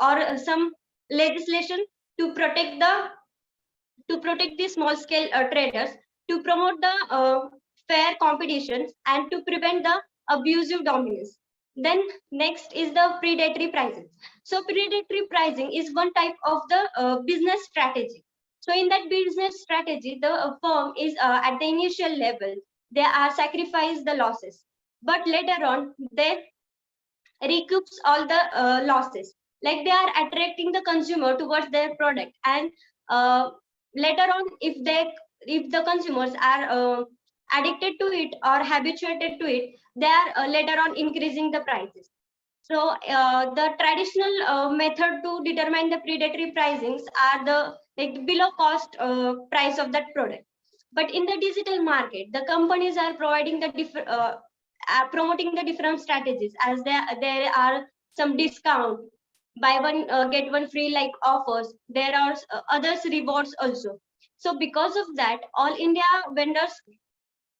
or some legislation to protect the small scale traders, to promote the fair competitions and to prevent the abusive dominance. Then next is the predatory pricing. So predatory pricing is one type of the business strategy. So in that business strategy, the firm is at the initial level, they are sacrifice the losses, but later on they recoups all the losses. Like they are attracting the consumer towards their product, and later on, if the consumers are addicted to it or habituated to it, they are later on increasing the prices. So the traditional method to determine the predatory pricings are the like below cost price of that product. But in the digital market, the companies are providing the promoting the different strategies, as there are some discount, buy one get one free like offers. There are others rewards also. So because of that, All India Vendors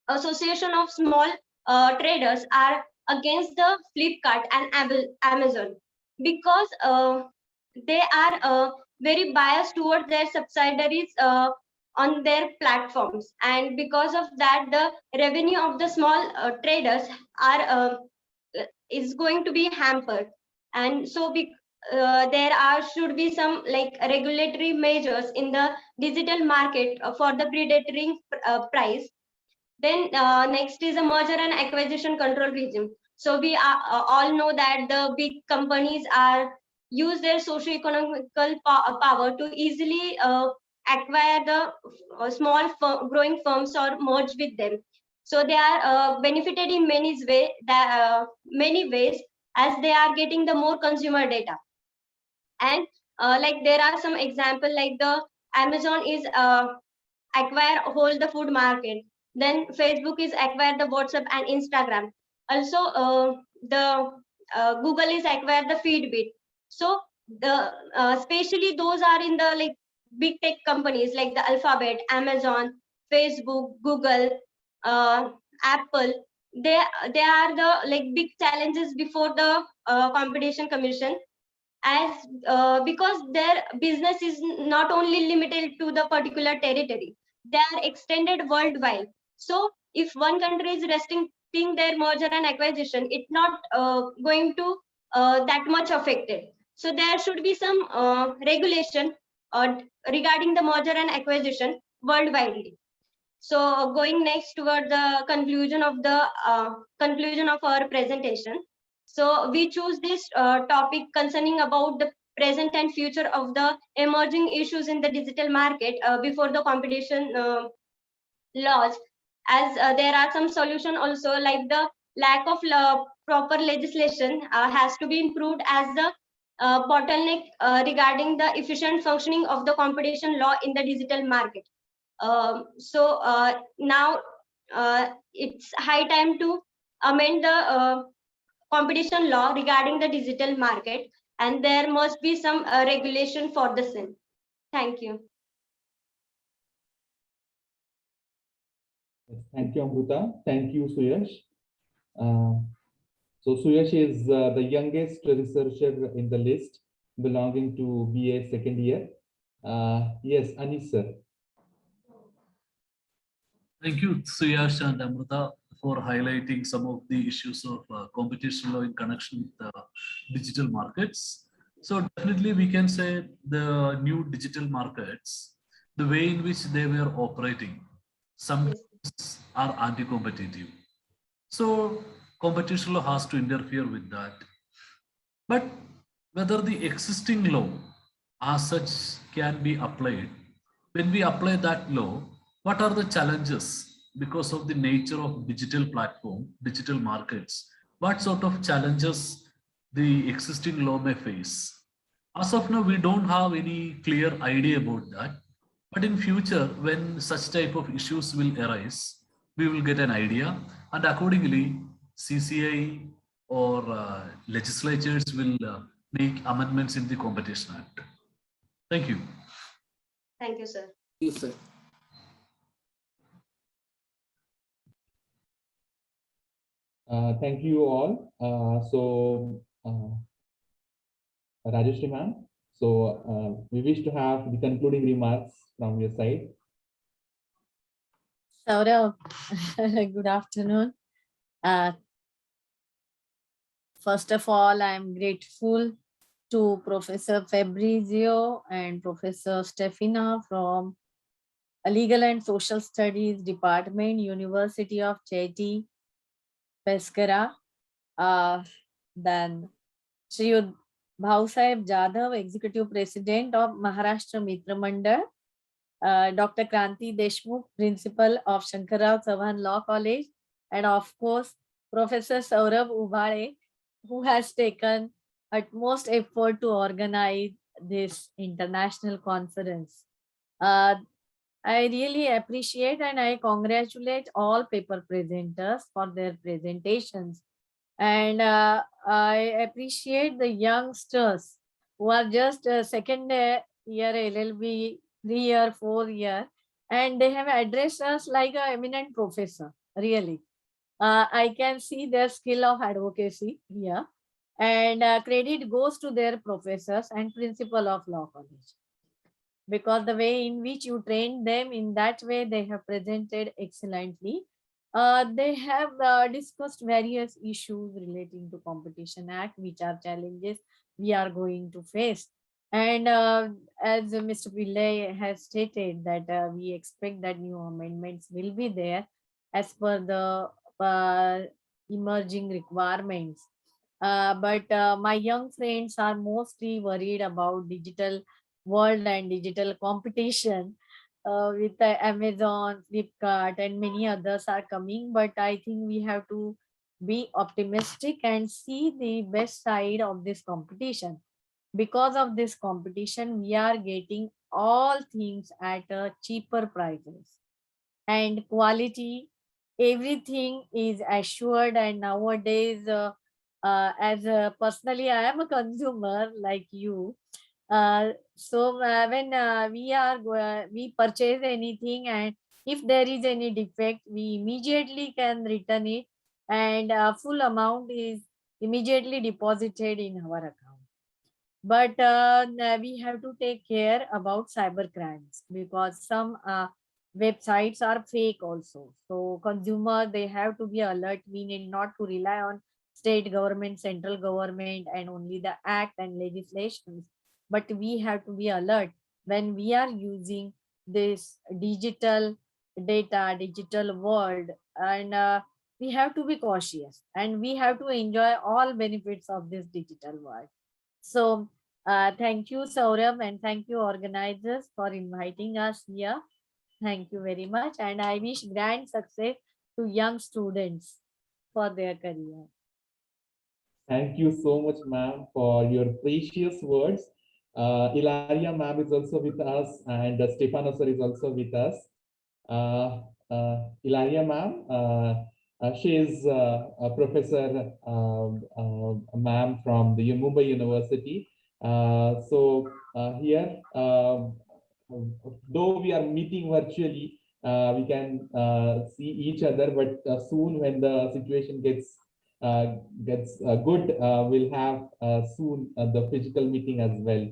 Association of Small Traders are against the Flipkart and Amazon, because they are very biased towards their subsidiaries on their platforms, and because of that, the revenue of the small traders are is going to be hampered. And so there should be some like regulatory measures in the digital market for the predatory price. Then next is a merger and acquisition control regime. So we all know that the big companies are use their socio-economical power to easily acquire the small growing firms or merge with them. So they are benefited in many ways, as they are getting the more consumer data. And like there are some example, like the Amazon is hold the food market. Then Facebook is acquire the WhatsApp and Instagram. Also, the Google is acquire the Feedbit. So the especially those are in the like big tech companies like the Alphabet, Amazon, Facebook, Google, Apple. They are the like big challenges before the competition commission, as because their business is not only limited to the particular territory, they are extended worldwide. So if one country is restricting their merger and acquisition, it's not going to that much affected. So there should be some regulation regarding the merger and acquisition worldwide. So going next toward the conclusion of our presentation. So we choose this topic concerning about the present and future of the emerging issues in the digital market before the competition laws, as there are some solution also, like the lack of proper legislation has to be improved as the bottleneck regarding the efficient functioning of the competition law in the digital market. Now it's high time to amend the competition law regarding the digital market, and there must be some regulation for the same. Thank you. Thank you, Amruta. Thank you, Suyash. So Suyash is the youngest researcher in the list, belonging to BA second year. Yes, Anis sir. Thank you, Suyash and Amruta, for highlighting some of the issues of competition law in connection with digital markets. So definitely we can say the new digital markets, the way in which they were operating, some are anti-competitive. So competition law has to interfere with that. But whether the existing law as such can be applied, when we apply that law, what are the challenges because of the nature of digital platform, digital markets, what sort of challenges the existing law may face. As of now, we don't have any clear idea about that. But in future, when such type of issues will arise, we will get an idea, and accordingly, CCI or legislatures will make amendments in the Competition Act. Thank you. Thank you, sir. Thank you, sir. Thank you all. Rajeshri ma'am, we wish to have the concluding remarks from your side. Saurav, good afternoon. First of all, I'm grateful to Professor Fabrizio and Professor Stefina from Legal and Social Studies Department, University of Chetty, Pescara. Then Sri Bhausaheb Jadhav, Executive President of Maharashtra Mitra Mandal. Dr. Kranti Deshmukh, Principal of Shankarrao Chavan Law College, and of course, Professor Saurabh Ubhale, who has taken utmost effort to organize this international conference. I really appreciate and I congratulate all paper presenters for their presentations. And I appreciate the youngsters who are just second year LLB, 3 year, 4 year, and they have addressed us like an eminent professor, really. I can see their skill of advocacy here, and credit goes to their professors and principal of law college, because the way in which you trained them, in that way they have presented excellently. They have discussed various issues relating to Competition Act, which are challenges we are going to face. And as Mr. Pillai has stated that we expect that new amendments will be there as per the emerging requirements. But my young friends are mostly worried about digital world and digital competition with Amazon, Flipkart, and many others are coming. But I think we have to be optimistic and see the best side of this competition. Because of this competition, we are getting all things at cheaper prices and quality. Everything is assured, and nowadays, as personally, I am a consumer like you. When we purchase anything, and if there is any defect, we immediately can return it, and full amount is immediately deposited in our account. But we have to take care about cyber crimes, because some websites are fake also. So consumer, they have to be alert. We need not to rely on state government, central government, and only the act and legislations. But we have to be alert when we are using this digital data, digital world, and we have to be cautious, and we have to enjoy all benefits of this digital world. So thank you, Saurabh, and thank you, organizers, for inviting us here. Thank you very much, and I wish grand success to young students for their career. Thank you so much, ma'am, for your precious words. Ilaria ma'am is also with us, and Stefano sir is also with us. Ilaria ma'am, she is a professor, ma'am, from the Mumbai University. Here, though we are meeting virtually, we can see each other, but soon when the situation gets good, we'll have soon the physical meeting as well.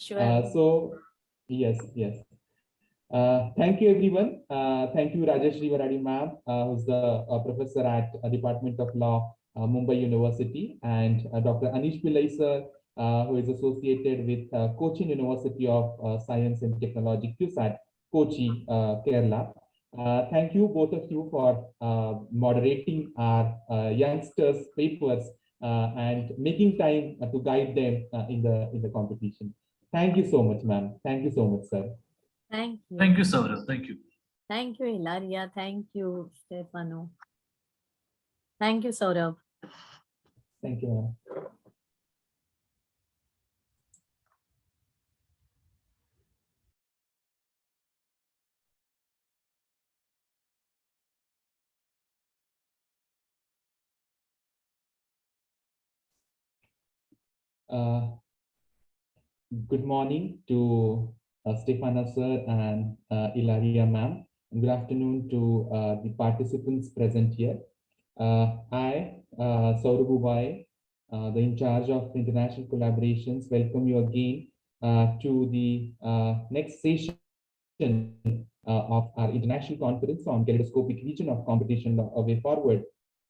Sure. Yes. Thank you, everyone. Thank you, Rajeshri Varadi ma'am, who's the professor at Department of Law, Mumbai University, and Dr. Anish Pillai sir, who is associated with Cochin University of Science and Technology, CUSAT, Kochi, Kerala. Thank you, both of you, for moderating our youngsters' papers and making time to guide them in the competition. Thank you so much, ma'am. Thank you so much, sir. Thank you. Thank you, Saurabh. Thank you. Thank you, Hilaria. Thank you, Stefano. Thank you, Saurabh. Thank you, ma'am. Good morning to Stefano sir and Ilaria ma'am. Good afternoon to the participants present here. I, Saurabh Ubai, the in charge of international collaborations, welcome you again to the next session of our international conference on kaleidoscopic region of competition law, a way forward,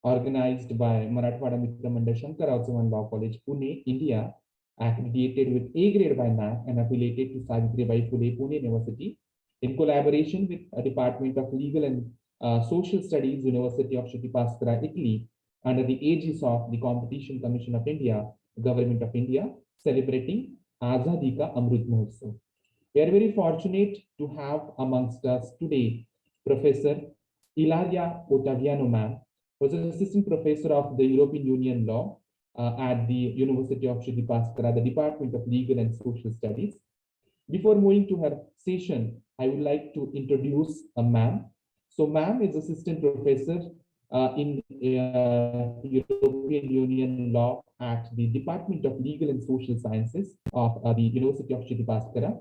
organized by Marathwada Mitra Mandal Shankarrao Chavan Law College, Pune, India, accredited with A grade by NAC and affiliated to Savitribai Phule Pune University, in collaboration with a Department of Legal and Social Studies, University of Shripaskara, Italy, under the aegis of the Competition Commission of India, Government of India, celebrating Azadi Ka Amrit Mahotsav. We are very fortunate to have amongst us today Professor Ilaria Ottaviano ma'am, who is an assistant professor of the European Union Law at the University of Shripaskara, the Department of Legal and Social Studies. Before moving to her session, I would like to introduce a ma'am. So ma'am is assistant professor in European Union Law at the Department of Legal and Social Sciences of the University of Shripaskara,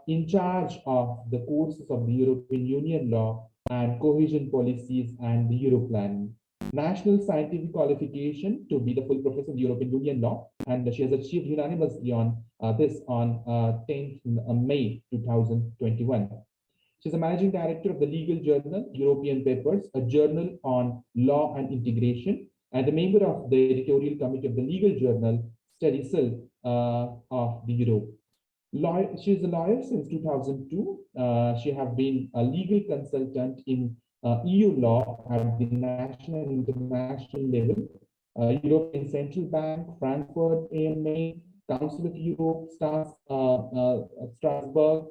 in charge of the courses of the European Union Law and Cohesion Policies and the Euro Planning. National scientific qualification to be the full professor in European Union Law, and she has achieved unanimously on this on 10th May 2021. She's a managing director of the legal journal European Papers, a journal on law and integration, and a member of the editorial committee of the legal journal Study Cell of the Europe. She is a lawyer since 2002. She has been a legal consultant in EU law at the national and international level, European Central Bank, Frankfurt, AMA, Council of Europe, Strasbourg,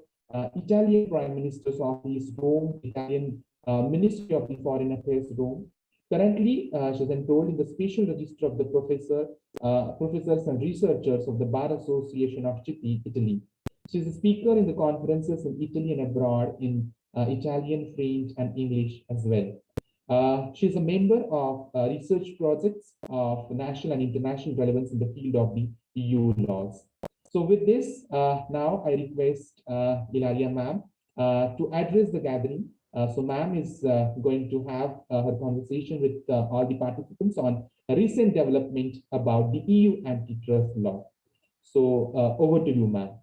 Italian Prime Minister's Office, Rome, Italian Ministry of the Foreign Affairs, Rome. Currently, she is enrolled in the special register of the professors and researchers of the Bar Association of Chitti, Italy. She is a speaker in the conferences in Italy and abroad in Italian, French, and English as well. She is a member of research projects of national and international relevance in the field of the EU laws. So with this, now I request Ilaria ma'am to address the gathering. So ma'am is going to have her conversation with all the participants on a recent development about the EU antitrust law. So over to you, ma'am.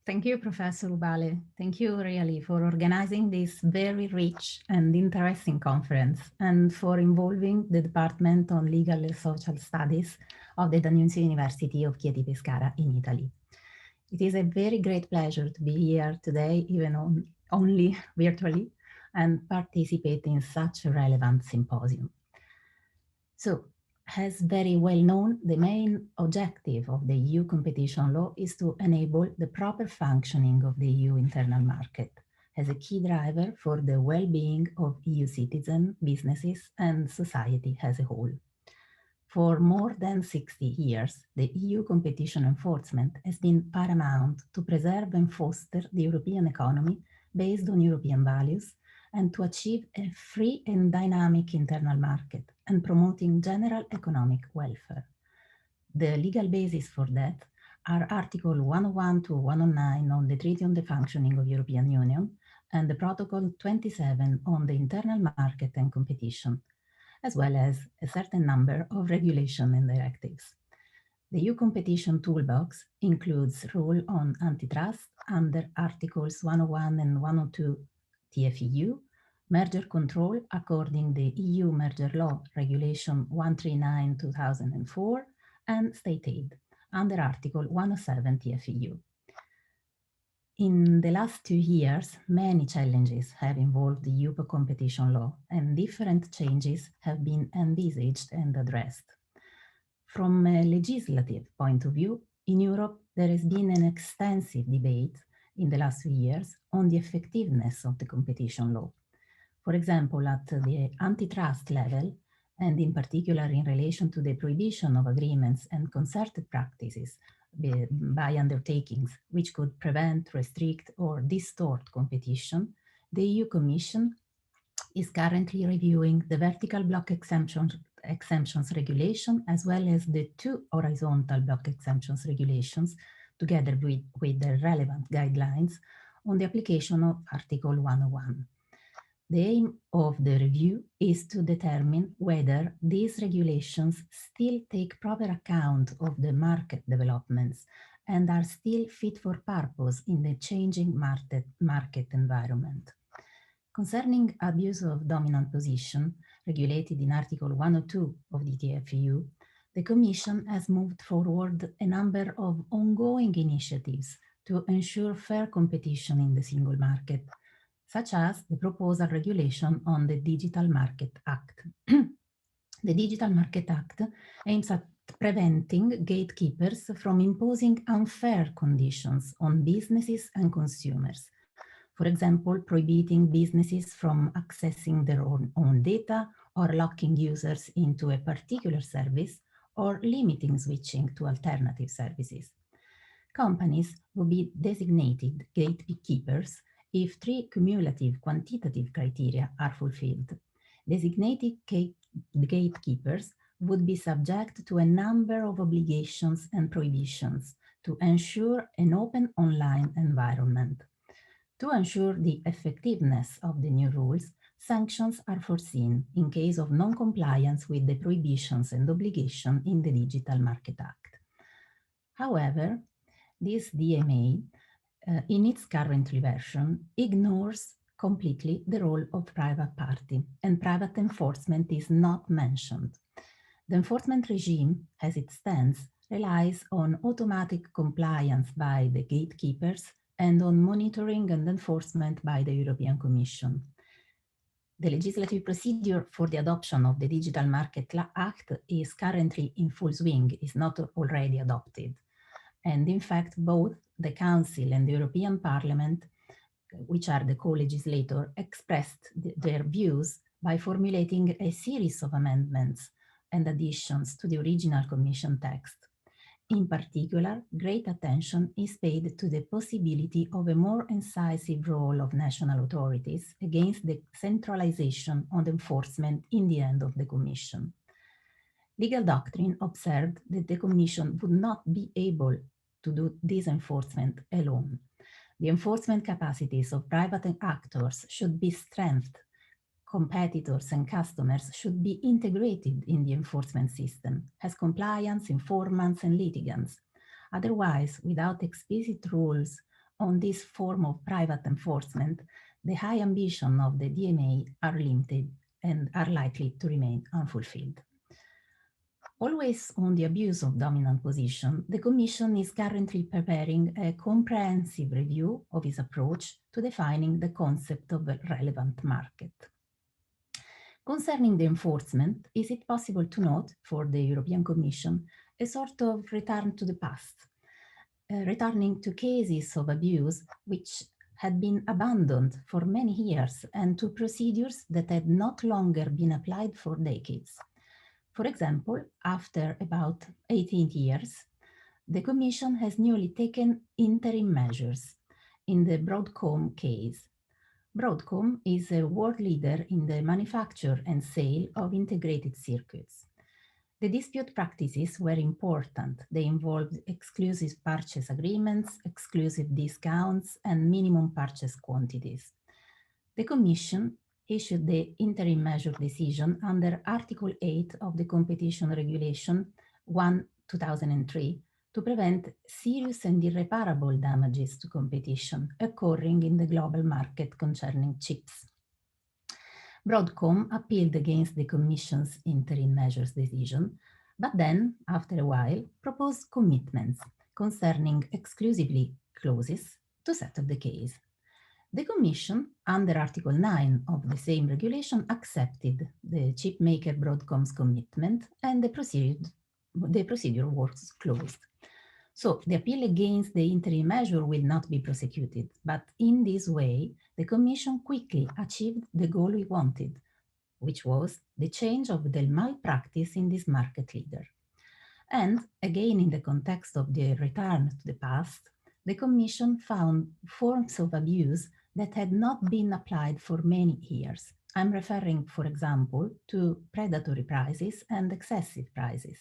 Thank you, Professor Ubale. Thank you really for organizing this very rich and interesting conference and for involving the Department on Legal and Social Studies of the D'Annunzio University of Chieti Pescara in Italy. It is a very great pleasure to be here today, even only virtually, and participate in such a relevant symposium. So, as very well known, the main objective of the EU competition law is to enable the proper functioning of the EU internal market as a key driver for the well-being of EU citizens, businesses, and society as a whole. For more than 60 years, the EU competition enforcement has been paramount to preserve and foster the European economy based on European values and to achieve a free and dynamic internal market and promoting general economic welfare. The legal basis for that are Article 101 to 109 on the Treaty on the Functioning of the European Union and the Protocol 27 on the internal market and competition, as well as a certain number of regulations and directives. The EU competition toolbox includes rule on antitrust under Articles 101 and 102 TFEU, merger control according the EU Merger Law Regulation 139/2004, and state aid under Article 107 TFEU. In the last 2 years, many challenges have involved the EU competition law, and different changes have been envisaged and addressed. From a legislative point of view, in Europe, there has been an extensive debate in the last few years on the effectiveness of the competition law. For example, at the antitrust level, and in particular in relation to the prohibition of agreements and concerted practices by undertakings which could prevent, restrict, or distort competition, the EU Commission is currently reviewing the vertical block exemptions regulation as well as the two horizontal block exemptions regulations together with the relevant guidelines on the application of Article 101. The aim of the review is to determine whether these regulations still take proper account of the market developments and are still fit for purpose in the changing market environment. Concerning abuse of dominant position, regulated in Article 102 of the TFEU, the Commission has moved forward a number of ongoing initiatives to ensure fair competition in the single market, such as the proposal regulation on the Digital Market Act. The Digital Market Act aims at preventing gatekeepers from imposing unfair conditions on businesses and consumers. For example, prohibiting businesses from accessing their own data or locking users into a particular service or limiting switching to alternative services. Companies will be designated gatekeepers if three cumulative quantitative criteria are fulfilled. Designated gatekeepers would be subject to a number of obligations and prohibitions to ensure an open online environment. To ensure the effectiveness of the new rules, sanctions are foreseen in case of non-compliance with the prohibitions and obligations in the Digital Market Act. However, this DMA, in its current version, ignores completely the role of private party, and private enforcement is not mentioned. The enforcement regime, as it stands, relies on automatic compliance by the gatekeepers and on monitoring and enforcement by the European Commission. The legislative procedure for the adoption of the Digital Market Act is currently in full swing, is not already adopted. And in fact, both the Council and the European Parliament, which are the co-legislator, expressed their views by formulating a series of amendments and additions to the original Commission text. In particular, great attention is paid to the possibility of a more incisive role of national authorities against the centralization of enforcement in the hand of the Commission. Legal doctrine observed that the Commission would not be able to do this enforcement alone. The enforcement capacities of private actors should be strengthened. Competitors and customers should be integrated in the enforcement system as compliance, informants, and litigants. Otherwise, without explicit rules on this form of private enforcement, the high ambition of the DMA are limited and are likely to remain unfulfilled. Always on the abuse of dominant position, the Commission is currently preparing a comprehensive review of its approach to defining the concept of a relevant market. Concerning the enforcement, is it possible to note for the European Commission a sort of return to the past, returning to cases of abuse which had been abandoned for many years and to procedures that had not longer been applied for decades? For example, after about 18 years, the Commission has newly taken interim measures in the Broadcom case. Broadcom is a world leader in the manufacture and sale of integrated circuits. The dispute practices were important. They involved exclusive purchase agreements, exclusive discounts, and minimum purchase quantities. The Commission issued the interim measure decision under Article 8 of the Competition Regulation 1/2003 to prevent serious and irreparable damages to competition occurring in the global market concerning chips. Broadcom appealed against the Commission's interim measures decision, but then, after a while, proposed commitments concerning exclusively clauses to settle the case. The Commission, under Article 9 of the same regulation, accepted the chipmaker Broadcom's commitment and the procedure was closed. So the appeal against the interim measure will not be prosecuted, but in this way, the Commission quickly achieved the goal we wanted, which was the change of the malpractice in this market leader. And again, in the context of the return to the past, the Commission found forms of abuse that had not been applied for many years. I'm referring, for example, to predatory prices and excessive prices.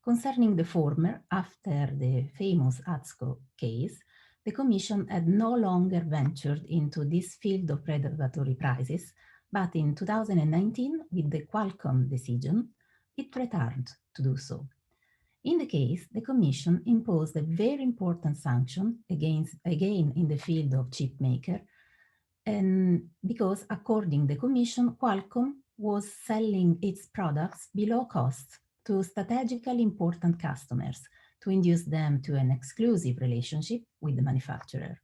Concerning the former, after the famous ATSCO case, the Commission had no longer ventured into this field of predatory prices, but in 2019, with the Qualcomm decision, it returned to do so. In the case, the Commission imposed a very important sanction against, again in the field of chip maker, and because according to the Commission, Qualcomm was selling its products below cost to strategically important customers to induce them to an exclusive relationship with the manufacturer.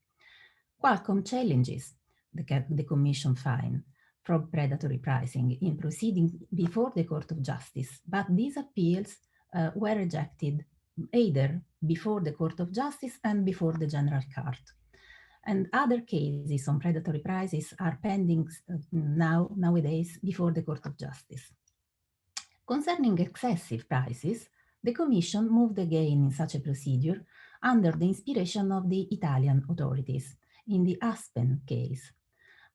Qualcomm challenges the Commission fine from predatory pricing in proceedings before the Court of Justice, but these appeals were rejected either before the Court of Justice and before the General Court. And other cases on predatory prices are pending nowadays before the Court of Justice. Concerning excessive prices, the Commission moved again in such a procedure under the inspiration of the Italian authorities in the Aspen case.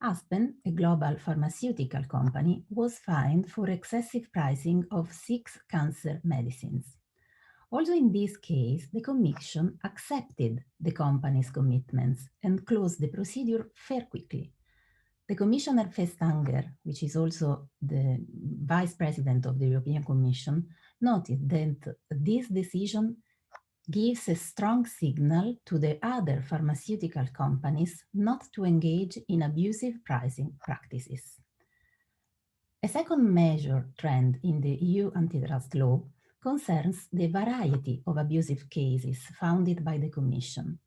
Aspen, a global pharmaceutical company, was fined for excessive pricing of 6 cancer medicines. Also in this case, the Commission accepted the company's commitments and closed the procedure fairly quickly. The Commissioner Vestager, which is also the Vice President of the European Commission, noted that this decision gives a strong signal to the other pharmaceutical companies not to engage in abusive pricing practices. A second major trend in the EU antitrust law concerns the variety of abusive cases founded by the Commission.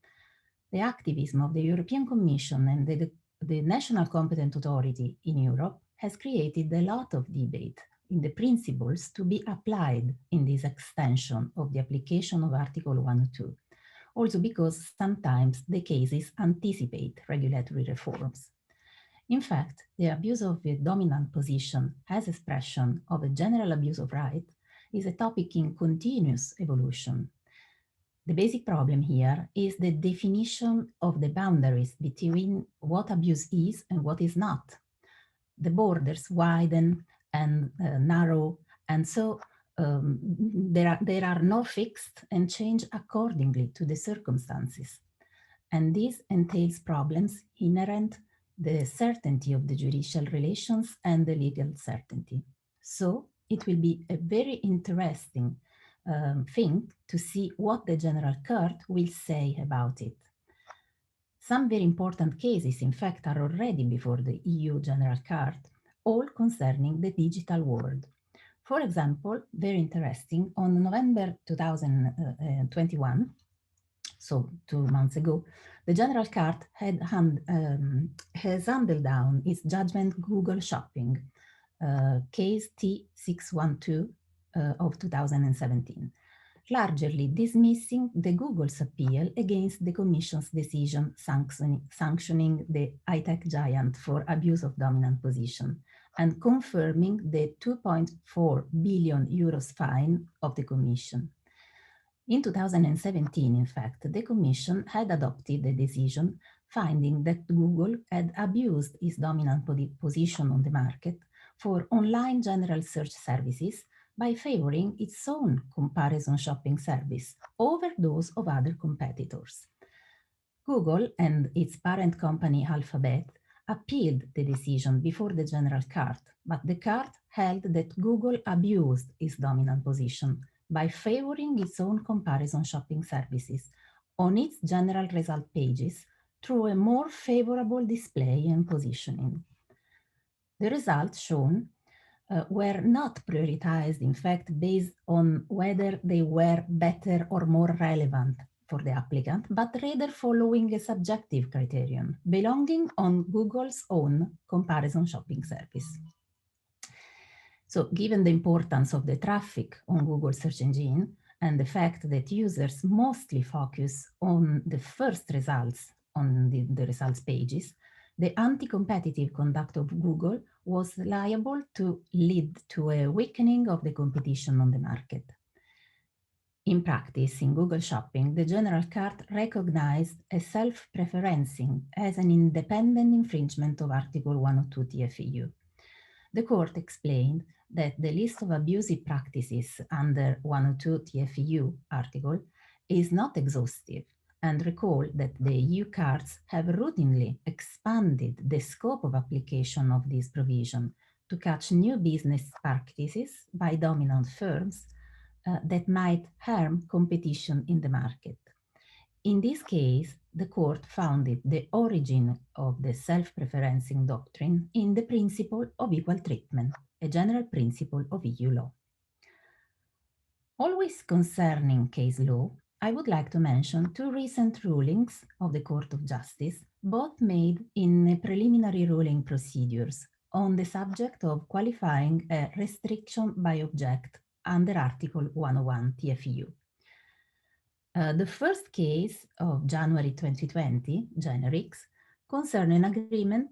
The activism of the European Commission and the national competent authority in Europe has created a lot of debate in the principles to be applied in this extension of the application of Article 102, also because sometimes the cases anticipate regulatory reforms. In fact, the abuse of the dominant position as expression of a general abuse of right is a topic in continuous evolution. The basic problem here is the definition of the boundaries between what abuse is and what is not. The borders widen and narrow, and so there are no fixed and change accordingly to the circumstances. And this entails problems inherent to the certainty of the judicial relations and the legal certainty. So it will be a very interesting thing to see what the General Court will say about it. Some very important cases, in fact, are already before the EU General Court, all concerning the digital world. For example, very interesting, on November 2021, so 2 months ago, the General Court has handed down its judgment Google Shopping, case T612 of 2017, largely dismissing the Google's appeal against the Commission's decision sanctioning the high-tech giant for abuse of dominant position and confirming the 2.4 billion euros fine of the Commission. In 2017, in fact, the Commission had adopted the decision finding that Google had abused its dominant position on the market for online general search services by favoring its own comparison shopping service over those of other competitors. Google and its parent company Alphabet appealed the decision before the General Court, but the court held that Google abused its dominant position by favoring its own comparison shopping services on its general result pages through a more favorable display and positioning. The results shown were not prioritized, in fact, based on whether they were better or more relevant for the applicant, but rather following a subjective criterion belonging on Google's own comparison shopping service. So given the importance of the traffic on Google search engine and the fact that users mostly focus on the first results on the results pages, the anti-competitive conduct of Google was liable to lead to a weakening of the competition on the market. In practice, in Google Shopping, the General Court recognized a self-preferencing as an independent infringement of Article 102 TFEU. The court explained that the list of abusive practices under 102 TFEU article is not exhaustive, and recalled that the EU courts have routinely expanded the scope of application of this provision to catch new business practices by dominant firms that might harm competition in the market. In this case, the court founded the origin of the self-preferencing doctrine in the principle of equal treatment, a general principle of EU law. Always concerning case law, I would like to mention two recent rulings of the Court of Justice, both made in preliminary ruling procedures on the subject of qualifying a restriction by object under Article 101 TFEU. The first case of January 2020, generics, concerned an agreement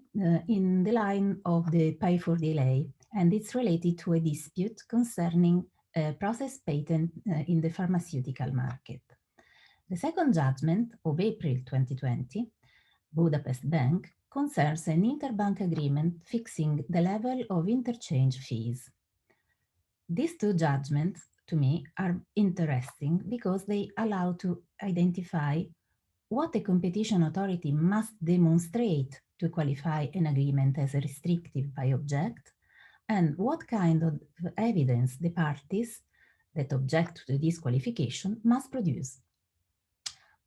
in the line of the pay for delay, and it's related to a dispute concerning a process patent in the pharmaceutical market. The second judgment of April 2020, Budapest Bank, concerns an interbank agreement fixing the level of interchange fees. These two judgments, to me, are interesting because they allow to identify what a competition authority must demonstrate to qualify an agreement as restrictive by object, and what kind of evidence the parties that object to the disqualification must produce.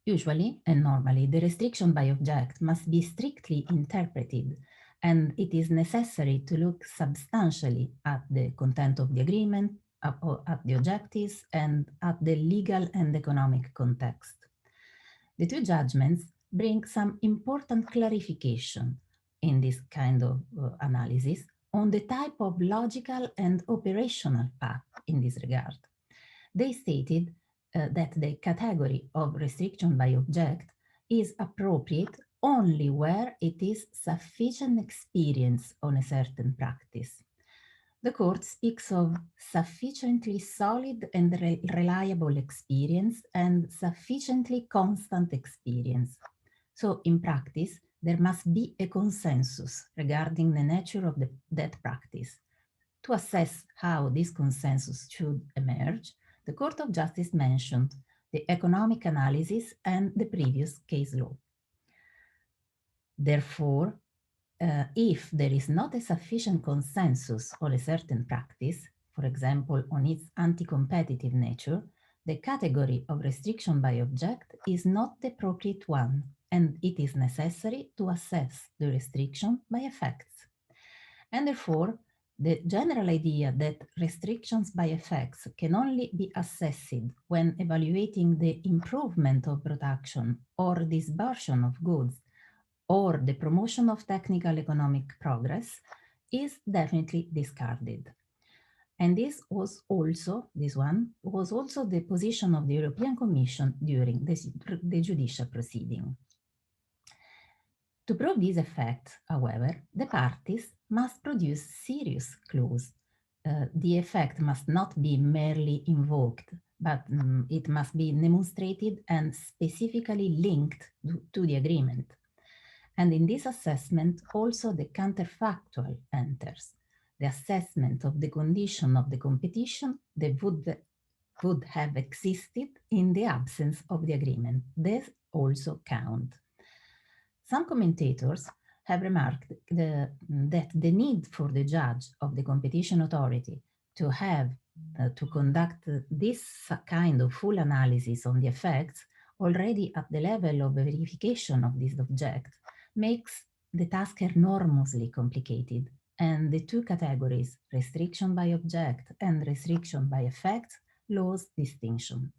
Usually and normally, the restriction by object must be strictly interpreted, and it is necessary to look substantially at the content of the agreement, at the objectives, and at the legal and economic context. The two judgments bring some important clarification in this kind of analysis on the type of logical and operational path in this regard. They stated that the category of restriction by object is appropriate only where it is sufficient experience on a certain practice. The court speaks of sufficiently solid and reliable experience and sufficiently constant experience. So in practice, there must be a consensus regarding the nature of that practice. To assess how this consensus should emerge, the Court of Justice mentioned the economic analysis and the previous case law. Therefore, if there is not a sufficient consensus on a certain practice, for example, on its anti-competitive nature, the category of restriction by object is not the appropriate one, and it is necessary to assess the restriction by effects. And therefore, the general idea that restrictions by effects can only be assessed when evaluating the improvement of production or dispersion of goods or the promotion of technical economic progress is definitely discarded. And this was also the position of the European Commission during the judicial proceeding. To prove this effect, however, the parties must produce serious clues. The effect must not be merely invoked, but it must be demonstrated and specifically linked to the agreement. And in this assessment, also the counterfactual enters, the assessment of the condition of the competition that would have existed in the absence of the agreement. This also count. Some commentators have remarked that the need for the judge of the competition authority to have to conduct this kind of full analysis on the effects already at the level of verification of this object makes the task enormously complicated, and the two categories, restriction by object and restriction by effects, lose distinction.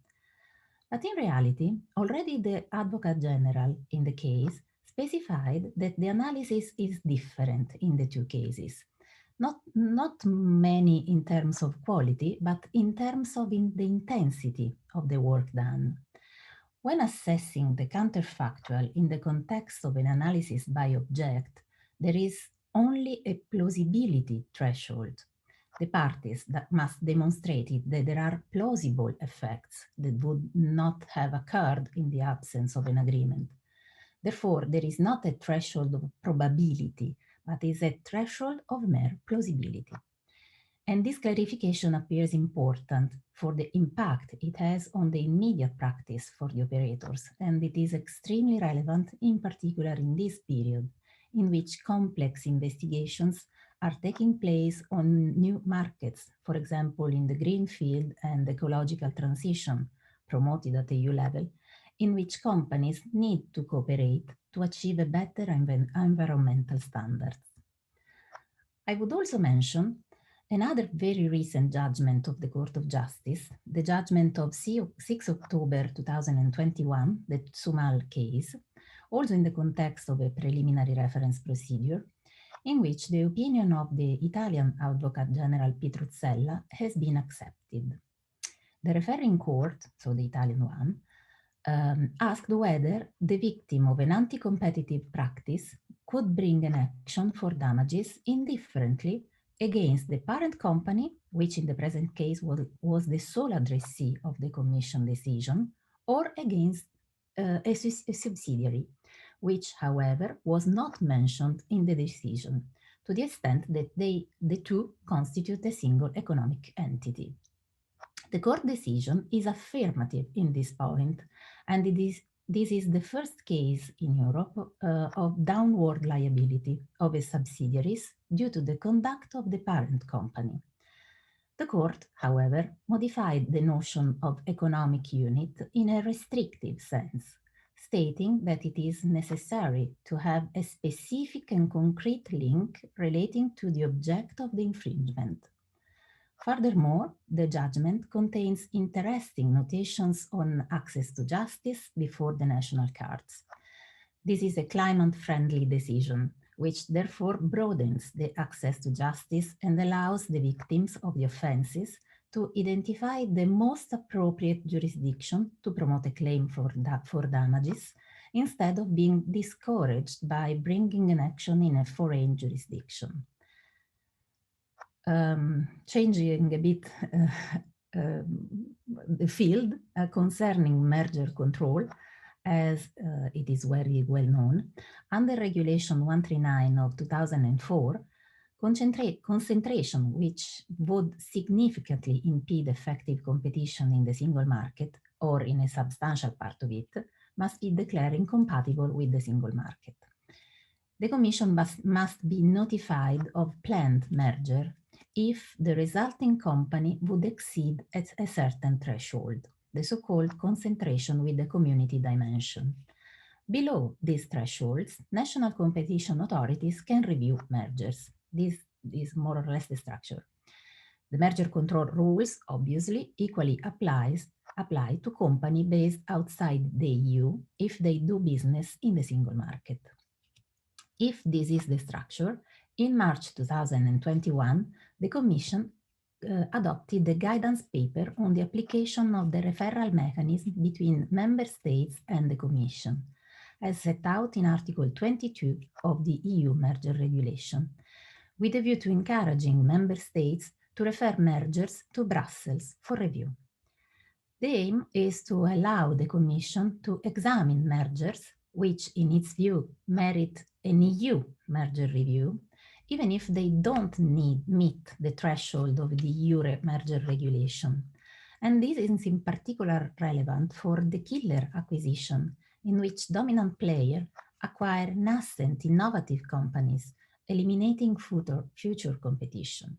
But in reality, already the Advocate General in the case specified that the analysis is different in the two cases. not many in terms of quality, but in terms of the intensity of the work done. When assessing the counterfactual in the context of an analysis by object, there is only a plausibility threshold. The parties that must demonstrate that there are plausible effects that would not have occurred in the absence of an agreement. Therefore, there is not a threshold of probability, but is a threshold of mere plausibility. And this clarification appears important for the impact it has on the immediate practice for the operators, and it is extremely relevant in particular in this period, in which complex investigations are taking place on new markets, for example, in the green field and ecological transition promoted at EU level, in which companies need to cooperate to achieve a better environmental standards. I would also mention another very recent judgment of the Court of Justice, the judgment of 6 October 2021, the Sumal case, also in the context of a preliminary reference procedure, in which the opinion of the Italian Advocate General Pitruzzella has been accepted. The referring court, so the Italian one, asked whether the victim of an anti-competitive practice could bring an action for damages indifferently against the parent company, which in the present case was the sole addressee of the Commission decision, or against a subsidiary, which, however, was not mentioned in the decision, to the extent that the two constitute a single economic entity. The court decision is affirmative in this point, and this is the first case in Europe of downward liability of its subsidiaries due to the conduct of the parent company. The court, however, modified the notion of economic unit in a restrictive sense, stating that it is necessary to have a specific and concrete link relating to the object of the infringement. Furthermore, the judgment contains interesting notations on access to justice before the national courts. This is a climate-friendly decision, which therefore broadens the access to justice and allows the victims of the offenses to identify the most appropriate jurisdiction to promote a claim for damages, instead of being discouraged by bringing an action in a foreign jurisdiction. Changing a bit the field concerning merger control, as it is very well known, under Regulation 139 of 2004, concentration which would significantly impede effective competition in the single market or in a substantial part of it must be declared incompatible with the single market. The Commission must be notified of planned merger if the resulting company would exceed a certain threshold, the so-called concentration with the community dimension. Below these thresholds, national competition authorities can review mergers. This is more or less the structure. The merger control rules, obviously, equally apply to companies based outside the EU if they do business in the single market. If this is the structure, in March 2021, the Commission adopted the guidance paper on the application of the referral mechanism between Member States and the Commission, as set out in Article 22 of the EU Merger Regulation, with a view to encouraging Member States to refer mergers to Brussels for review. The aim is to allow the Commission to examine mergers which, in its view, merit an EU merger review, even if they don't meet the threshold of the EU merger regulation. And this is in particular relevant for the killer acquisition, in which dominant players acquire nascent innovative companies, eliminating future competition.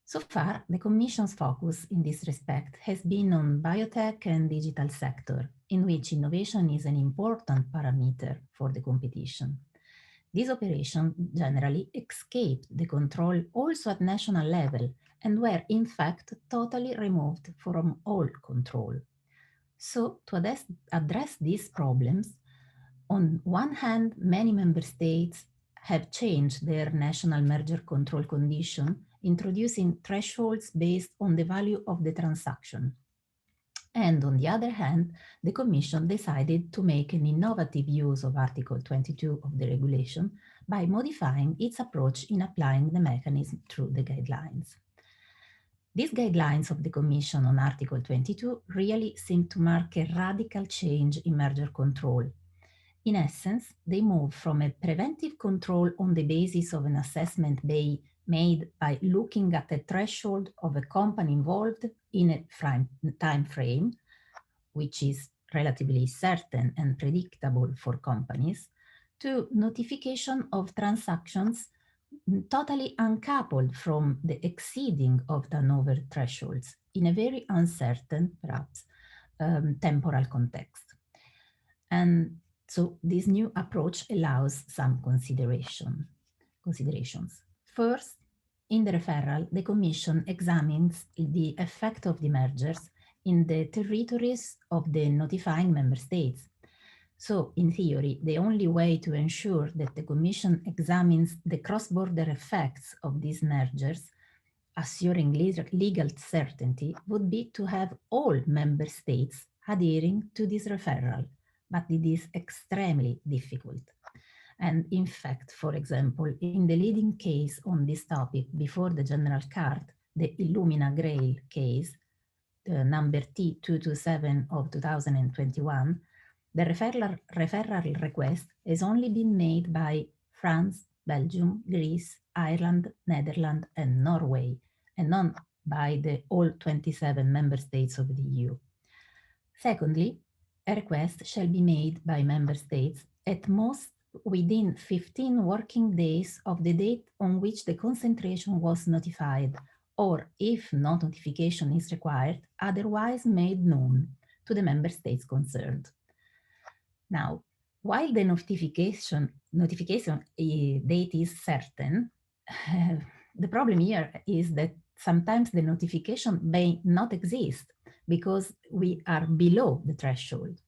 So far, the Commission's focus in this respect has been on biotech and digital sector, in which innovation is an important parameter for the competition. These operations generally escaped the control also at national level and were in fact totally removed from all control. So to address these problems, on one hand, many member states have changed their national merger control condition, introducing thresholds based on the value of the transaction. And on the other hand, the Commission decided to make an innovative use of Article 22 of the regulation by modifying its approach in applying the mechanism through the guidelines. These guidelines of the Commission on Article 22 really seem to mark a radical change in merger control. In essence, they move from a preventive control on the basis of an assessment made by looking at the threshold of a company involved in a time frame, which is relatively certain and predictable for companies, to notification of transactions totally uncoupled from the exceeding of turnover thresholds in a very uncertain, perhaps, temporal context. And so this new approach allows some considerations. First, in the referral, the Commission examines the effect of the mergers in the territories of the notifying member states. So, in theory, the only way to ensure that the Commission examines the cross-border effects of these mergers, assuring legal certainty, would be to have all member states adhering to this referral, but it is extremely difficult. And in fact, for example, in the leading case on this topic before the General Court, the Illumina Grail case, number T227 of 2021, the referral request has only been made by France, Belgium, Greece, Ireland, Netherlands, and Norway, and not by the all 27 member states of the EU. Secondly, a request shall be made by member states at most within 15 working days of the date on which the concentration was notified, or if no notification is required, otherwise made known to the member states concerned. Now, while the notification date is certain, the problem here is that sometimes the notification may not exist because we are below the threshold.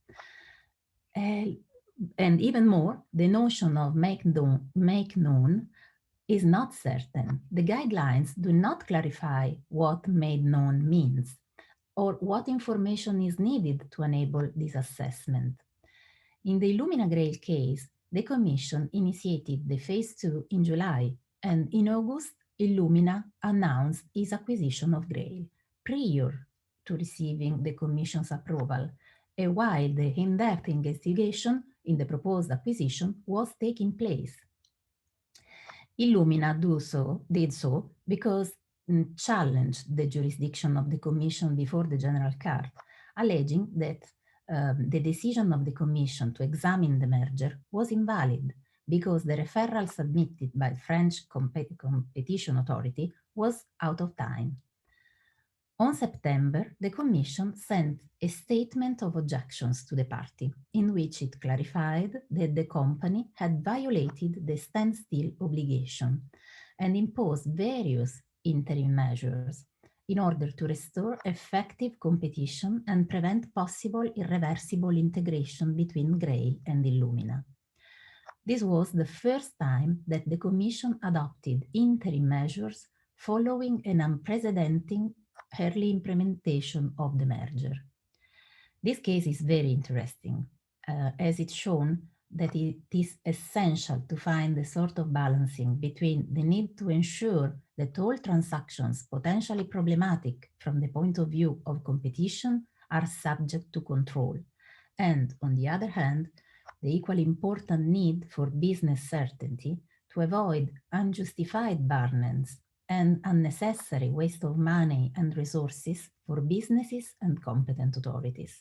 And even more, the notion of make known is not certain. The guidelines do not clarify what made known means or what information is needed to enable this assessment. In the Illumina Grail case, the Commission initiated the phase 2 in July, and in August, Illumina announced its acquisition of Grail prior to receiving the Commission's approval, and while the in-depth investigation in the proposed acquisition was taking place. Illumina did so because challenged the jurisdiction of the Commission before the General Court, alleging that the decision of the Commission to examine the merger was invalid because the referral submitted by French competition authority was out of time. On September, the Commission sent a statement of objections to the party in which it clarified that the company had violated the standstill obligation and imposed various interim measures in order to restore effective competition and prevent possible irreversible integration between Grail and Illumina. This was the first time that the Commission adopted interim measures following an unprecedented early implementation of the merger. This case is very interesting, as it's shown that it is essential to find a sort of balancing between the need to ensure that all transactions potentially problematic from the point of view of competition are subject to control, and on the other hand, the equally important need for business certainty to avoid unjustified burdens and unnecessary waste of money and resources for businesses and competent authorities.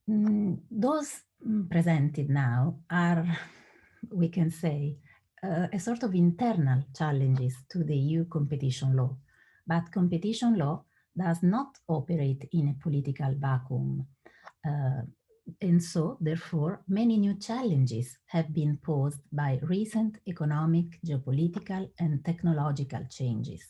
Those presented now are, we can say, a sort of internal challenges to the EU competition law, but competition law does not operate in a political vacuum. And so, therefore, many new challenges have been posed by recent economic, geopolitical, and technological changes.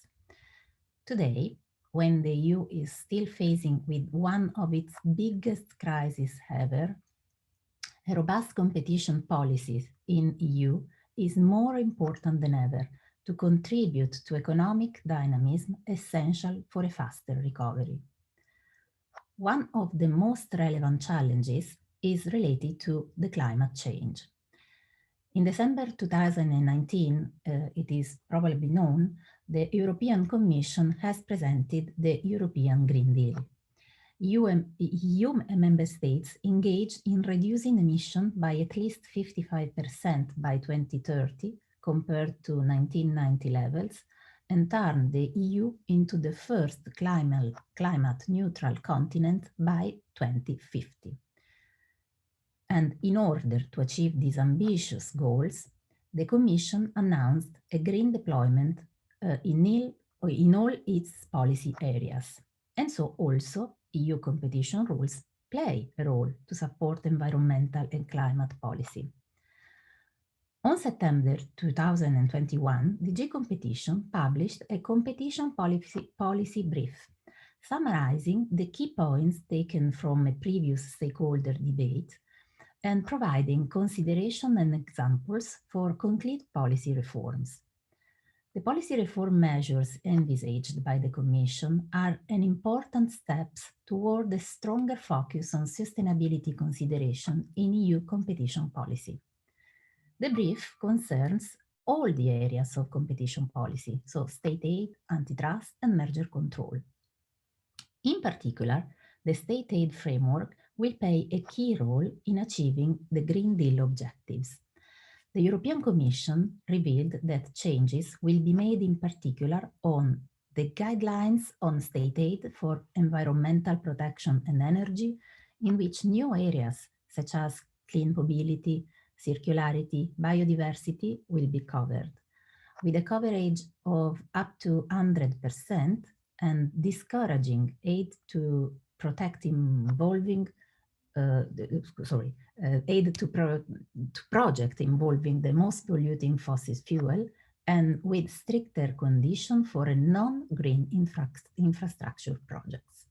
Today, when the EU is still facing with one of its biggest crises ever, a robust competition policy in EU is more important than ever to contribute to economic dynamism essential for a faster recovery. One of the most relevant challenges is related to the climate change. In December 2019, it is probably known, the European Commission has presented the European Green Deal. EU member states engaged in reducing emissions by at least 55% by 2030 compared to 1990 levels, and turn the EU into the first climate neutral continent by 2050. And in order to achieve these ambitious goals, the Commission announced a green deployment in all its policy areas. And so also EU competition rules play a role to support environmental and climate policy. On September 2021, DG Competition published a competition policy brief, summarizing the key points taken from a previous stakeholder debate and providing consideration and examples for concrete policy reforms. The policy reform measures envisaged by the Commission are an important step toward a stronger focus on sustainability consideration in EU competition policy. The brief concerns all the areas of competition policy, so state aid, antitrust, and merger control. In particular, the state aid framework will play a key role in achieving the Green Deal objectives. The European Commission revealed that changes will be made in particular on the guidelines on state aid for environmental protection and energy, in which new areas such as clean mobility, circularity, biodiversity will be covered, with a coverage of up to 100% and discouraging aid to projects involving the most polluting fossil fuel, and with stricter conditions for a non-green infrastructure projects.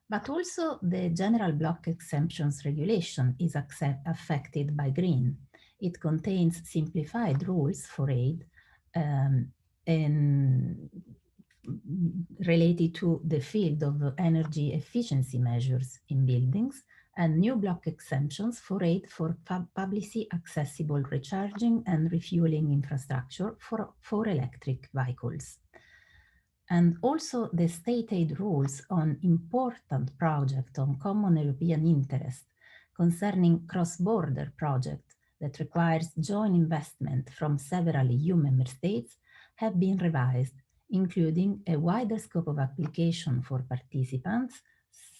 But also the general block exemptions regulation is affected by green. It contains simplified rules for aid and related to the field of energy efficiency measures in buildings, and new block exemptions for aid for publicly accessible recharging and refueling infrastructure for electric vehicles. And also the state aid rules on important projects on common European interest concerning cross-border projects that requires joint investment from several EU member states have been revised, including a wider scope of application for participants,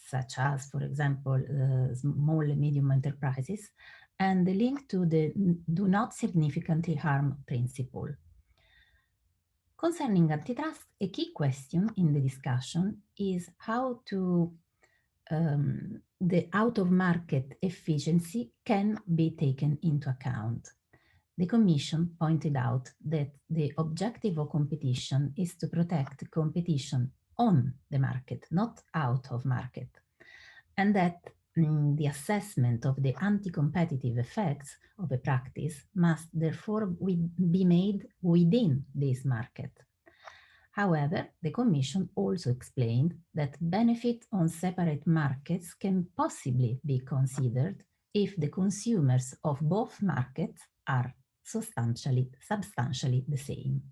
such as, for example, small and medium enterprises, and the link to the do not significantly harm principle. Concerning antitrust, a key question in the discussion is how to the out-of-market efficiency can be taken into account. The Commission pointed out that the objective of competition is to protect competition on the market, not out of market, and that the assessment of the anti-competitive effects of a practice must therefore be made within this market. However, the Commission also explained that benefit on separate markets can possibly be considered if the consumers of both markets are substantially the same.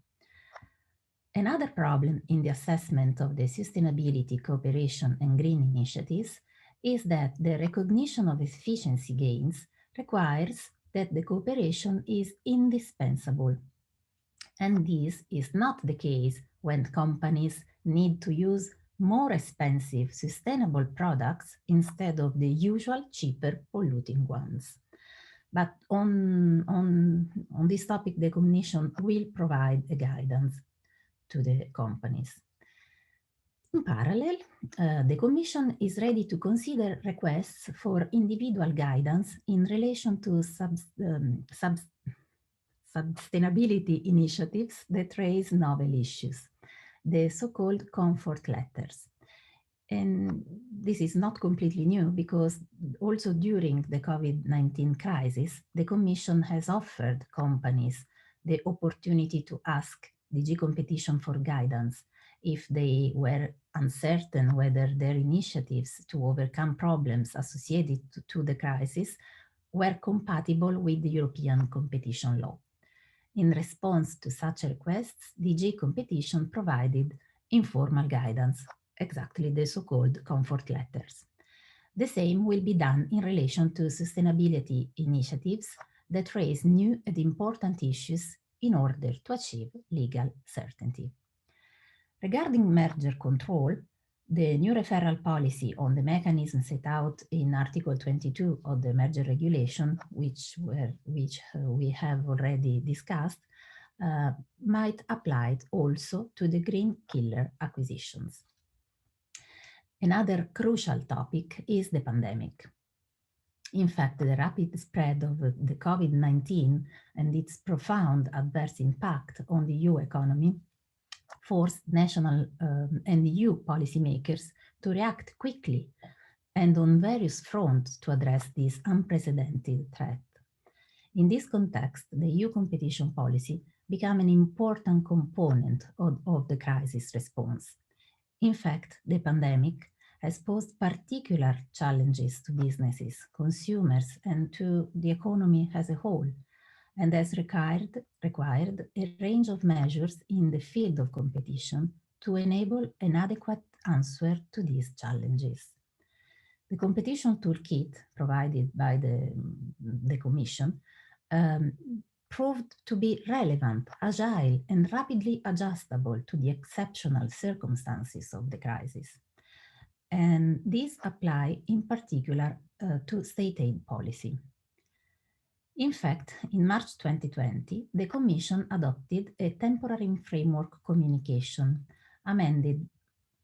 Another problem in the assessment of the sustainability, cooperation, and green initiatives is that the recognition of efficiency gains requires that the cooperation is indispensable. And this is not the case when companies need to use more expensive sustainable products instead of the usual cheaper polluting ones. But on this topic, the Commission will provide a guidance to the companies. In parallel, the Commission is ready to consider requests for individual guidance in relation to sustainability initiatives that raise novel issues, the so-called comfort letters. And this is not completely new because also during the COVID-19 crisis, the Commission has offered companies the opportunity to ask DG Competition for guidance if they were uncertain whether their initiatives to overcome problems associated to the crisis were compatible with the European competition law. In response to such requests, DG Competition provided informal guidance, exactly the so-called comfort letters. The same will be done in relation to sustainability initiatives that raise new and important issues in order to achieve legal certainty. Regarding merger control, the new referral policy on the mechanism set out in Article 22 of the merger regulation, which we have already discussed, might apply also to the green killer acquisitions. Another crucial topic is the pandemic. In fact, the rapid spread of the COVID-19 and its profound adverse impact on the EU economy forced national and EU policymakers to react quickly and on various fronts to address this unprecedented threat. In this context, the EU competition policy became an important component of the crisis response. In fact, the pandemic has posed particular challenges to businesses, consumers, and to the economy as a whole, and has required a range of measures in the field of competition to enable an adequate answer to these challenges. The competition toolkit provided by the Commission proved to be relevant, agile, and rapidly adjustable to the exceptional circumstances of the crisis. And these apply in particular to state aid policy. In fact, in March 2020, the Commission adopted a temporary framework communication, amended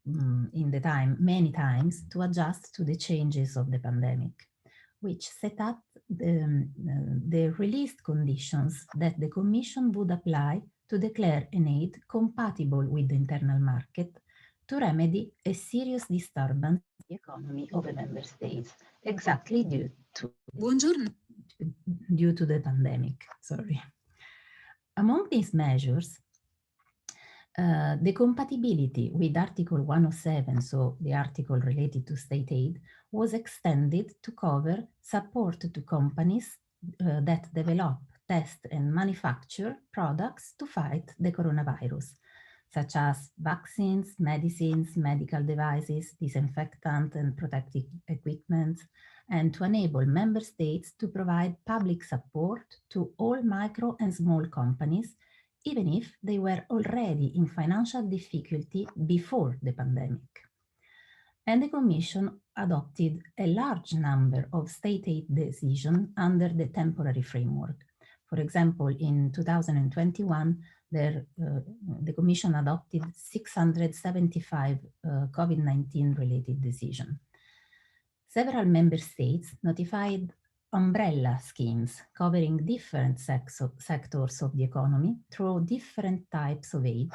in the time many times to adjust to the changes of the pandemic, which set up the released conditions that the Commission would apply to declare an aid compatible with the internal market to remedy a serious disturbance in the economy of a member state, exactly due to the pandemic. Sorry. Among these measures, the compatibility with Article 107, so the article related to state aid, was extended to cover support to companies that develop, test, and manufacture products to fight the coronavirus, such as vaccines, medicines, medical devices, disinfectant and protective equipment, and to enable member states to provide public support to all micro and small companies, even if they were already in financial difficulty before the pandemic. And the Commission adopted a large number of state aid decisions under the temporary framework. For example, in 2021, the Commission adopted 675 COVID-19 related decisions. Several member states notified umbrella schemes covering different sectors of the economy through different types of aid,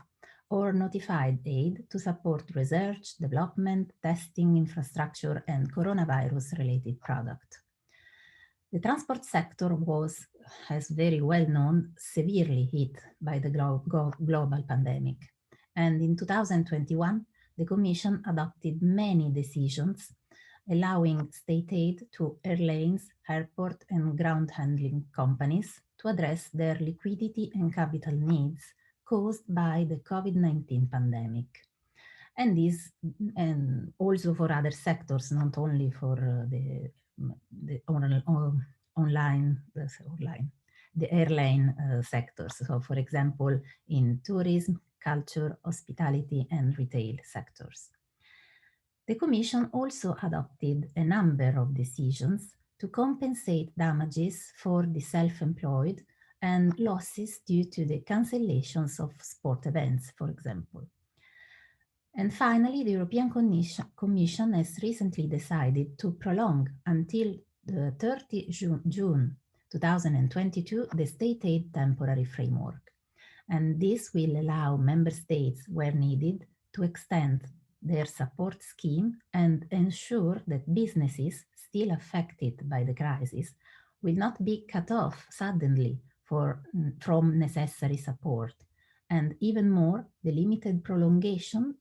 or notified aid to support research, development, testing, infrastructure, and coronavirus-related products. The transport sector was, as very well known, severely hit by the global pandemic. And in 2021, the Commission adopted many decisions allowing state aid to airlines, airport, and ground handling companies to address their liquidity and capital needs caused by the COVID-19 pandemic. And this, and also for other sectors, not only for the airline sectors. So for example, in tourism, culture, hospitality, and retail sectors. The Commission also adopted a number of decisions to compensate damages for the self-employed and losses due to the cancellations of sport events, for example. And finally, the European Commission has recently decided to prolong until the 30 June 2022 the state aid temporary framework. And this will allow member states, where needed, to extend their support scheme and ensure that businesses still affected by the crisis will not be cut off suddenly from necessary support. And even more, the limited prolongation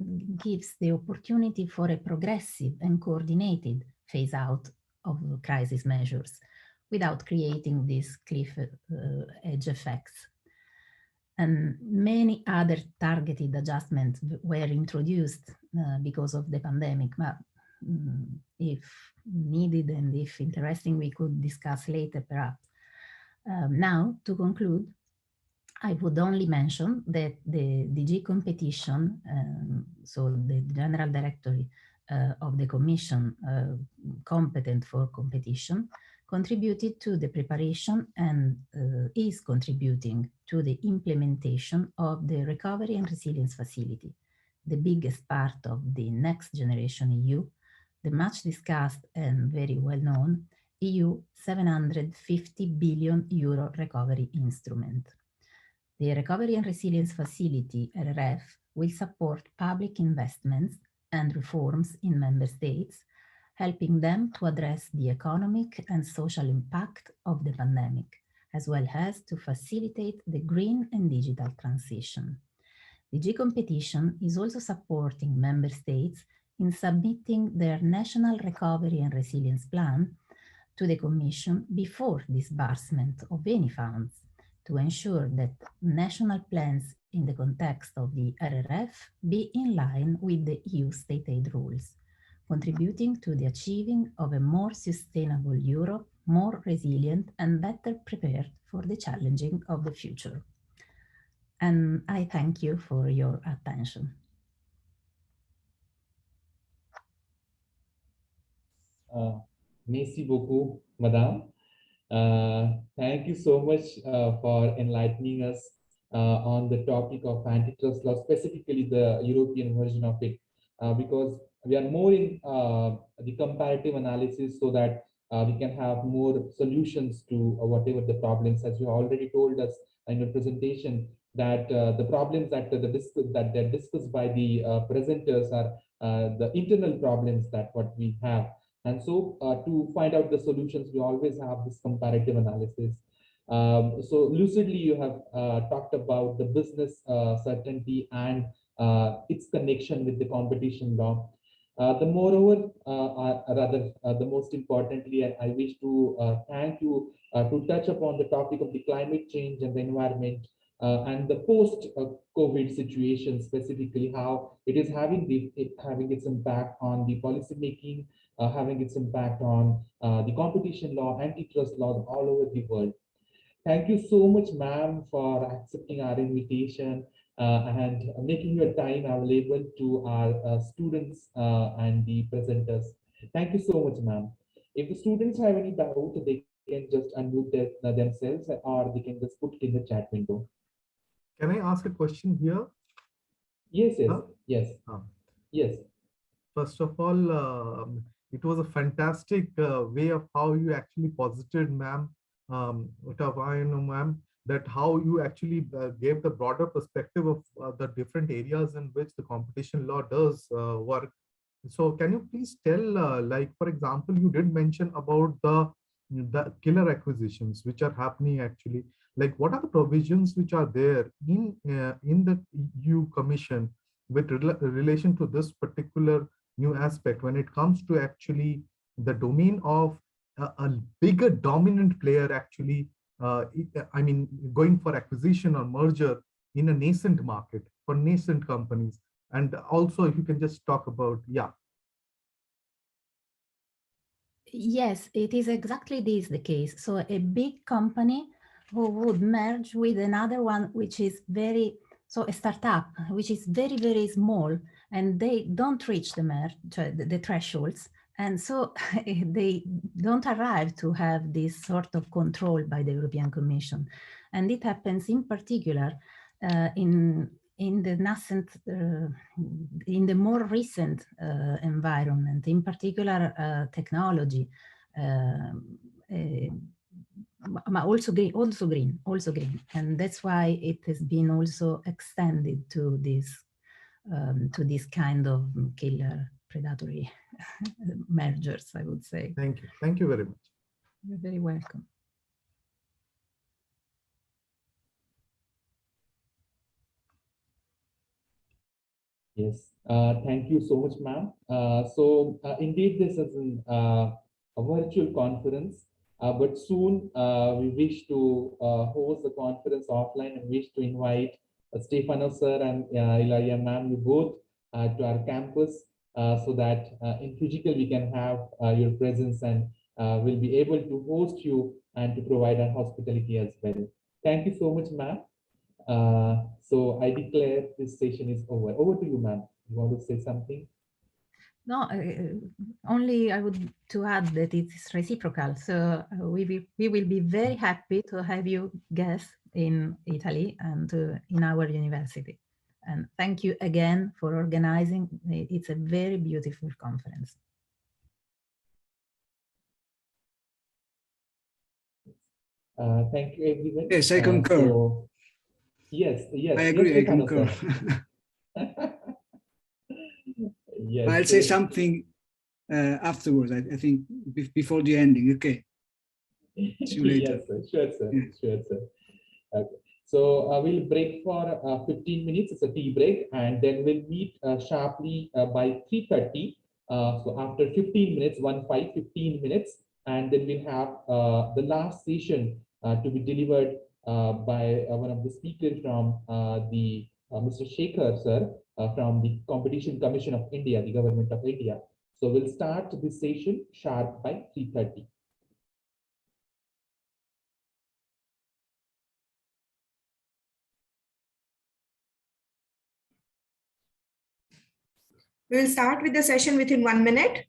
gives the opportunity for a progressive and coordinated phase out of crisis measures without creating these cliff edge effects. And many other targeted adjustments were introduced because of the pandemic, but if needed and if interesting, we could discuss later perhaps. Now, to conclude, I would only mention that the DG competition, so the General Directorate of the Commission competent for competition, contributed to the preparation and is contributing to the implementation of the Recovery and Resilience Facility, the biggest part of the Next Generation EU, the much discussed and very well known EU 750 billion euro recovery instrument. The Recovery and Resilience Facility, RRF, will support public investments and reforms in member states, helping them to address the economic and social impact of the pandemic, as well as to facilitate the green and digital transition. DG Competition is also supporting member states in submitting their National Recovery and Resilience Plan to the Commission before disbursement of any funds, to ensure that national plans in the context of the RRF be in line with the EU state aid rules, contributing to the achieving of a more sustainable Europe, more resilient and better prepared for the challenging of the future. And I thank you for your attention. Merci beaucoup, Madame. Thank you so much for enlightening us on the topic of antitrust law, specifically the European version of it, because we are more in the comparative analysis so that we can have more solutions to whatever the problems, as you already told us in your presentation, that the problems that they're discussed by the presenters are the internal problems that what we have. And so to find out the solutions, we always have this comparative analysis. So lucidly, you have talked about the business certainty and its connection with the competition law. The most importantly, I wish to thank you to touch upon the topic of the climate change and the environment and the post-COVID situation, specifically how it is having its impact on the policy making, having its impact on the competition law, antitrust laws all over the world. Thank you so much, ma'am, for accepting our invitation and making your time available to our students and the presenters. Thank you so much, ma'am. If the students have any doubt, they can just unmute themselves, or they can just put it in the chat window. Can I ask a question here? Yes, yes. Yes. First of all, it was a fantastic way of how you actually posited, ma'am, ma'am, that how you actually gave the broader perspective of the different areas in which the competition law does work. So can you please tell, like, for example, you did mention about the killer acquisitions which are happening actually. Like, what are the provisions which are there in the EU Commission with relation to this particular new aspect when it comes to actually the domain of a bigger dominant player actually, I mean, going for acquisition or merger in a nascent market for nascent companies? And also, if you can just talk about, yeah. Yes, it is exactly this the case. So a big company who would merge with another one, which is so a startup, which is very, very small, and they don't reach the thresholds. And so they don't arrive to have this sort of control by the European Commission. And it happens in particular in the nascent, in the more recent environment, in particular technology, also green, and that's why it has been also extended to this to this kind of killer predatory mergers, I would say. Thank you. Thank you very much. You're very welcome. Yes, thank you so much, ma'am. So indeed, this is a virtual conference, but soon we wish to host the conference offline and wish to invite Stefano sir and Ilaria ma'am, you both to our campus so that in physical we can have your presence and we'll be able to host you and to provide our hospitality as well. Thank you so much, ma'am. So I declare this session is over. Over to you, ma'am. You want to say something? No, only I would to add that it's reciprocal. So we will be very happy to have you guests in Italy and in our university. And thank you again for organizing. It's a very beautiful conference. Thank you, everyone. Yes, I concur. Yes, I agree. yes, I concur. Yes, I'll say something afterwards. I think before the ending. Okay. See you later. Yes, sir. Sure, sir. Yeah. Sure, sir. Okay. So we'll break for 15 minutes. It's a tea break, and then we'll meet sharply by 3:30. So after 15 minutes, 15 minutes, and then we'll have the last session to be delivered by one of the speakers from the Mr. Shekhar, sir, from the Competition Commission of India, the Government of India. So we'll start this session sharp by 3:30. We will start with the session within 1 minute.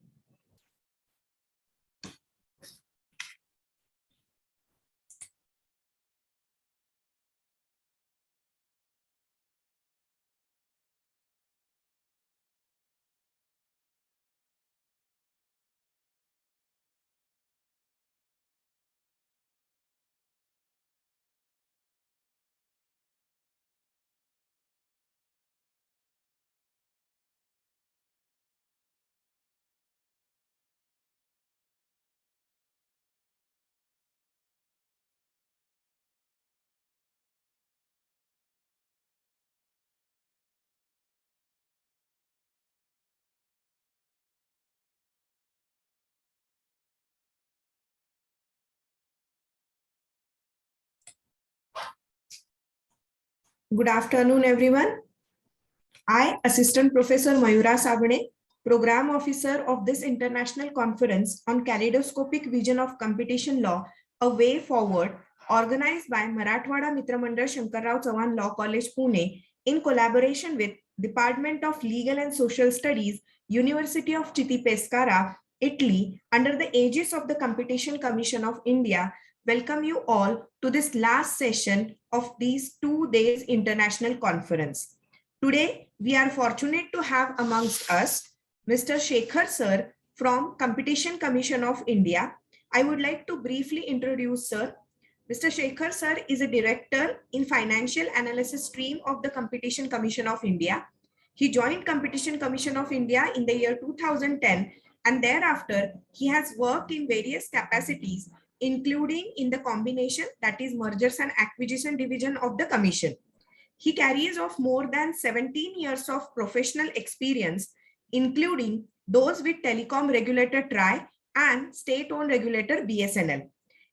Good afternoon, everyone. I, Assistant Professor Mayura Sabane, Program Officer of this international conference on kaleidoscopic vision of competition law, a way forward, organized by Marathwada Mitra Mandal Shankarrao Chavan Law College, Pune, in collaboration with Department of Legal and Social Studies, University of Chitti Pescara, Italy, under the aegis of the Competition Commission of India, welcome you all to this last session of these 2 days international conference. Today, we are fortunate to have amongst us Mr. Shekhar sir from Competition Commission of India. I would like to briefly introduce sir. Mr. Shekhar sir is a director in financial analysis stream of the Competition Commission of India. He joined Competition Commission of India in the year 2010, and thereafter he has worked in various capacities, including in the combination, that is mergers and acquisition division of the commission. He carries of more than 17 years of professional experience, including those with telecom regulator TRAI and state-owned regulator BSNL.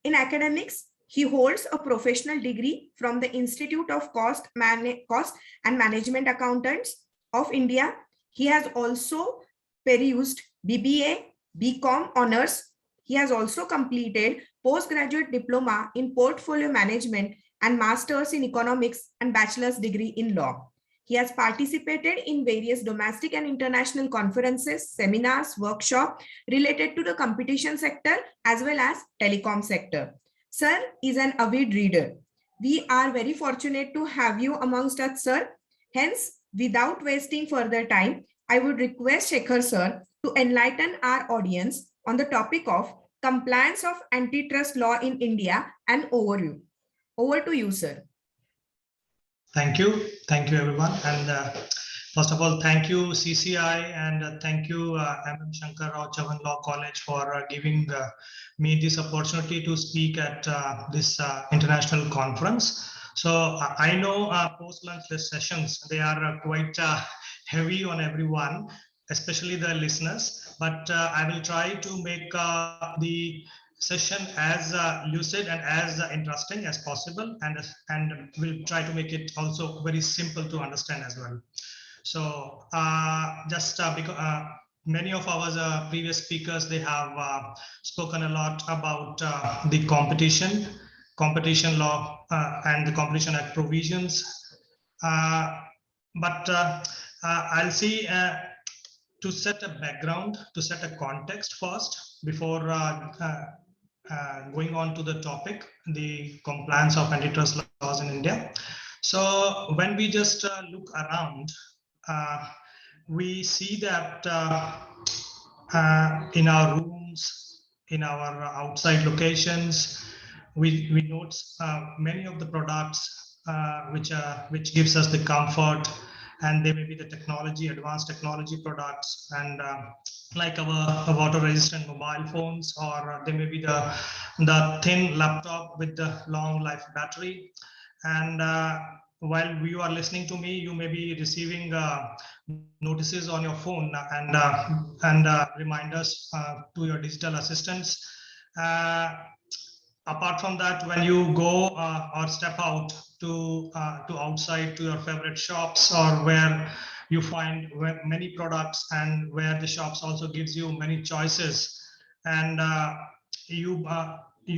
In academics, he holds a professional degree from the Institute of Cost and Management Accountants of India. He has also perused BBA, BCom honors. He has also completed postgraduate diploma in portfolio management and master's in economics and bachelor's degree in law. He has participated in various domestic and international conferences, seminars, workshops related to the competition sector as well as telecom sector. Sir is an avid reader. We are very fortunate to have you amongst us, sir. Hence, without wasting further time, I would request Shekhar sir to enlighten our audience on the topic of compliance of antitrust law in India and overview. Over to you, sir. Thank you. Thank you, everyone. And First of all, thank you CCI and thank you MM Shankarrao Chavan Law College for giving me this opportunity to speak at this international conference. So I know post-lunch sessions, they are quite heavy on everyone, especially the listeners, but I will try to make the session as lucid and as interesting as possible, and we'll try to make it also very simple to understand as well. So just because many of our previous speakers, they have spoken a lot about the competition law and the Competition Act provisions. But I'll see to set a background, to set a context first before going on to the topic, the compliance of antitrust laws in India. So when we just look around, we see that in our rooms, in our outside locations, we note many of the products which gives us the comfort, and they may be the technology, advanced technology products, and like our water-resistant mobile phones, or they may be the thin laptop with the long life battery. And while you are listening to me, you may be receiving notices on your phone and reminders to your digital assistants. Apart from that, when you go or step out to outside to your favorite shops, or where you find many products and where the shops also gives you many choices, and you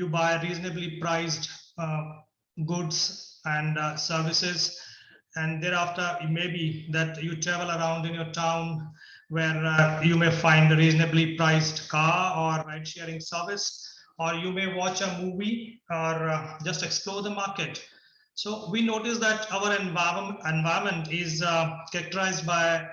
buy reasonably priced goods and services, and thereafter it may be that you travel around in your town where you may find a reasonably priced car or ride sharing service, or you may watch a movie or just explore the market. So we notice that our environment is characterized by,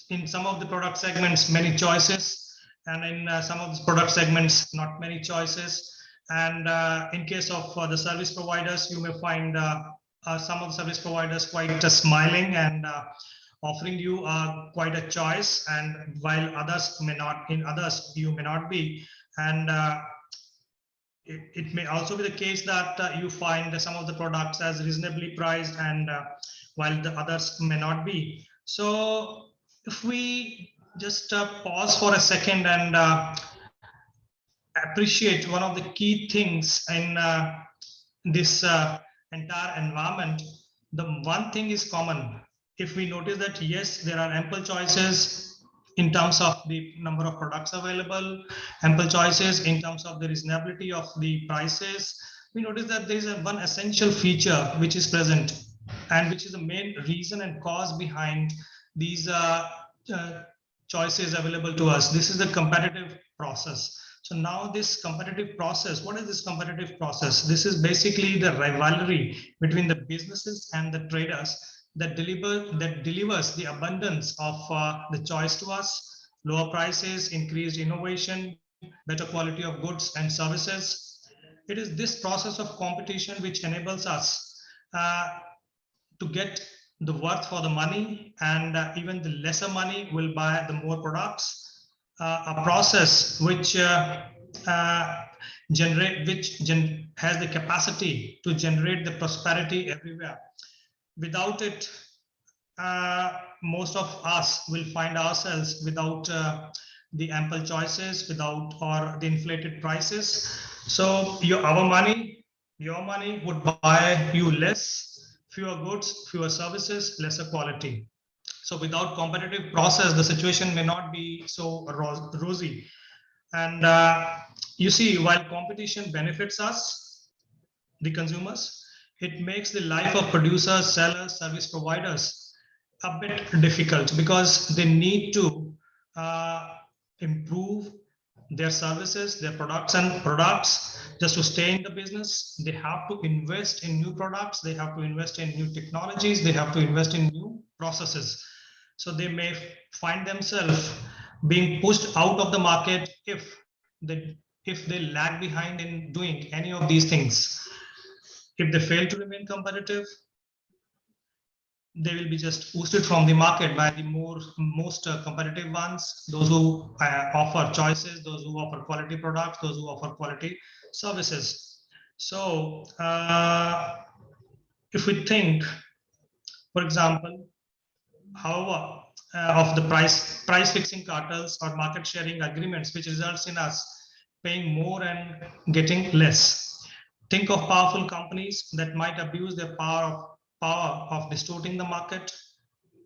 in some of the product segments, many choices, and in some of the product segments, not many choices. And in case of the service providers, you may find some of the service providers quite smiling and offering you quite a choice, and while others may not, in others you may not be. And it may also be the case that you find some of the products as reasonably priced, and while the others may not be. So if we just pause for a second and appreciate one of the key things in this entire environment, the one thing is common. If we notice that, yes, there are ample choices in terms of the number of products available, ample choices in terms of the reasonability of the prices, we notice that there is one essential feature which is present, and which is the main reason and cause behind these choices available to us. This is the competitive process. So now this competitive process, what is this competitive process? This is basically the rivalry between the businesses and the traders that delivers the abundance of the choice to us, lower prices, increased innovation, better quality of goods and services. It is this process of competition which enables us to get the worth for the money, and even the lesser money will buy the more products. A process which has the capacity to generate the prosperity everywhere. Without it, most of us will find ourselves without the ample choices, without or the inflated prices. So your money would buy you less, fewer goods, fewer services, lesser quality. So without competitive process, the situation may not be so rosy. And you see, while competition benefits us, the consumers, it makes the life of producers, sellers, service providers a bit difficult, because they need to improve their services, their products just to stay in the business. They have to invest in new products, they have to invest in new technologies, they have to invest in new processes. So they may find themselves being pushed out of the market if they lag behind in doing any of these things. If they fail to remain competitive, they will be just boosted from the market by the most competitive ones, those who offer choices, those who offer quality products, those who offer quality services. So if we think, for example, however, of the price fixing cartels or market sharing agreements, which results in us paying more and getting less. Think of powerful companies that might abuse their power of distorting the market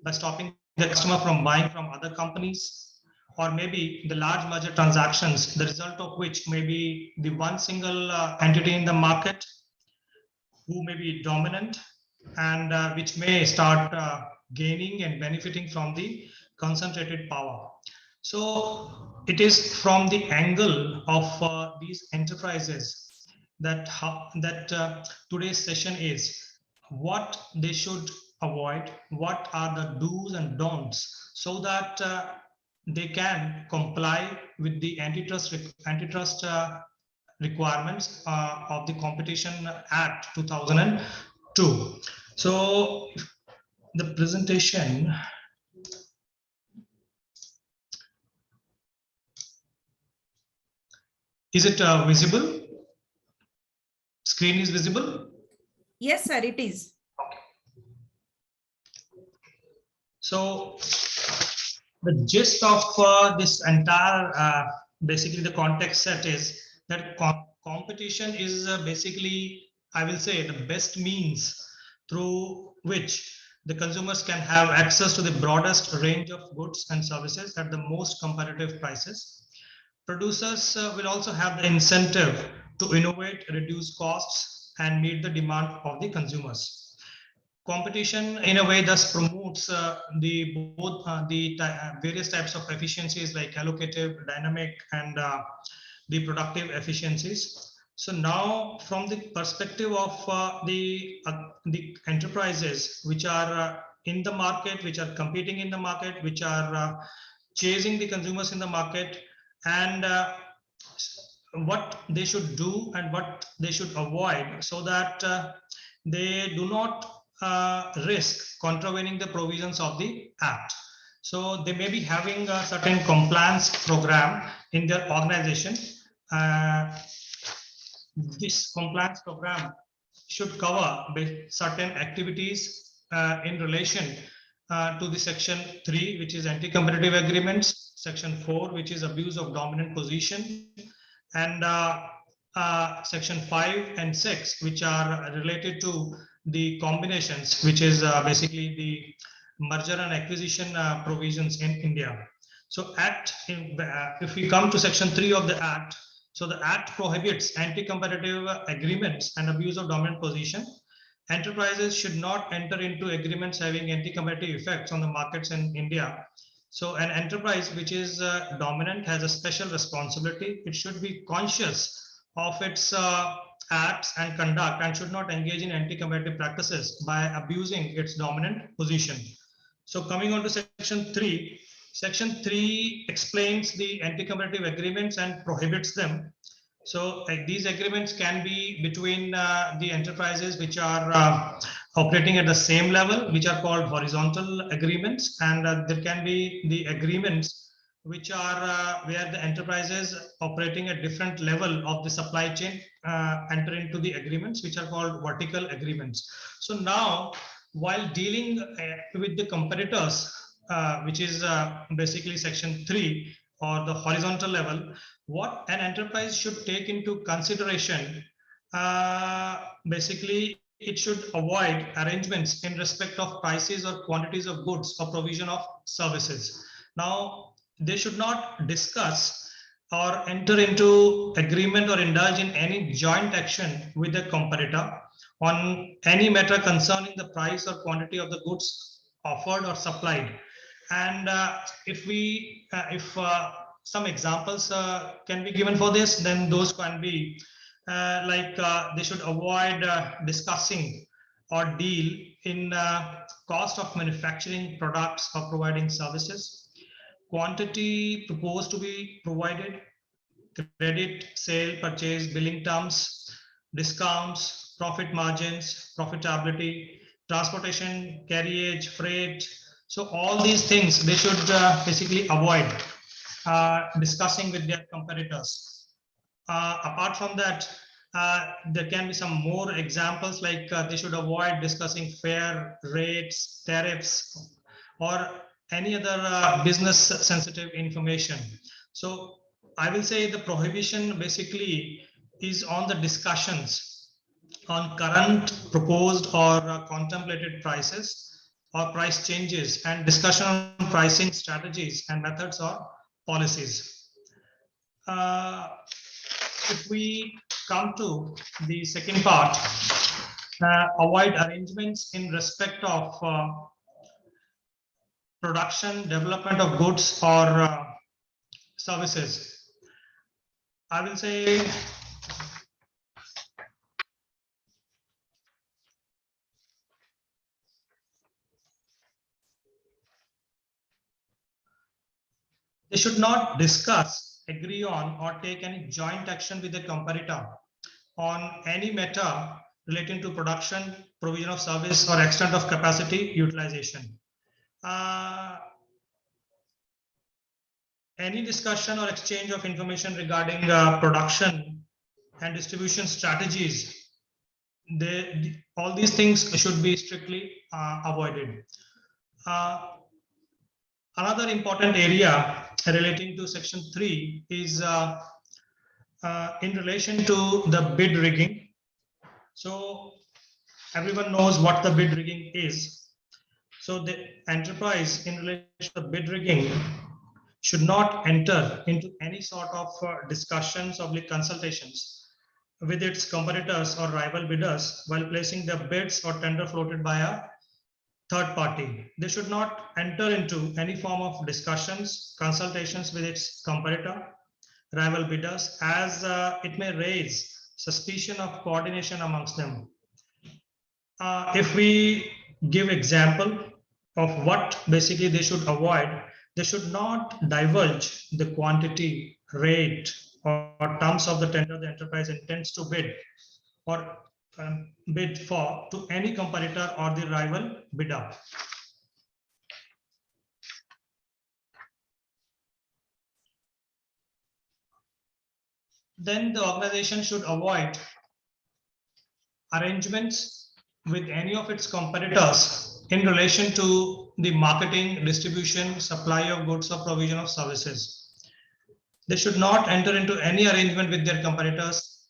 by stopping the customer from buying from other companies, or maybe the large merger transactions, the result of which may be the one single entity in the market who may be dominant and which may start gaining and benefiting from the concentrated power. So it is from the angle of these enterprises that today's session is what they should avoid, what are the do's and don'ts, so that they can comply with the antitrust requirements of the Competition Act 2002. So the presentation is it visible? Screen is visible? Yes, sir, it is. So the gist of this entire, basically the context set is that competition is basically, I will say, the best means through which the consumers can have access to the broadest range of goods and services at the most competitive prices. Producers will also have the incentive to innovate, reduce costs, and meet the demand of the consumers. Competition, in a way, thus promotes the various types of efficiencies like allocative, dynamic, and the productive efficiencies. So now, from the perspective of the enterprises which are in the market, which are competing in the market, which are chasing the consumers in the market, and what they should do and what they should avoid, so that they do not risk contravening the provisions of the Act. So they may be having a certain compliance program in their organization. This compliance program should cover certain activities in relation to the Section 3, which is anti-competitive agreements, Section 4, which is abuse of dominant position, and Section 5 and 6, which are related to the combinations, which is basically the merger and acquisition provisions in India. So if we come to Section 3 of the Act, so the Act prohibits anti-competitive agreements and abuse of dominant position. Enterprises should not enter into agreements having anti-competitive effects on the markets in India. So an enterprise which is dominant has a special responsibility. It should be conscious of its acts and conduct and should not engage in anti-competitive practices by abusing its dominant position. So coming on to Section 3, Section 3 explains the anti-competitive agreements and prohibits them. So these agreements can be between the enterprises which are operating at the same level, which are called horizontal agreements, and there can be the agreements which are where the enterprises operating at different level of the supply chain enter into the agreements, which are called vertical agreements. So now, while dealing with the competitors, which is basically Section 3 or the horizontal level, what an enterprise should take into consideration, basically it should avoid arrangements in respect of prices or quantities of goods or provision of services. Now, they should not discuss or enter into agreement or indulge in any joint action with a competitor on any matter concerning the price or quantity of the goods offered or supplied. And if some examples can be given for this, then those can be they should avoid discussing or deal in cost of manufacturing products or providing services, quantity proposed to be provided, credit, sale, purchase, billing terms, discounts, profit margins, profitability, transportation, carriage, freight. So all these things they should basically avoid discussing with their competitors. Apart from that, there can be some more examples like they should avoid discussing fare, rates, tariffs, or any other business sensitive information. So I will say the prohibition basically is on the discussions on current, proposed, or contemplated prices or price changes, and discussion on pricing strategies and methods or policies. If we come to the second part, avoid arrangements in respect of production, development of goods or services. I will say they should not discuss, agree on, or take any joint action with the competitor on any matter relating to production, provision of service, or extent of capacity utilization. Any discussion or exchange of information regarding production and distribution strategies, all these things should be strictly avoided. Another important area relating to section 3 is in relation to the bid rigging. So everyone knows what the bid rigging is. So the enterprise in relation to the bid rigging should not enter into any sort of discussions or consultations with its competitors or rival bidders while placing their bids or tender floated by a third party. They should not enter into any form of discussions, consultations with its competitor, rival bidders, as it may raise suspicion of coordination amongst them. If we give example of what basically they should avoid, they should not divulge the quantity, rate, or terms of the tender the enterprise intends to bid or bid for to any competitor or the rival bidder. Then the organization should avoid arrangements with any of its competitors in relation to the marketing, distribution, supply of goods or provision of services. They should not enter into any arrangement with their competitors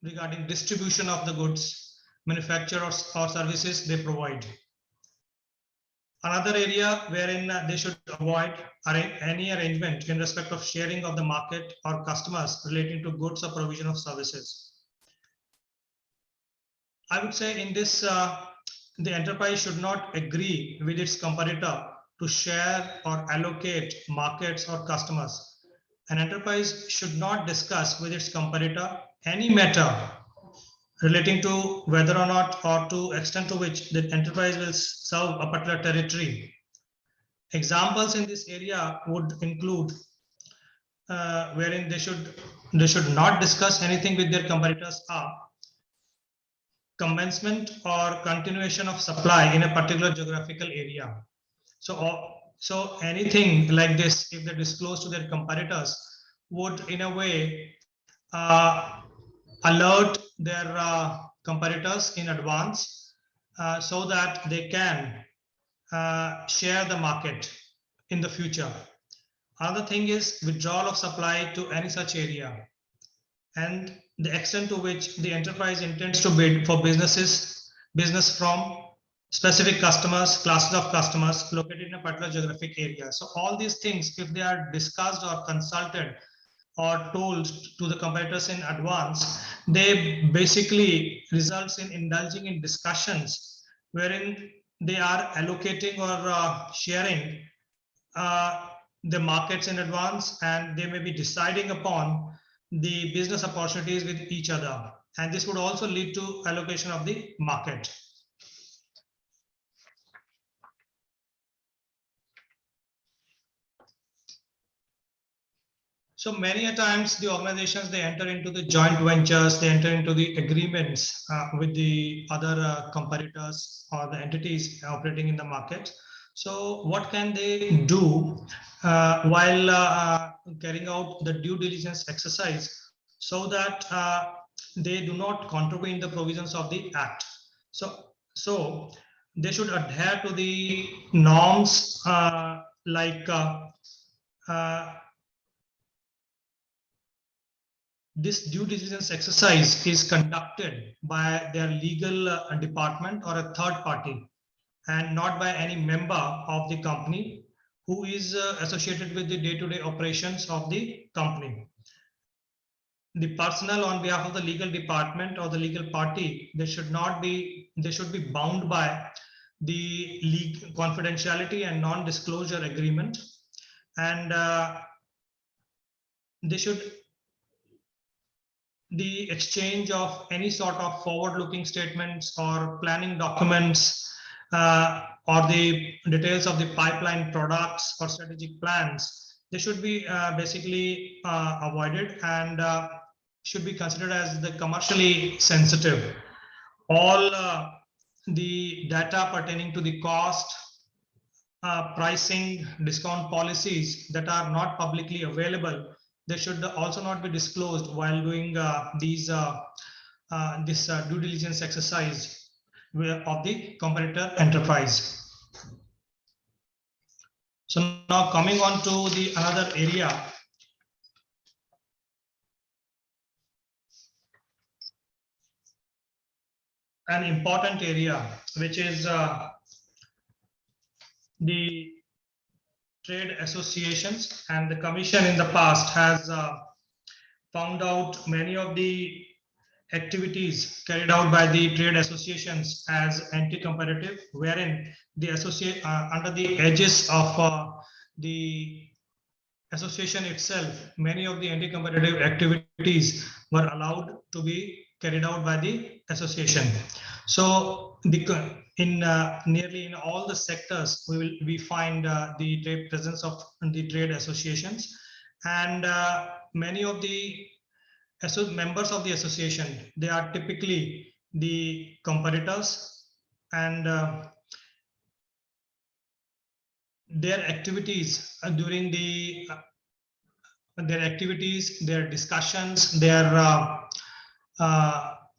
regarding distribution of the goods, manufacture or services they provide. Another area wherein they should avoid any arrangement in respect of sharing of the market or customers relating to goods or provision of services. I would say in this, the enterprise should not agree with its competitor to share or allocate markets or customers. An enterprise should not discuss with its competitor any matter relating to whether or not or to extent to which the enterprise will serve a particular territory. Examples in this area would include wherein they should not discuss anything with their competitors are commencement or continuation of supply in a particular geographical area. So anything like this, if they disclose to their competitors, would in a way alert their competitors in advance so that they can share the market in the future. Another thing is withdrawal of supply to any such area and the extent to which the enterprise intends to bid for business from specific customers, classes of customers located in a particular geographic area. So all these things, if they are discussed or consulted or told to the competitors in advance, they basically results in indulging in discussions wherein they are allocating or sharing the markets in advance, and they may be deciding upon the business opportunities with each other. And this would also lead to allocation of the market. So many a times the organizations, they enter into the joint ventures, they enter into the agreements with the other competitors or the entities operating in the market. So what can they do while carrying out the due diligence exercise so that they do not contravene the provisions of the Act? So they should adhere to the norms like this due diligence exercise is conducted by their legal department or a third party, and not by any member of the company who is associated with the day-to-day operations of the company. The personnel on behalf of the legal department or the legal party, they should be bound by the confidentiality and non-disclosure agreement, and the exchange of any sort of forward-looking statements or planning documents or the details of the pipeline products or strategic plans, they should be basically avoided and should be considered as the commercially sensitive. All the data pertaining to the cost, pricing, discount policies that are not publicly available, they should also not be disclosed while doing this due diligence exercise of the competitor enterprise. So now coming on to the another area, an important area, which is the trade associations, and the commission in the past has found out many of the activities carried out by the trade associations as anti-competitive, wherein the under the edges of the association itself, many of the anti-competitive activities were allowed to be carried out by the association. So nearly in all the sectors, we find the presence of the trade associations, and many of the members of the association, they are typically the competitors, and their activities during their discussions, their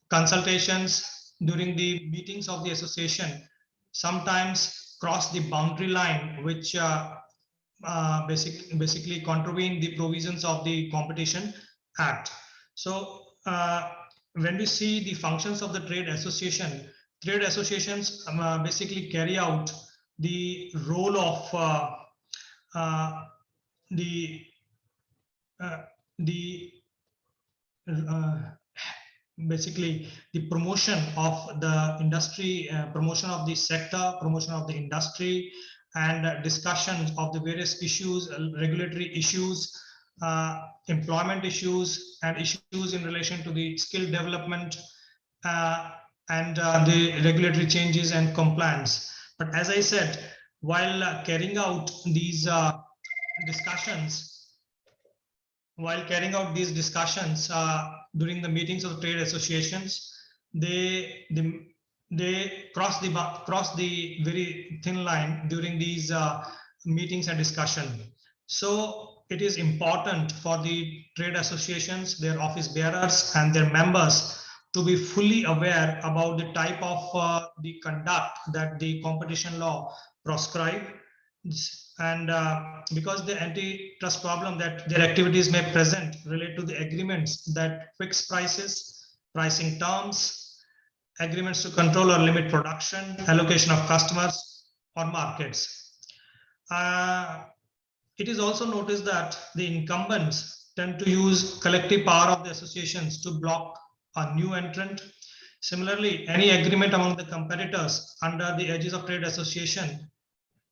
consultations during the meetings of the association sometimes cross the boundary line, which basically contravene the provisions of the Competition Act. So when we see the functions of the trade associations basically carry out the role of basically the promotion of the industry, promotion of the sector, promotion of the industry, and discussions of the various issues, regulatory issues, employment issues, and issues in relation to the skill development and the regulatory changes and compliance. But as I said, while carrying out these discussions, during the meetings of trade associations, they cross the very thin line during these meetings and discussion. So it is important for the trade associations, their office bearers, and their members to be fully aware about the type of the conduct that the competition law prescribes, and because the antitrust problem that their activities may present relate to the agreements that fix prices, pricing terms, agreements to control or limit production, allocation of customers or markets. It is also noticed that the incumbents tend to use collective power of the associations to block a new entrant. Similarly, any agreement among the competitors under the edges of trade association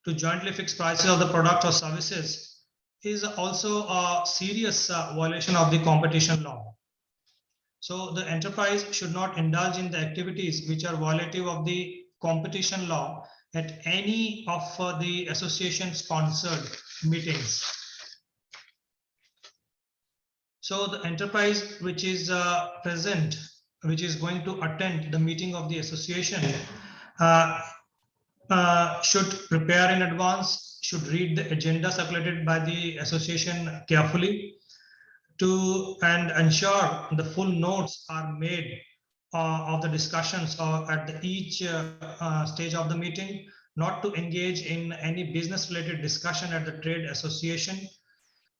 to jointly fix prices of the product or services is also a serious violation of the competition law. So the enterprise should not indulge in the activities which are violative of the competition law at any of the association sponsored meetings. So the enterprise which is present, which is going to attend the meeting of the association, should prepare in advance, should read the agenda circulated by the association carefully and ensure the full notes are made of the discussions at each stage of the meeting, not to engage in any business related discussion at the trade association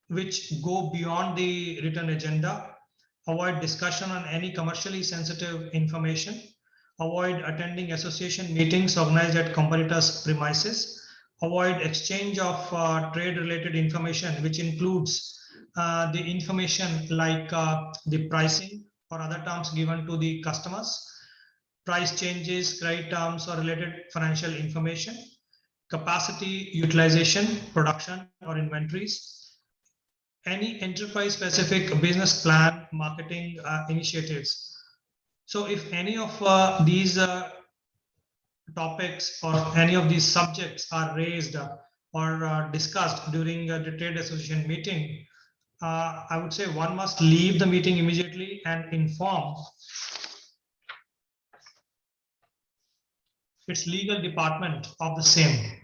which go beyond the written agenda, avoid discussion on any commercially sensitive information, avoid attending association meetings organized at competitors' premises, avoid exchange of trade-related information, which includes the information like the pricing or other terms given to the customers, price changes, credit terms or related financial information, capacity utilization, production or inventories, any enterprise-specific business plan, marketing initiatives. So if any of these topics or any of these subjects are raised or discussed during the trade association meeting, I would say one must leave the meeting immediately and inform its legal department of the same.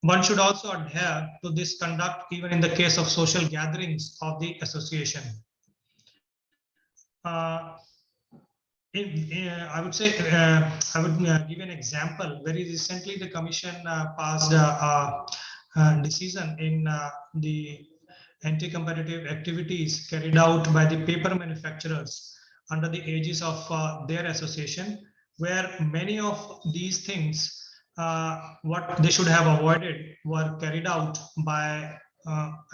One should also adhere to this conduct even in the case of social gatherings of the association. I would say, I would give an example. Very recently, the Commission passed a decision in the anti-competitive activities carried out by the paper manufacturers under the aegis of their association, where many of these things what they should have avoided were carried out by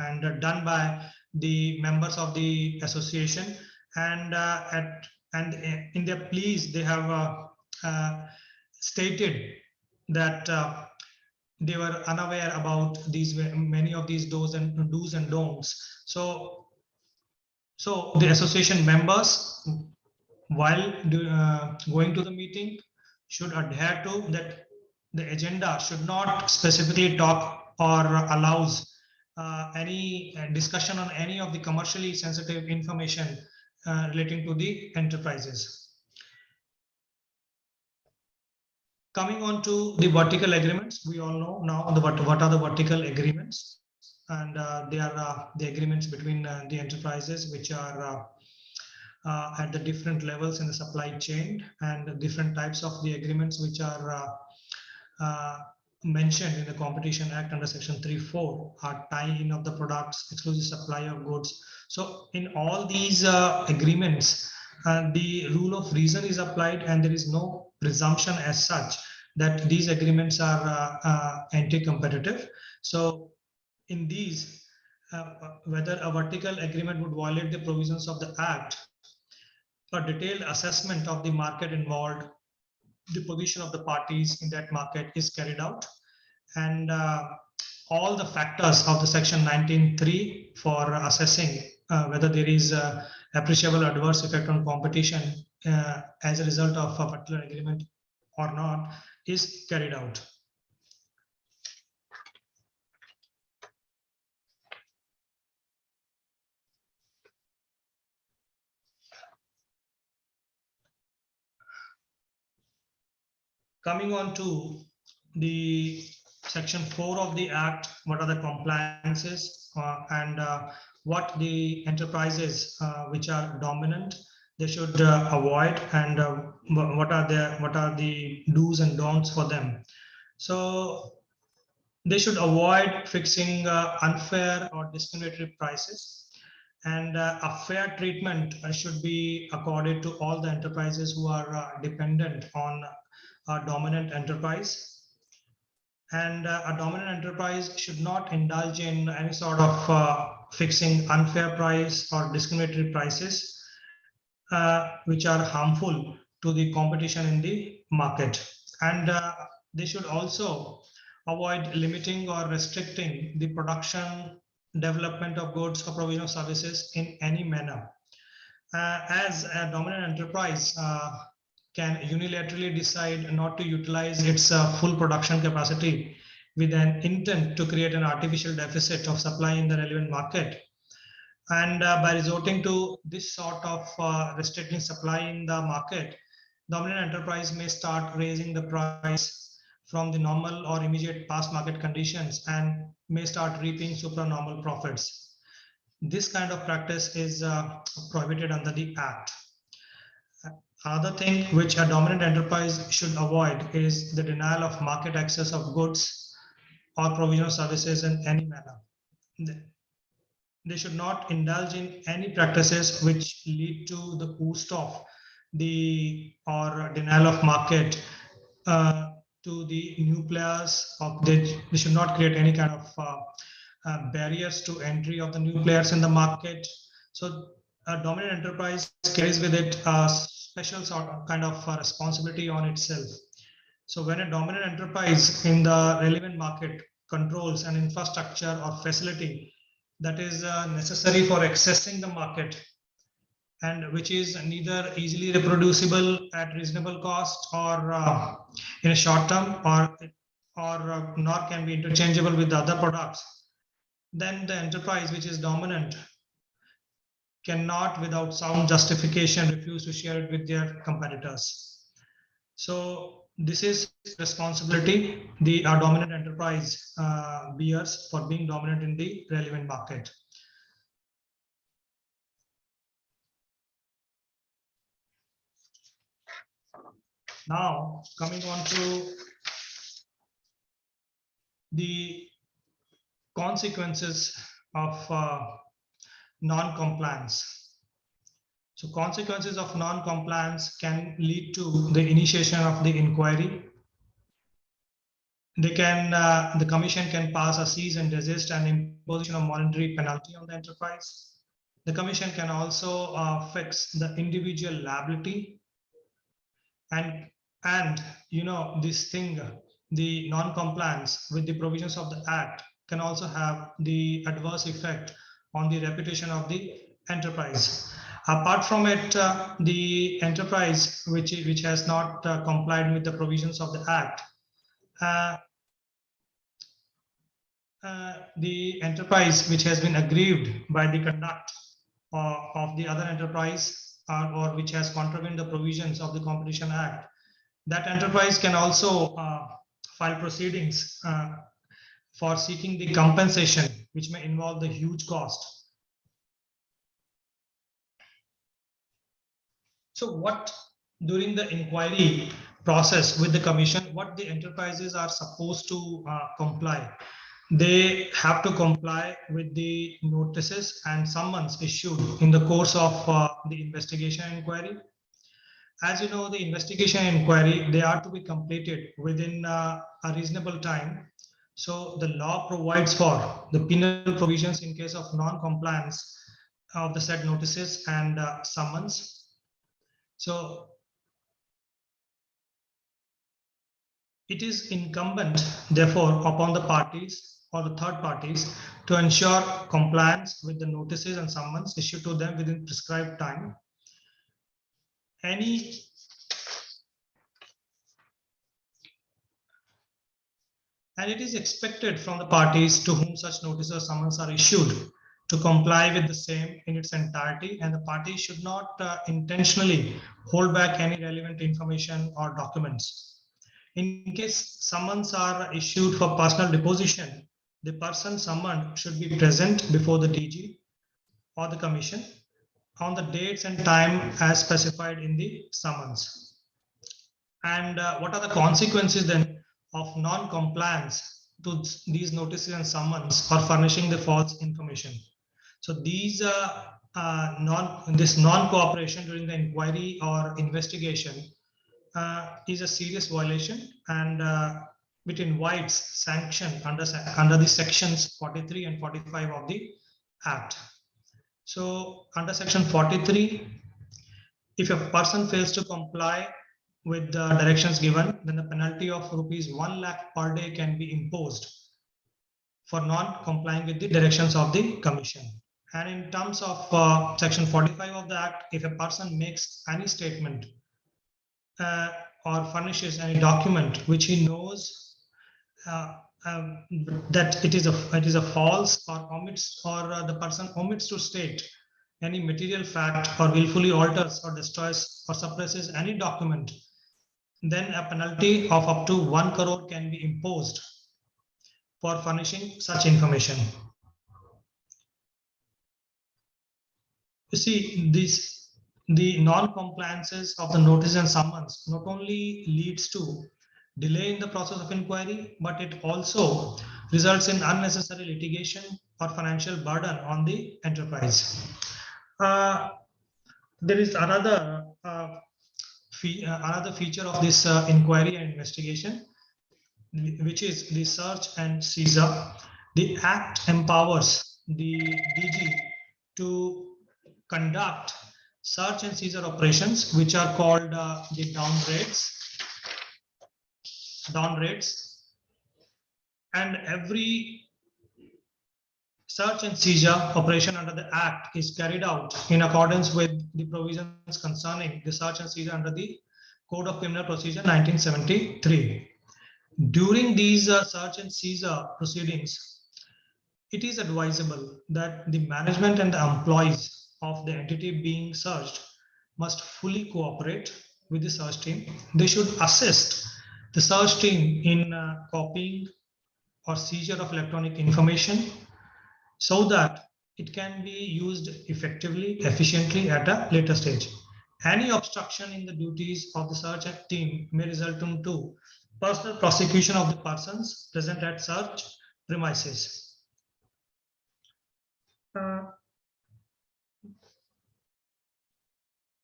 and done by the members of the association, and in their pleas they have stated that they were unaware about these many of these do's and don'ts. So the association members, while going to the meeting, should adhere to that. The agenda should not specifically talk or allows any discussion on any of the commercially sensitive information relating to the enterprises. Coming on to the vertical agreements, we all know now what are the vertical agreements, and they are the agreements between the enterprises which are at the different levels in the supply chain, and the different types of the agreements which are mentioned in the Competition Act under Section 3(4) are tie-in of the products, exclusive supply of goods. So in all these agreements, the rule of reason is applied, and there is no presumption as such that these agreements are anti-competitive. So in these, whether a vertical agreement would violate the provisions of the Act, a detailed assessment of the market involved, the position of the parties in that market is carried out, and all the factors of the Section 19(3) for assessing whether there is appreciable adverse effect on competition as a result of a particular agreement or not is carried out. Coming on to the Section 4 of the Act, what are the compliances and what the enterprises which are dominant they should avoid, and what are the do's and don'ts for them. So they should avoid fixing unfair or discriminatory prices, and a fair treatment should be accorded to all the enterprises who are dependent on a dominant enterprise. And a dominant enterprise should not indulge in any sort of fixing unfair price or discriminatory prices which are harmful to the competition in the market. And they should also avoid limiting or restricting the production, development of goods or provision of services in any manner. As a dominant enterprise can unilaterally decide not to utilize its full production capacity with an intent to create an artificial deficit of supply in the relevant market, And by resorting to this sort of restricting supply in the market, dominant enterprise may start raising the price from the normal or immediate past market conditions and may start reaping supernormal profits. This kind of practice is prohibited under the Act. Another thing which a dominant enterprise should avoid is the denial of market access of goods or provision of services in any manner. They should not indulge in any practices which lead to the boost of the or denial of market to the new players. They should not create any kind of barriers to entry of the new players in the market. So a dominant enterprise carries with it a special sort of kind of responsibility on itself. So when a dominant enterprise in the relevant market controls an infrastructure or facility that is necessary for accessing the market and which is neither easily reproducible at reasonable cost or in a short term or nor can be interchangeable with the other products, then the enterprise which is dominant cannot without sound justification refuse to share it with their competitors. So this is responsibility the dominant enterprise bears for being dominant in the relevant market. Now, coming on to the consequences of non-compliance. So consequences of non-compliance can lead to the initiation of the inquiry. The commission can pass a cease and desist and imposition of monetary penalty on the enterprise. The commission can also fix the individual liability. And you know, this thing, the non-compliance with the provisions of the Act can also have the adverse effect on the reputation of the enterprise. Apart from it, the enterprise which has not complied with the provisions of the Act, the enterprise which has been aggrieved by the conduct of the other enterprise or which has contravened the provisions of the Competition Act, that enterprise can also file proceedings for seeking the compensation, which may involve the huge cost. So what during the inquiry process with the commission, what the enterprises are supposed to comply? They have to comply with the notices and summons issued in the course of the investigation inquiry. As you know, the investigation inquiry, they are to be completed within a reasonable time. So the law provides for the penal provisions in case of non-compliance of the said notices and summons. So it is incumbent, therefore, upon the parties or the third parties to ensure compliance with the notices and summons issued to them within prescribed time. And it is expected from the parties to whom such notices or summons are issued to comply with the same in its entirety, and the party should not intentionally hold back any relevant information or documents. In case summons are issued for personal deposition, the person summoned should be present before the DG or the commission on the dates and time as specified in the summons. And what are the consequences then of non-compliance to these notices and summons or furnishing the false information? So these this non-cooperation during the inquiry or investigation is a serious violation, and it invites sanction under the sections 43 and 45 of the Act. So under section 43, if a person fails to comply with the directions given, then the penalty of rupees 1 lakh per day can be imposed for non-complying with the directions of the commission. And in terms of section 45 of the Act, if a person makes any statement or furnishes any document which he knows that it is a false or omits, or the person omits to state any material fact, or willfully alters or destroys or suppresses any document, then a penalty of up to 1 crore can be imposed for furnishing such information. You see, the non-compliances of the notice and summons not only leads to delay in the process of inquiry, but it also results in unnecessary litigation or financial burden on the enterprise. There is another feature of this inquiry and investigation, which is the search and seizure. The Act empowers the DG to conduct search and seizure operations, which are called the down raids, and every search and seizure operation under the Act is carried out in accordance with the provisions concerning the search and seizure under the Code of Criminal Procedure 1973. During these search and seizure proceedings, it is advisable that the management and the employees of the entity being searched must fully cooperate with the search team. They should assist the search team in copying or seizure of electronic information so that it can be used effectively, efficiently at a later stage. Any obstruction in the duties of the search team may result into personal prosecution of the persons present at search premises.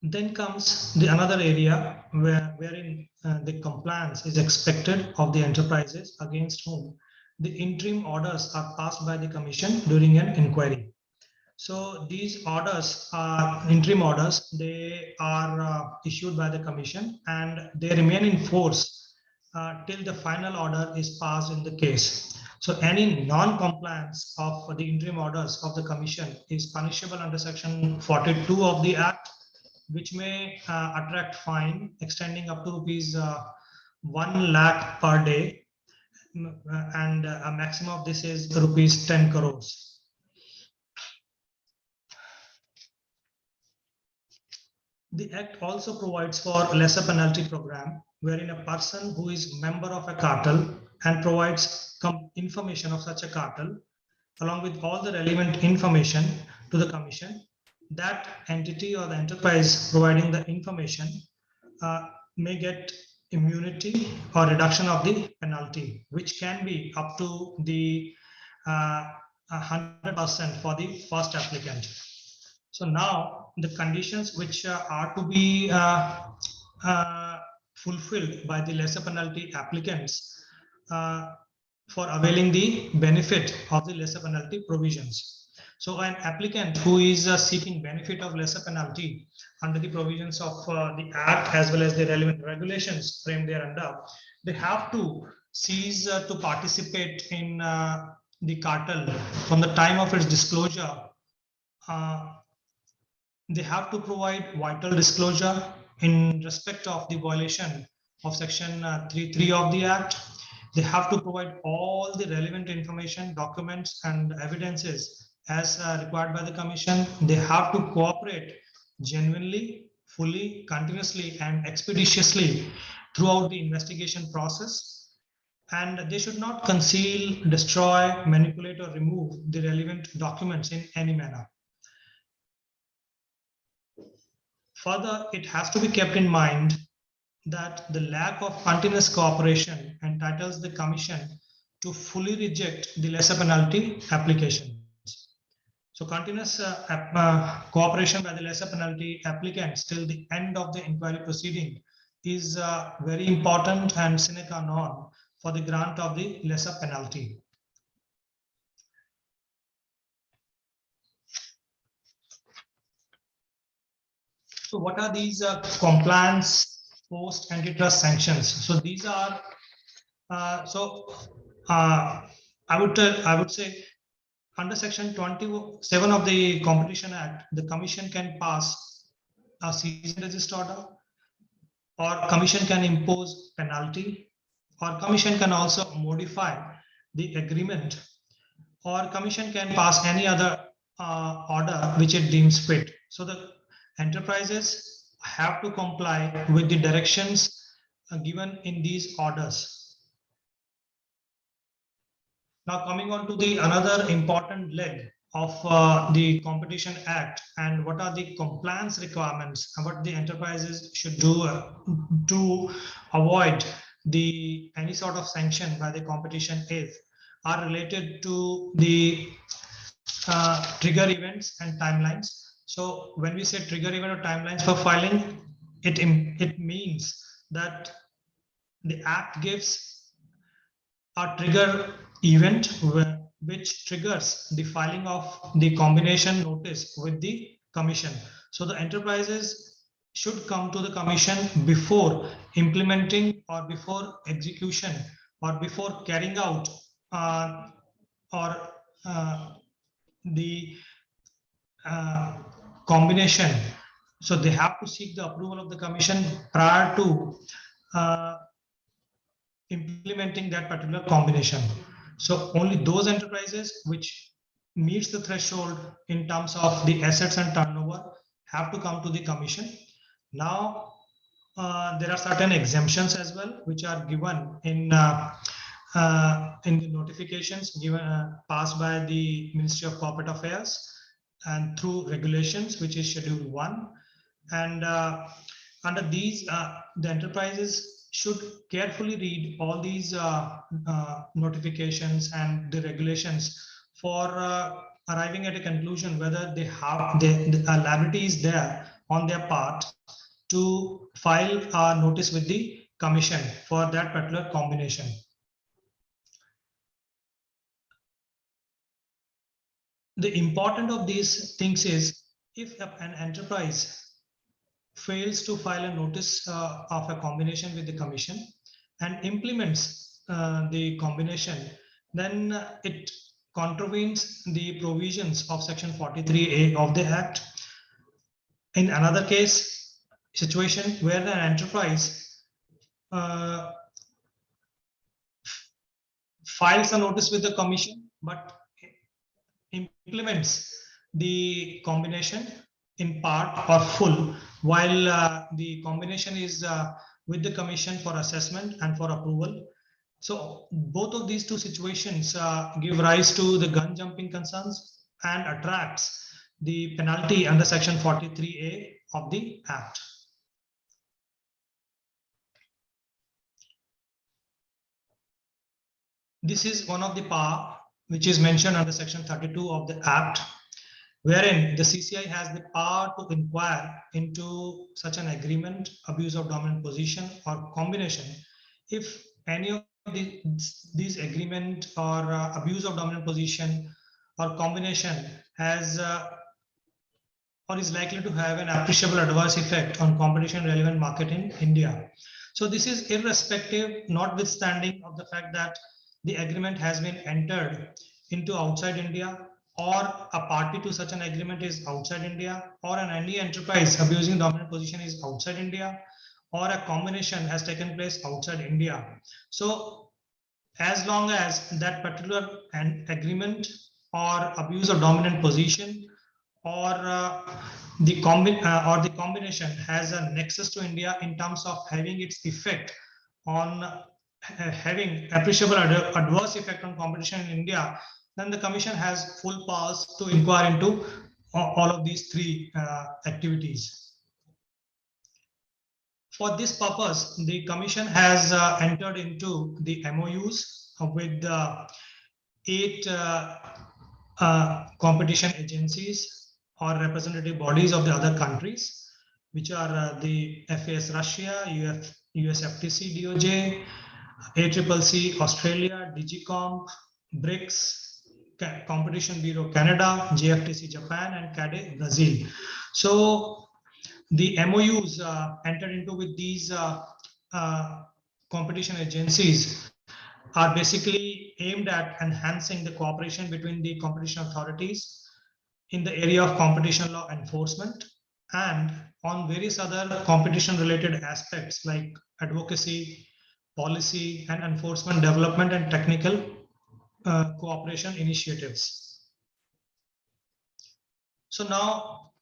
Then comes the another area wherein the compliance is expected of the enterprises against whom the interim orders are passed by the commission during an inquiry. So these orders are interim orders. They are issued by the commission and they remain in force till the final order is passed in the case. So any non-compliance of the interim orders of the commission is punishable under section 42 of the Act, which may attract fine extending up to rupees 1 lakh per day, and a maximum of this is rupees 10 crores. The Act also provides for a lesser penalty program, wherein a person who is member of a cartel and provides information of such a cartel, along with all the relevant information to the commission, that entity or the enterprise providing the information may get immunity or reduction of the penalty, which can be up to the 100% for the first applicant. So now the conditions which are to be fulfilled by the lesser penalty applicants for availing the benefit of the lesser penalty provisions. So an applicant who is seeking benefit of lesser penalty under the provisions of the Act as well as the relevant regulations framed thereunder, they have to cease to participate in the cartel from the time of its disclosure. They have to provide vital disclosure in respect of the violation of section 3.3 of the Act. They have to provide all the relevant information, documents, and evidences as required by the commission. They have to cooperate genuinely, fully, continuously, and expeditiously throughout the investigation process. And they should not conceal, destroy, manipulate, or remove the relevant documents in any manner. Further, it has to be kept in mind that the lack of continuous cooperation entitles the commission to fully reject the lesser penalty applications. So continuous cooperation by the lesser penalty applicants till the end of the inquiry proceeding is very important and sine qua non for the grant of the lesser penalty. So what are these compliance post antitrust sanctions? So these are I would say under section 27 of the Competition Act, the commission can pass a cease and desist order, or commission can impose penalty, or commission can also modify the agreement, or commission can pass any other order which it deems fit. So the enterprises have to comply with the directions given in these orders. Now coming on to the another important leg of the Competition Act, and what are the compliance requirements and what the enterprises should do to avoid any sort of sanction by the competition is, are related to the trigger events and timelines. So when we say trigger event or timelines for filing, it means that the act gives a trigger event which triggers the filing of the combination notice with the commission. So the enterprises should come to the commission before implementing or before execution or before carrying out the combination. So they have to seek the approval of the commission prior to implementing that particular combination. So only those enterprises which meets the threshold in terms of the assets and turnover have to come to the commission. Now there are certain exemptions as well which are given in the notifications given passed by the Ministry of Corporate Affairs and through regulations, which is Schedule 1. And under these, the enterprises should carefully read all these notifications and the regulations for arriving at a conclusion whether they have the liability is there on their part to file a notice with the commission for that particular combination. The important of these things is if an enterprise fails to file a notice of a combination with the commission and implements the combination, then it contravenes the provisions of section 43A of the Act. In another case, situation where an enterprise files a notice with the commission but implements the combination in part or full while the combination is with the commission for assessment and for approval. So both of these two situations give rise to the gun jumping concerns and attracts the penalty under section 43A of the Act. This is one of the power which is mentioned under section 32 of the Act, wherein the CCI has the power to inquire into such an agreement, abuse of dominant position, or combination if any of these agreement or abuse of dominant position or combination has or is likely to have an appreciable adverse effect on competition relevant market in India. So this is irrespective, notwithstanding of the fact that the agreement has been entered into outside India, or a party to such an agreement is outside India, or any enterprise abusing dominant position is outside India, or a combination has taken place outside India. So as long as that particular agreement or abuse of dominant position or the combination has a nexus to India in terms of having its effect on having appreciable adverse effect on competition in India, then the commission has full powers to inquire into all of these three activities. For this purpose, the commission has entered into the MOUs with 8 competition agencies or representative bodies of the other countries, which are the FAS Russia, USFTC DOJ, ACCC Australia, Digicom, BRICS, Competition Bureau Canada, GFTC Japan, and CADE Brazil. So the MOUs entered into with these competition agencies are basically aimed at enhancing the cooperation between the competition authorities in the area of competition law enforcement and on various other competition related aspects like advocacy, policy and enforcement development and technical cooperation initiatives. So now,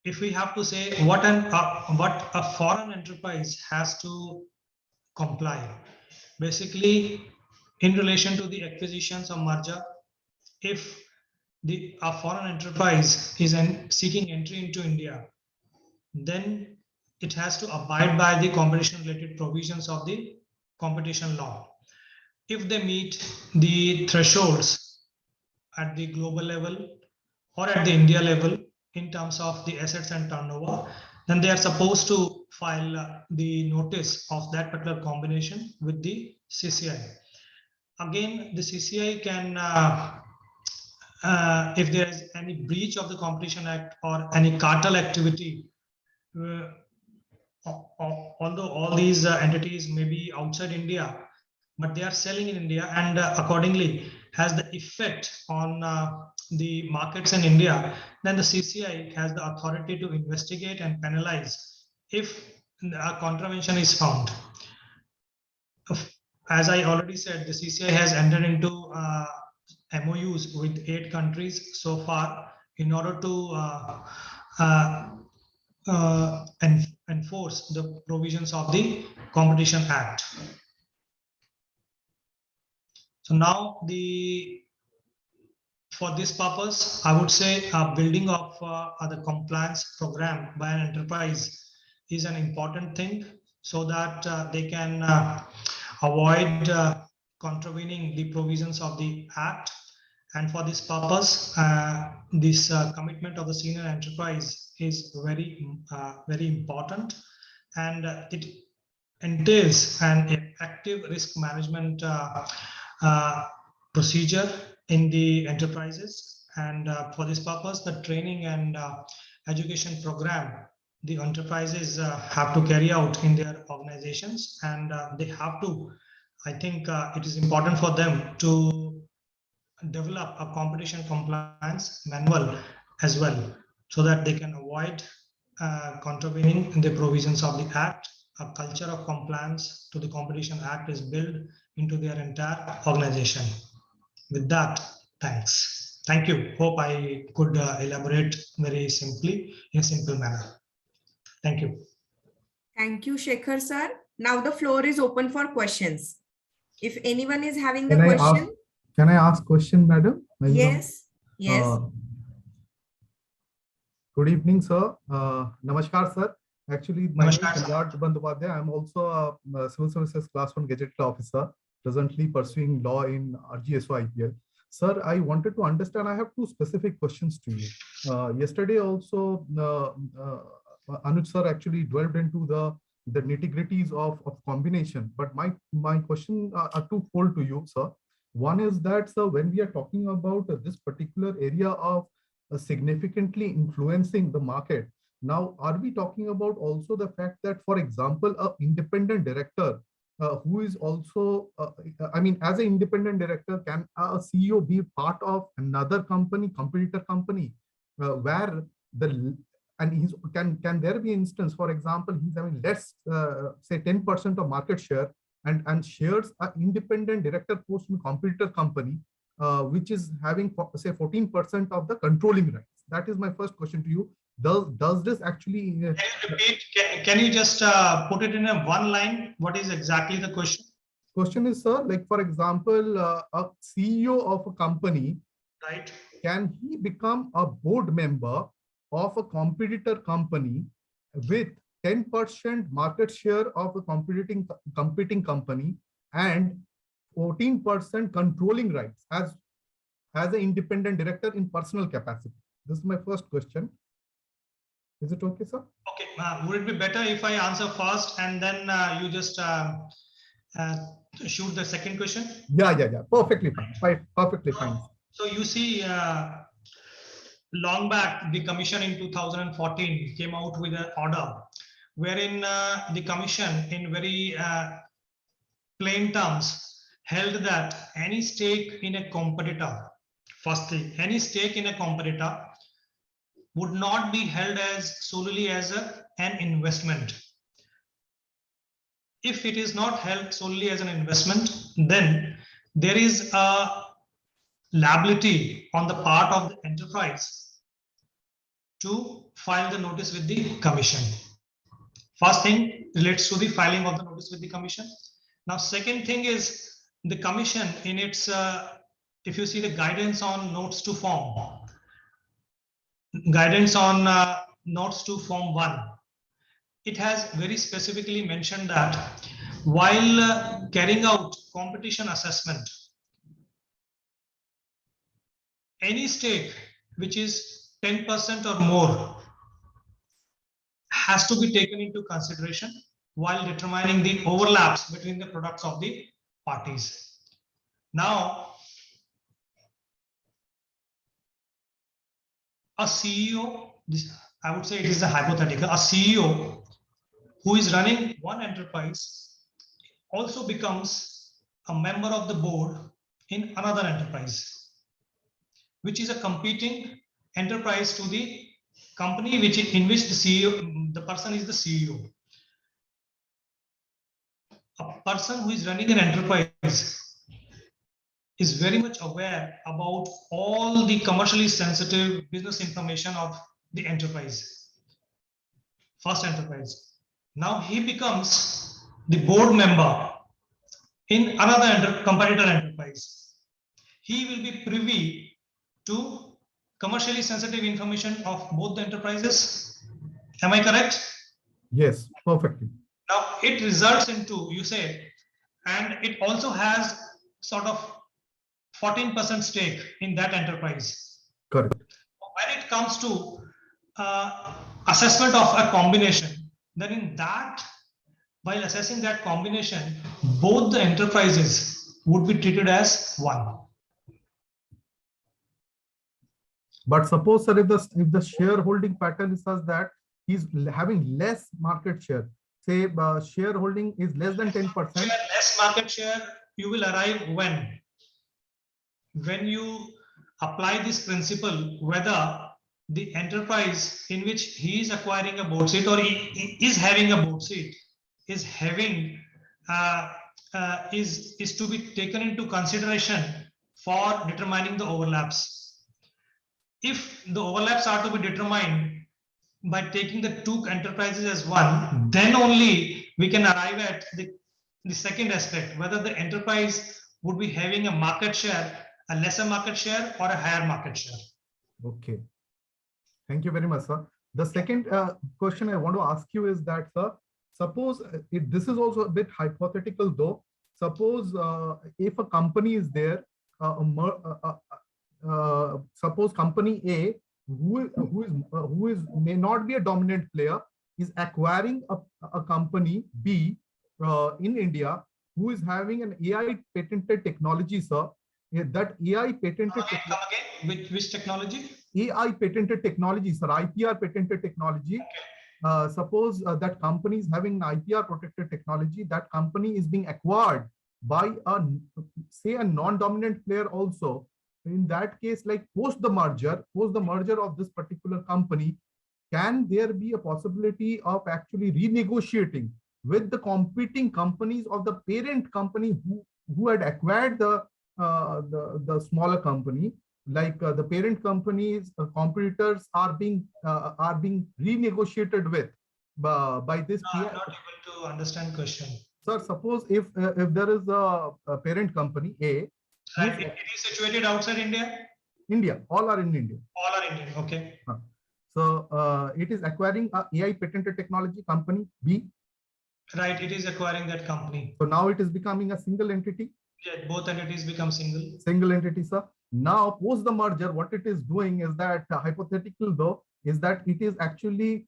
if we have to say what a foreign enterprise has to comply, basically in relation to the acquisitions or merger, if a foreign enterprise is seeking entry into India, then it has to abide by the competition related provisions of the competition law. If they meet the thresholds at the global level or at the India level in terms of the assets and turnover, then they are supposed to file the notice of that particular combination with the CCI. Again, the CCI can, if there is any breach of the Competition Act or any cartel activity, although all these entities may be outside India, but they are selling in India and accordingly has the effect on the markets in India, then the CCI has the authority to investigate and penalize if a contravention is found. As I already said, the CCI has entered into MOUs with 8 countries so far in order to enforce the provisions of the Competition Act. So now for this purpose, I would say building of the compliance program by an enterprise is an important thing so that they can avoid contravening the provisions of the Act. And for this purpose, this commitment of the senior enterprise is very important, and it entails an active risk management procedure in the enterprises. And for this purpose, the training and education program the enterprises have to carry out in their organizations, and they have to, I think it is important for them to develop a competition compliance manual as well, so that they can avoid contravening the provisions of the Act. A culture of compliance to the Competition Act is built into their entire organization. With that, thanks. Thank you. Hope I could elaborate very simply in a simple manner. Thank you. Thank you, Shekhar sir. Now the floor is open for questions. If anyone is having a Can I question. ask? Can I ask question, madam? Yes. Yes. Good evening, sir. Namaskar, sir. Actually, my name is Mitra Bandhavadya. I am also a Civil Services Class 1 Gazetted Officer, presently pursuing law in RGSO IPL. Sir, I wanted to understand, I have 2 specific questions to you. Yesterday also, Anuj sir actually delved into the nitty-gritties of combination, but my question are twofold to you, sir. One is that, sir, when we are talking about this particular area of significantly influencing the market, now are we talking about also the fact that, for example, an independent director who is also, I mean, as an independent director, can a CEO be part of another company, competitor company, where can there be instance, for example, he's having less, say 10% of market share and shares an independent director post in competitor company, which is having, say, 14% of the controlling rights? That is my first question to you. Does this actually? Can you repeat? Can you just put it in a one line? What is exactly the question? Question is, sir, like for example, a CEO of a company, right? Can he become a board member of a competitor company with 10% market share of a competing company and 14% controlling rights as an independent director in personal capacity? This is my first question. Is it okay, sir? Okay. Would it be better if I answer first and then you just shoot the second question? Yeah. Perfectly fine. Perfectly fine. So you see, long back, the commission in 2014 came out with an order wherein the commission in very plain terms held that any stake in a competitor, firstly, any stake in a competitor would not be held as solely as an investment. If it is not held solely as an investment, then there is a liability on the part of the enterprise to file the notice with the commission. First thing relates to the filing of the notice with the commission. Now, second thing is the commission in its, if you see the guidance on notes to form, guidance on notes to form 1, it has very specifically mentioned that while carrying out competition assessment, any stake which is 10% or more has to be taken into consideration while determining the overlaps between the products of the parties. Now, a CEO, I would say it is a hypothetical, a CEO who is running one enterprise also becomes a member of the board in another enterprise, which is a competing enterprise to the company in which the CEO, the person is the CEO. A person who is running an enterprise is very much aware about all the commercially sensitive business information of the enterprise, first enterprise. Now he becomes the board member in another competitor enterprise. He will be privy to commercially sensitive information of both the enterprises. Am I correct? Yes, perfectly. Now it results into, you say, and it also has sort of 14% stake in that enterprise. Correct. When it comes to assessment of a combination, then in that, while assessing that combination, both the enterprises would be treated as one. But suppose, sir, if the shareholding pattern is such that he's having less market share, say shareholding is less than 10%. Less market share, you will arrive when you apply this principle, whether the enterprise in which he is acquiring a board seat or he is having a board seat is having is to be taken into consideration for determining the overlaps. If the overlaps are to be determined by taking the two enterprises as one, then only we can arrive at the second aspect, whether the enterprise would be having a market share, a lesser market share or a higher market share. Okay. Thank you very much, sir. The second question I want to ask you is that, sir, suppose this is also a bit hypothetical though. Suppose if a company is there, suppose company A, who is may not be a dominant player, is acquiring a company B in India, who is having an AI patented technology, sir. That AI patented technology. Which technology? AI patented technology, sir. IPR patented technology. Suppose that company is having an IPR protected technology. That company is being acquired by a non-dominant player also. In that case, like post the merger of this particular company, can there be a possibility of actually renegotiating with the competing companies of the parent company who had acquired the smaller company, like the parent company's competitors are being renegotiated with by this? No, I'm not able to understand question. Sir, suppose if there is a parent company A, right, it is situated outside India. India, all are in India. All are Indian. Okay. So it is acquiring a AI patented technology company B. Right, it is acquiring that company. So now it is becoming a single entity. Yeah, both entities become single. Single entity, sir. Now, post the merger, what it is doing is that, hypothetical though, is that it is actually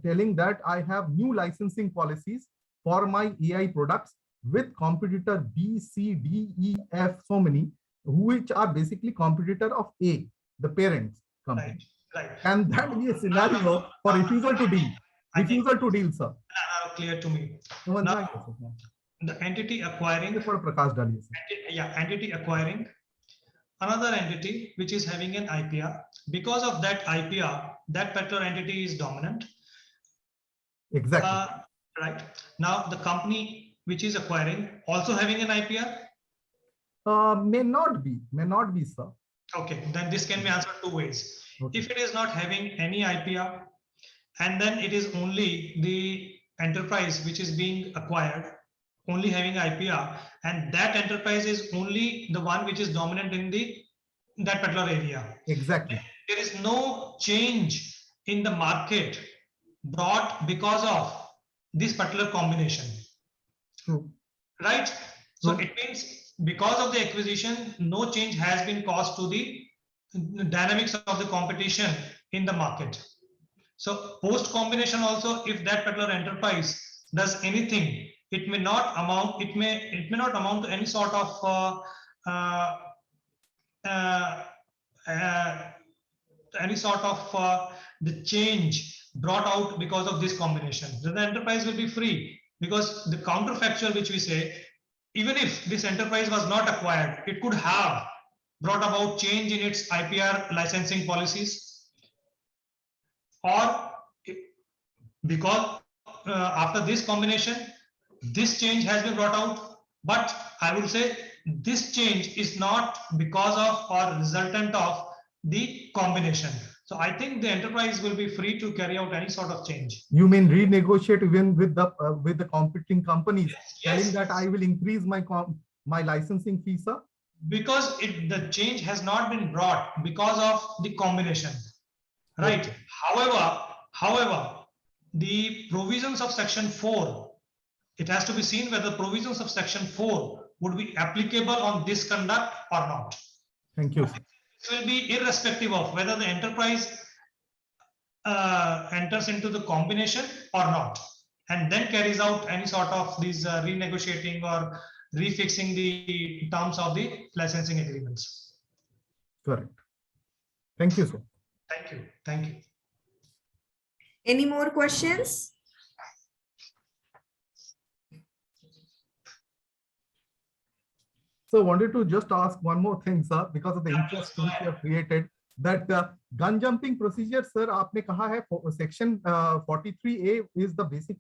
telling that I have new licensing policies for my AI products with competitor B, C, D, E, F, so many, which are basically competitor of A, the parent company. Right. And that be a scenario for refusal to deal. Refusal to deal, sir. Clear to me. Now, the entity acquiring, entity acquiring another entity which is having an IPR. Because of that IPR, that particular entity is dominant. Exactly. Right. Now the company which is acquiring also having an IPR. May not be, sir. Okay, then this can be answered two ways. Okay. If it is not having any IPR, and then it is only the enterprise which is being acquired, only having IPR, and that enterprise is only the one which is dominant in that particular area. Exactly. There is no change in the market brought because of this particular combination. True. Right? So it means because of the acquisition, no change has been caused to the dynamics of the competition in the market. So post combination also, if that particular enterprise does anything, it may not amount to any sort of the change brought out because of this combination. Then the enterprise will be free, because the counterfactual which we say, even if this enterprise was not acquired, it could have brought about change in its IPR licensing policies, or because after this combination, this change has been brought out. But I would say this change is not because of or resultant of the combination. So I think the enterprise will be free to carry out any sort of change. You mean renegotiate even with the competing companies, telling that I will increase my licensing fee, sir? Because the change has not been brought because of the combination, right? Okay. However, the provisions of Section 4, it has to be seen whether the provisions of Section 4 would be applicable on this conduct or not. Thank you. It will be irrespective of whether the enterprise enters into the combination or not, and then carries out any sort of these renegotiating or refixing the terms of the licensing agreements. Correct. Thank you, sir. Thank you. Thank you. Any more questions? So wanted to just ask one more thing, sir, because of the interest which you have created, that gun jumping procedure, sir, आपने कहा है section 43A is the basic,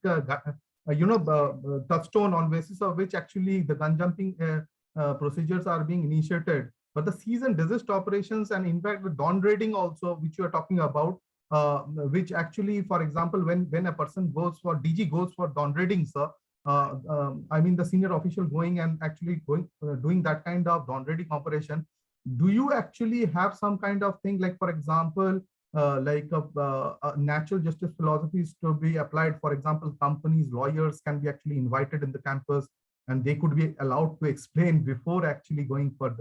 touchstone on basis of which actually the gun jumping procedures are being initiated. But the cease and desist operations and in fact the dawn raiding also, which you are talking about, which actually, for example, when a person goes for DG goes for dawn raiding, sir, I mean the senior official going and actually doing that kind of dawn raiding operation, do you actually have some kind of thing like, for example, like a natural justice philosophies to be applied? For example, companies, lawyers can be actually invited in the campus and they could be allowed to explain before actually going for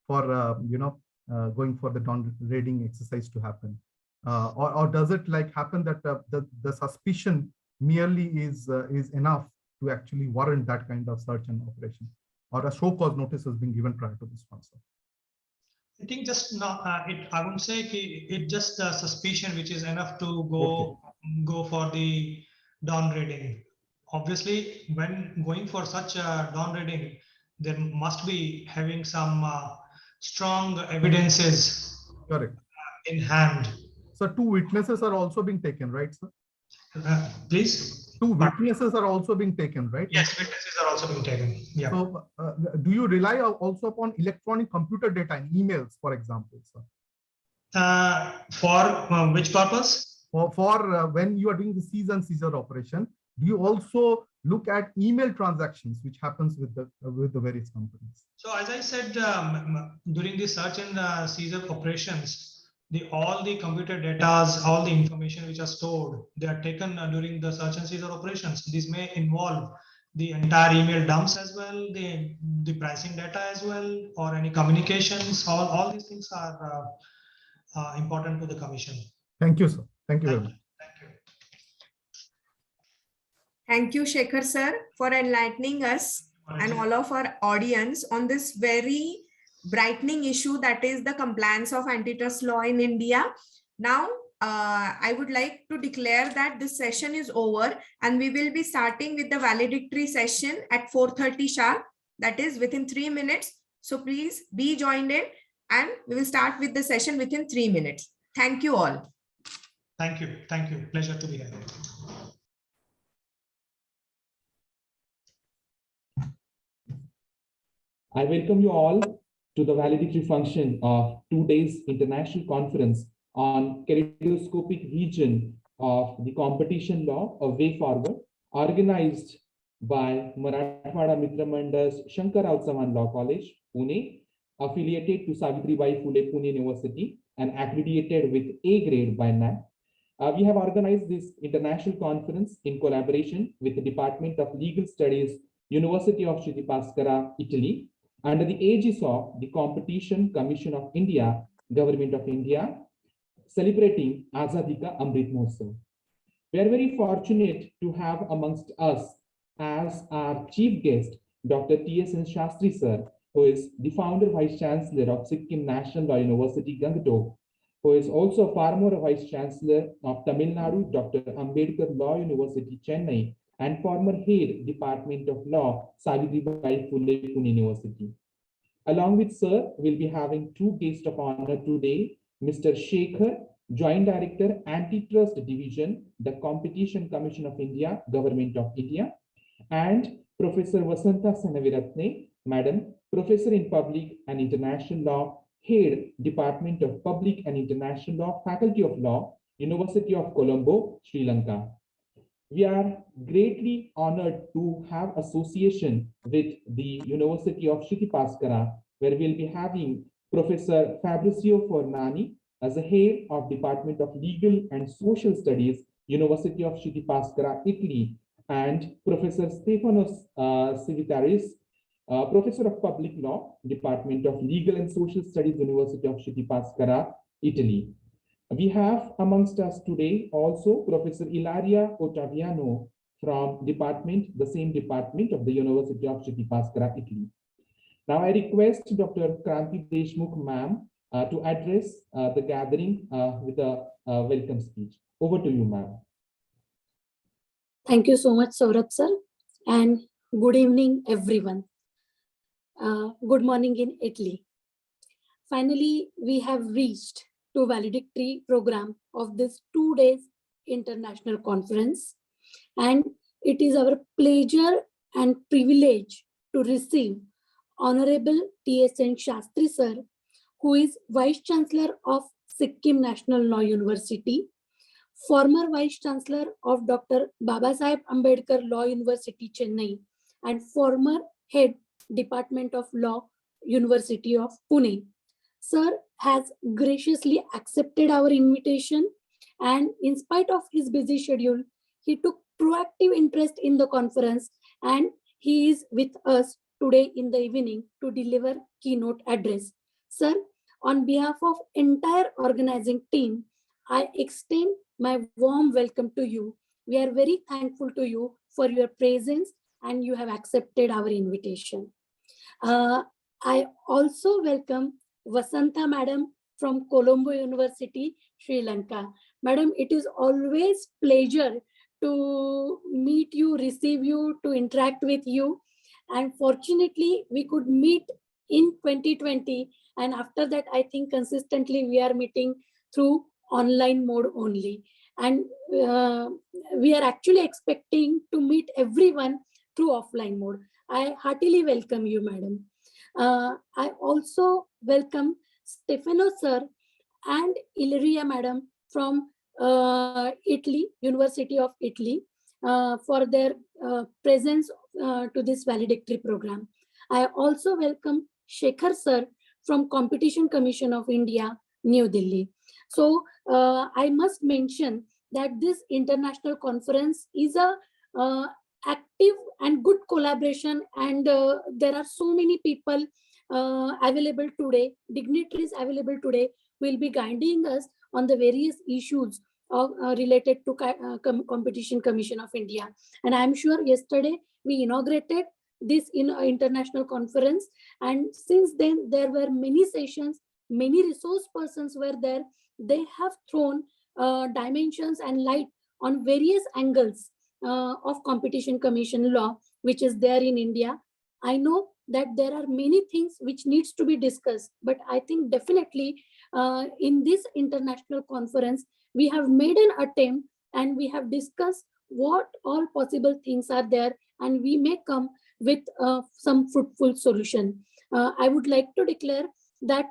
going for the dawn raiding exercise to happen, or does it like happen that the suspicion merely is enough to actually warrant that kind of search and operation, or a show cause notice has been given prior to this sponsor? I think just now, I wouldn't say it just a suspicion which is enough to go for the dawn raiding. Obviously, when going for such a dawn raiding, there must be having some strong evidences in hand. So 2 witnesses are also being taken, right, sir? Please? 2 witnesses are also being taken, right? Yes, witnesses are also being taken. Yeah. So do you rely also upon electronic computer data and emails, for example, sir? For which purpose? For when you are doing the seize and seizure operation, do you also look at email transactions, which happens with the various companies? So as I said, during the search and seizure operations, all the computer data, all the information which are stored, they are taken during the search and seizure operations. This may involve the entire email dumps as well, the pricing data as well, or any communications. All these things are important to the commission. Thank you, sir. Thank you very much. Thank you, Shekhar sir, for enlightening us and all of our audience on this very brightening issue, that is the compliance of antitrust law in India. Now, I would like to declare that this session is over and we will be starting with the valedictory session at 4:30 sharp, that is within 3 minutes. So please be joined in and we will start with the session within 3 minutes. Thank you all. Thank you. Thank you. Pleasure to be here. I welcome you all to the valedictory function of 2 days international conference on kaleidoscopic region of the competition law, a way forward, organized by Marathwada Mitra Mandal's Shankarrao Law College, Pune, affiliated to Savitribai Phule Pune University and accredited with A grade by NAC. We have organized this international conference in collaboration with the Department of Legal Studies, University of Shripaskara, Italy, under the aegis of the Competition Commission of India, Government of India, celebrating Azadi Ka Amrit Mahotsav. We are very fortunate to have amongst us as our chief guest, Dr. T.S.N. Shastri sir, who is the founder Vice Chancellor of Sikkim National Law University, Gangtok, who is also former Vice Chancellor of Tamil Nadu, Dr. Ambedkar Law University, Chennai, and former Head Department of Law, Savitribai Phule Pune University. Along with sir, we'll be having two guests of honor today, Mr. Shekhar, Joint Director, Antitrust Division, the Competition Commission of India, Government of India, and Professor Vasanta Sanaviratne, Madam, Professor in Public and International Law, Head, Department of Public and International Law, Faculty of Law, University of Colombo, Sri Lanka. We are greatly honored to have association with the University of Shripaskara, where we'll be having Professor Fabrizio Fornani as the head of Department of Legal and Social Studies, University of Shripaskara, Italy, and Professor Stefanos Civitaris, Professor of Public Law, Department of Legal and Social Studies, University of Shripaskara, Italy. We have amongst us today also Professor Ilaria Ottaviano from the same department of the University of Shripaskara, Italy. Now I request Dr. Kranti Deshmukh ma'am to address the gathering with a welcome speech. Over to you, ma'am. Thank you so much, Saurabh sir, and good evening, everyone. Good morning in Italy. Finally, we have reached to valedictory program of this 2 days international conference, and it is our pleasure and privilege to receive Honorable T.S.N. Shastri sir, who is Vice Chancellor of Sikkim National Law University, former Vice Chancellor of Dr. Babasaheb Ambedkar Law University, Chennai, and former Head Department of Law, University of Pune. Sir has graciously accepted our invitation, and in spite of his busy schedule, he took proactive interest in the conference, and he is with us today in the evening to deliver keynote address. Sir, on behalf of entire organizing team, I extend my warm welcome to you. We are very thankful to you for your presence, and you have accepted our invitation. I also welcome Vasanta Madam from Colombo University, Sri Lanka. Madam, it is always pleasure to meet you, receive you, to interact with you. And fortunately, we could meet in 2020. And after that, I think consistently we are meeting through online mode only. And we are actually expecting to meet everyone through offline mode. I heartily welcome you, madam. I also welcome Stefano sir and Ilaria madam from Italy, University of Italy, for their presence to this valedictory program. I also welcome Shekhar sir from Competition Commission of India, New Delhi. So I must mention that this international conference is a active and good collaboration, and there are so many people available today, dignitaries available today, will be guiding us on the various issues of, related to Competition Commission of India. And I'm sure yesterday we inaugurated this international conference, and since then there were many sessions, many resource persons were there. They have thrown dimensions and light on various angles of Competition Commission law, which is there in India. I know that there are many things which needs to be discussed, but I think definitely in this international conference, we have made an attempt and we have discussed what all possible things are there, and we may come with some fruitful solution. I would like to declare that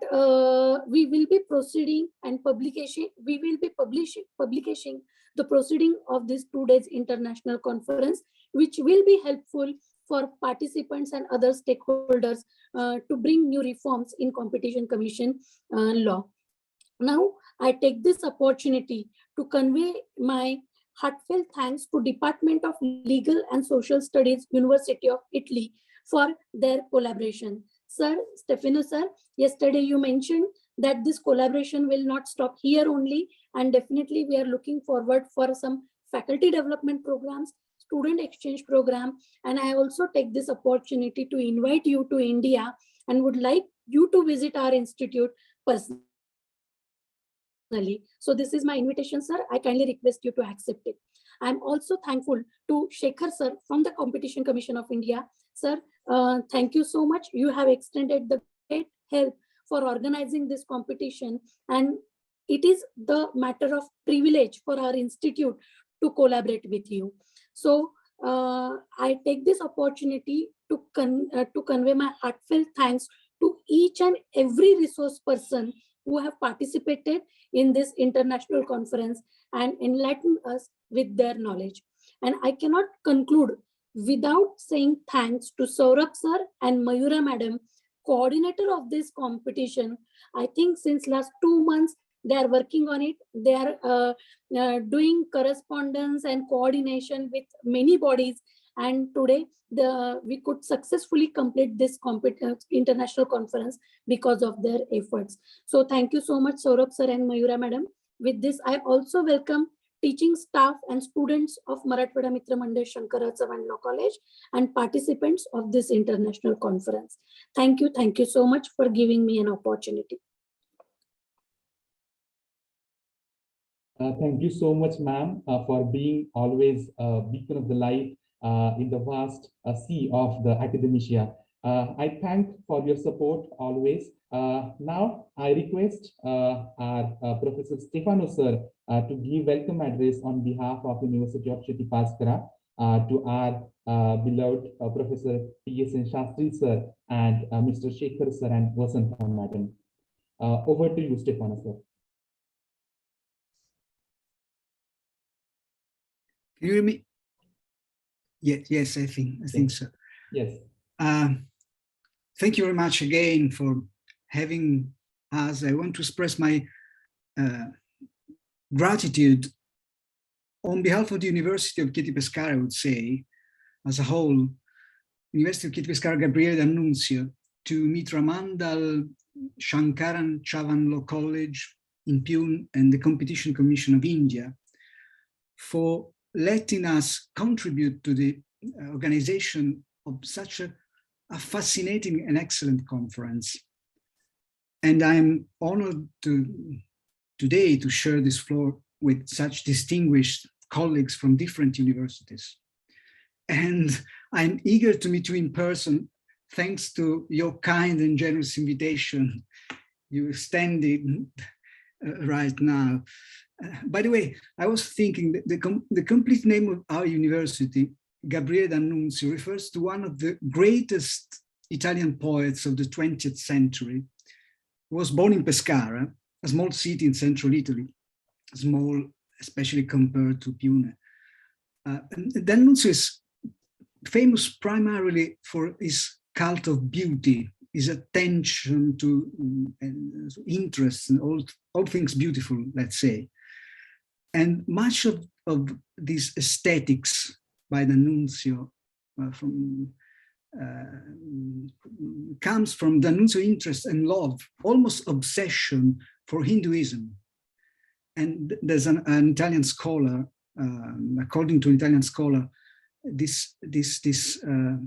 we will be proceeding and publication. We will be publishing the proceeding of this 2 days international conference, which will be helpful for participants and other stakeholders to bring new reforms in competition commission law. Now, I take this opportunity to convey my heartfelt thanks to Department of Legal and Social Studies, University of Italy, for their collaboration. Sir, Stefano sir, yesterday you mentioned that this collaboration will not stop here only, and definitely we are looking forward for some faculty development programs, student exchange program, and I also take this opportunity to invite you to India and would like you to visit our institute personally. So this is my invitation, sir. I kindly request you to accept it. I'm also thankful to Shekhar sir from the Competition Commission of India. Sir, thank you so much. You have extended the great help for organizing this competition, and it is the matter of privilege for our institute to collaborate with you. So I take this opportunity to convey my heartfelt thanks to each and every resource person who have participated in this international conference and enlightened us with their knowledge. And I cannot conclude without saying thanks to Saurabh sir and Mayura madam, coordinator of this competition. I think since last 2 months, they are working on it. They are doing correspondence and coordination with many bodies. And today we could successfully complete this international conference because of their efforts. So thank you so much, Saurabh sir and Mayura madam. With this, I also welcome teaching staff and students of Marathwada Mitra Mandal Shankarrao Chavan Law College and participants of this international conference. Thank you so much for giving me an opportunity. Thank you so much, ma'am, for being always a beacon of the light in the vast sea of the academia. I thank for your support always. Now I request our Professor Stefano sir to give welcome address on behalf of University of Chitti Paskara to our beloved Professor P.S.N. Shastri sir and Mr. Shekhar sir and Vasantha madam. Over to you, Stefano sir. Can you hear me? Yes, I think so. Yes. Thank you very much again for having us. I want to express my gratitude on behalf of the University of Chitti Pescara, I would say, as a whole, University of Chitti Pescara Gabriele D'Annunzio, to Mitra Mandal, Shankarrao Chavan Law College in Pune, and the Competition Commission of India for letting us contribute to the organization of such a fascinating and excellent conference. And I'm honored today to share this floor with such distinguished colleagues from different universities. And I'm eager to meet you in person, thanks to your kind and generous invitation you extended right now. By the way, I was thinking that the complete name of our university, Gabriele D'Annunzio, refers to one of the greatest Italian poets of the 20th century. He was born in Pescara, a small city in central Italy, small especially compared to Pune. D'Annunzio is famous primarily for his cult of beauty, his attention to interests and all things beautiful, let's say. And much of these aesthetics by D'Annunzio comes from D'Annunzio interest and love, almost obsession for Hinduism. And there's an Italian scholar, according to an Italian scholar, this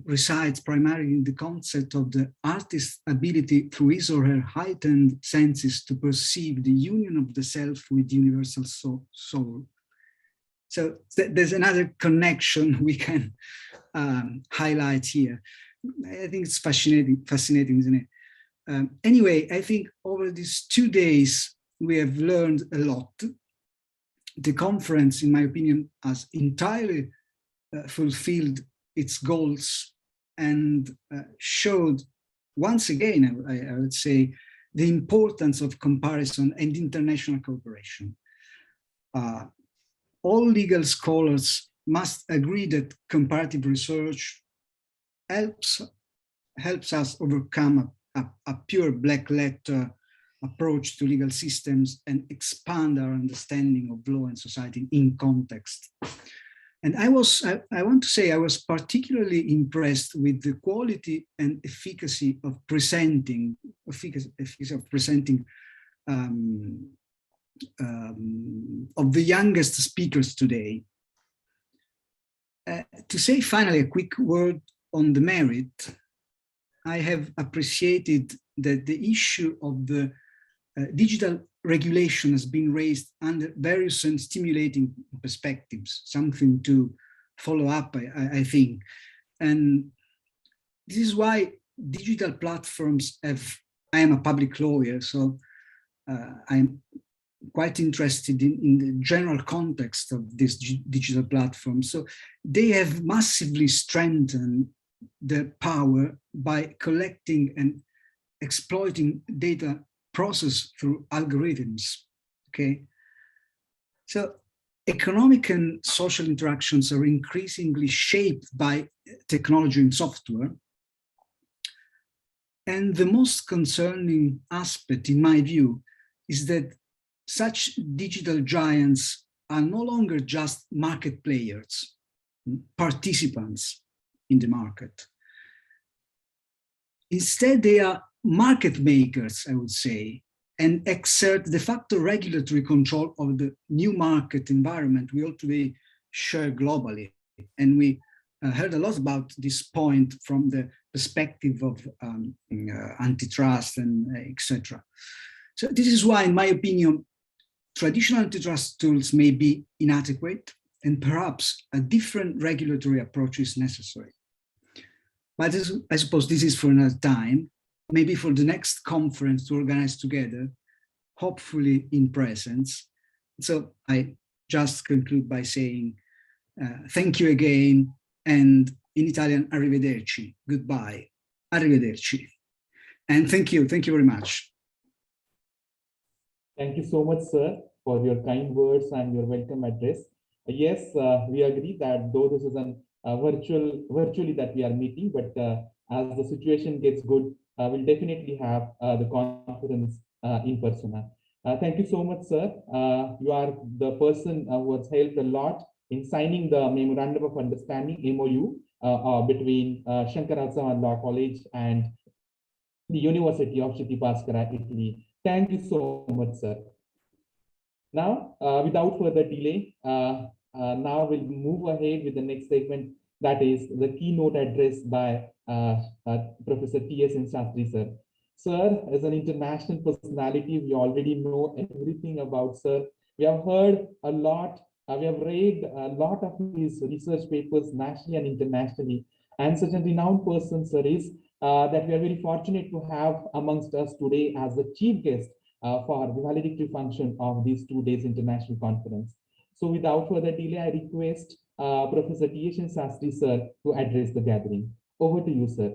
resides primarily in the concept of the artist's ability through his or her heightened senses to perceive the union of the self with the universal soul. So there's another connection we can highlight here. I think it's fascinating, isn't it? Anyway, I think over these 2 days, we have learned a lot. The conference, in my opinion, has entirely fulfilled its goals and showed once again, I would say, the importance of comparison and international cooperation. All legal scholars must agree that comparative research helps us overcome a pure black letter approach to legal systems and expand our understanding of law and society in context. And I want to say I was particularly impressed with the quality and efficacy of presenting, of the youngest speakers today. To say finally a quick word on the merit, I have appreciated that the issue of the digital regulation has been raised under various and stimulating perspectives, something to follow up, I think. And this is why digital platforms have, I am a public lawyer, so I'm quite interested in the general context of this digital platform. So they have massively strengthened their power by collecting and exploiting data processed through algorithms, okay? So economic and social interactions are increasingly shaped by technology and software. And the most concerning aspect, in my view, is that such digital giants are no longer just market players, participants in the market. Instead, they are market makers, I would say, and exert de facto regulatory control of the new market environment we all today share globally. And we heard a lot about this point from the perspective of antitrust and etc. So this is why, in my opinion, traditional antitrust tools may be inadequate and perhaps a different regulatory approach is necessary. But I suppose this is for another time, maybe for the next conference to organize together, hopefully in presence. So I just conclude by saying thank you again, and in Italian, arrivederci, goodbye, arrivederci. And thank you very much. Thank you so much, sir, for your kind words and your welcome address. Yes, we agree that though this is virtually that we are meeting, but as the situation gets good, we'll definitely have the conference in person. Thank you so much, sir. You are the person who has helped a lot in signing the Memorandum of Understanding, MOU, between Shankarrao Law College and the University of Chitti Pascara, Italy. Thank you so much, sir. Now, without further delay, now we'll move ahead with the next segment, that is the keynote address by Professor T.S. Shastri, sir. Sir, as an international personality, we already know everything about sir. We have heard a lot, we have read a lot of his research papers nationally and internationally, and such a renowned person, sir, is that we are very fortunate to have amongst us today as the chief guest for the valedictory function of these 2 days international conference. So without further delay, I request Professor T.S. Shastri, sir, to address the gathering. Over to you, sir.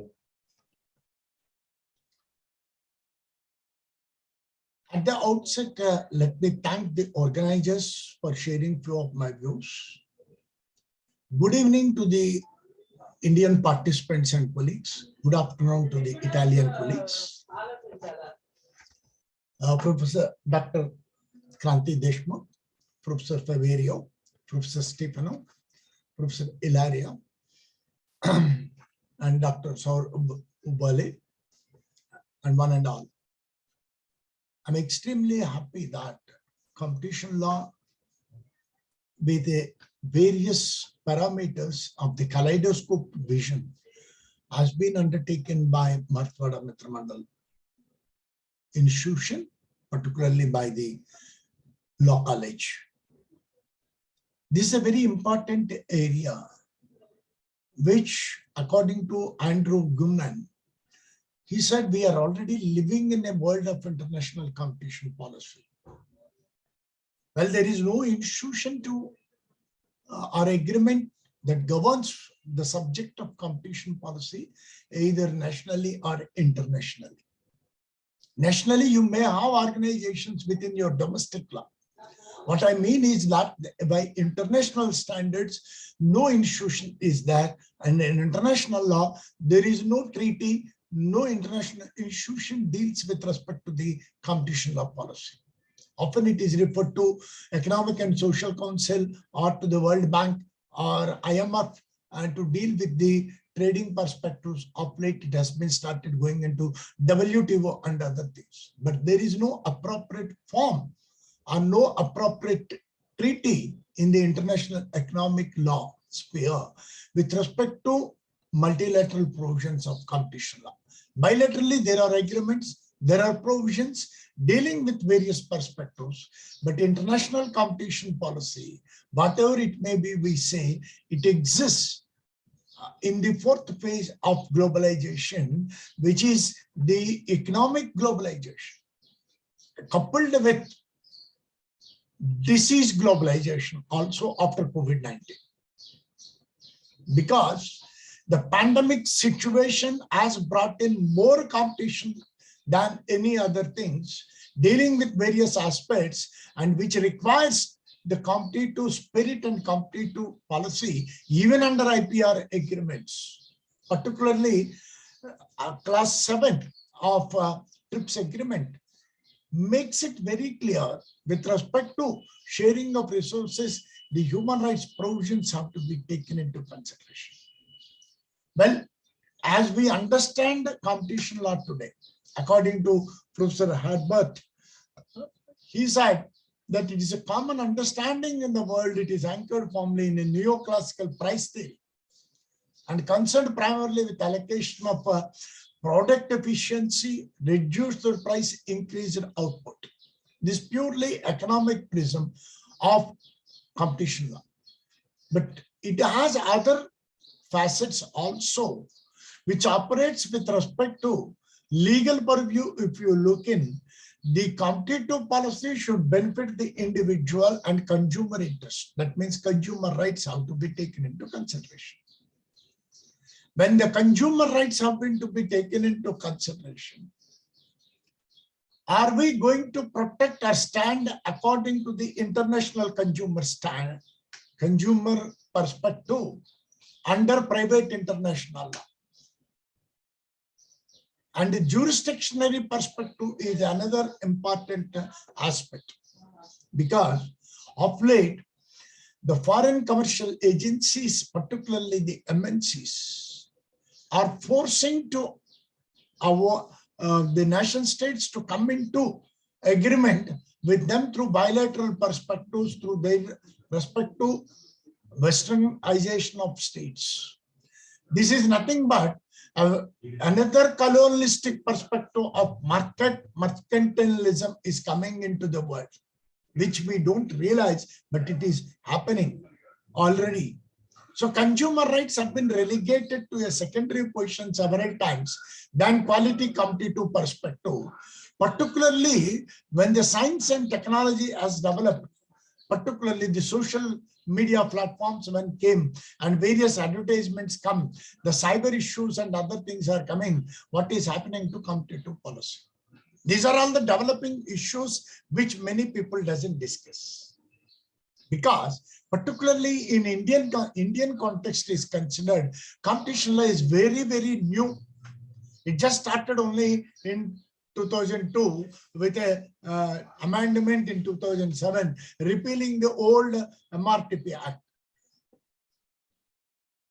At the outset, let me thank the organizers for sharing few of my views. Good evening to the Indian participants and colleagues. Good afternoon to the Italian colleagues. Professor Dr. Kranti Deshmukh, Professor Faverio, Professor Stefano, Professor Ilaria, and Dr. Saur Ubale, and one and all. I'm extremely happy that competition law with the various parameters of the kaleidoscope vision has been undertaken by Marathwada Mitra Mandal institution, particularly by the law college. This is a very important area, which according to Andrew Gumnan, he said we are already living in a world of international competition policy. Well, there is no institution to or agreement that governs the subject of competition policy, either nationally or internationally. Nationally, you may have organizations within your domestic law. What I mean is that by international standards, no institution is there, and in international law, there is no treaty, no international institution deals with respect to the competition law policy. Often it is referred to Economic and Social Council or to the World Bank or IMF, and to deal with the trading perspectives. Of late, it has been started going into WTO and other things. But there is no appropriate form or no appropriate treaty in the international economic law sphere with respect to multilateral provisions of competition law. Bilaterally, there are agreements, there are provisions dealing with various perspectives, but international competition policy, whatever it may be, we say it exists in the fourth phase of globalization, which is the economic globalization, coupled with disease globalization also after COVID-19. Because the pandemic situation has brought in more competition than any other things, dealing with various aspects, and which requires the competitive spirit and competitive policy, even under IPR agreements, particularly class 7 of TRIPS agreement, makes it very clear with respect to sharing of resources, the human rights provisions have to be taken into consideration. Well, as we understand competition law today, according to Professor Herbert, he said that it is a common understanding in the world. It is anchored firmly in a neoclassical price theory and concerned primarily with allocation of product efficiency, reduce the price, increase in output. This purely economic prism of competition law. But it has other facets also, which operates with respect to legal purview. If you look in, the competitive policy should benefit the individual and consumer interest. That means consumer rights have to be taken into consideration. When the consumer rights have been to be taken into consideration, are we going to protect or stand according to the international consumer perspective under private international law? And the jurisdictionary perspective is another important aspect, because of late, the foreign commercial agencies, particularly the MNCs, are forcing to the nation states to come into agreement with them through bilateral perspectives, through their respective westernization of states. This is nothing but another colonialistic perspective of mercantilism is coming into the world, which we don't realize, but it is happening already. So consumer rights have been relegated to a secondary position several times than quality competitive perspective, particularly when the science and technology has developed, particularly the social media platforms when came and various advertisements come, the cyber issues and other things are coming. What is happening to competitive policy? These are all the developing issues which many people doesn't discuss, because particularly in Indian context is considered, competition law is very, very new. It just started only in 2002 with a amendment in 2007, repealing the old MRTP Act.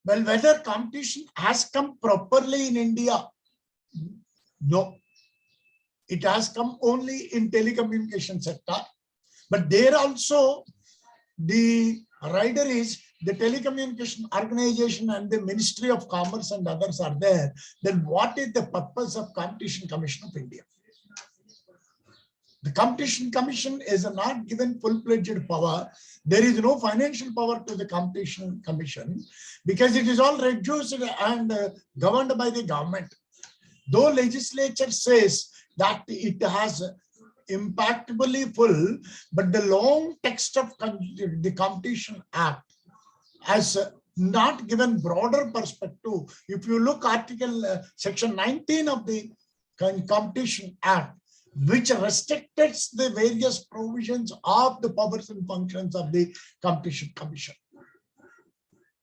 Well, whether competition has come properly in India? No. It has come only in telecommunication sector, but there also the rider is the telecommunication organization and the Ministry of Commerce and others are there. Then what is the purpose of Competition Commission of India? The Competition Commission is not given full-fledged power. There is no financial power to the Competition Commission because it is all reduced and governed by the government. Though legislature says that it has impactably but the long text of the Competition Act, as not given broader perspective. If you look section 19 of the Competition Act, which restricted the various provisions of the powers and functions of the Competition Commission.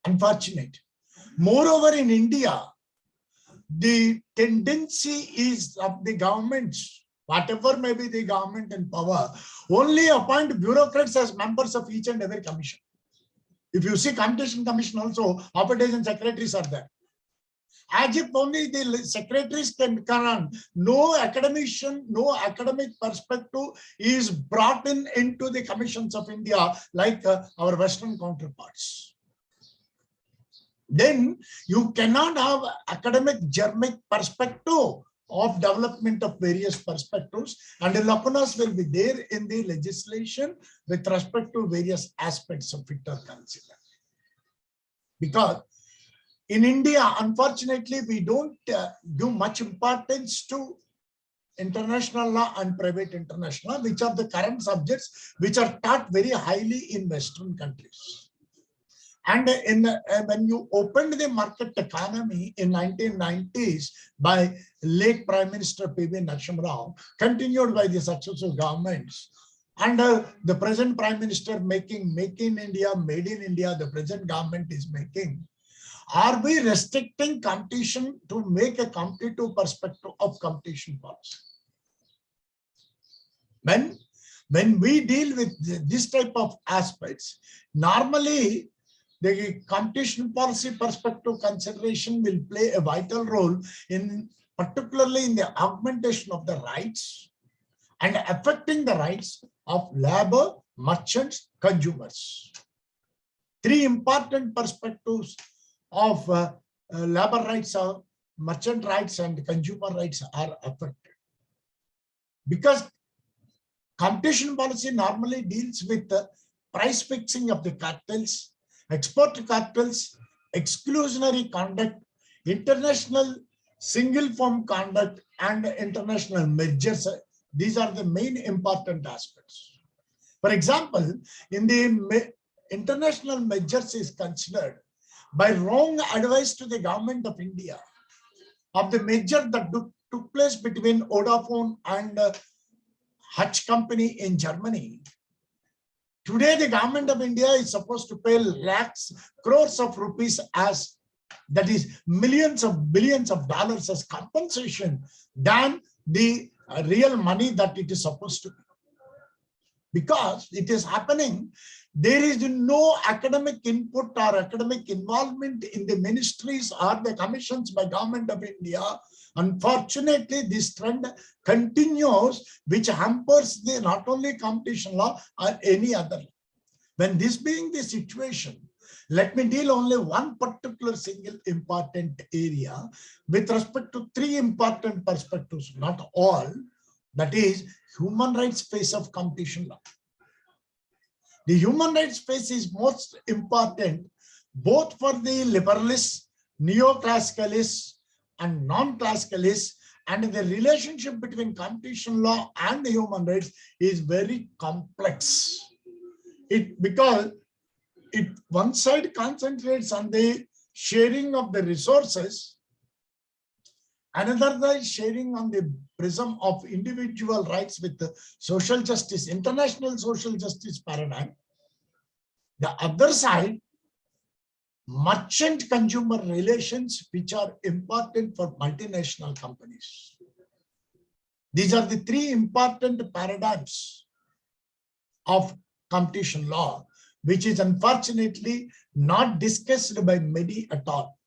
Unfortunate. Moreover, in India, the tendency is of the governments, whatever may be the government in power, only appoint bureaucrats as members of each and every commission. If you see Competition Commission also, arbitration secretaries are there. As if only the secretaries can run. No academician, no academic perspective is brought into the commissions of India like our Western counterparts. Then you cannot have academic germic perspective of development of various perspectives, and the lacunas will be there in the legislation with respect to various aspects of it are considered. Because in India, unfortunately, we don't give much importance to international law and private international law, which are the current subjects which are taught very highly in Western countries. And when you opened the market economy in 1990s by late Prime Minister P.V. Shankarrao, continued by the successive governments, and the present Prime Minister making Make in India, Made in India, the present government is making. Are we restricting competition to make a competitive perspective of competition policy? When we deal with this type of aspects, normally the competition policy perspective consideration will play a vital role in particularly in the augmentation of the rights and affecting the rights of labor, merchants, consumers. Three important perspectives of labor rights, are merchant rights and consumer rights are affected. Because competition policy normally deals with the price fixing of the cartels, export cartels, exclusionary conduct, international single firm conduct, and international mergers. These are the main important aspects. For example, in the international mergers is considered by wrong advice to the government of India of the merger that took place between Vodafone and Hutch company in Germany. Today, the government of India is supposed to pay lakhs, crores of rupees as, that is millions of billions of dollars as compensation than the real money that it is supposed to be. Because it is happening, there is no academic input or academic involvement in the ministries or the commissions by government of India. Unfortunately, this trend continues, which hampers the not only competition law or any other law. When this being the situation, let me deal only one particular single important area with respect to three important perspectives, not all, that is human rights phase of competition law. The human rights phase is most important both for the liberalists, neoclassicalists, and non-classicalists, and the relationship between competition law and the human rights is very complex. Because one side concentrates on the sharing of the resources, another side sharing on the prism of individual rights with the social justice, international social justice paradigm. The other side, merchant-consumer relations, which are important for multinational companies. These are the three important paradigms of competition law, which is unfortunately not discussed by many at all.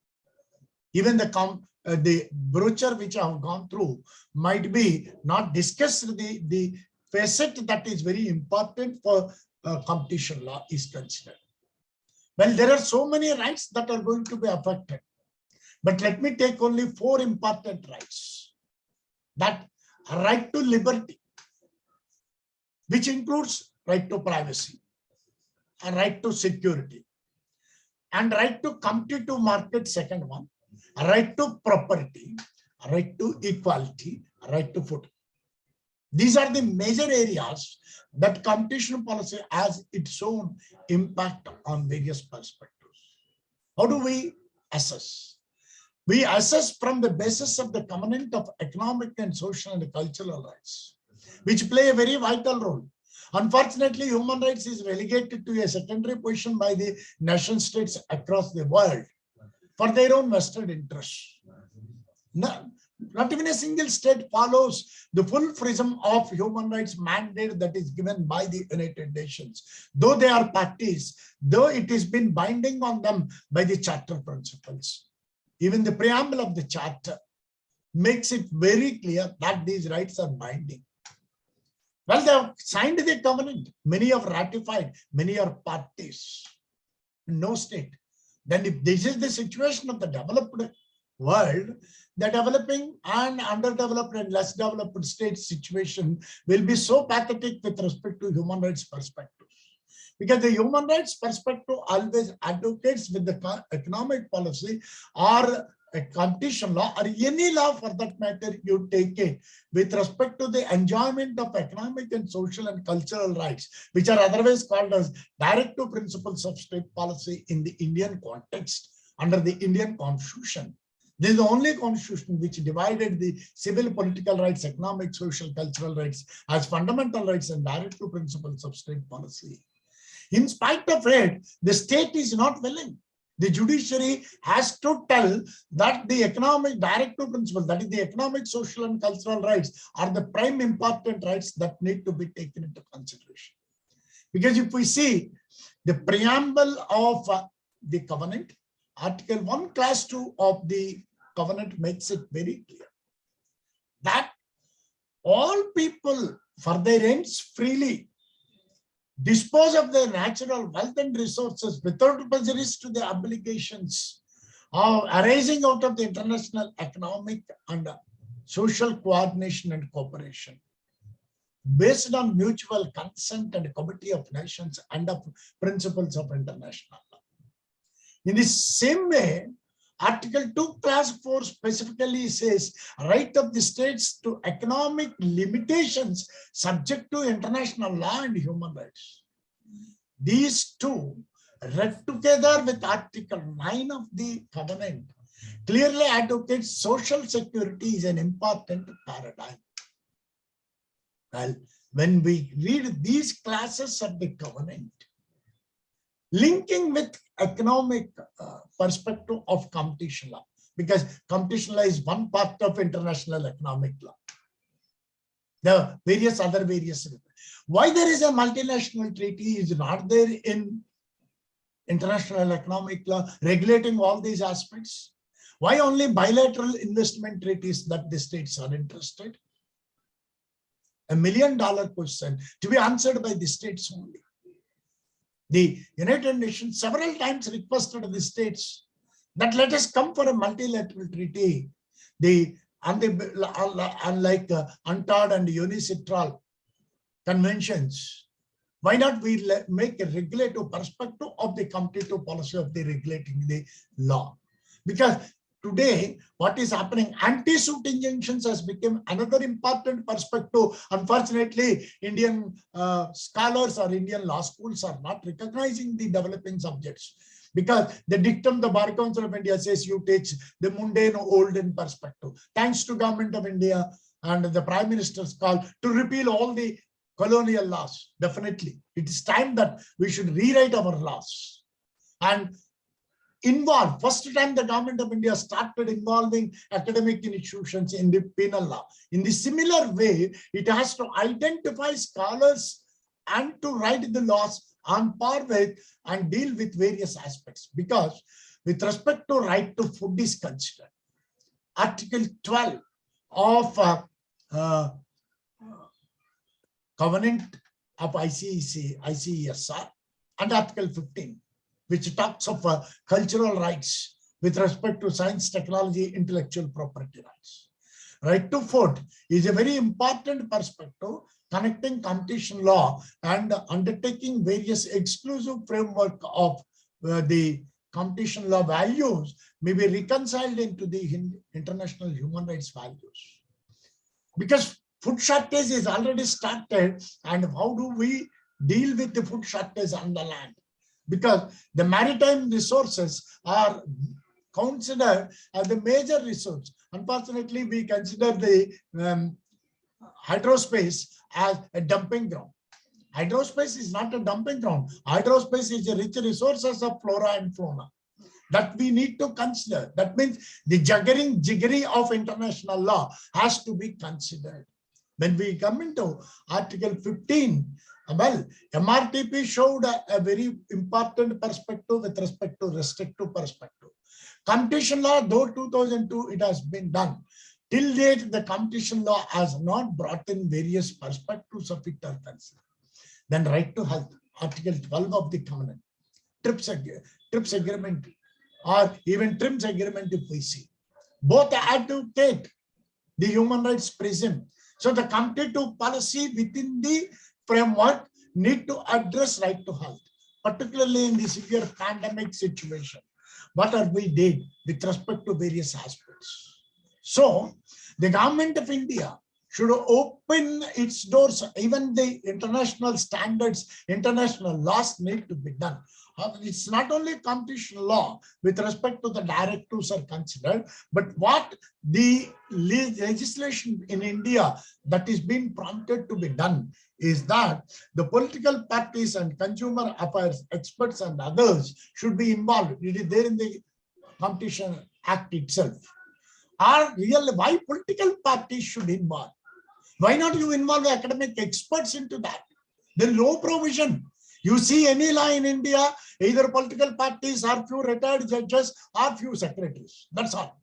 Even the brochure which I have gone through might be not discussed the facet that is very important for competition law is considered. Well, there are so many rights that are going to be affected. But let me take only four important rights. That right to liberty, which includes right to privacy, and right to security, and right to competitive market, second one, right to property, right to equality, right to food. These are the major areas that competition policy has its own impact on various perspectives. How do we assess? We assess from the basis of the covenant of economic and social and cultural rights, which play a very vital role. Unfortunately, human rights is relegated to a secondary position by the nation states across the world for their own vested interests. Not even a single state follows the full prism of human rights mandate that is given by the United Nations, though they are parties, though it has been binding on them by the Charter principles. Even the preamble of the Charter makes it very clear that these rights are binding. Well, they have signed the covenant. Many have ratified. Many are parties. No state. Then if this is the situation of the developed world, the developing and underdeveloped and less developed state situation will be so pathetic with respect to human rights perspective. Because the human rights perspective always advocates with the economic policy or a competition law or any law for that matter you take it with respect to the enjoyment of economic and social and cultural rights, which are otherwise called as directive principles of state policy in the Indian context under the Indian Constitution. This is the only constitution which divided the civil, political rights, economic, social, cultural rights as fundamental rights and directive principles of state policy. In spite of it, the state is not willing. The judiciary has to tell that the economic directive principles, that is the economic, social, and cultural rights, are the prime important rights that need to be taken into consideration. Because if we see the preamble of the covenant, Article 1, Clause 2 of the covenant makes it very clear that all people for their ends freely dispose of their natural wealth and resources without prejudice to the obligations arising out of the international economic and social coordination and cooperation based on mutual consent and committee of nations and of principles of international law. In the same way, Article 2, Clause 4 specifically says right of the states to economic limitations subject to international law and human rights. These two, read together with Article 9 of the covenant, clearly advocates social security is an important paradigm. Well, when we read these classes of the covenant, linking with economic perspective of competition law, because competition law is one part of international economic law. The various. Why there is a multinational treaty is not there in international economic law regulating all these aspects? Why only bilateral investment treaties that the states are interested? $1 million question to be answered by the states only. The United Nations several times requested the states that let us come for a multilateral treaty. Unlike UNCTAD and UNICITRAL conventions, why not we make a regulative perspective of the competitive policy of the regulating the law? Because today, what is happening, anti-suit injunctions has become another important perspective. Unfortunately, Indian scholars or Indian law schools are not recognizing the developing subjects because the dictum, the Bar Council of India says you teach the mundane olden perspective. Thanks to Government of India and the Prime Minister's call to repeal all the colonial laws. Definitely, it is time that we should rewrite our laws and involve. First time the Government of India started involving academic institutions in the penal law. In the similar way, it has to identify scholars and to write the laws on par with and deal with various aspects. Because with respect to right to food is considered, Article 12 of Covenant of ICESR and Article 15, which talks of cultural rights with respect to science, technology, intellectual property rights. Right to food is a very important perspective connecting competition law and undertaking various exclusive framework of the competition law values may be reconciled into the international human rights values. Because food shortage is already started, and how do we deal with the food shortage on the land? because the maritime resources are considered as the major resource. Unfortunately, we consider the hydrospace as a dumping ground. Hydrospace is not a dumping ground. Hydrospace is a rich resources of flora and fauna that we need to consider. That means the jiggery of international law has to be considered. When we come into Article 15, well, MRTP showed a very important perspective with respect to restrictive perspective. Competition law, though 2002 it has been done, till date the competition law has not brought in various perspectives of it are considered. Then right to health, Article 12 of the Covenant, TRIPS agreement, or even TRIMS agreement if we see. Both advocate the human rights prism. So the competitive policy within the framework need to address right to health, particularly in the severe pandemic situation. What are we did with respect to various aspects? So the government of India should open its doors. Even the international standards, international laws need to be done. It's not only competition law with respect to the directives are considered, but what the legislation in India that is being prompted to be done is that the political parties and consumer affairs experts and others should be involved. It is there in the Competition Act itself. Are really why political parties should involve? Why not you involve the academic experts into that? There is no provision. You see any law in India, either political parties or few retired judges or few secretaries. That's all.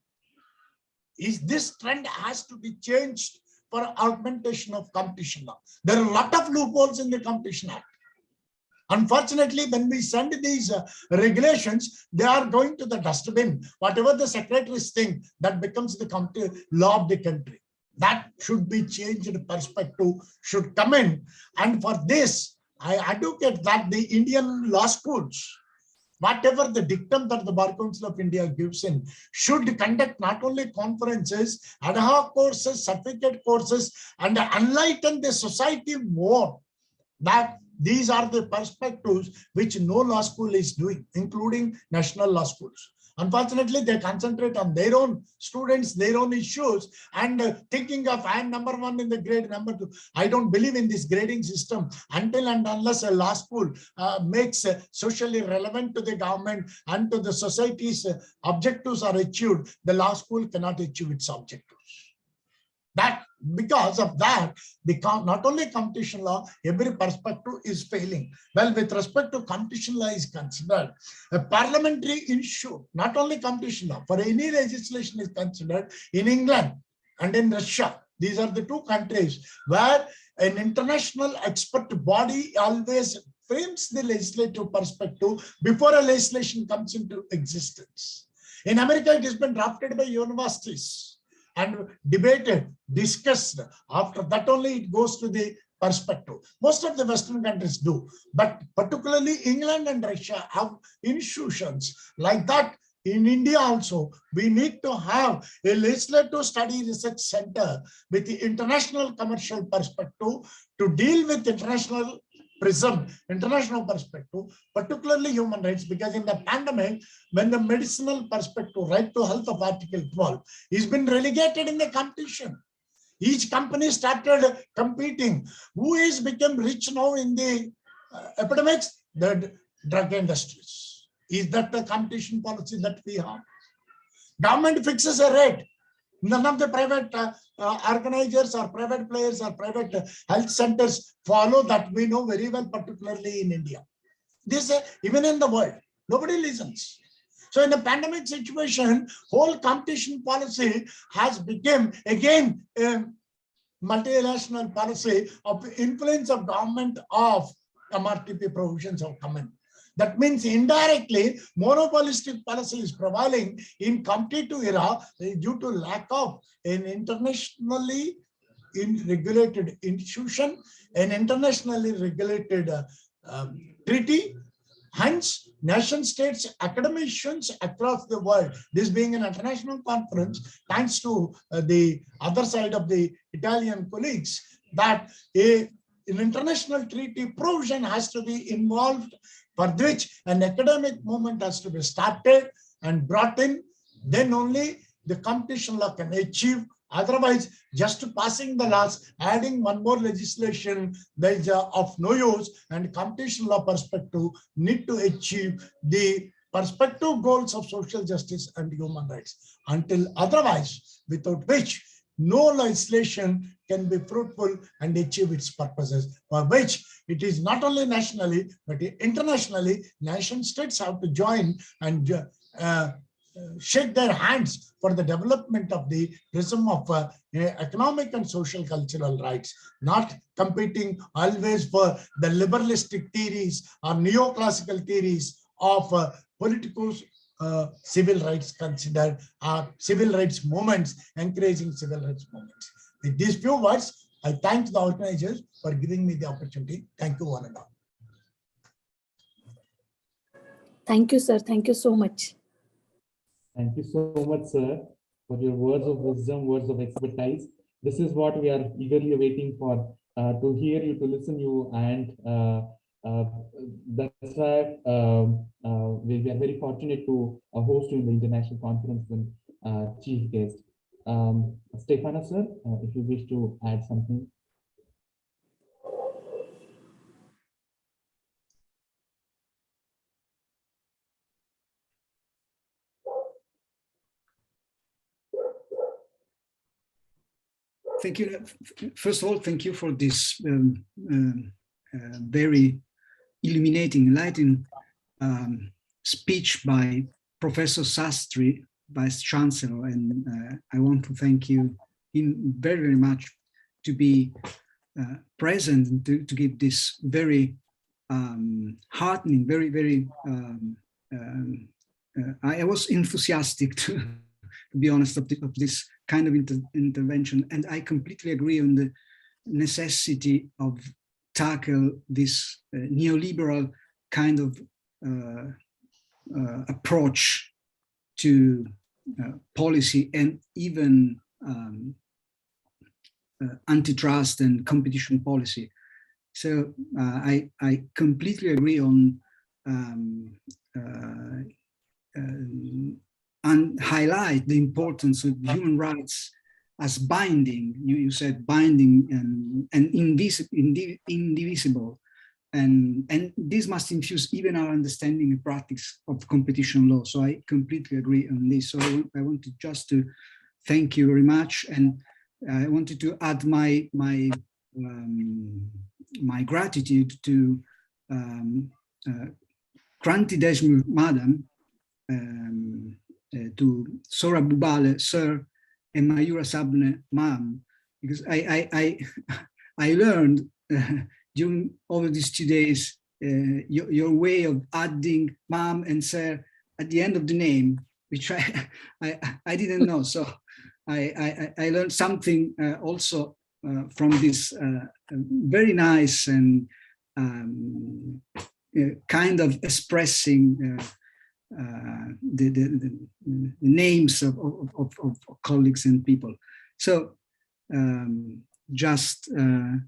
This trend has to be changed for augmentation of competition law. There are a lot of loopholes in the Competition Act. Unfortunately, when we send these regulations, they are going to the dustbin. Whatever the secretaries think, that becomes the law of the country. That should be changed. Perspective should come in. And for this, I advocate that the Indian law schools, whatever the dictum that the Bar Council of India gives in, should conduct not only conferences, ad hoc courses, certificate courses, and enlighten the society more. That these are the perspectives which no law school is doing, including national law schools. Unfortunately, they concentrate on their own students, their own issues, and thinking of I am number one in the grade, number two. I don't believe in this grading system until and unless a law school makes socially relevant to the government and to the society's objectives are achieved, the law school cannot achieve its objectives. That because of that, not only competition law, every perspective is failing. Well, with respect to competition law is considered a parliamentary issue, not only competition law, for any legislation is considered in England and in Russia. These are the two countries where an international expert body always frames the legislative perspective before a legislation comes into existence. In America, it has been drafted by universities and debated, discussed. After that only it goes to the perspective. Most of the Western countries do, but particularly England and Russia have institutions like that. In India also, we need to have a legislative study research center with the international commercial perspective to deal with international prism, international perspective, particularly human rights, because in the pandemic, when the medicinal perspective, right to health of Article 12 is been relegated in the competition. Each company started competing. Who is become rich now in the epidemics? The drug industries. Is that the competition policy that we have? Government fixes a rate. None of the private organizers or private players or private health centers follow that. We know very well, particularly in India. This even in the world, nobody listens. So in the pandemic situation, whole competition policy has become again a multinational policy of influence of government of MRTP provisions have come in. That means indirectly, monopolistic policy is prevailing in competitive era due to lack of an internationally regulated institution, an internationally regulated treaty. Hence, nation states, academicians across the world, this being an international conference, thanks to the other side of the Italian colleagues, that a an international treaty provision has to be involved, for which an academic movement has to be started and brought in. Then only the competition law can achieve. Otherwise, just passing the laws, adding one more legislation, there is of no use. And competition law perspective need to achieve the perspective goals of social justice and human rights. Until otherwise, without which no legislation can be fruitful and achieve its purposes, for which it is not only nationally, but internationally, nation states have to join and shake their hands for the development of the prism of economic and social cultural rights, not competing always for the liberalistic theories or neoclassical theories of politicals, civil rights considered, civil rights movements, encouraging civil rights movements. With these few words, I thank the organizers for giving me the opportunity. Thank you, one and all. Thank you, sir. Thank you so much. Thank you so much, sir, for your words of wisdom, words of expertise. This is what we are eagerly awaiting for, to hear you, to listen you, and that's why we are very fortunate to host you in the international conference and chief guest. Stefano, sir, if you wish to add something. Thank you. First of all, thank you for this very illuminating, enlightening speech by Professor Sastry, Vice Chancellor, and I want to thank you very, very much to be present and to give this very heartening, very, very. I was enthusiastic to be honest, of this kind of intervention. And I completely agree on the necessity of tackle this neoliberal kind of approach to policy and even antitrust and competition policy. So I completely agree on and highlight the importance of human rights as binding. You said binding and indivisible, and this must infuse even our understanding and practice of competition law. So I completely agree on this. So I wanted just to thank you very much, and I wanted to add my gratitude to Kranti Deshmukh Madam, to Sora Bubale, Sir, and Mayura Sabne, Ma'am, because I learned during all of these 2 days your way of adding Ma'am and Sir at the end of the name, which I didn't know. So I learned something also from this very nice and kind of expressing the names of colleagues and people. So just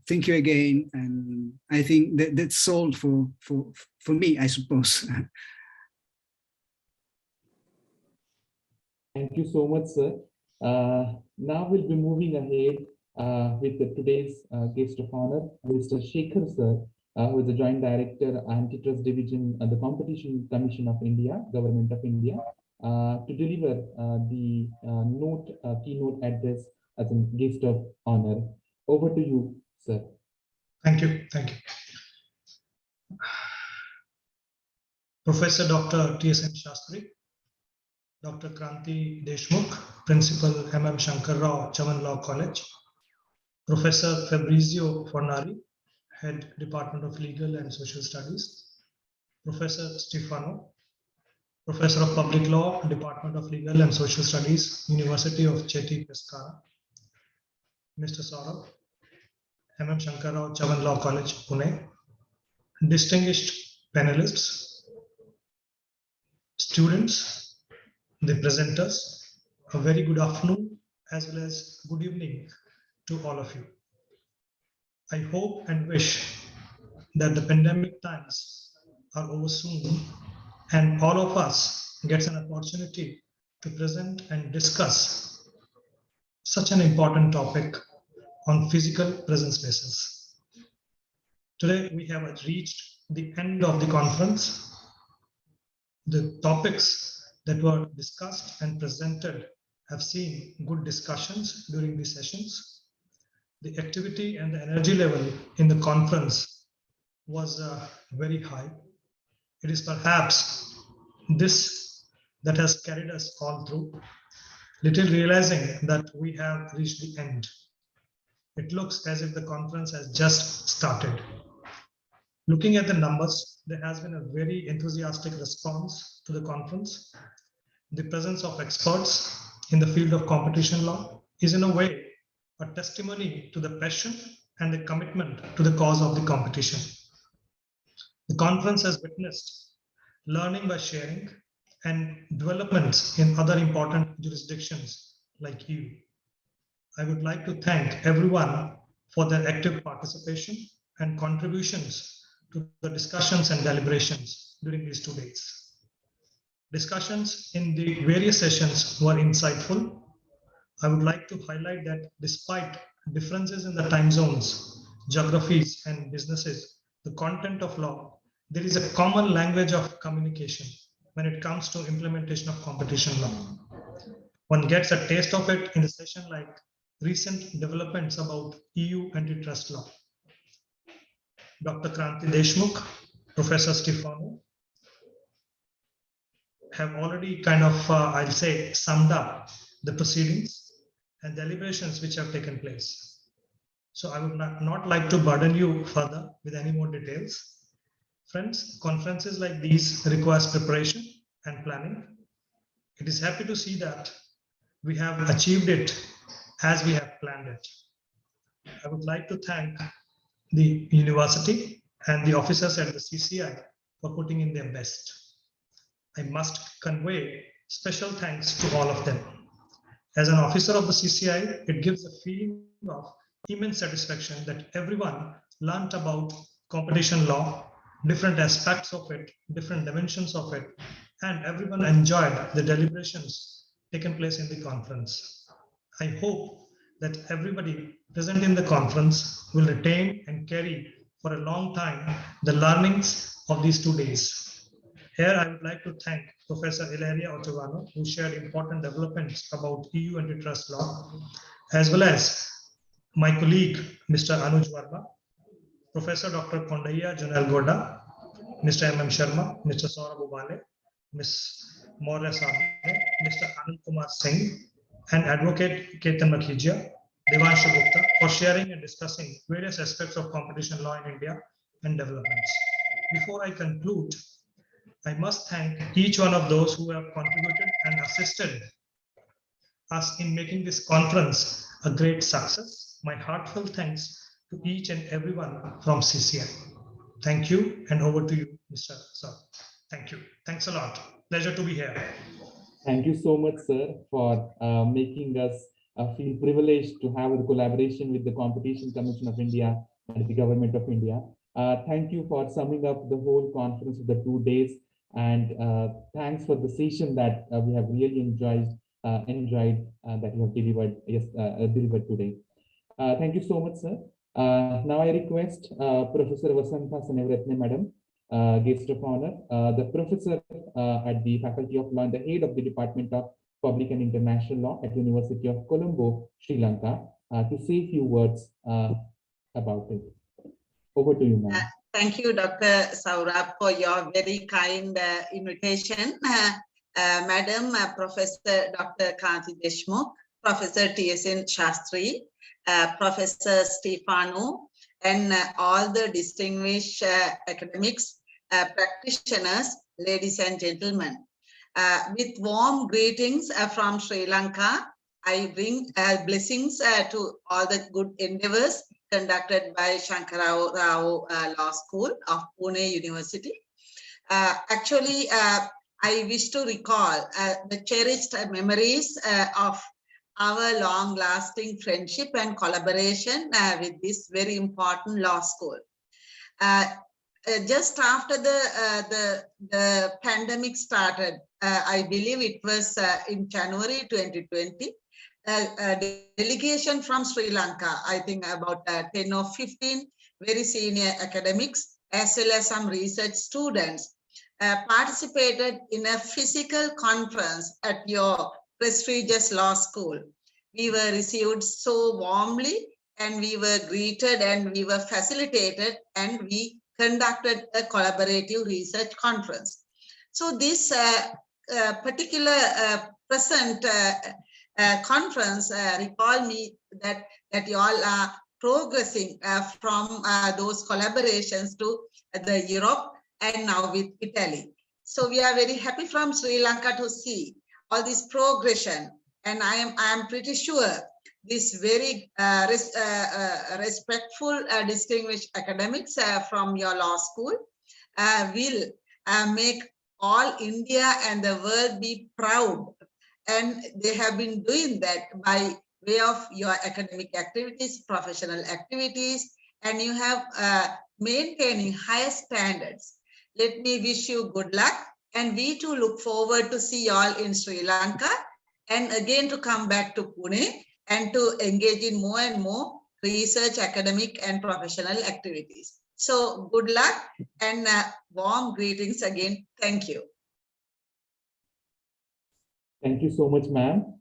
thank you again, and I think that's all for me, I suppose. Thank you so much, sir. Now we'll be moving ahead with today's guest of honor, Mr. Shekhar, sir, who is the Joint Director, Antitrust Division at the Competition Commission of India, Government of India, to deliver the keynote address as a guest of honor. Over to you, sir. Thank you. Thank you. Professor Dr. T.S.N. Shastri, Dr. Kranti Deshmukh, Principal Shankarrao, Chavan Law College, Professor Fabrizio Fornari, Head Department of Legal and Social Studies, Professor Stefano, Professor of Public Law, Department of Legal and Social Studies, University of Chieti Pescara, Mr. Saurabh, Shankarrao, Chavan Law College, Pune, distinguished panelists, students, the presenters, a very good afternoon as well as good evening to all of you. I hope and wish that the pandemic times are over soon and all of us gets an opportunity to present and discuss such an important topic on physical presence spaces. Today we have reached the end of the conference. The topics that were discussed and presented have seen good discussions during the sessions. The activity and the energy level in the conference was very high. It is perhaps this that has carried us all through, little realizing that we have reached the end. It looks as if the conference has just started. Looking at the numbers, there has been a very enthusiastic response to the conference. The presence of experts in the field of competition law is in a way a testimony to the passion and the commitment to the cause of the competition. The conference has witnessed learning by sharing and developments in other important jurisdictions like you. I would like to thank everyone for their active participation and contributions to the discussions and deliberations during these 2 days. Discussions in the various sessions were insightful. I would like to highlight that despite differences in the time zones, geographies, and businesses, the content of law, there is a common language of communication when it comes to implementation of competition law. One gets a taste of it in a session like recent developments about EU antitrust law. Dr. Kranti Deshmukh, Professor Stefano have already kind of, I'll say, summed up the proceedings and deliberations which have taken place. So I would not like to burden you further with any more details. Friends, conferences like these requires preparation and planning. It is happy to see that we have achieved it as we have planned it. I would like to thank the university and the officers at the CCI for putting in their best. I must convey special thanks to all of them. As an officer of the CCI, it gives a feeling of immense satisfaction that everyone learned about competition law, different aspects of it, different dimensions of it, and everyone enjoyed the deliberations taken place in the conference. I hope that everybody present in the conference will retain and carry for a long time the learnings of these 2 days. Here, I would like to thank Professor Ilaria Ottavano, who shared important developments about EU antitrust law, as well as my colleague, Mr. Anuj Verma, Professor Dr. Kondaiya Junal Goda, Mr. M.M. Sharma, Mr. Saurabh Ubale, Ms. Maurya Sabne, Mr. Anand Kumar Singh, and Advocate Ketan Makhija, Devanshu Gupta, for sharing and discussing various aspects of competition law in India and developments. Before I conclude, I must thank each one of those who have contributed and assisted us in making this conference a great success. My heartfelt thanks to each and everyone from CCI. Thank you, and over to you, Mr. Sir. Thank you. Thanks a lot. Pleasure to be here. Thank you so much, sir, for making us feel privileged to have a collaboration with the Competition Commission of India and the Government of India. Thank you for summing up the whole conference of the 2 days, and thanks for the session that we have really enjoyed that you have delivered, delivered today. Thank you so much, sir. Now I request Professor Vasantha Sanevratne, Madam, guest of honor, the professor at the Faculty of Law and the head of the Department of Public and International Law at University of Colombo, Sri Lanka, to say a few words about it. Over to you, ma'am. Thank you, Dr. Saurabh, for your very kind invitation. Madam, Professor Dr. Kranti Deshmukh, Professor T.S.N. Shastri, Professor Stefano, and all the distinguished academics, practitioners, ladies and gentlemen. With warm greetings from Sri Lanka, I bring blessings to all the good endeavors conducted by Shankarrao Law School of Pune University. Actually, I wish to recall the cherished memories of our long-lasting friendship and collaboration with this very important law school. Just after the pandemic started, I believe it was in January 2020, a delegation from Sri Lanka, I think about 10 or 15 very senior academics, as well as some research students, participated in a physical conference at your prestigious law school. We were received so warmly, and we were greeted, and we were facilitated, and we conducted a collaborative research conference. So this particular present conference recall me that you all are progressing from those collaborations to the Europe and now with Italy. So we are very happy from Sri Lanka to see all this progression, and I am pretty sure this very respectful, distinguished academics from your law school will make all India and the world be proud. And they have been doing that by way of your academic activities, professional activities, and you have maintaining higher standards. Let me wish you good luck, and we too look forward to see you all in Sri Lanka, and again to come back to Pune and to engage in more and more research, academic and professional activities. So good luck and warm greetings again. Thank you. Thank you so much, ma'am,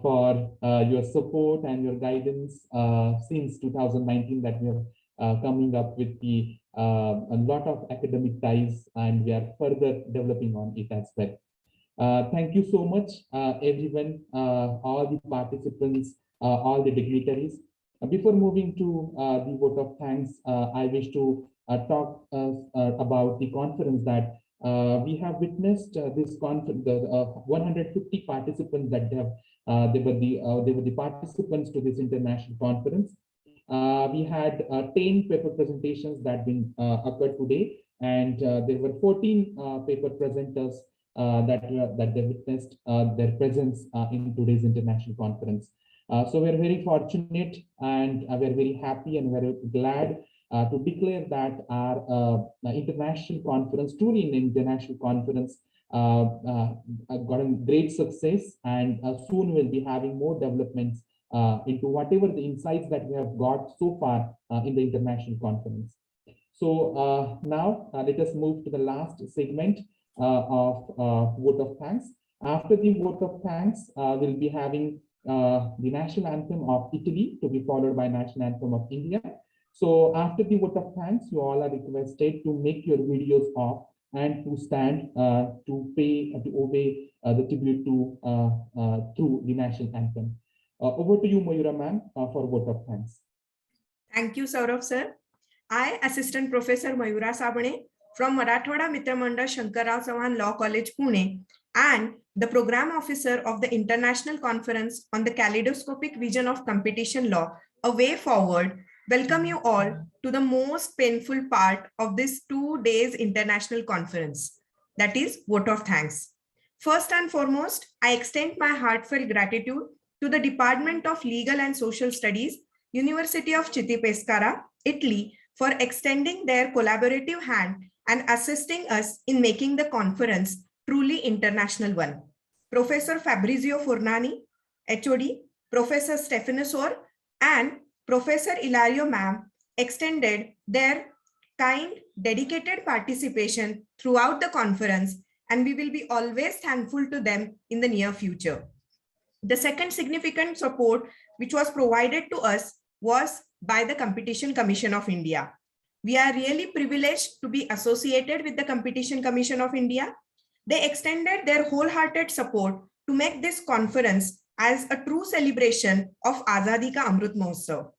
for your support and your guidance since 2019 that we are coming up with a lot of academic ties, and we are further developing on it as well. Thank you so much, everyone, all the participants, all the dignitaries. Before moving to the vote of thanks, I wish to talk about the conference that we have witnessed. This conference, the 150 participants that they were the participants to this international conference. We had 10 paper presentations that been occurred today, and there were 14 paper presenters that they witnessed their presence in today's international conference. So we're very fortunate, and we're very happy and very glad to declare that our international conference, truly an international conference, got a great success, and soon we'll be having more developments into whatever the insights that we have got so far in the international conference. So now let us move to the last segment of vote of thanks. After the vote of thanks, we'll be having the national anthem of Italy to be followed by national anthem of India. So after the vote of thanks, you all are requested to make your videos off and to stand to pay to obey the tribute to through the national anthem. Over to you, Mayura ma'am, for vote of thanks. Thank you, Saurav sir. I, Assistant Professor Mayura Sabane from Marathwada Mitra Mandal Shankarrao Chavan Law College, Pune, and the Program Officer of the International Conference on the Kaleidoscopic Vision of Competition Law, A Way Forward, welcome you all to the most painful part of this 2 days international conference, that is vote of thanks. First and foremost, I extend my heartfelt gratitude to the Department of Legal and Social Studies, University of Pescara, Italy, for extending their collaborative hand and assisting us in making the conference truly international one. Professor Fabrizio Fornani, HOD, Professor Stephanus Orr, and Professor Ilario ma'am extended their kind, dedicated participation throughout the conference, and we will be always thankful to them in the near future. The second significant support which was provided to us was by the Competition Commission of India. We are really privileged to be associated with the Competition Commission of India. They extended their wholehearted support to make this conference as a true celebration of Azadi Ka Amrit Mahotsav.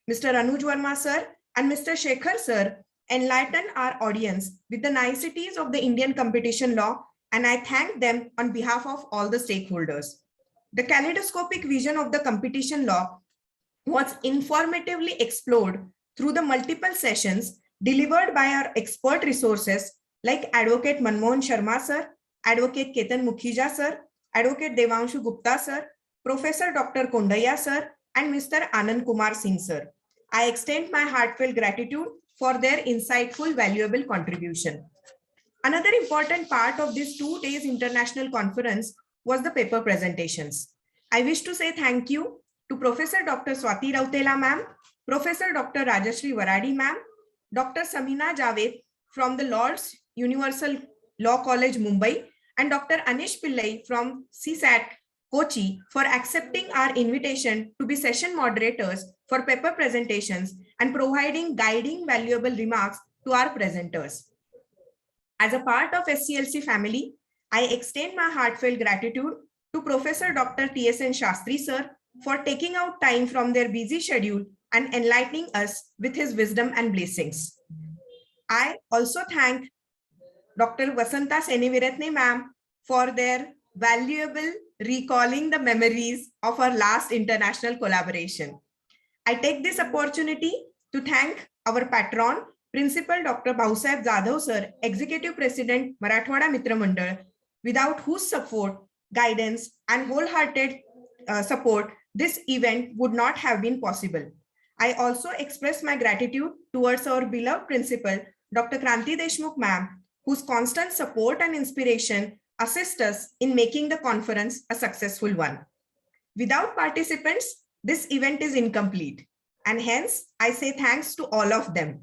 Mr. Anuj Verma sir and Mr. Shekhar sir enlighten our audience with the niceties of the Indian competition law, and I thank them on behalf of all the stakeholders. The kaleidoscopic vision of the competition law was informatively explored through the multiple sessions delivered by our expert resources like Advocate Manmohan Sharma sir, Advocate Ketan Mukhija sir, Advocate Devanshu Gupta sir, Professor Dr. Kondaya sir, and Mr. Anand Kumar Singh sir. I extend my heartfelt gratitude for their insightful, valuable contribution. Another important part of this 2 days international conference was the paper presentations. I wish to say thank you to Professor Dr. Swati Rautela ma'am, Professor Dr. Rajashri Varadi ma'am, Dr. Samina Javed from the Lord's Universal Law College, Mumbai, and Dr. Anish Pillai from CSAT, Kochi, for accepting our invitation to be session moderators for paper presentations and providing guiding valuable remarks to our presenters. As a part of SCLC family, I extend my heartfelt gratitude to Professor Dr. TSN Shastri sir for taking out time from their busy schedule and enlightening us with his wisdom and blessings. I also thank Dr. Vasanta Seneviratne ma'am for their valuable recalling the memories of our last international collaboration. I take this opportunity to thank our patron, Principal Dr. Bhausaheb Jadhav sir, Executive President, Marathwada Mitra Mandal, without whose support, guidance, and wholehearted support, this event would not have been possible. I also express my gratitude towards our beloved principal, Dr. Kranti Deshmukh ma'am, whose constant support and inspiration assist us in making the conference a successful one. Without participants, this event is incomplete, and hence I say thanks to all of them.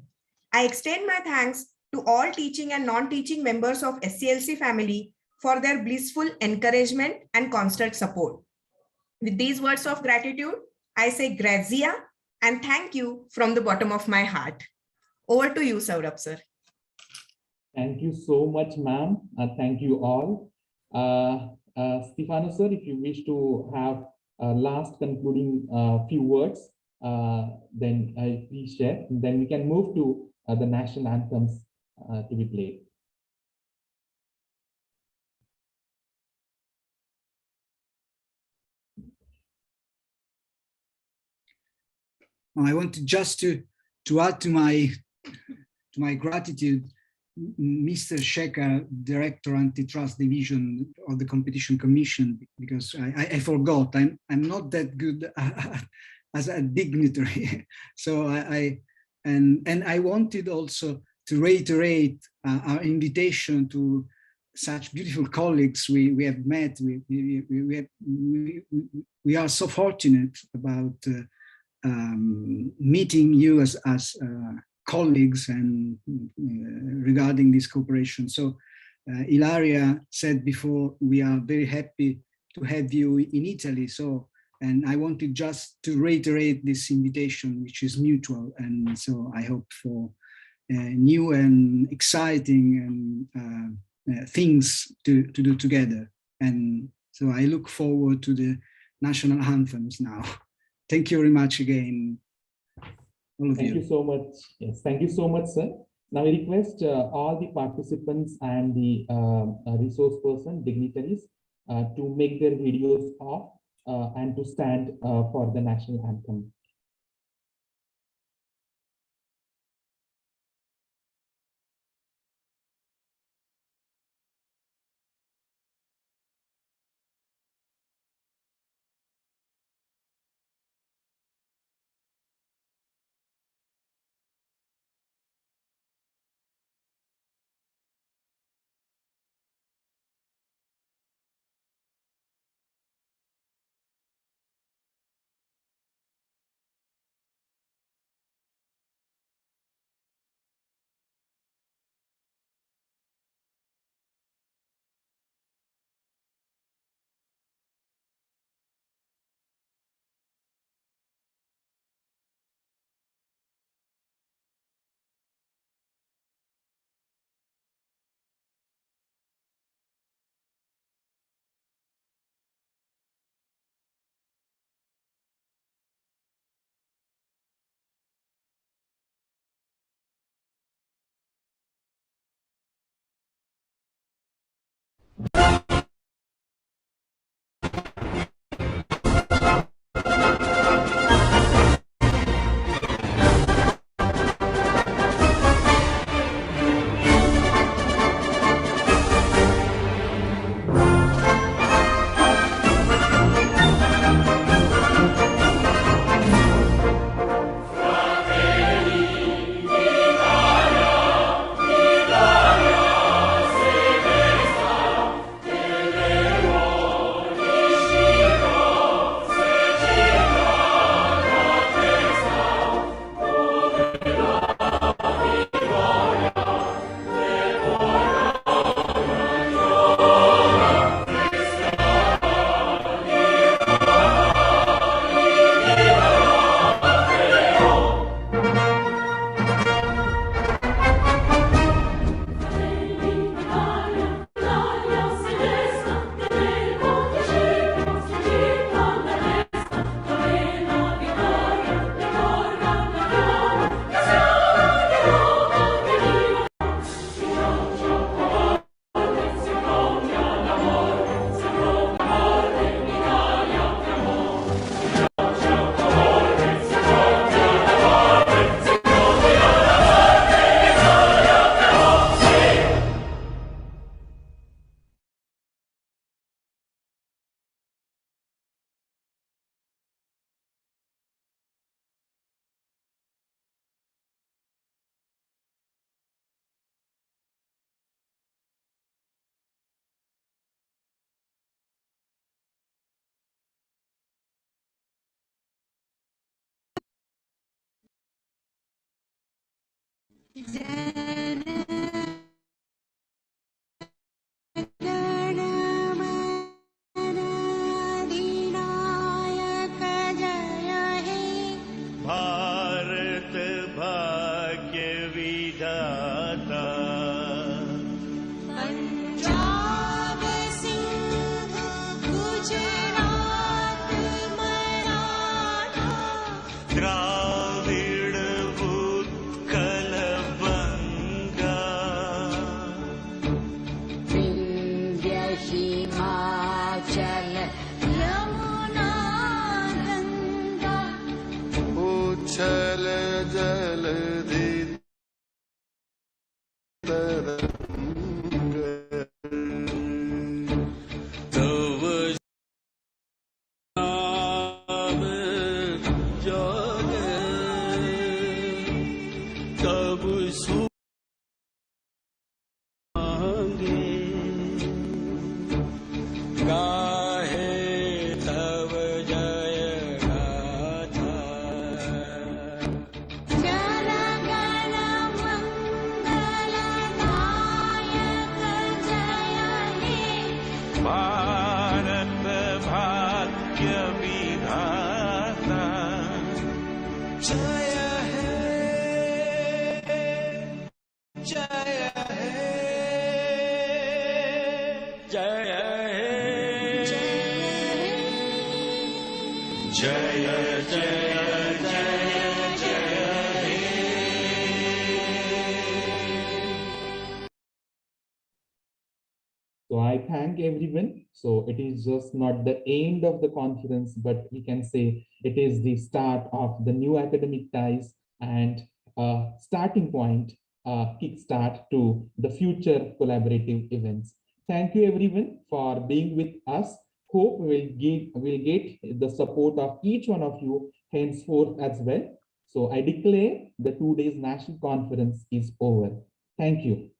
I extend my thanks to all teaching and non-teaching members of SCLC family for their blissful encouragement and constant support. With these words of gratitude, I say grazia and thank you from the bottom of my heart. Over to you, Saurabh sir. Thank you so much, ma'am. Thank you all. Stefano sir, if you wish to have last concluding few words, then please share. Then we can move to the national anthems to be played. I want to add to my gratitude, Mr. Shekhar, Director Antitrust Division of the Competition Commission, because I forgot I'm not that good as a dignitary. So I wanted also to reiterate our invitation to such beautiful colleagues we have met. We are so fortunate about meeting you as colleagues and regarding this cooperation. So Ilaria said before, we are very happy to have you in Italy. So, and I wanted just to reiterate this invitation, which is mutual. And so I hope for new and exciting and things to do together. And so I look forward to the national anthems now. Thank you very much again, all of you. Thank you so much. Yes, thank you so much, sir. Now I request all the participants and the resource person, dignitaries, to make their videos off and to stand for the national anthem. Bharat भाग्य विधाता पंजाब सिंह गुजरात मराठा द्राविड़ उत्कल बंगा विंध्य हिमाचल यमुना गंगा उच्छल जलधि तरंग तव नाम जोग तब सुनांगे गाहे तव जय गाथा जन गण मंगलदायक जय हे भारत भाग्य विधाता जय हे जय हे जय हे जय जय जय जय हे So I thank everyone. So it is just not the end of the conference, but we can say it is the start of the new academic ties and starting point, kickstart to the future collaborative events. Thank you everyone for being with us. Hope we'll get the support of each one of you henceforth as well. So I declare the 2 days national conference is over. Thank you.